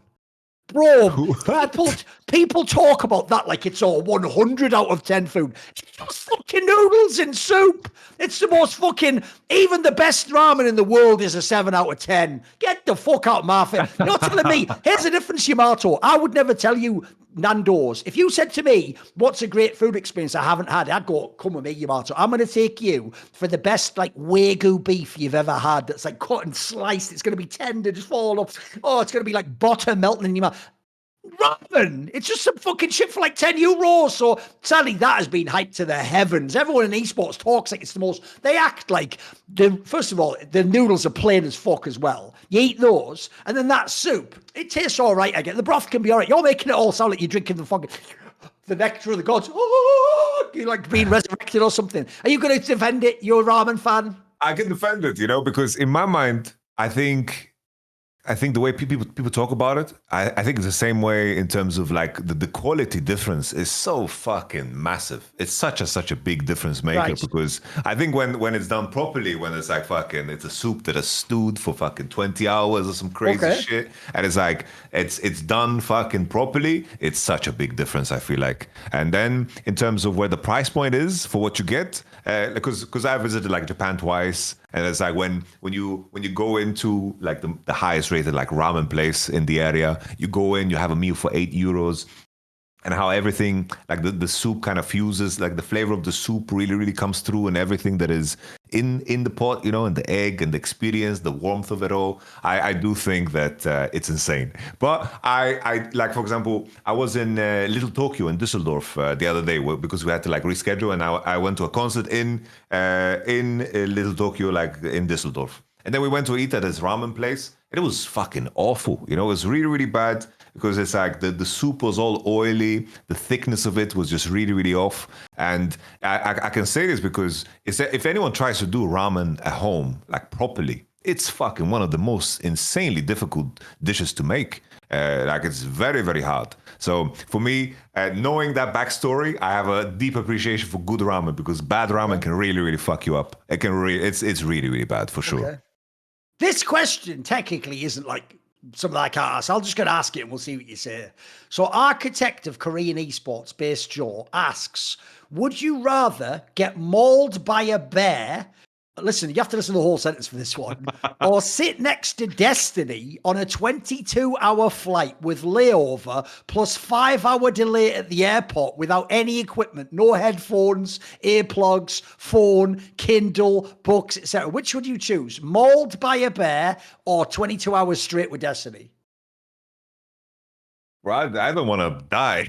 Bro, people talk about that like it's all 100 out of 10 food. It's just fucking noodles and soup. It's the most fucking, even the best ramen in the world is a 7 out of 10. Get the fuck out of my face. You're not telling me. Here's the difference, Yamato. I would never tell you Nando's. If you said to me, what's a great food experience I haven't had, I'd go, come with me, Yamato. I'm going to take you for the best like Wagyu beef you've ever had that's like cut and sliced. It's going to be tender, just fall up. Oh, it's going to be like butter melting in your mouth. Ramen, it's just some fucking shit for like 10 euros. So sadly, that has been hyped to the heavens. Everyone in esports talks like it's the most. They act like first of all, the noodles are plain as fuck as well. You eat those, and then that soup, it tastes all right. I get the broth can be all right. You're making it all sound like you're drinking the nectar of the gods. Oh, you're like being resurrected or something. Are you going to defend it? You're a ramen fan. I can defend it, because in my mind, I think the way people talk about it, I think it's the same way in terms of like the quality difference is so fucking massive. It's such a big difference maker, right? Because I think when it's done properly, when it's like fucking, it's a soup that has stewed for fucking 20 hours or some crazy shit, and it's like it's done fucking properly, it's such a big difference, I feel like. And then in terms of where the price point is for what you get, because I visited like Japan twice, and it's like when you go into like the highest rated like ramen place in the area, you go in, you have a meal for €8, and how everything like the soup kind of fuses, like the flavor of the soup really comes through, and everything that is in the pot, and the egg and the experience, the warmth of it all. I do think that it's insane. But I like, for example, I was in Little Tokyo in Düsseldorf the other day because we had to like reschedule, and I went to a concert in Little Tokyo, like in Düsseldorf. And then we went to eat at this ramen place. It was fucking awful. It was really bad because it's like the soup was all oily. The thickness of it was just really off. And I can say this because if anyone tries to do ramen at home, like properly, it's fucking one of the most insanely difficult dishes to make. Like it's very hard. So for me, knowing that backstory, I have a deep appreciation for good ramen, because bad ramen can really fuck you up. It can it's really bad for sure. Okay. This question technically isn't like something I can't ask. I'm just going to ask it and we'll see what you say. So Architect of Korean Esports, based Joe, asks, would you rather get mauled by a bear? Listen, you have to listen to the whole sentence for this one. Or sit next to Destiny on a 22-hour flight with layover plus 5-hour delay at the airport without any equipment, no headphones, earplugs, phone, Kindle, books, etc. Which would you choose? Mauled by a bear or 22 hours straight with Destiny? Right, I don't want to die.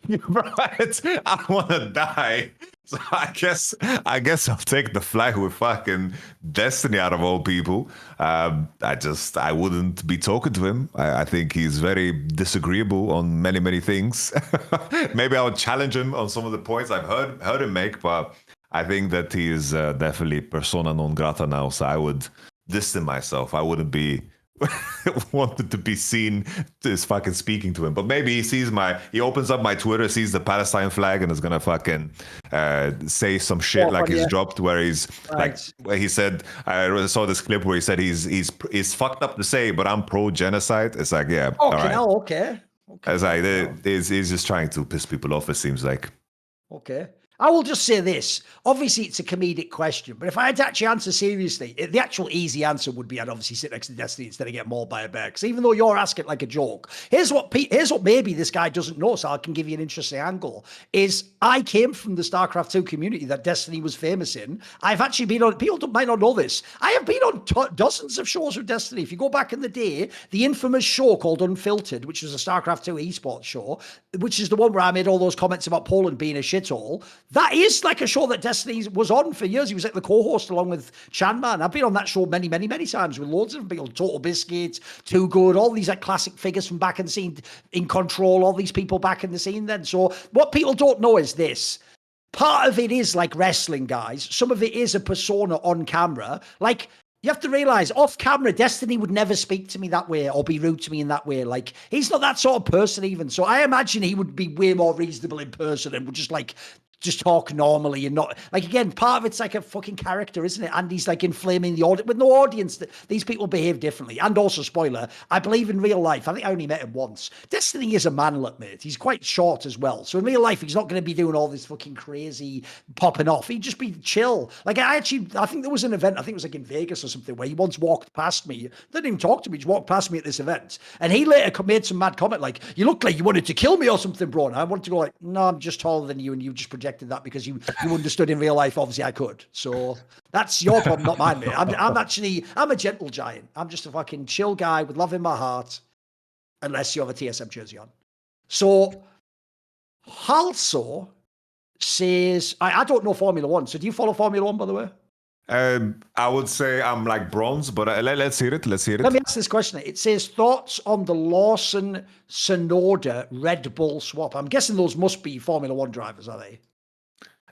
Right, I want to die. So I guess I'll take the flight with fucking Destiny out of all people. I wouldn't be talking to him. I think he's very disagreeable on many things. Maybe I would challenge him on some of the points I've heard him make, but I think that he is definitely persona non grata now. So I would distance myself. I wouldn't be wanted to be seen as fucking speaking to him. But maybe he opens up my Twitter, sees the Palestine flag, and is gonna fucking say some shit like he's dropped, where he's like, where he said, I saw this clip where he said he's fucked up to say, but I'm pro genocide. It's like, yeah, all right. Okay. It's like he's just trying to piss people off, it seems like. Okay. I will just say this. Obviously, it's a comedic question, but if I had to actually answer seriously, the actual easy answer would be I'd obviously sit next to Destiny instead of get mauled by a bear. Because even though you're asking like a joke, here's what maybe this guy doesn't know, so I can give you an interesting angle, is I came from the StarCraft 2 community that Destiny was famous in. I've actually been on, people might not know this, I have been on dozens of shows with Destiny. If you go back in the day, the infamous show called Unfiltered, which was a StarCraft 2 esports show, which is the one where I made all those comments about Poland being a shithole, that is like a show that Destiny was on for years. He was like the co-host along with Chanman. I've been on that show many, many, many times with loads of people. Total Biscuits, Too Good, all these like classic figures from back in the scene, In Control, all these people back in the scene then. So what people don't know is this. Part of it is like wrestling, guys. Some of it is a persona on camera. Like, you have to realize off camera, Destiny would never speak to me that way or be rude to me in that way. Like, he's not that sort of person even. So I imagine he would be way more reasonable in person and would just talk normally and not like, again, part of it's like a fucking character, isn't it? And he's like inflaming the audience with no audience. That these people behave differently. And also, spoiler, I believe in real life, I think I only met him once. Destiny is a manlet, mate. He's quite short as well. So in real life, he's not going to be doing all this fucking crazy popping off. He'd just be chill. Like, I think there was an event, I think it was like in Vegas or something, where he once walked past me. Didn't even talk to me, just walked past me at this event. And he later made some mad comment like, you look like you wanted to kill me or something, bro. And I wanted to go like, no, I'm just taller than you and you just projected that because you understood in real life. Obviously I could. So that's your problem, not mine, mate. I'm a gentle giant. I'm just a fucking chill guy with love in my heart, unless you have a TSM jersey on. So Halso says, I don't know Formula One. So do you follow Formula One, by the way? I would say I'm like bronze, but let's hear it. Let me ask this question. It says, thoughts on the Lawson Sonoda Red Bull swap. I'm guessing those must be Formula One drivers, are they?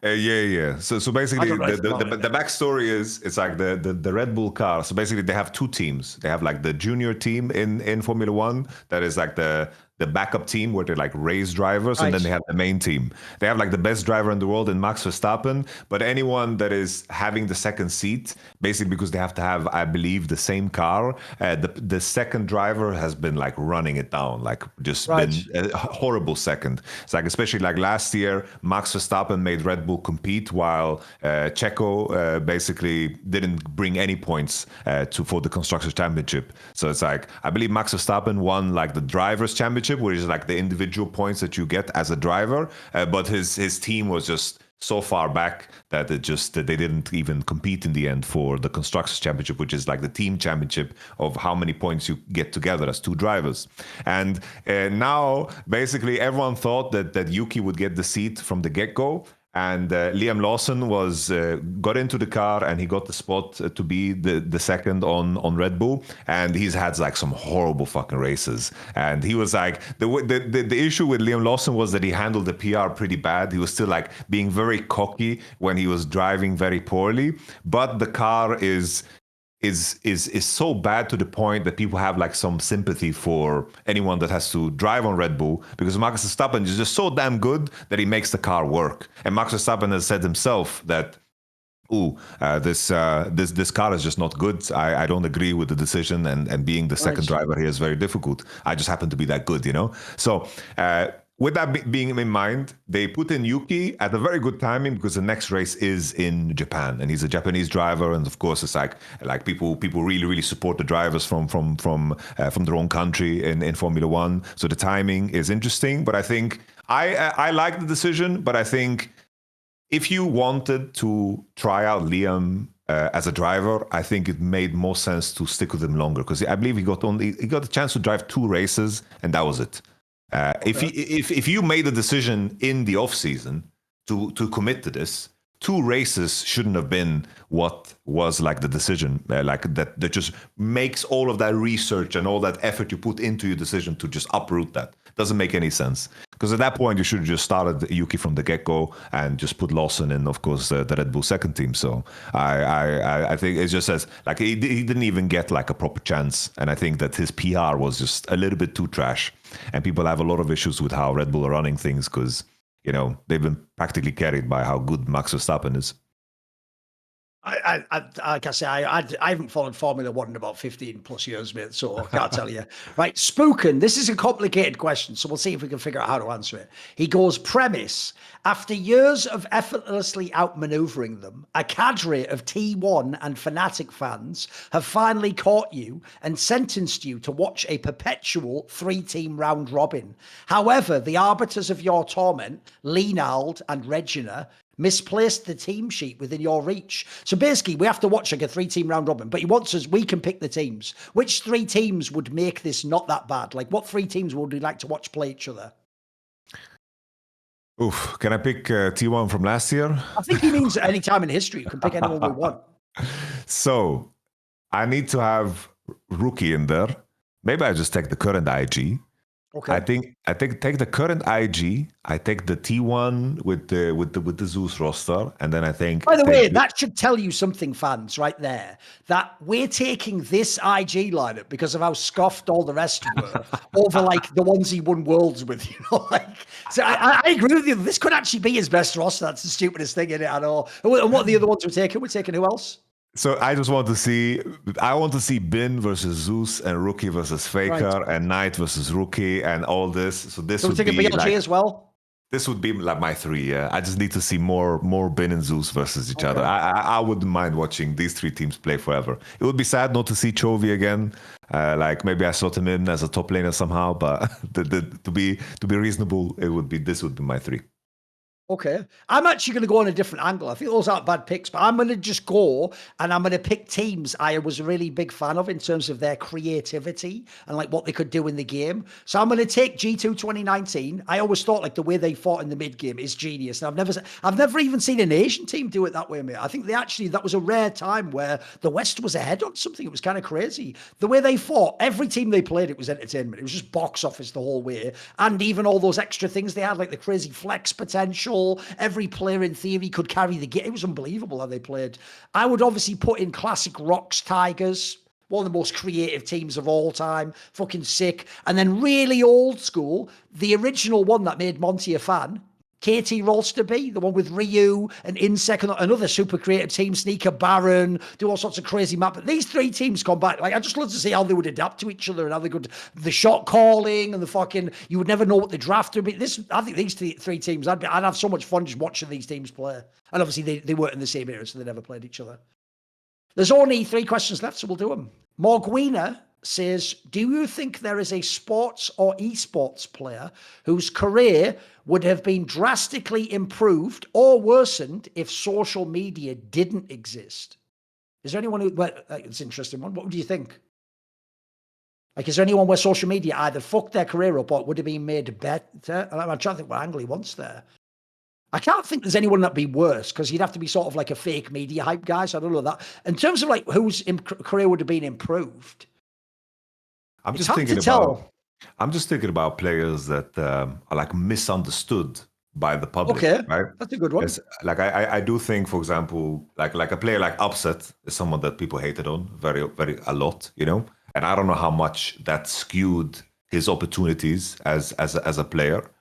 Yeah. So basically, the backstory is it's like the Red Bull car. So basically, they have two teams. They have like the junior team in Formula One that is like the backup team where they're like race drivers, and then they have the main team. They have like the best driver in the world in Max Verstappen, but anyone that is having the second seat, basically because they have to have, I believe, the same car, the second driver has been like running it down, like just been a horrible second. It's like, especially like last year, Max Verstappen made Red Bull compete while Checo basically didn't bring any points for the Constructors Championship. So it's like, I believe Max Verstappen won like the Drivers' Championship, which is like the individual points that you get as a driver, but his team was just so far back that they didn't even compete in the end for the Constructors Championship, which is like the team championship of how many points you get together as two drivers. And now basically everyone thought that Yuki would get the seat from the get-go. And Liam Lawson got into the car and he got the spot to be the second on Red Bull. And he's had like some horrible fucking races. And he was like, the issue with Liam Lawson was that he handled the PR pretty bad. He was still like being very cocky when he was driving very poorly. But the car is so bad to the point that people have like some sympathy for anyone that has to drive on Red Bull, because Max Verstappen is just so damn good that he makes the car work. And Max Verstappen has said himself that, this car is just not good. I don't agree with the decision, and being the second driver here is very difficult. I just happen to be that good, you know? So with that being in mind, they put in Yuki at a very good timing, because the next race is in Japan, and he's a Japanese driver, and of course it's like people really support the drivers from their own country in Formula One. So the timing is interesting, but I think I like the decision, but I think if you wanted to try out Liam as a driver, I think it made more sense to stick with him longer, because I believe he got a chance to drive 2 races, and that was it. If you made a decision in the off season to commit to this, 2 races shouldn't have been what was like the decision, like that just makes all of that research and all that effort you put into your decision to just uproot that. Doesn't make any sense, because at that point you should have just started Yuki from the get-go and just put Lawson in, of course, the Red Bull second team. So I think it just says like he didn't even get like a proper chance, and I think that his PR was just a little bit too trash, and people have a lot of issues with how Red Bull are running things, because they've been practically carried by how good Max Verstappen is. Like I say, I haven't followed Formula One in about 15 plus years, mate, so I can't tell you. Right, Spookin, this is a complicated question, so we'll see if we can figure out how to answer it. He goes, premise, after years of effortlessly outmaneuvering them, a cadre of T1 and Fnatic fans have finally caught you and sentenced you to watch a perpetual 3-team round robin. However, the arbiters of your torment, Leonald and Regina, misplaced the team sheet within your reach. So basically, we have to watch like a 3-team round robin, but he wants us, we can pick the teams. Which 3 teams would make this not that bad? Like, what 3 teams would we like to watch play each other? Oof, can I pick T1 from last year? I think he means at any time in history, you can pick anyone we want. So, I need to have Rookie in there. Maybe I just take the current IG. Okay. I take the current IG. I take the T1 with the Zeus roster, and then I think. By the way, that should tell you something, fans, right there. That we're taking this IG lineup because of how scoffed all the rest were over like the ones he won worlds with. You know, like. So I agree with you. This could actually be his best roster. That's the stupidest thing in it. I know. And what are the other ones we're taking? We're taking who else? So I just want to see. I want to see Bin versus Zeus and Rookie versus Faker and Knight versus Rookie and all this. So this would be BLG like, as well. This would be like my 3. Yeah, I just need to see more Bin and Zeus versus each other. I wouldn't mind watching these 3 teams play forever. It would be sad not to see Chovy again. Like maybe I slot him in as a top laner somehow, but to be reasonable, this would be my 3. Okay. I'm actually going to go on a different angle. I think those aren't bad picks, but I'm going to just go and I'm going to pick teams I was a really big fan of in terms of their creativity and like what they could do in the game. So I'm going to take G2 2019. I always thought like the way they fought in the mid game is genius. And I've never even seen an Asian team do it that way, mate. I think that was a rare time where the West was ahead on something. It was kind of crazy. The way they fought, every team they played, it was entertainment. It was just box office the whole way. And even all those extra things they had, like the crazy flex potential. Every player in theory could carry the game. It was unbelievable how they played. I would obviously put in classic Rocks Tigers, one of the most creative teams of all time. Fucking sick. And then really old school, the original one that made Monty a fan, KT Rolsterby, the one with Ryu and Insec, and another super creative team, Sneaker Baron, do all sorts of crazy map. But these 3 teams come back. Like, I just love to see how they would adapt to each other and how they could, the shot calling and the fucking, you would never know what the draft would be. I think these 3 teams, I'd have so much fun just watching these teams play. And obviously they weren't in the same era, so they never played each other. There's only 3 questions left, so we'll do them. Morguina says, do you think there is a sports or esports player whose career would have been drastically improved or worsened if social media didn't exist? Is there anyone who, well, it's an interesting one. What do you think? Like, is there anyone where social media either fucked their career up or would have been made better? I'm trying to think what angle he wants there. I can't think there's anyone that'd be worse because you'd have to be sort of like a fake media hype guy. So I don't know that. In terms of like whose career would have been improved, I'm just thinking about players that are like misunderstood by the public. Okay, right? That's a good one. Like I do think, for example, like a player like Upset is someone that people hated on a lot, you know. And I don't know how much that skewed his opportunities as a player.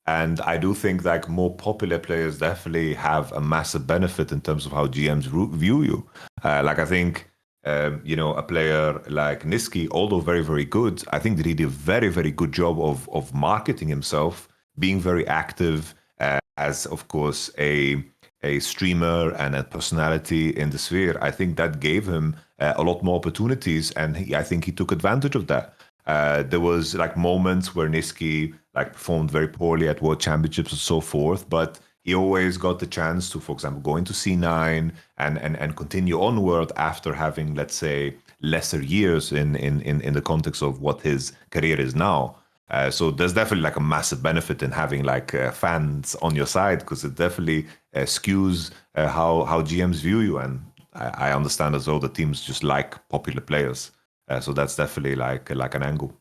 And I do think like more popular players definitely have a massive benefit in terms of how GMs view you. Like I think. A player like Niski, although very, very good, I think that he did a very, very good job of marketing himself, being very active as, of course, a streamer and a personality in the sphere. I think that gave him a lot more opportunities, and I think he took advantage of that. There was like moments where Niski like performed very poorly at World Championships and so forth, but he always got the chance to, for example, go into C9 and continue onward after having, let's say, lesser years in the context of what his career is now. So there's definitely like a massive benefit in having like fans on your side because it definitely skews how GMs view you. And I understand as well the teams just like popular players. So that's definitely like an angle.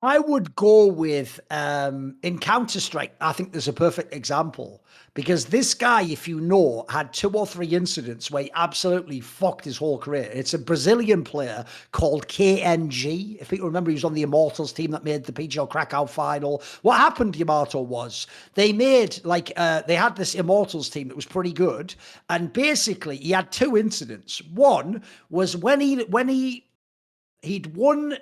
I would go with in Counter-Strike, I think there's a perfect example because this guy, if you know, had 2 or 3 incidents where he absolutely fucked his whole career. It's a Brazilian player called KNG. If people remember, he was on the Immortals team that made the PGL Krakow final. What happened, Yamato, was they made they had this Immortals team that was pretty good, and basically he had 2 incidents. One was when he'd won,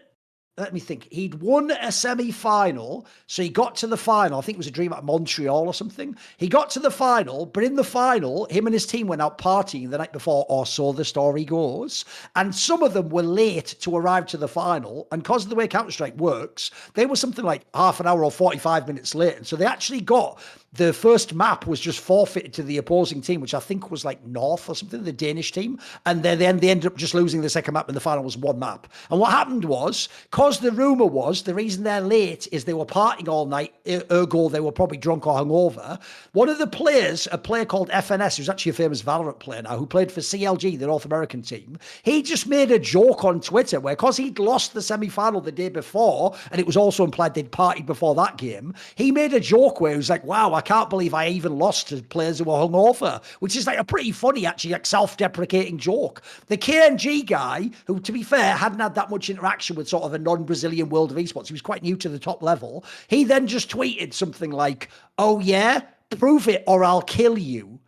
let me think. He'd won a semi-final, so he got to the final. I think it was a dream at Montreal or something. He got to the final, but in the final, him and his team went out partying the night before, or so the story goes. And some of them were late to arrive to the final. And because of the way Counter-Strike works, they were something like half an hour or 45 minutes late. And so they actually got the first map was just forfeited to the opposing team, which I think was like North or something, the Danish team. And then they ended up just losing the second map, and the final was 1 map. And what happened was, because the rumor was the reason they're late is they were partying all night, ergo they were probably drunk or hungover. One of the players, a player called FNS, who's actually a famous Valorant player now, who played for CLG, the North American team, he just made a joke on Twitter where, because he'd lost the semi-final the day before, and it was also implied they'd partied before that game, he made a joke where he was like, wow, I can't believe I even lost to players who were hungover, which is like a pretty funny, actually, like self-deprecating joke. The KNG guy, who, to be fair, hadn't had that much interaction with sort of a non-Brazilian world of esports, he was quite new to the top level, he then just tweeted something like, oh yeah, prove it or I'll kill you.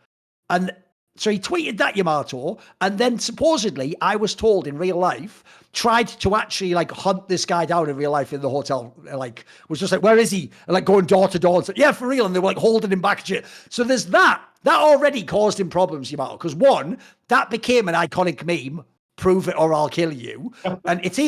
And so he tweeted that, Yamato, and then supposedly, I was told in real life, tried to actually like hunt this guy down in real life in the hotel, like was just like, where is he? And like going door to door and said, yeah, for real. And they were like holding him back and shit. So there's that. That already caused him problems, Yamato, because one, that became an iconic meme. Prove it or I'll kill you. And it's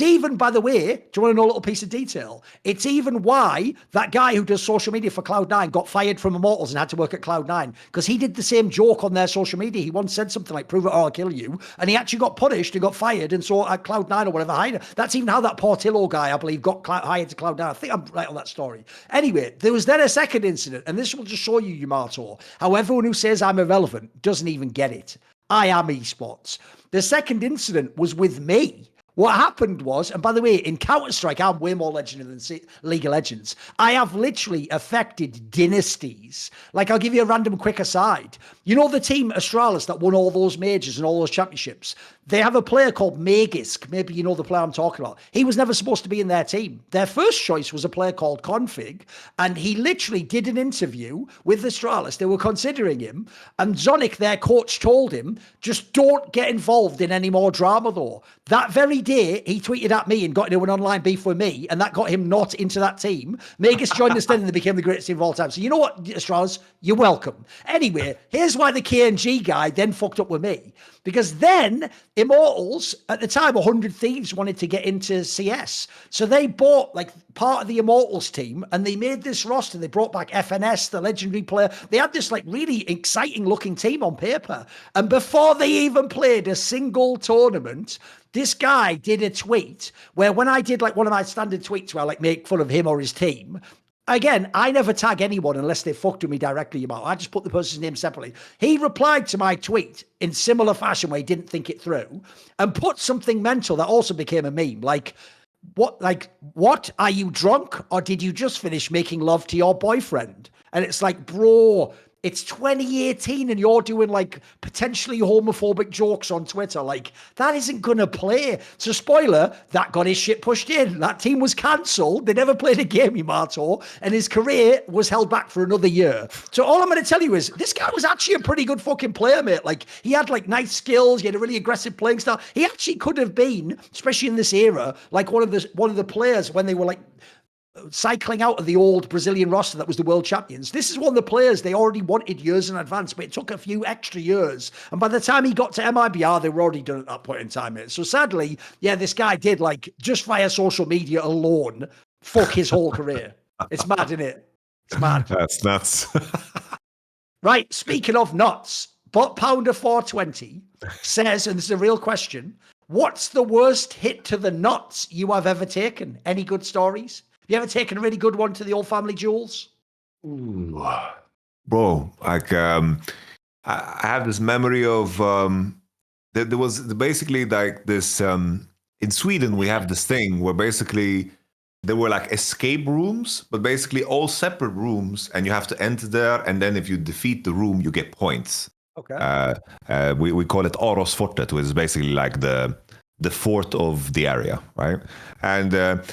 even, by the way, do you want to know a little piece of detail? It's even why that guy who does social media for Cloud9 got fired from Immortals and had to work at Cloud9, because he did the same joke on their social media. He once said something like, prove it or I'll kill you. And he actually got punished and got fired. And so at Cloud9 or whatever, hired. That's even how that Portillo guy, I believe, got hired to Cloud9. I think I'm right on that story. Anyway, there was then a second incident, and this will just show you, Yamato, how everyone who says I'm irrelevant doesn't even get it. I am esports. The second incident was with me. What happened was, and by the way, in Counter-Strike, I'm way more legendary than League of Legends. I have literally affected dynasties. Like, I'll give you a random quick aside. You know the team Astralis that won all those majors and all those championships? They have a player called Magisk. Maybe you know the player I'm talking about. He was never supposed to be in their team. Their first choice was a player called Config, and he literally did an interview with Astralis. They were considering him, and Zonic, their coach, told him, just don't get involved in any more drama, though. That very day, he tweeted at me and got into an online beef with me, and that got him not into that team. Magisk joined us then and they became the greatest team of all time. So you know what, Astralis? You're welcome. Anyway, here's why the KNG guy then fucked up with me. Because then Immortals, at the time, 100 Thieves wanted to get into CS. So they bought like part of the Immortals team and they made this roster. They brought back FNS, the legendary player. They had this like really exciting looking team on paper. And before they even played a single tournament, this guy did a tweet where, when I did like one of my standard tweets where I like make fun of him or his team, again, I never tag anyone unless they fucked with me directly about it. I just put the person's name separately. He replied to my tweet in similar fashion where he didn't think it through and put something mental that also became a meme. Like, what? Are you drunk? Or did you just finish making love to your boyfriend? And it's like, bro, it's 2018 and you're doing like potentially homophobic jokes on Twitter. Like, that isn't going to play. So spoiler, that got his shit pushed in. That team was cancelled. They never played a game, Yamato, and his career was held back for another year. So all I'm going to tell you is this guy was actually a pretty good fucking player, mate. Like, he had like nice skills. He had a really aggressive playing style. He actually could have been, especially in this era, like one of the players when they were like cycling out of the old Brazilian roster that was the world champions. This is one of the players they already wanted years in advance, but it took a few extra years. And by the time he got to MIBR, they were already done at that point in time. So sadly, yeah, this guy did, like, just via social media alone, fuck his whole career. It's mad, isn't it? It's mad. That's nuts. Right, speaking of nuts, Bot Pounder 420 says, and this is a real question, what's the worst hit to the nuts you have ever taken? Any good stories? You ever taken a really good one to the old family jewels? Ooh. Bro, like I have this memory of there was basically like this in Sweden we have this thing where basically there were like escape rooms, but basically all separate rooms, and you have to enter there. And then if you defeat the room, you get points. Okay. We call it Oros Fortet, which is basically like the fort of the area, right? And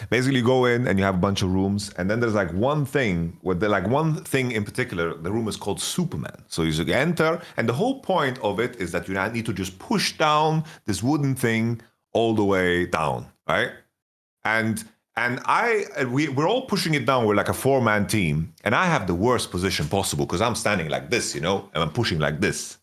basically you go in and you have a bunch of rooms, and then there's like one thing in particular. The room is called Superman. So you enter, and the whole point of it is that you need to just push down this wooden thing all the way down, right? And we're all pushing it down. We're like a 4-man team, and I have the worst position possible because I'm standing like this, and I'm pushing like this.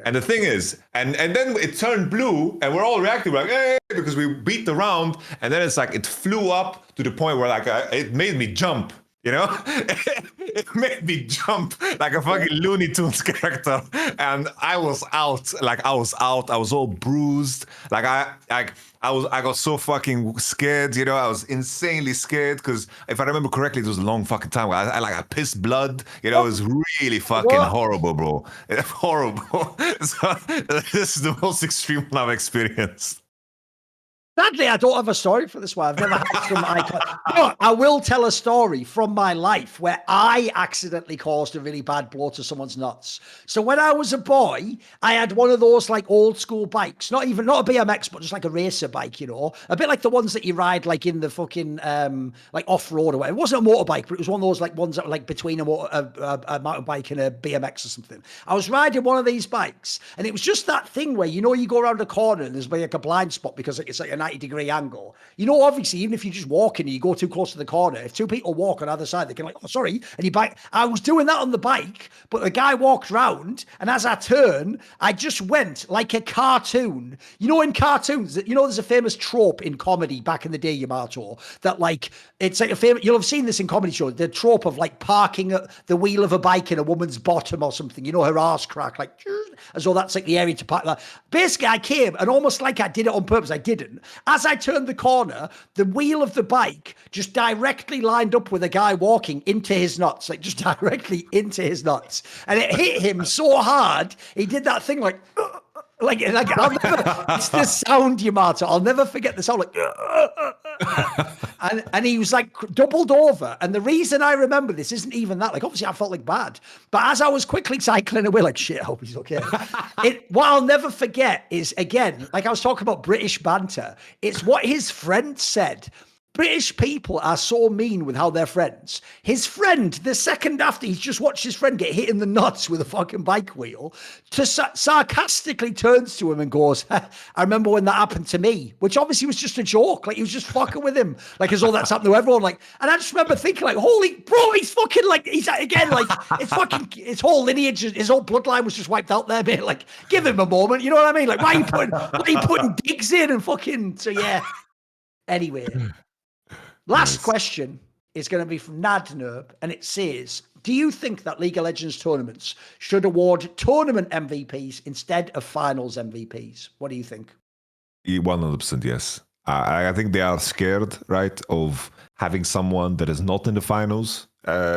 And the thing is, and then it turned blue, and we're all reacting like, hey, because we beat the round, and then it's like it flew up to the point where like it made me jump. It made me jump like a fucking Looney Tunes character, and I was out. I was all bruised. I got so fucking scared. I was insanely scared because if I remember correctly, it was a long fucking time. I pissed blood. It was really fucking horrible, bro. Horrible. So this is the most extreme one I've experienced. Sadly, I don't have a story for this one. I've never had some icon. But I will tell a story from my life where I accidentally caused a really bad blow to someone's nuts. So when I was a boy, I had one of those like old school bikes, not a BMX, but just like a racer bike, a bit like the ones that you ride like in the fucking like off road or whatever. It wasn't a motorbike, but it was one of those like ones that were like between a motorbike and a BMX or something. I was riding one of these bikes, and it was just that thing where you go around a corner and there's like a blind spot because it's like a 90-degree angle. Obviously, even if you're just walking and you go too close to the corner, if two people walk on either side, they can like, oh, sorry, and you bike. I was doing that on the bike, but the guy walked round, and as I turn, I just went like a cartoon. In cartoons, there's a famous trope in comedy back in the day, Yamato, that like, it's like a famous, you'll have seen this in comedy shows, the trope of like parking at the wheel of a bike in a woman's bottom or something, her arse crack, like, as though that's like the area to park that. Basically, I came, and almost like I did it on purpose, I didn't. As I turned the corner, the wheel of the bike just directly lined up with a guy walking into his nuts, like just directly into his nuts. And it hit him so hard, he did that thing like I'll never, it's the sound, Yamato. I'll never forget the sound, and he was like doubled over. And the reason I remember this isn't even that, like, obviously I felt like bad, but as I was quickly cycling away, like, shit, I hope he's okay. What I'll never forget is, again, like I was talking about British banter, it's what his friend said. British people are so mean with how they're friends. His friend, the second after he's just watched his friend get hit in the nuts with a fucking bike wheel, sarcastically turns to him and goes, I remember when that happened to me, which obviously was just a joke. Like, he was just fucking with him. Like, as all that's happened to everyone. Like, and I just remember thinking, like, holy, bro, he's fucking, like, he's, again, like, it's fucking, his whole lineage, his whole bloodline was just wiped out there, mate. Like, give him a moment. You know what I mean? Like, why are you putting digs in and fucking, so yeah. Anyway. Last question is going to be from Nadnerb, and it says, do you think that League of Legends tournaments should award tournament MVPs instead of finals MVPs? What do you think? 100% yes. I think they are scared, right, of having someone that is not in the finals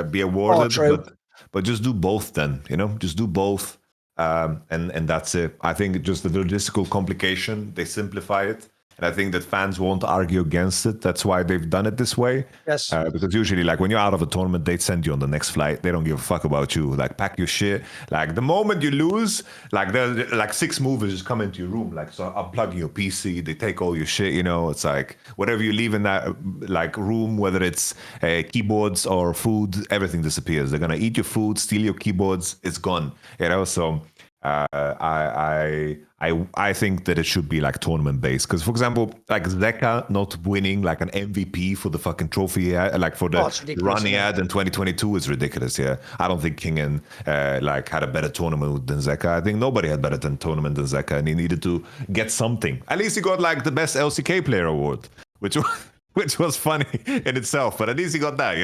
be awarded, but just do both then, just do both, and that's it. I think just the logistical complication, they simplify it. And I think that fans won't argue against it. That's why they've done it this way. Yes. Because usually, like, when you're out of a tournament, they send you on the next flight. They don't give a fuck about you. Like, pack your shit. Like, the moment you lose, like, there's like 6 movers just come into your room. Like, so unplug your PC. They take all your shit, It's like, whatever you leave in that, like, room, whether it's keyboards or food, everything disappears. They're going to eat your food, steal your keyboards. It's gone, So... I think that it should be like tournament based, because for example, like Zeka not winning like an MVP for the fucking trophy, like for the run he had in 2022 is ridiculous. Yeah, I don't think Kingen like had a better tournament than Zeka. I think nobody had better tournament than Zeka, and he needed to get something. At least he got like the best LCK player award, which was funny in itself. But at least he got that,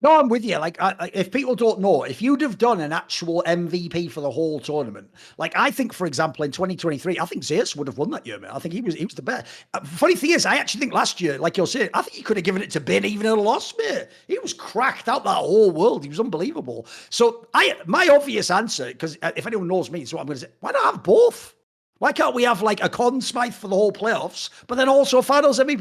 No, I'm with you. Like, if people don't know, if you'd have done an actual MVP for the whole tournament, like I think, for example, in 2023, I think Zeus would have won that year, man. I think he was the best. Funny thing is, I actually think last year, like you're saying, I think he could have given it to Bin even at a loss, mate. He was cracked out that whole world. He was unbelievable. So my obvious answer, because if anyone knows me, so I'm going to say, why not have both? Why can't we have like a Conn Smythe for the whole playoffs, but then also a finals MVP?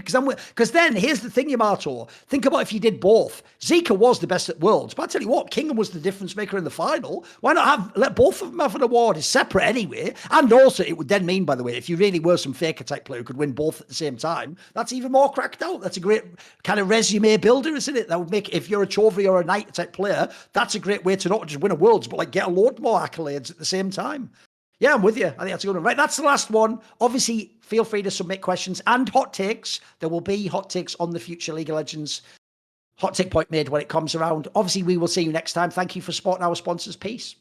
Because then here's the thing, Yamato. Think about if you did both. Zika was the best at Worlds, but I tell you what, Kingham was the difference maker in the final. Why not let both of them have an award? It's separate anyway. And also, it would then mean, by the way, if you really were some faker type player who could win both at the same time, that's even more cracked out. That's a great kind of resume builder, isn't it? That would make, if you're a Chovy or a Knight type player, that's a great way to not just win a Worlds, but like get a load more accolades at the same time. Yeah, I'm with you. I think that's a good one. Right, that's the last one. Obviously, feel free to submit questions and hot takes. There will be hot takes on the future League of Legends hot take point made when it comes around. Obviously, we will see you next time. Thank you for supporting our sponsors. Peace.